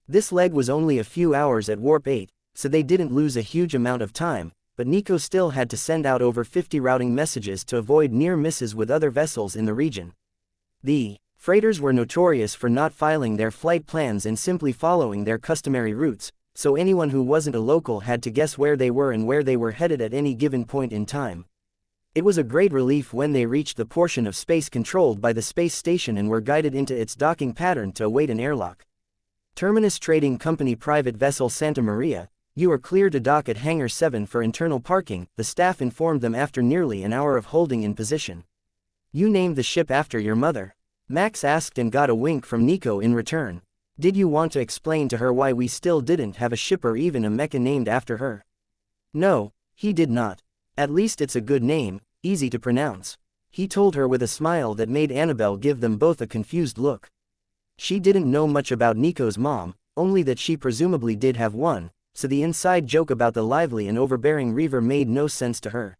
This leg was only a few hours at Warp 8, so they didn't lose a huge amount of time, but Nico still had to send out over 50 routing messages to avoid near misses with other vessels in the region. The freighters were notorious for not filing their flight plans and simply following their customary routes, so anyone who wasn't a local had to guess where they were and where they were headed at any given point in time. It was a great relief when they reached the portion of space controlled by the space station and were guided into its docking pattern to await an airlock. Terminus Trading Company Private Vessel Santa Maria, you are clear to dock at Hangar 7 for internal parking, the staff informed them after nearly an hour of holding in position. You named the ship after your mother? Max asked and got a wink from Nico in return. Did you want to explain to her why we still didn't have a ship or even a mecha named after her? No, he did not. At least it's a good name, easy to pronounce. He told her with a smile that made Annabelle give them both a confused look. She didn't know much about Nico's mom, only that she presumably did have one, so the inside joke about the lively and overbearing Reaver made no sense to her.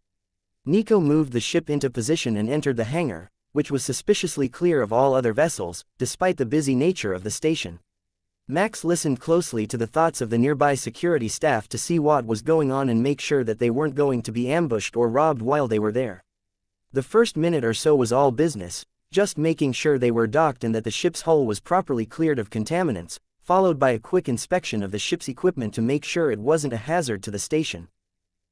Nico moved the ship into position and entered the hangar, which was suspiciously clear of all other vessels, despite the busy nature of the station. Max listened closely to the thoughts of the nearby security staff to see what was going on and make sure that they weren't going to be ambushed or robbed while they were there. The first minute or so was all business, just making sure they were docked and that the ship's hull was properly cleared of contaminants, followed by a quick inspection of the ship's equipment to make sure it wasn't a hazard to the station.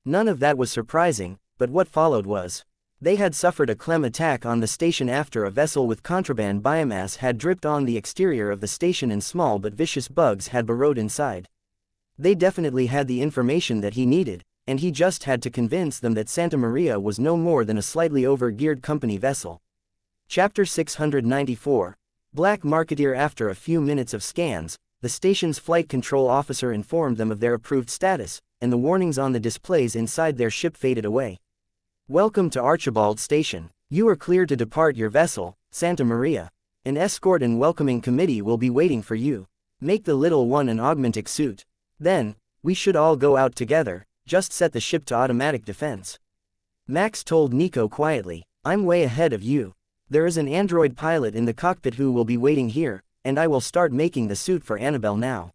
None of that was surprising, but what followed was. They had suffered a clem attack on the station after a vessel with contraband biomass had dripped on the exterior of the station and small but vicious bugs had burrowed inside. They definitely had the information that he needed, and he just had to convince them that Santa Maria was no more than a slightly over-geared company vessel. Chapter 694. Black Marketeer. After a few minutes of scans, the station's flight control officer informed them of their approved status, and the warnings on the displays inside their ship faded away. Welcome to Archibald Station. You are clear to depart your vessel, Santa Maria. An escort and welcoming committee will be waiting for you. Make the little one an augmentic suit. Then, we should all go out together, just set the ship to automatic defense. Max told Nico quietly, I'm way ahead of you. There is an android pilot in the cockpit who will be waiting here, and I will start making the suit for Annabelle now.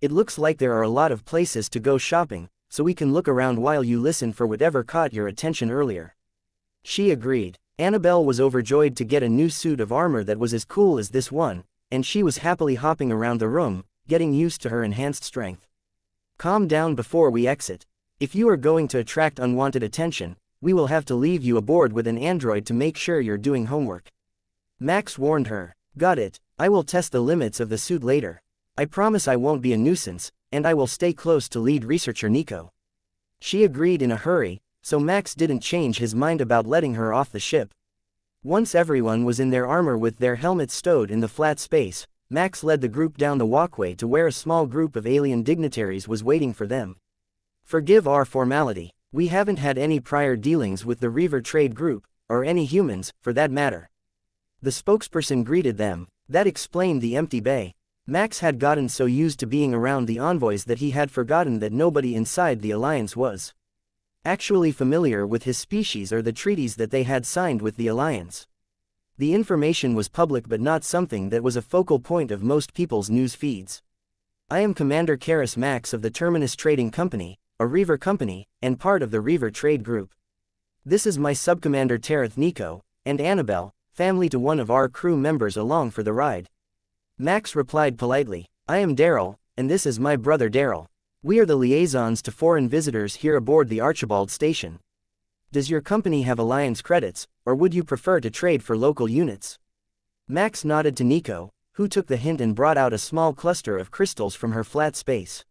It looks like there are a lot of places to go shopping, so we can look around while you listen for whatever caught your attention earlier. She agreed. Annabelle was overjoyed to get a new suit of armor that was as cool as this one, and she was happily hopping around the room, getting used to her enhanced strength. Calm down before we exit. If you are going to attract unwanted attention, we will have to leave you aboard with an android to make sure you're doing homework. Max warned her. Got it, I will test the limits of the suit later. I promise I won't be a nuisance, and I will stay close to lead researcher Nico. She agreed in a hurry, so Max didn't change his mind about letting her off the ship. Once everyone was in their armor with their helmets stowed in the flat space, Max led the group down the walkway to where a small group of alien dignitaries was waiting for them. Forgive our formality, we haven't had any prior dealings with the Reaver trade group, or any humans, for that matter. The spokesperson greeted them. That explained the empty bay. Max had gotten so used to being around the envoys that he had forgotten that nobody inside the Alliance was actually familiar with his species or the treaties that they had signed with the Alliance. The information was public but not something that was a focal point of most people's news feeds. I am Commander Karis Max of the Terminus Trading Company, a Reaver company, and part of the Reaver Trade Group. This is my subcommander Tareth Nico, and Annabelle, family to one of our crew members along for the ride. Max replied politely, I am Daryl, and this is my brother Daryl. We are the liaisons to foreign visitors here aboard the Archibald station. Does your company have alliance credits, or would you prefer to trade for local units? Max nodded to Nico, who took the hint and brought out a small cluster of crystals from her flat space.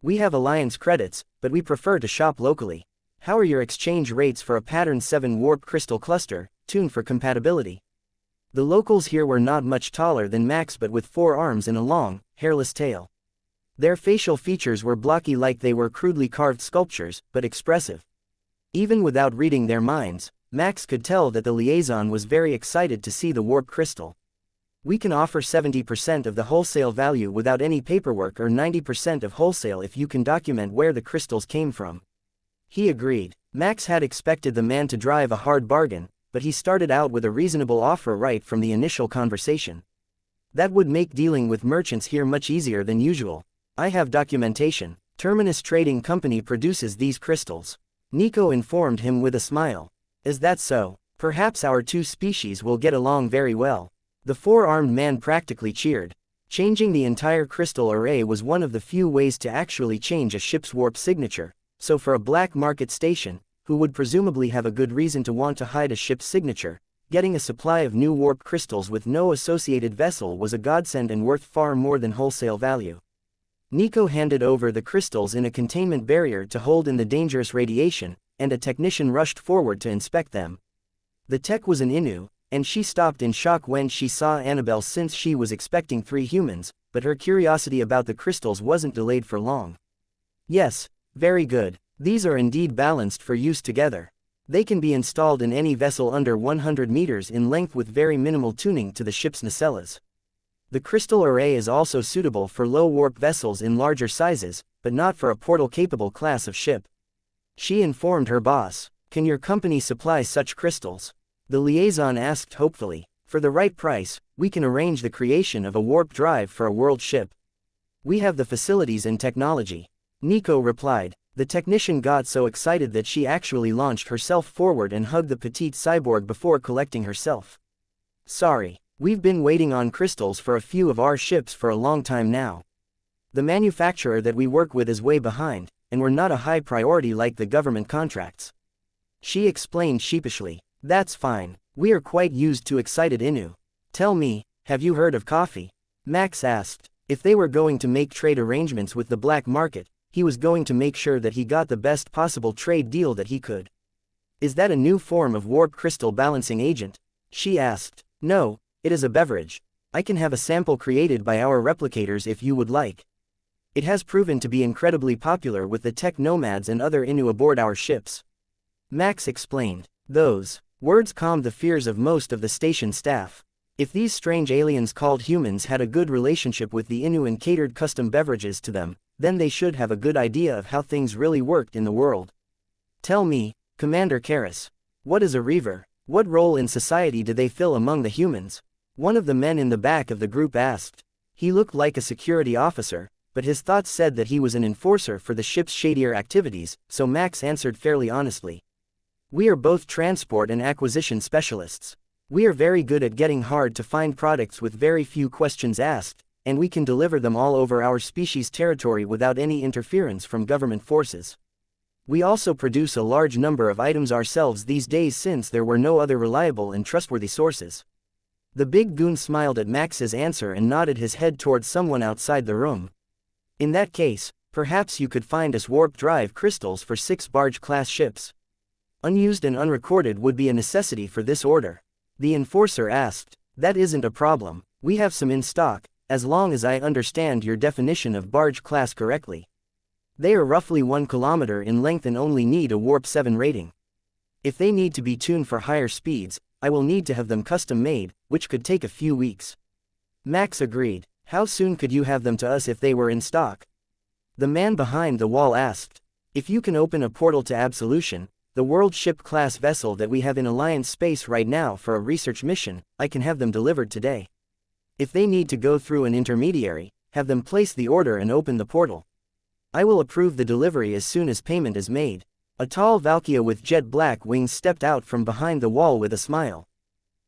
We have alliance credits, but we prefer to shop locally. How are your exchange rates for a Pattern 7 warp crystal cluster, tuned for compatibility? The locals here were not much taller than Max but with 4 arms and a long, hairless tail. Their facial features were blocky like they were crudely carved sculptures, but expressive. Even without reading their minds, Max could tell that the liaison was very excited to see the warp crystal. We can offer 70% of the wholesale value without any paperwork or 90% of wholesale if you can document where the crystals came from. He agreed. Max had expected the man to drive a hard bargain, but he started out with a reasonable offer right from the initial conversation. That would make dealing with merchants here much easier than usual. I have documentation. Terminus Trading Company produces these crystals. Nico informed him with a smile. Is that so? Perhaps our two species will get along very well. The 4-armed man practically cheered. Changing the entire crystal array was one of the few ways to actually change a ship's warp signature, so for a black market station, who would presumably have a good reason to want to hide a ship's signature, getting a supply of new warp crystals with no associated vessel was a godsend and worth far more than wholesale value. Nico handed over the crystals in a containment barrier to hold in the dangerous radiation, and a technician rushed forward to inspect them. The tech was an Inu, and she stopped in shock when she saw Annabelle since she was expecting 3 humans, but her curiosity about the crystals wasn't delayed for long. Yes, very good. These are indeed balanced for use together. They can be installed in any vessel under 100 meters in length with very minimal tuning to the ship's nacelles. The crystal array is also suitable for low-warp vessels in larger sizes, but not for a portal-capable class of ship. She informed her boss. Can your company supply such crystals? The liaison asked hopefully. For the right price, we can arrange the creation of a warp drive for a world ship. We have the facilities and technology. Nico replied. The technician got so excited that she actually launched herself forward and hugged the petite cyborg before collecting herself. Sorry. We've been waiting on crystals for a few of our ships for a long time now. The manufacturer that we work with is way behind, and we're not a high priority like the government contracts. She explained sheepishly. That's fine. We are quite used to excited Inu. Tell me, have you heard of coffee? Max asked. If they were going to make trade arrangements with the black market, he was going to make sure that he got the best possible trade deal that he could. Is that a new form of warp crystal balancing agent? She asked. No. It is a beverage. I can have a sample created by our replicators if you would like. It has proven to be incredibly popular with the tech nomads and other Inu aboard our ships. Max explained. Those words calmed the fears of most of the station staff. If these strange aliens called humans had a good relationship with the Inu and catered custom beverages to them, then they should have a good idea of how things really worked in the world. Tell me, Commander Karis, what is a Reaver? What role in society do they fill among the humans? One of the men in the back of the group asked. He looked like a security officer, but his thoughts said that he was an enforcer for the ship's shadier activities, so Max answered fairly honestly. We are both transport and acquisition specialists. We are very good at getting hard to find products with very few questions asked, and we can deliver them all over our species' territory without any interference from government forces. We also produce a large number of items ourselves these days since there were no other reliable and trustworthy sources. The big goon smiled at Max's answer and nodded his head towards someone outside the room. In that case, perhaps you could find us warp drive crystals for 6 barge-class ships. Unused and unrecorded would be a necessity for this order. The enforcer asked. That isn't a problem. We have some in stock, as long as I understand your definition of barge class correctly. They are roughly 1 kilometer in length and only need a warp 7 rating. If they need to be tuned for higher speeds, I will need to have them custom made, which could take a few weeks. Max agreed. How soon could you have them to us if they were in stock? The man behind the wall asked. If you can open a portal to Absolution, the world ship-class vessel that we have in Alliance space right now for a research mission. I can have them delivered today. If they need to go through an intermediary, have them place the order and open the portal. I will approve the delivery as soon as payment is made. A tall wuxia with jet black wings stepped out from behind the wall with a smile.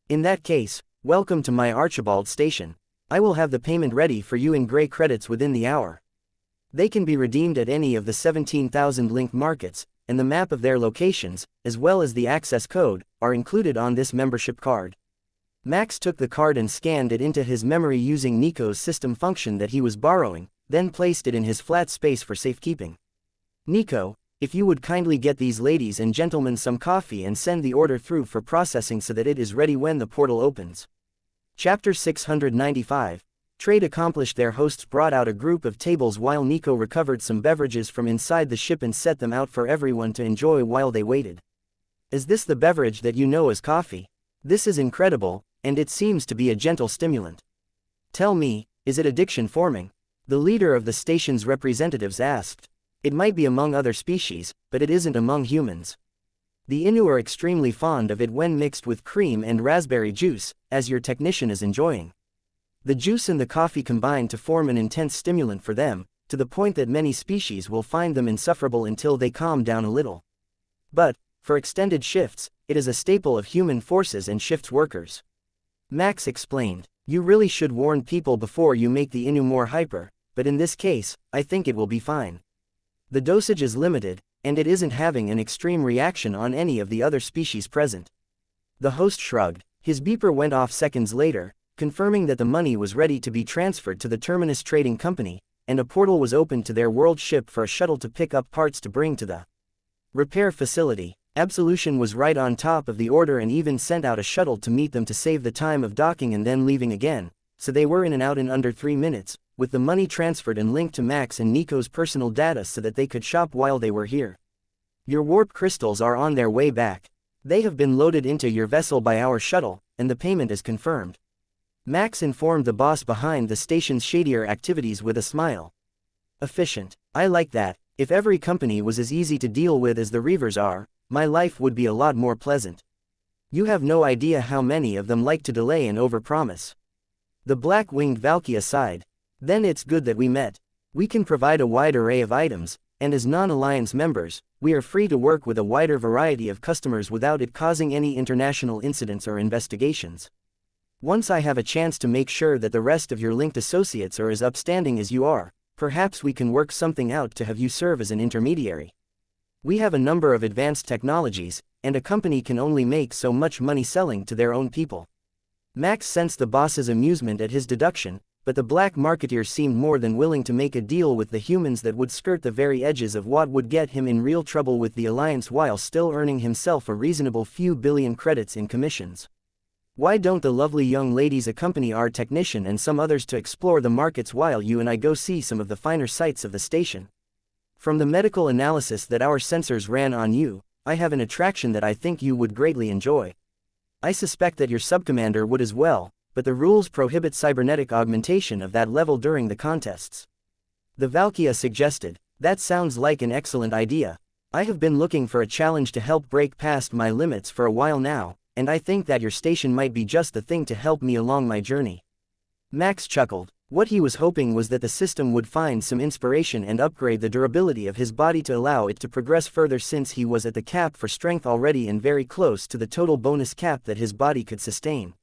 In that case, welcome to my Archibald station. I will have the payment ready for you in gray credits within the hour. They can be redeemed at any of the 17,000 linked markets, and the map of their locations, as well as the access code, are included on this membership card. Max took the card and scanned it into his memory using Nico's system function that he was borrowing, then placed it in his flat space for safekeeping. Nico, if you would kindly get these ladies and gentlemen some coffee and send the order through for processing so that it is ready when the portal opens. Chapter 695. Trade accomplished. Their hosts brought out a group of tables while Nico recovered some beverages from inside the ship and set them out for everyone to enjoy while they waited. Is this the beverage that you know as coffee? This is incredible, and it seems to be a gentle stimulant. Tell me, is it addiction forming? The leader of the station's representatives asked. It might be among other species, but it isn't among humans. The Innu are extremely fond of it when mixed with cream and raspberry juice, as your technician is enjoying. The juice and the coffee combine to form an intense stimulant for them, to the point that many species will find them insufferable until they calm down a little. But, for extended shifts, it is a staple of human forces and shifts workers. Max explained. You really should warn people before you make the Innu more hyper, but in this case, I think it will be fine. The dosage is limited, and it isn't having an extreme reaction on any of the other species present. The host shrugged. His beeper went off seconds later, confirming that the money was ready to be transferred to the Terminus Trading Company, and a portal was opened to their world ship for a shuttle to pick up parts to bring to the repair facility. Absolution was right on top of the order and even sent out a shuttle to meet them to save the time of docking and then leaving again, so they were in and out in under 3 minutes, with the money transferred and linked to Max and Nico's personal data so that they could shop while they were here. Your warp crystals are on their way back. They have been loaded into your vessel by our shuttle, and the payment is confirmed. Max informed the boss behind the station's shadier activities with a smile. Efficient. I like that. If every company was as easy to deal with as the Reavers are, my life would be a lot more pleasant. You have no idea how many of them like to delay and overpromise. The black-winged wuxia sighed. Then it's good that we met. We can provide a wide array of items, and as non-alliance members, we are free to work with a wider variety of customers without it causing any international incidents or investigations. Once I have a chance to make sure that the rest of your linked associates are as upstanding as you are, perhaps we can work something out to have you serve as an intermediary. We have a number of advanced technologies, and a company can only make so much money selling to their own people. Max sensed the boss's amusement at his deduction, but the black marketeer seemed more than willing to make a deal with the humans that would skirt the very edges of what would get him in real trouble with the Alliance while still earning himself a reasonable few billion credits in commissions. Why don't the lovely young ladies accompany our technician and some others to explore the markets while you and I go see some of the finer sights of the station? From the medical analysis that our sensors ran on you, I have an attraction that I think you would greatly enjoy. I suspect that your subcommander would as well, but the rules prohibit cybernetic augmentation of that level during the contests. The wuxia suggested. That sounds like an excellent idea. I have been looking for a challenge to help break past my limits for a while now, and I think that your station might be just the thing to help me along my journey. Max chuckled. What he was hoping was that the system would find some inspiration and upgrade the durability of his body to allow it to progress further, since he was at the cap for strength already and very close to the total bonus cap that his body could sustain.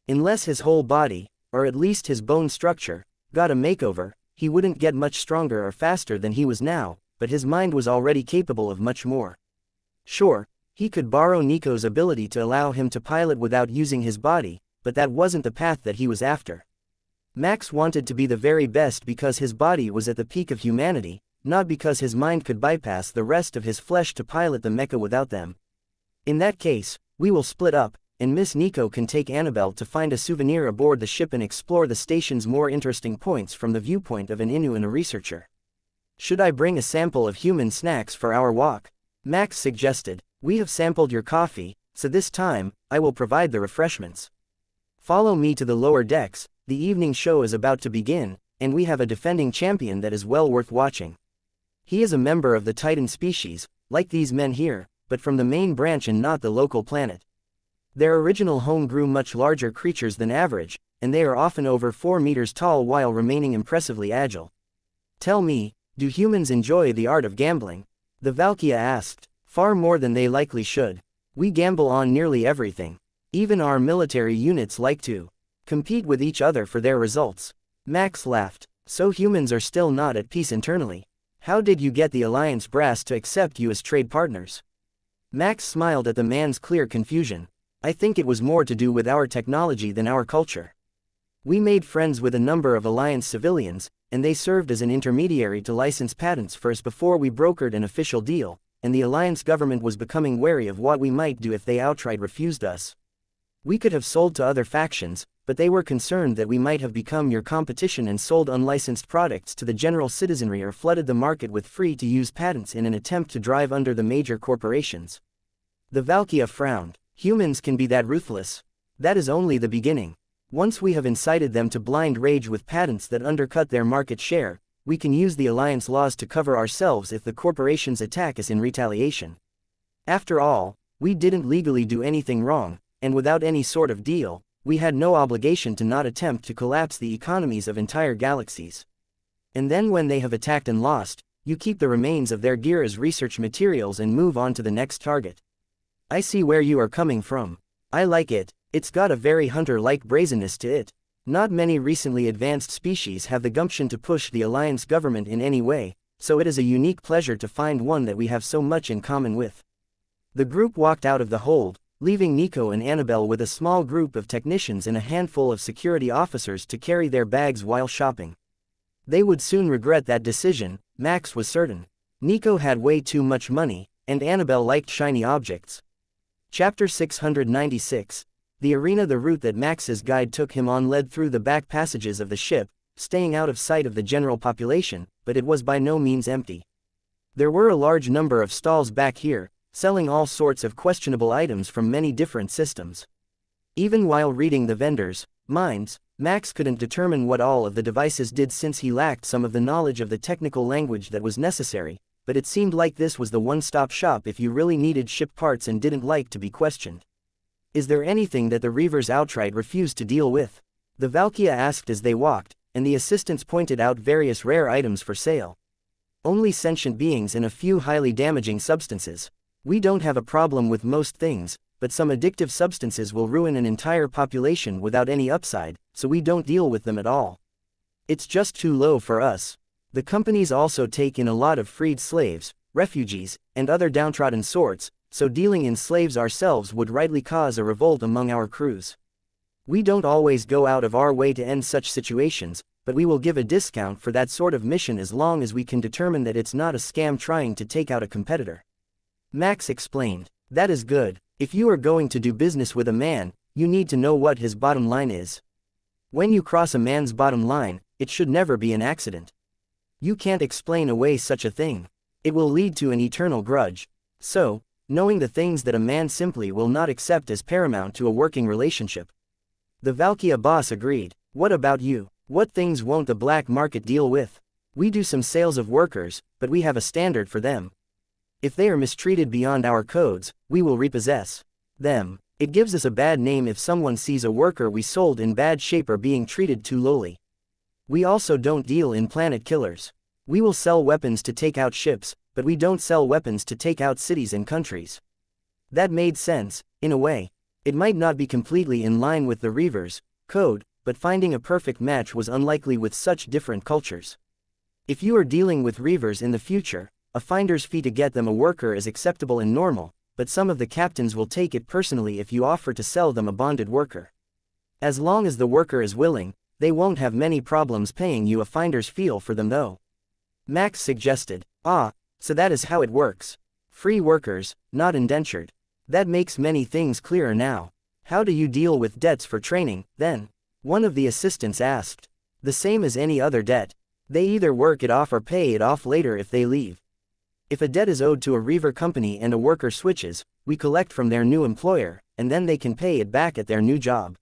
Unless his whole body, or at least his bone structure, got a makeover, he wouldn't get much stronger or faster than he was now, but his mind was already capable of much more. Sure, he could borrow Nico's ability to allow him to pilot without using his body, but that wasn't the path that he was after. Max wanted to be the very best because his body was at the peak of humanity, not because his mind could bypass the rest of his flesh to pilot the mecha without them. In that case, we will split up, and Miss Nico can take Annabelle to find a souvenir aboard the ship and explore the station's more interesting points from the viewpoint of an Innu and a researcher. Should I bring a sample of human snacks for our walk? Max suggested. We have sampled your coffee, so this time, I will provide the refreshments. Follow me to the lower decks. The evening show is about to begin, and we have a defending champion that is well worth watching. He is a member of the Titan species, like these men here, but from the main branch and not the local planet. Their original home grew much larger creatures than average, and they are often over 4 meters tall while remaining impressively agile. Tell me, do humans enjoy the art of gambling? The wuxia asked. Far more than they likely should. We gamble on nearly everything. Even our military units like to compete with each other for their results. Max laughed. So humans are still not at peace internally. How did you get the Alliance brass to accept you as trade partners? Max smiled at the man's clear confusion. I think it was more to do with our technology than our culture. We made friends with a number of Alliance civilians, and they served as an intermediary to license patents for us before we brokered an official deal, and the Alliance government was becoming wary of what we might do if they outright refused us. We could have sold to other factions, but they were concerned that we might have become your competition and sold unlicensed products to the general citizenry or flooded the market with free-to-use patents in an attempt to drive under the major corporations. The wuxia frowned. Humans can be that ruthless. That is only the beginning. Once we have incited them to blind rage with patents that undercut their market share, we can use the Alliance laws to cover ourselves if the corporations attack us in retaliation. After all, we didn't legally do anything wrong, and without any sort of deal, we had no obligation to not attempt to collapse the economies of entire galaxies. And then when they have attacked and lost, you keep the remains of their gear as research materials and move on to the next target. I see where you are coming from. I like it. It's got a very hunter-like brazenness to it. Not many recently advanced species have the gumption to push the Alliance government in any way, so it is a unique pleasure to find one that we have so much in common with. The group walked out of the hold, leaving Nico and Annabelle with a small group of technicians and a handful of security officers to carry their bags while shopping. They would soon regret that decision, Max was certain. Nico had way too much money, and Annabelle liked shiny objects. Chapter 696. The arena. The route that Max's guide took him on led through the back passages of the ship, staying out of sight of the general population, but it was by no means empty. There were a large number of stalls back here, selling all sorts of questionable items from many different systems. Even while reading the vendors' minds, Max couldn't determine what all of the devices did since he lacked some of the knowledge of the technical language that was necessary, but it seemed like this was the one-stop shop if you really needed ship parts and didn't like to be questioned. Is there anything that the Reavers outright refused to deal with? The wuxia asked as they walked, and the assistants pointed out various rare items for sale. Only sentient beings and a few highly damaging substances. We don't have a problem with most things, but some addictive substances will ruin an entire population without any upside, so we don't deal with them at all. It's just too low for us. The companies also take in a lot of freed slaves, refugees, and other downtrodden sorts, so dealing in slaves ourselves would rightly cause a revolt among our crews. We don't always go out of our way to end such situations, but we will give a discount for that sort of mission as long as we can determine that it's not a scam trying to take out a competitor. Max explained. That is good. If you are going to do business with a man, you need to know what his bottom line is. When you cross a man's bottom line, it should never be an accident. You can't explain away such a thing. It will lead to an eternal grudge. So, knowing the things that a man simply will not accept as paramount to a working relationship. The wuxia boss agreed. What about you? What things won't the black market deal with? We do some sales of workers, but we have a standard for them. If they are mistreated beyond our codes, we will repossess them. It gives us a bad name if someone sees a worker we sold in bad shape or being treated too lowly. We also don't deal in planet killers. We will sell weapons to take out ships, but we don't sell weapons to take out cities and countries. That made sense, in a way. It might not be completely in line with the Reavers' code, but finding a perfect match was unlikely with such different cultures. If you are dealing with Reavers in the future, a finder's fee to get them a worker is acceptable and normal, but some of the captains will take it personally if you offer to sell them a bonded worker. As long as the worker is willing, they won't have many problems paying you a finder's fee for them though. Max suggested. Ah, so that is how it works. Free workers, not indentured. That makes many things clearer now. How do you deal with debts for training, then? One of the assistants asked. The same as any other debt. They either work it off or pay it off later if they leave. If a debt is owed to a Reaver company and a worker switches, we collect from their new employer, and then they can pay it back at their new job.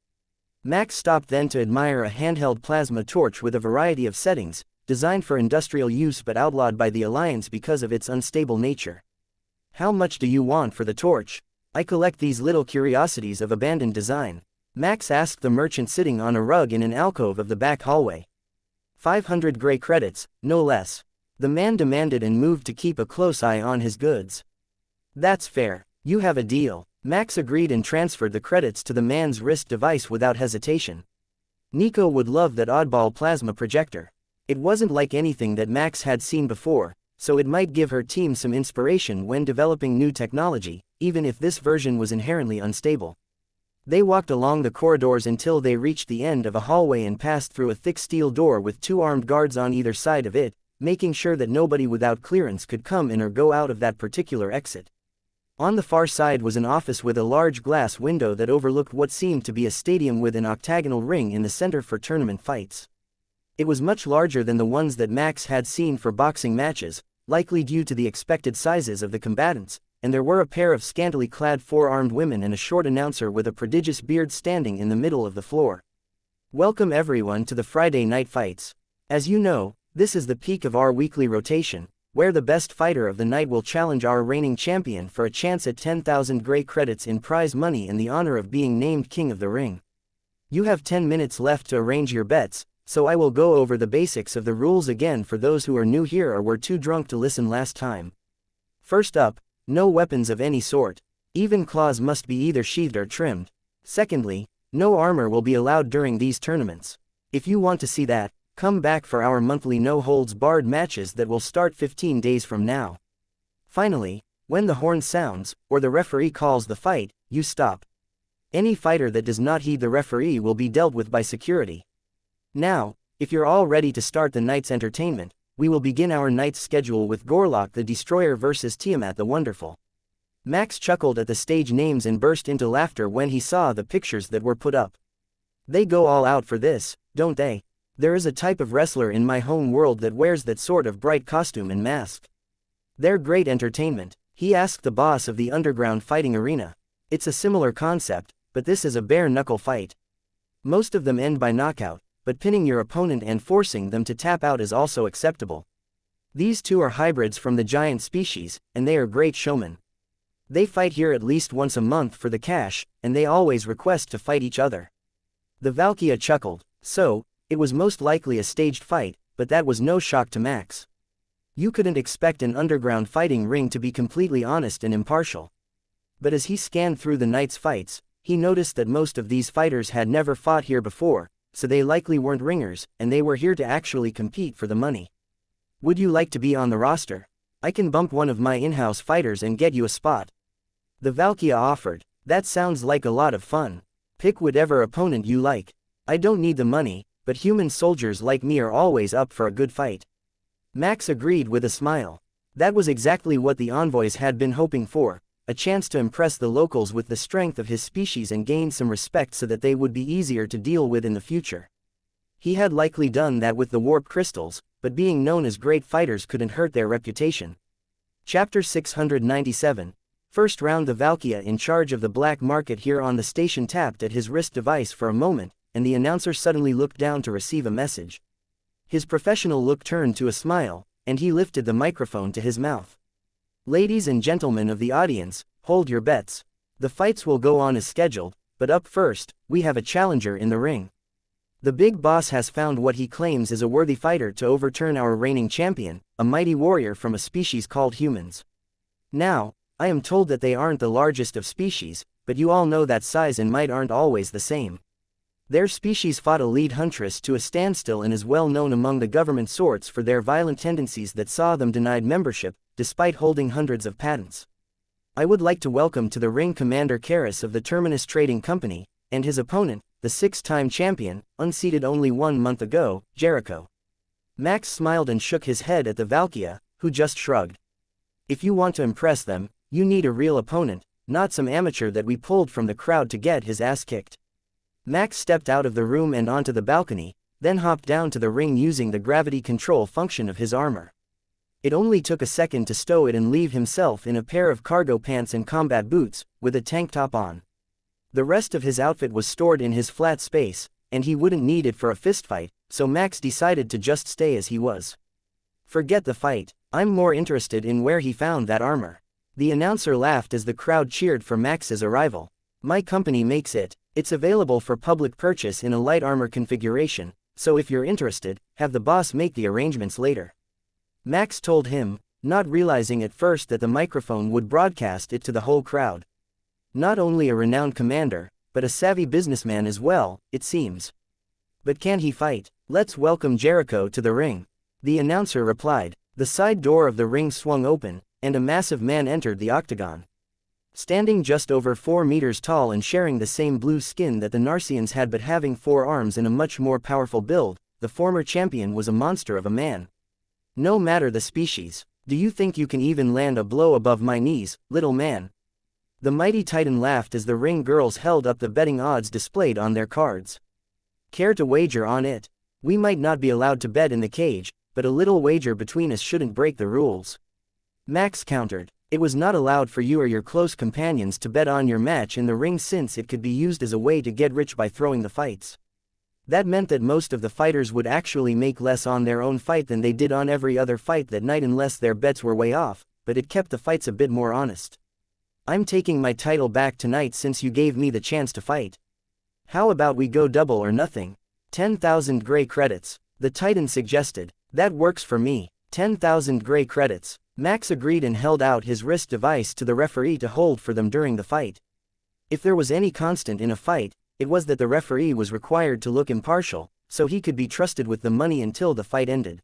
Max stopped then to admire a handheld plasma torch with a variety of settings, designed for industrial use but outlawed by the Alliance because of its unstable nature. How much do you want for the torch? I collect these little curiosities of abandoned design. Max asked the merchant sitting on a rug in an alcove of the back hallway. 500 gray credits, no less. The man demanded and moved to keep a close eye on his goods. That's fair. You have a deal. Max agreed and transferred the credits to the man's wrist device without hesitation. Nico would love that oddball plasma projector. It wasn't like anything that Max had seen before, so it might give her team some inspiration when developing new technology, even if this version was inherently unstable. They walked along the corridors until they reached the end of a hallway and passed through a thick steel door with 2 armed guards on either side of it, making sure that nobody without clearance could come in or go out of that particular exit. On the far side was an office with a large glass window that overlooked what seemed to be a stadium with an octagonal ring in the center for tournament fights. It was much larger than the ones that Max had seen for boxing matches, likely due to the expected sizes of the combatants, and there were a pair of scantily clad 4 armed women and a short announcer with a prodigious beard standing in the middle of the floor. Welcome everyone to the Friday night fights. As you know, this is the peak of our weekly rotation, where the best fighter of the night will challenge our reigning champion for a chance at 10,000 gray credits in prize money and the honor of being named King of the Ring. You have 10 minutes left to arrange your bets, so I will go over the basics of the rules again for those who are new here or were too drunk to listen last time. First up, no weapons of any sort. Even claws must be either sheathed or trimmed. Secondly, no armor will be allowed during these tournaments. If you want to see that, come back for our monthly no-holds-barred matches that will start 15 days from now. Finally, when the horn sounds, or the referee calls the fight, you stop. Any fighter that does not heed the referee will be dealt with by security. Now, if you're all ready to start the night's entertainment, we will begin our night's schedule with Gorlock the Destroyer versus Tiamat the Wonderful. Max chuckled at the stage names and burst into laughter when he saw the pictures that were put up. They go all out for this, don't they? There is a type of wrestler in my home world that wears that sort of bright costume and mask. They're great entertainment, he asked the boss of the underground fighting arena. It's a similar concept, but this is a bare-knuckle fight. Most of them end by knockout, but pinning your opponent and forcing them to tap out is also acceptable. These two are hybrids from the giant species, and they are great showmen. They fight here at least once a month for the cash, and they always request to fight each other. The Valkyria chuckled. So, it was most likely a staged fight, but that was no shock to Max. You couldn't expect an underground fighting ring to be completely honest and impartial. But as he scanned through the night's fights, he noticed that most of these fighters had never fought here before, so they likely weren't ringers, and they were here to actually compete for the money. Would you like to be on the roster? I can bump one of my in-house fighters and get you a spot. The Valkyria offered. That sounds like a lot of fun. Pick whatever opponent you like. I don't need the money, but human soldiers like me are always up for a good fight. Max agreed with a smile. That was exactly what the envoys had been hoping for, a chance to impress the locals with the strength of his species and gain some respect so that they would be easier to deal with in the future. He had likely done that with the warp crystals, but being known as great fighters couldn't hurt their reputation. Chapter 697. First round. The Valkyria in charge of the black market here on the station tapped at his wrist device for a moment, and the announcer suddenly looked down to receive a message. His professional look turned to a smile, and he lifted the microphone to his mouth. Ladies and gentlemen of the audience, hold your bets. The fights will go on as scheduled, but up first, we have a challenger in the ring. The big boss has found what he claims is a worthy fighter to overturn our reigning champion, a mighty warrior from a species called humans. Now, I am told that they aren't the largest of species, but you all know that size and might aren't always the same. Their species fought a lead huntress to a standstill and is well known among the government sorts for their violent tendencies that saw them denied membership, despite holding hundreds of patents. I would like to welcome to the ring Commander Karras of the Terminus Trading Company, and his opponent, the 6-time champion, unseated only 1 month ago, Jericho. Max smiled and shook his head at the Valkyria, who just shrugged. If you want to impress them, you need a real opponent, not some amateur that we pulled from the crowd to get his ass kicked. Max stepped out of the room and onto the balcony, then hopped down to the ring using the gravity control function of his armor. It only took a second to stow it and leave himself in a pair of cargo pants and combat boots, with a tank top on. The rest of his outfit was stored in his flat space, and he wouldn't need it for a fistfight, so Max decided to just stay as he was. Forget the fight, I'm more interested in where he found that armor. The announcer laughed as the crowd cheered for Max's arrival. My company makes it. It's available for public purchase in a light armor configuration, so if you're interested, have the boss make the arrangements later. Max told him, not realizing at first that the microphone would broadcast it to the whole crowd. Not only a renowned commander, but a savvy businessman as well, it seems. But can he fight? Let's welcome Jericho to the ring. The announcer replied. The side door of the ring swung open, and a massive man entered the octagon. Standing just over 4 meters tall and sharing the same blue skin that the Narcians had but having 4 arms and a much more powerful build, the former champion was a monster of a man. No matter the species, do you think you can even land a blow above my knees, little man? The mighty titan laughed as the ring girls held up the betting odds displayed on their cards. Care to wager on it? We might not be allowed to bet in the cage, but a little wager between us shouldn't break the rules. Max countered. It was not allowed for you or your close companions to bet on your match in the ring since it could be used as a way to get rich by throwing the fights. That meant that most of the fighters would actually make less on their own fight than they did on every other fight that night unless their bets were way off, but it kept the fights a bit more honest. I'm taking my title back tonight since you gave me the chance to fight. How about we go double or nothing? 10,000 gray credits, the Titan suggested. That works for me. 10,000 gray credits. Max agreed and held out his wrist device to the referee to hold for them during the fight. If there was any constant in a fight, it was that the referee was required to look impartial, so he could be trusted with the money until the fight ended.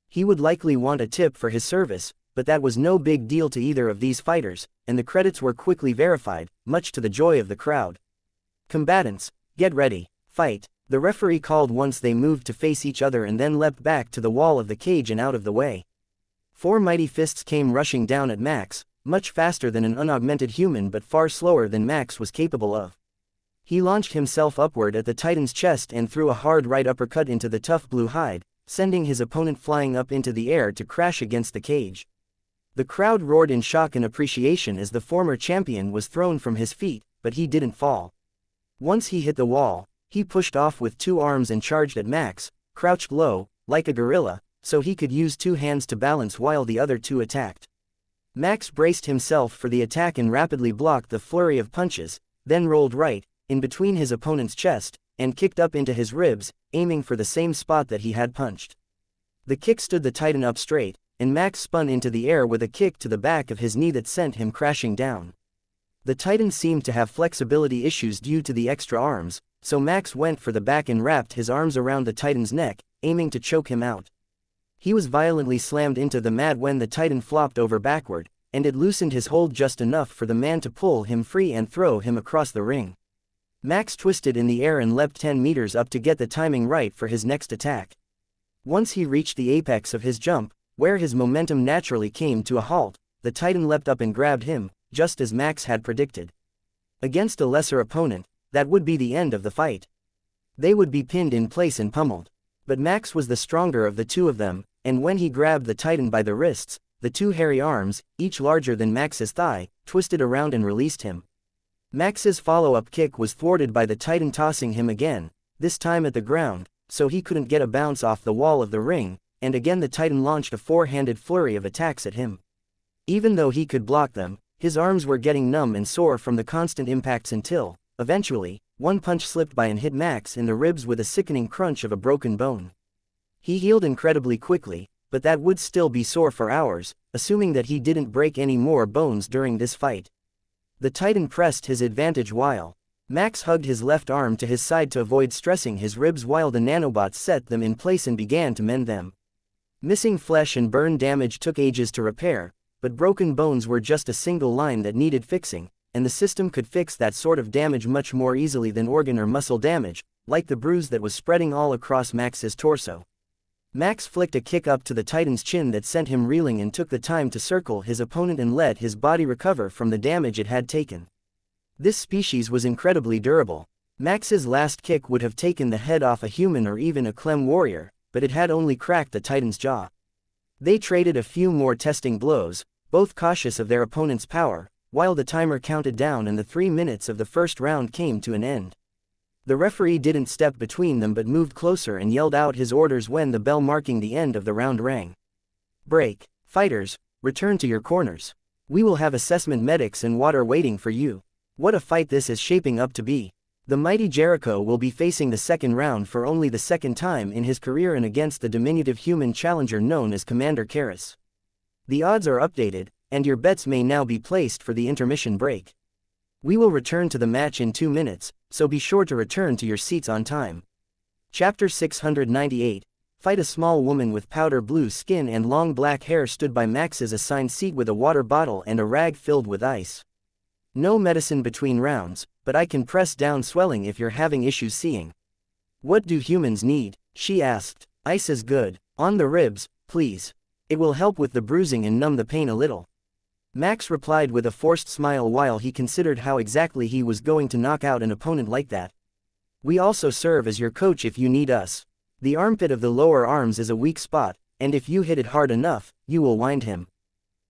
He would likely want a tip for his service, but that was no big deal to either of these fighters, and the credits were quickly verified, much to the joy of the crowd. Combatants, get ready, fight. The referee called once they moved to face each other and then leapt back to the wall of the cage and out of the way. 4 mighty fists came rushing down at Max, much faster than an unaugmented human but far slower than Max was capable of. He launched himself upward at the Titan's chest and threw a hard right uppercut into the tough blue hide, sending his opponent flying up into the air to crash against the cage. The crowd roared in shock and appreciation as the former champion was thrown from his feet, but he didn't fall. Once he hit the wall, he pushed off with 2 arms and charged at Max, crouched low, like a gorilla, so he could use 2 hands to balance while the other 2 attacked. Max braced himself for the attack and rapidly blocked the flurry of punches, then rolled right, in between his opponent's chest, and kicked up into his ribs, aiming for the same spot that he had punched. The kick stood the Titan up straight, and Max spun into the air with a kick to the back of his knee that sent him crashing down. The Titan seemed to have flexibility issues due to the extra arms, so Max went for the back and wrapped his arms around the Titan's neck, aiming to choke him out. He was violently slammed into the mat when the Titan flopped over backward, and it loosened his hold just enough for the man to pull him free and throw him across the ring. Max twisted in the air and leapt 10 meters up to get the timing right for his next attack. Once he reached the apex of his jump, where his momentum naturally came to a halt, the Titan leapt up and grabbed him, just as Max had predicted. Against a lesser opponent, that would be the end of the fight. They would be pinned in place and pummeled. But Max was the stronger of the 2 of them, and when he grabbed the Titan by the wrists, the 2 hairy arms, each larger than Max's thigh, twisted around and released him. Max's follow-up kick was thwarted by the Titan tossing him again, this time at the ground, so he couldn't get a bounce off the wall of the ring, and again the Titan launched a 4-handed flurry of attacks at him. Even though he could block them, his arms were getting numb and sore from the constant impacts until, eventually, one punch slipped by and hit Max in the ribs with a sickening crunch of a broken bone. He healed incredibly quickly, but that would still be sore for hours, assuming that he didn't break any more bones during this fight. The Titan pressed his advantage while Max hugged his left arm to his side to avoid stressing his ribs while the nanobots set them in place and began to mend them. Missing flesh and burn damage took ages to repair, but broken bones were just a single line that needed fixing, and the system could fix that sort of damage much more easily than organ or muscle damage, like the bruise that was spreading all across Max's torso. Max flicked a kick up to the Titan's chin that sent him reeling and took the time to circle his opponent and let his body recover from the damage it had taken. This species was incredibly durable. Max's last kick would have taken the head off a human or even a Clem warrior, but it had only cracked the Titan's jaw. They traded a few more testing blows, both cautious of their opponent's power, while the timer counted down and the 3 minutes of the first round came to an end. The referee didn't step between them but moved closer and yelled out his orders when the bell marking the end of the round rang. Break. Fighters, return to your corners. We will have assessment medics and water waiting for you. What a fight this is shaping up to be. The mighty Jericho will be facing the second round for only the second time in his career and against the diminutive human challenger known as Commander Karras. The odds are updated, and your bets may now be placed for the intermission break. We will return to the match in 2 minutes, so be sure to return to your seats on time. Chapter 698. Fight. A small woman with powder blue skin and long black hair stood by Max's assigned seat with a water bottle and a rag filled with ice. No medicine between rounds, but I can press down swelling if you're having issues seeing. What do humans need? She asked. Ice is good. On the ribs, please. It will help with the bruising and numb the pain a little. Max replied with a forced smile while he considered how exactly he was going to knock out an opponent like that. We also serve as your coach if you need us. The armpit of the lower arms is a weak spot, and if you hit it hard enough, you will wind him.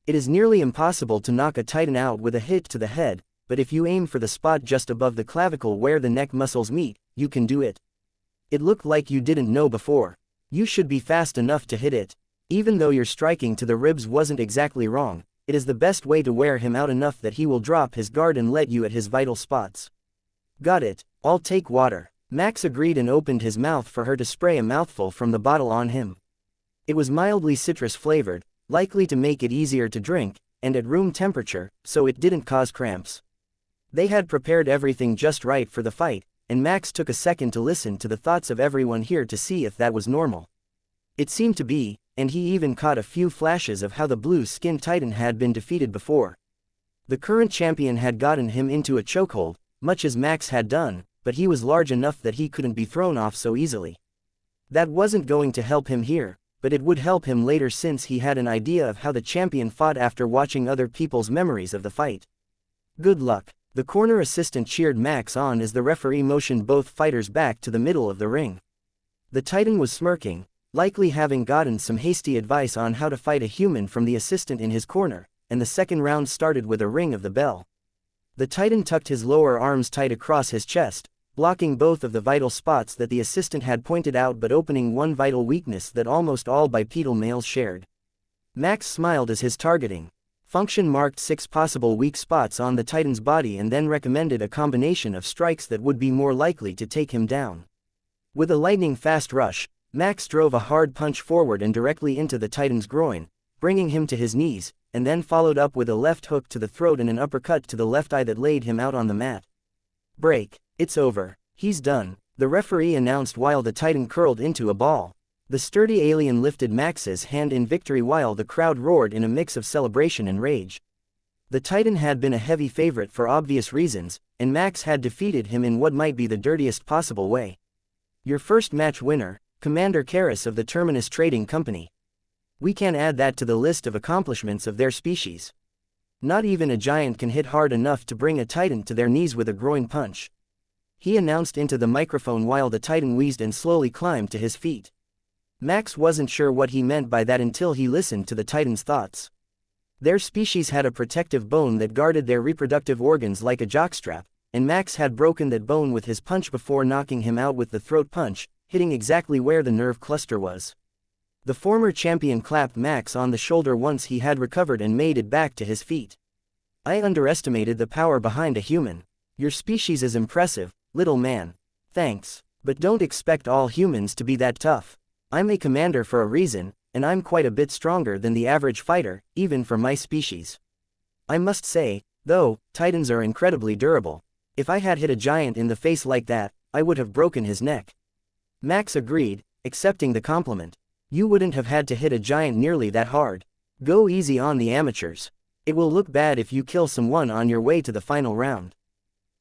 It is nearly impossible to knock a titan out with a hit to the head, but if you aim for the spot just above the clavicle where the neck muscles meet, you can do it. It looked like you didn't know before. You should be fast enough to hit it. Even though your striking to the ribs wasn't exactly wrong, it is the best way to wear him out enough that he will drop his guard and let you at his vital spots. Got it. I'll take water. Max agreed and opened his mouth for her to spray a mouthful from the bottle on him. It was mildly citrus flavored, likely to make it easier to drink, and at room temperature, so it didn't cause cramps. They had prepared everything just right for the fight, and Max took a second to listen to the thoughts of everyone here to see if that was normal. It seemed to be, and he even caught a few flashes of how the blue-skinned titan had been defeated before. The current champion had gotten him into a chokehold, much as Max had done, but he was large enough that he couldn't be thrown off so easily. That wasn't going to help him here, but it would help him later since he had an idea of how the champion fought after watching other people's memories of the fight. Good luck. The corner assistant cheered Max on as the referee motioned both fighters back to the middle of the ring. The titan was smirking, likely having gotten some hasty advice on how to fight a human from the assistant in his corner, and the second round started with a ring of the bell. The titan tucked his lower arms tight across his chest, blocking both of the vital spots that the assistant had pointed out but opening one vital weakness that almost all bipedal males shared. Max smiled as his targeting function marked 6 possible weak spots on the titan's body and then recommended a combination of strikes that would be more likely to take him down. With a lightning-fast rush, Max drove a hard punch forward and directly into the titan's groin, bringing him to his knees, and then followed up with a left hook to the throat and an uppercut to the left eye that laid him out on the mat. Break. It's over. He's done, the referee announced while the titan curled into a ball. The sturdy alien lifted Max's hand in victory while the crowd roared in a mix of celebration and rage. The titan had been a heavy favorite for obvious reasons, and Max had defeated him in what might be the dirtiest possible way. Your first match winner, Commander Karras of the Terminus Trading Company. We can add that to the list of accomplishments of their species. Not even a giant can hit hard enough to bring a titan to their knees with a groin punch. He announced into the microphone while the titan wheezed and slowly climbed to his feet. Max wasn't sure what he meant by that until he listened to the titan's thoughts. Their species had a protective bone that guarded their reproductive organs like a jockstrap, and Max had broken that bone with his punch before knocking him out with the throat punch, hitting exactly where the nerve cluster was. The former champion clapped Max on the shoulder once he had recovered and made it back to his feet. I underestimated the power behind a human. Your species is impressive, little man. Thanks. But don't expect all humans to be that tough. I'm a commander for a reason, and I'm quite a bit stronger than the average fighter, even for my species. I must say, though, titans are incredibly durable. If I had hit a giant in the face like that, I would have broken his neck. Max agreed, accepting the compliment. You wouldn't have had to hit a giant nearly that hard. Go easy on the amateurs. It will look bad if you kill someone on your way to the final round.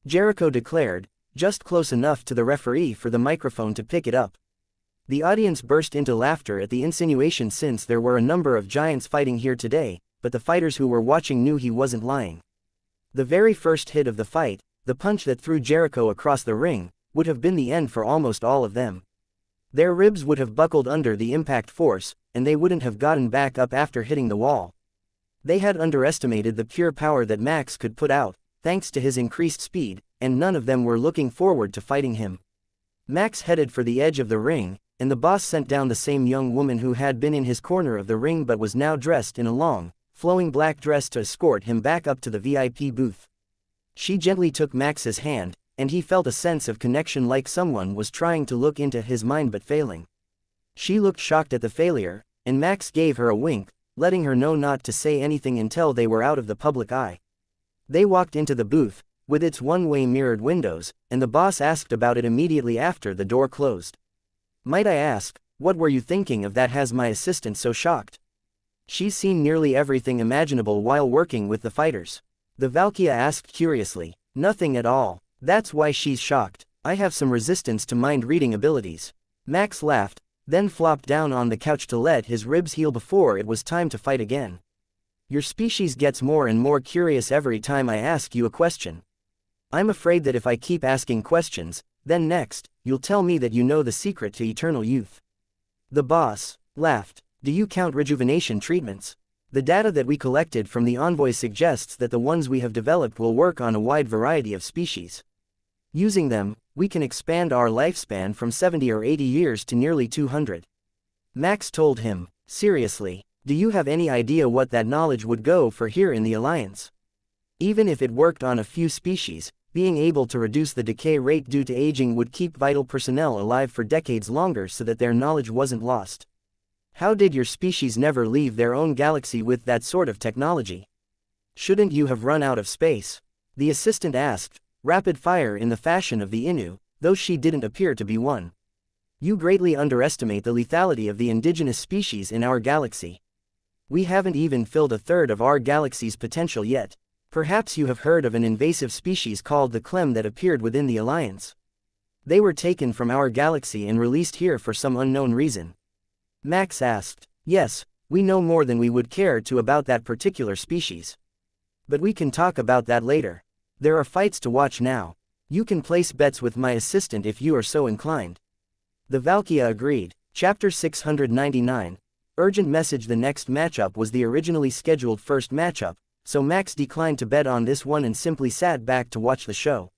Jericho declared, just close enough to the referee for the microphone to pick it up. The audience burst into laughter at the insinuation since there were a number of giants fighting here today, but the fighters who were watching knew he wasn't lying. The very first hit of the fight, the punch that threw Jericho across the ring, would have been the end for almost all of them. Their ribs would have buckled under the impact force, and they wouldn't have gotten back up after hitting the wall. They had underestimated the pure power that Max could put out, thanks to his increased speed, and none of them were looking forward to fighting him. Max headed for the edge of the ring, and the boss sent down the same young woman who had been in his corner of the ring but was now dressed in a long, flowing black dress to escort him back up to the VIP booth. She gently took Max's hand, and he felt a sense of connection, like someone was trying to look into his mind but failing. She looked shocked at the failure, and Max gave her a wink, letting her know not to say anything until they were out of the public eye. They walked into the booth, with its one-way mirrored windows, and the boss asked about it immediately after the door closed. "Might I ask, what were you thinking of that has my assistant so shocked? She's seen nearly everything imaginable while working with the fighters." The wuxia asked curiously. "Nothing at all. That's why she's shocked. I have some resistance to mind-reading abilities." Max laughed, then flopped down on the couch to let his ribs heal before it was time to fight again. "Your species gets more and more curious every time I ask you a question. I'm afraid that if I keep asking questions, then next, you'll tell me that you know the secret to eternal youth." The boss laughed. "Do you count rejuvenation treatments? The data that we collected from the envoy suggests that the ones we have developed will work on a wide variety of species. Using them, we can expand our lifespan from 70 or 80 years to nearly 200. Max told him. "Seriously, do you have any idea what that knowledge would go for here in the Alliance? Even if it worked on a few species, being able to reduce the decay rate due to aging would keep vital personnel alive for decades longer so that their knowledge wasn't lost. How did your species never leave their own galaxy with that sort of technology? Shouldn't you have run out of space?" The assistant asked, rapid fire in the fashion of the Innu, though she didn't appear to be one. "You greatly underestimate the lethality of the indigenous species in our galaxy. We haven't even filled a third of our galaxy's potential yet. Perhaps you have heard of an invasive species called the Clem that appeared within the Alliance. They were taken from our galaxy and released here for some unknown reason." Max asked. "Yes, we know more than we would care to about that particular species. But we can talk about that later. There are fights to watch now. You can place bets with my assistant if you are so inclined." The wuxia agreed. Chapter 699. Urgent message. The next matchup was the originally scheduled first matchup, so Max declined to bet on this one and simply sat back to watch the show.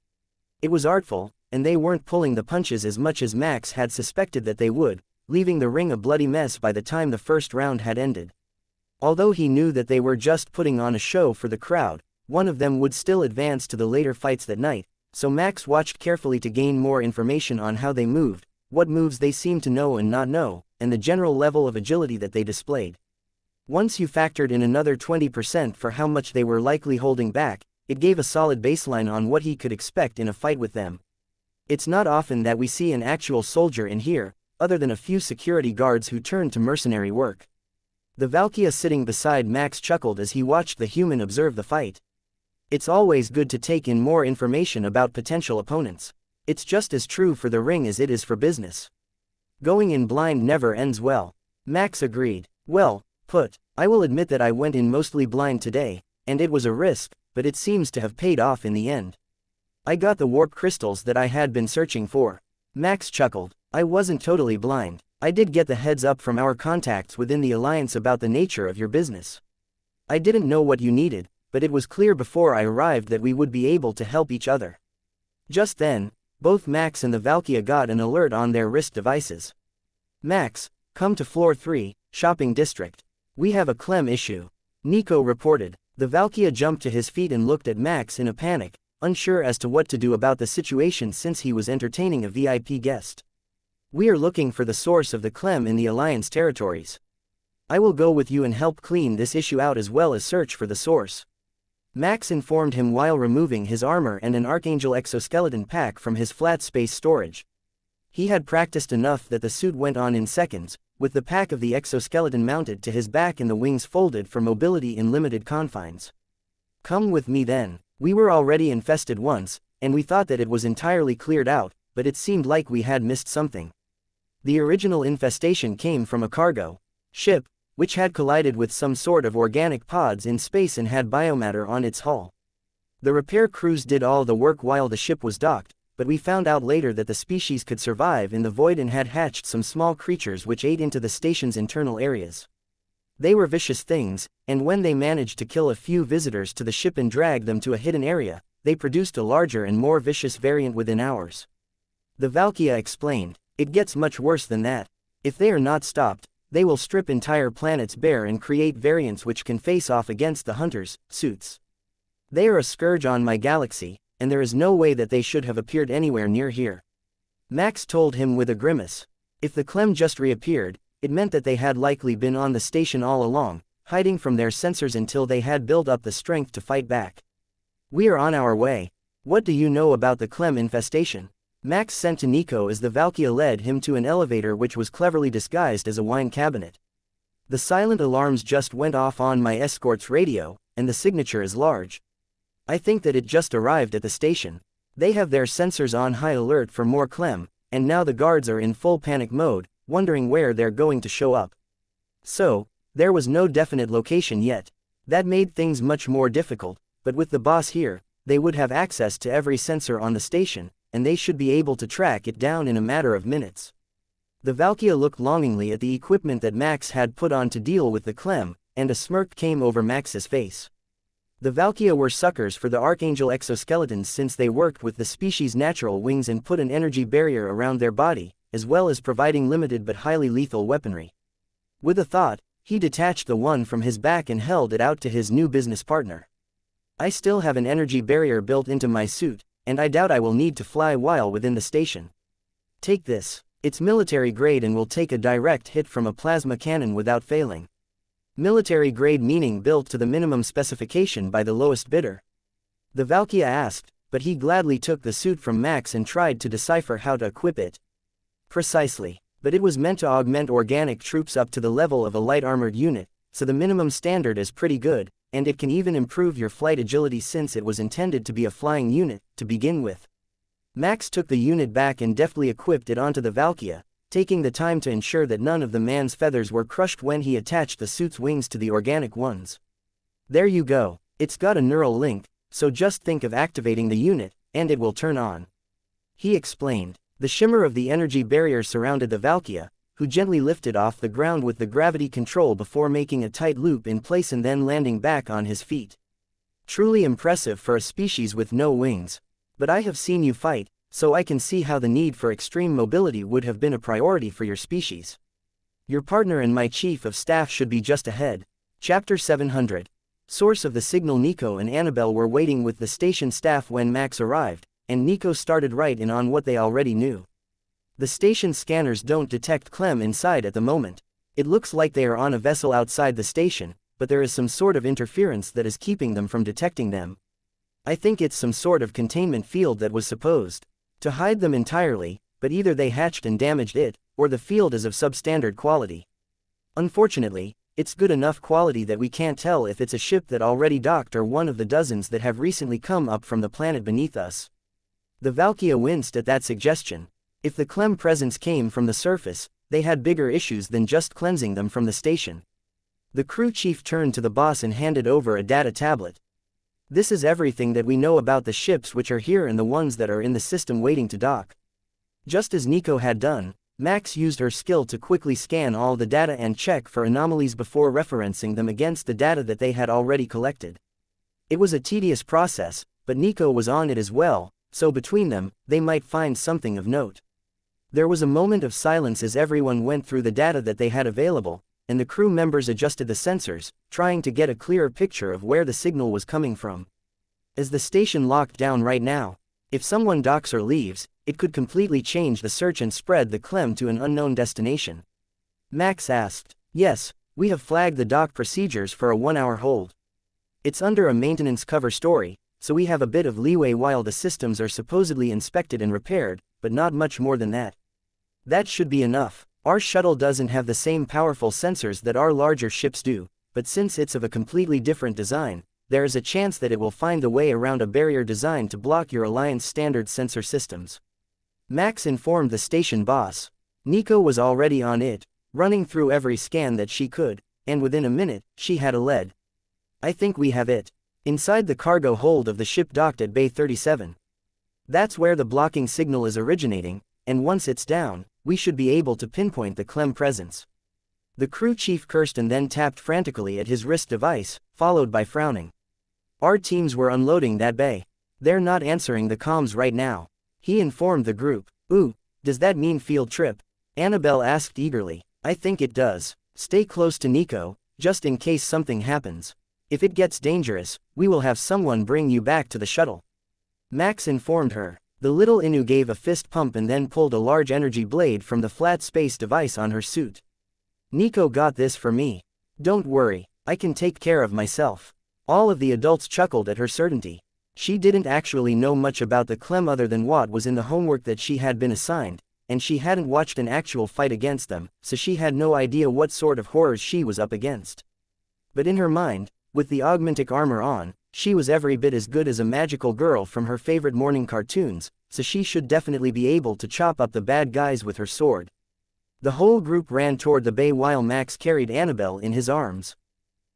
It was artful, and they weren't pulling the punches as much as Max had suspected that they would, leaving the ring a bloody mess by the time the first round had ended. Although he knew that they were just putting on a show for the crowd, one of them would still advance to the later fights that night, so Max watched carefully to gain more information on how they moved, what moves they seemed to know and not know, and the general level of agility that they displayed. Once you factored in another 20% for how much they were likely holding back, it gave a solid baseline on what he could expect in a fight with them. It's not often that we see an actual soldier in here, other than a few security guards who turned to mercenary work. The wuxia sitting beside Max chuckled as he watched the human observe the fight. It's always good to take in more information about potential opponents. It's just as true for the ring as it is for business. Going in blind never ends well. Max agreed. "Well put. I will admit that I went in mostly blind today, and it was a risk, but it seems to have paid off in the end. I got the warp crystals that I had been searching for." Max chuckled. "I wasn't totally blind. I did get the heads up from our contacts within the Alliance about the nature of your business. I didn't know what you needed, but it was clear before I arrived that we would be able to help each other." Just then, both Max and the wuxia got an alert on their wrist devices. "Max, come to floor 3, shopping district. We have a Clem issue," Nico reported. The wuxia jumped to his feet and looked at Max in a panic, unsure as to what to do about the situation since he was entertaining a VIP guest. "We are looking for the source of the Clem in the Alliance territories. I will go with you and help clean this issue out as well as search for the source," Max informed him while removing his armor and an Archangel exoskeleton pack from his flat space storage. He had practiced enough that the suit went on in seconds, with the pack of the exoskeleton mounted to his back and the wings folded for mobility in limited confines. "Come with me then. We were already infested once, and we thought that it was entirely cleared out, but it seemed like we had missed something. The original infestation came from a cargo ship, which had collided with some sort of organic pods in space and had biomatter on its hull. The repair crews did all the work while the ship was docked, but we found out later that the species could survive in the void and had hatched some small creatures which ate into the station's internal areas. They were vicious things, and when they managed to kill a few visitors to the ship and drag them to a hidden area, they produced a larger and more vicious variant within hours." The wuxia explained. "It gets much worse than that. If they are not stopped, They will strip entire planets bare and create variants which can face off against the hunters' suits. They are a scourge on my galaxy, and there is no way that they should have appeared anywhere near here. Max told him with a grimace. If the Clem just reappeared, it meant that they had likely been on the station all along, hiding from their sensors until they had built up the strength to fight back. We are on our way. What do you know about the Clem infestation? Max sent to Nico as the wuxia led him to an elevator which was cleverly disguised as a wine cabinet. The silent alarms just went off on my escort's radio, and the signature is large. I think that it just arrived at the station. They have their sensors on high alert for more Clem, and now the guards are in full panic mode, wondering where they're going to show up. So, there was no definite location yet. That made things much more difficult, but with the boss here, they would have access to every sensor on the station, and they should be able to track it down in a matter of minutes. The wuxia looked longingly at the equipment that Max had put on to deal with the Clem, and a smirk came over Max's face. The wuxia were suckers for the Archangel exoskeletons since they worked with the species' natural wings and put an energy barrier around their body, as well as providing limited but highly lethal weaponry. With a thought, he detached the one from his back and held it out to his new business partner. I still have an energy barrier built into my suit, and I doubt I will need to fly while within the station. Take this. It's military grade and will take a direct hit from a plasma cannon without failing. Military grade meaning built to the minimum specification by the lowest bidder. The wuxia asked, but he gladly took the suit from Max and tried to decipher how to equip it. Precisely. But it was meant to augment organic troops up to the level of a light armored unit, so the minimum standard is pretty good, and it can even improve your flight agility since it was intended to be a flying unit, to begin with. Max took the unit back and deftly equipped it onto the wuxia, taking the time to ensure that none of the man's feathers were crushed when he attached the suit's wings to the organic ones. There you go, it's got a neural link, so just think of activating the unit, and it will turn on. He explained. The shimmer of the energy barrier surrounded the wuxia, who gently lifted off the ground with the gravity control before making a tight loop in place and then landing back on his feet. Truly impressive for a species with no wings. But I have seen you fight, so I can see how the need for extreme mobility would have been a priority for your species. Your partner and my chief of staff should be just ahead. Chapter 700. Source of the signal. Nico and Annabelle were waiting with the station staff when Max arrived, and Nico started right in on what they already knew. The station scanners don't detect Clem inside at the moment. It looks like they are on a vessel outside the station, but there is some sort of interference that is keeping them from detecting them. I think it's some sort of containment field that was supposed to hide them entirely, but either they hatched and damaged it, or the field is of substandard quality. Unfortunately, it's good enough quality that we can't tell if it's a ship that already docked or one of the dozens that have recently come up from the planet beneath us. The wuxia winced at that suggestion. If the Clem presence came from the surface, they had bigger issues than just cleansing them from the station. The crew chief turned to the boss and handed over a data tablet. This is everything that we know about the ships which are here and the ones that are in the system waiting to dock. Just as Nico had done, Max used her skill to quickly scan all the data and check for anomalies before referencing them against the data that they had already collected. It was a tedious process, but Nico was on it as well, so between them, they might find something of note. There was a moment of silence as everyone went through the data that they had available, and the crew members adjusted the sensors, trying to get a clearer picture of where the signal was coming from. Is the station locked down right now? If someone docks or leaves, it could completely change the search and spread the Clem to an unknown destination. Max asked. Yes, we have flagged the dock procedures for a 1-hour hold. It's under a maintenance cover story, so we have a bit of leeway while the systems are supposedly inspected and repaired, but not much more than that. That should be enough. Our shuttle doesn't have the same powerful sensors that our larger ships do, but since it's of a completely different design, there is a chance that it will find a way around a barrier designed to block your Alliance standard sensor systems. Max informed the station boss. Nico was already on it, running through every scan that she could, and within a minute, she had a lead. I think we have it. Inside the cargo hold of the ship docked at Bay 37. That's where the blocking signal is originating, and once it's down, we should be able to pinpoint the Clem presence. The crew chief cursed and then tapped frantically at his wrist device, followed by frowning. Our teams were unloading that bay. They're not answering the comms right now. He informed the group. Ooh, does that mean field trip? Annabelle asked eagerly. I think it does. Stay close to Nico, just in case something happens. If it gets dangerous, we will have someone bring you back to the shuttle. Max informed her. The little Inu gave a fist pump and then pulled a large energy blade from the flat space device on her suit. Nico got this for me. Don't worry, I can take care of myself. All of the adults chuckled at her certainty. She didn't actually know much about the Clem other than what was in the homework that she had been assigned, and she hadn't watched an actual fight against them, so she had no idea what sort of horrors she was up against. But in her mind, with the augmentic armor on, she was every bit as good as a magical girl from her favorite morning cartoons, so she should definitely be able to chop up the bad guys with her sword. The whole group ran toward the bay while Max carried Annabelle in his arms.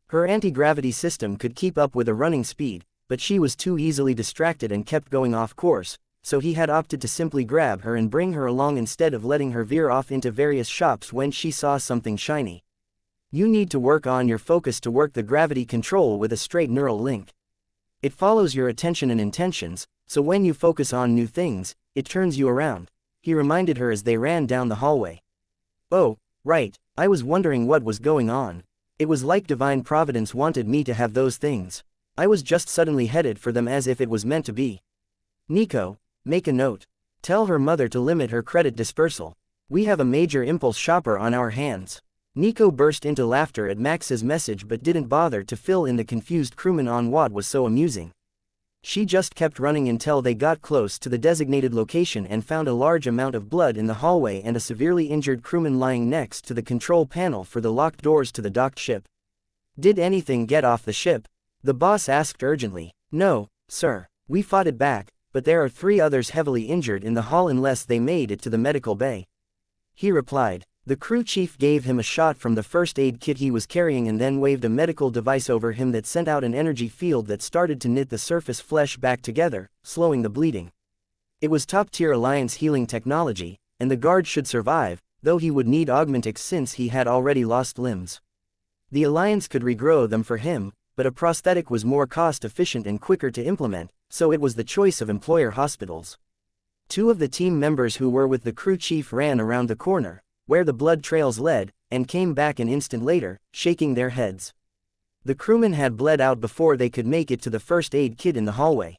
Her anti-gravity system could keep up with a running speed, but she was too easily distracted and kept going off course, so he had opted to simply grab her and bring her along instead of letting her veer off into various shops when she saw something shiny. You need to work on your focus to work the gravity control with a straight neural link. It follows your attention and intentions, so when you focus on new things, it turns you around, he reminded her as they ran down the hallway. Oh, right, I was wondering what was going on. It was like divine providence wanted me to have those things. I was just suddenly headed for them as if it was meant to be. Nico, make a note. Tell her mother to limit her credit dispersal. We have a major impulse shopper on our hands. Nico burst into laughter at Max's message but didn't bother to fill in the confused crewman on what was so amusing. She just kept running until they got close to the designated location and found a large amount of blood in the hallway and a severely injured crewman lying next to the control panel for the locked doors to the docked ship. Did anything get off the ship? The boss asked urgently. No, sir. We fought it back, but there are 3 others heavily injured in the hall unless they made it to the medical bay. He replied. The crew chief gave him a shot from the first aid kit he was carrying and then waved a medical device over him that sent out an energy field that started to knit the surface flesh back together, slowing the bleeding. It was top-tier Alliance healing technology, and the guard should survive, though he would need augmentics since he had already lost limbs. The Alliance could regrow them for him, but a prosthetic was more cost-efficient and quicker to implement, so it was the choice of employer hospitals. 2 of the team members who were with the crew chief ran around the corner, where the blood trails led, and came back an instant later, shaking their heads. The crewmen had bled out before they could make it to the first aid kit in the hallway.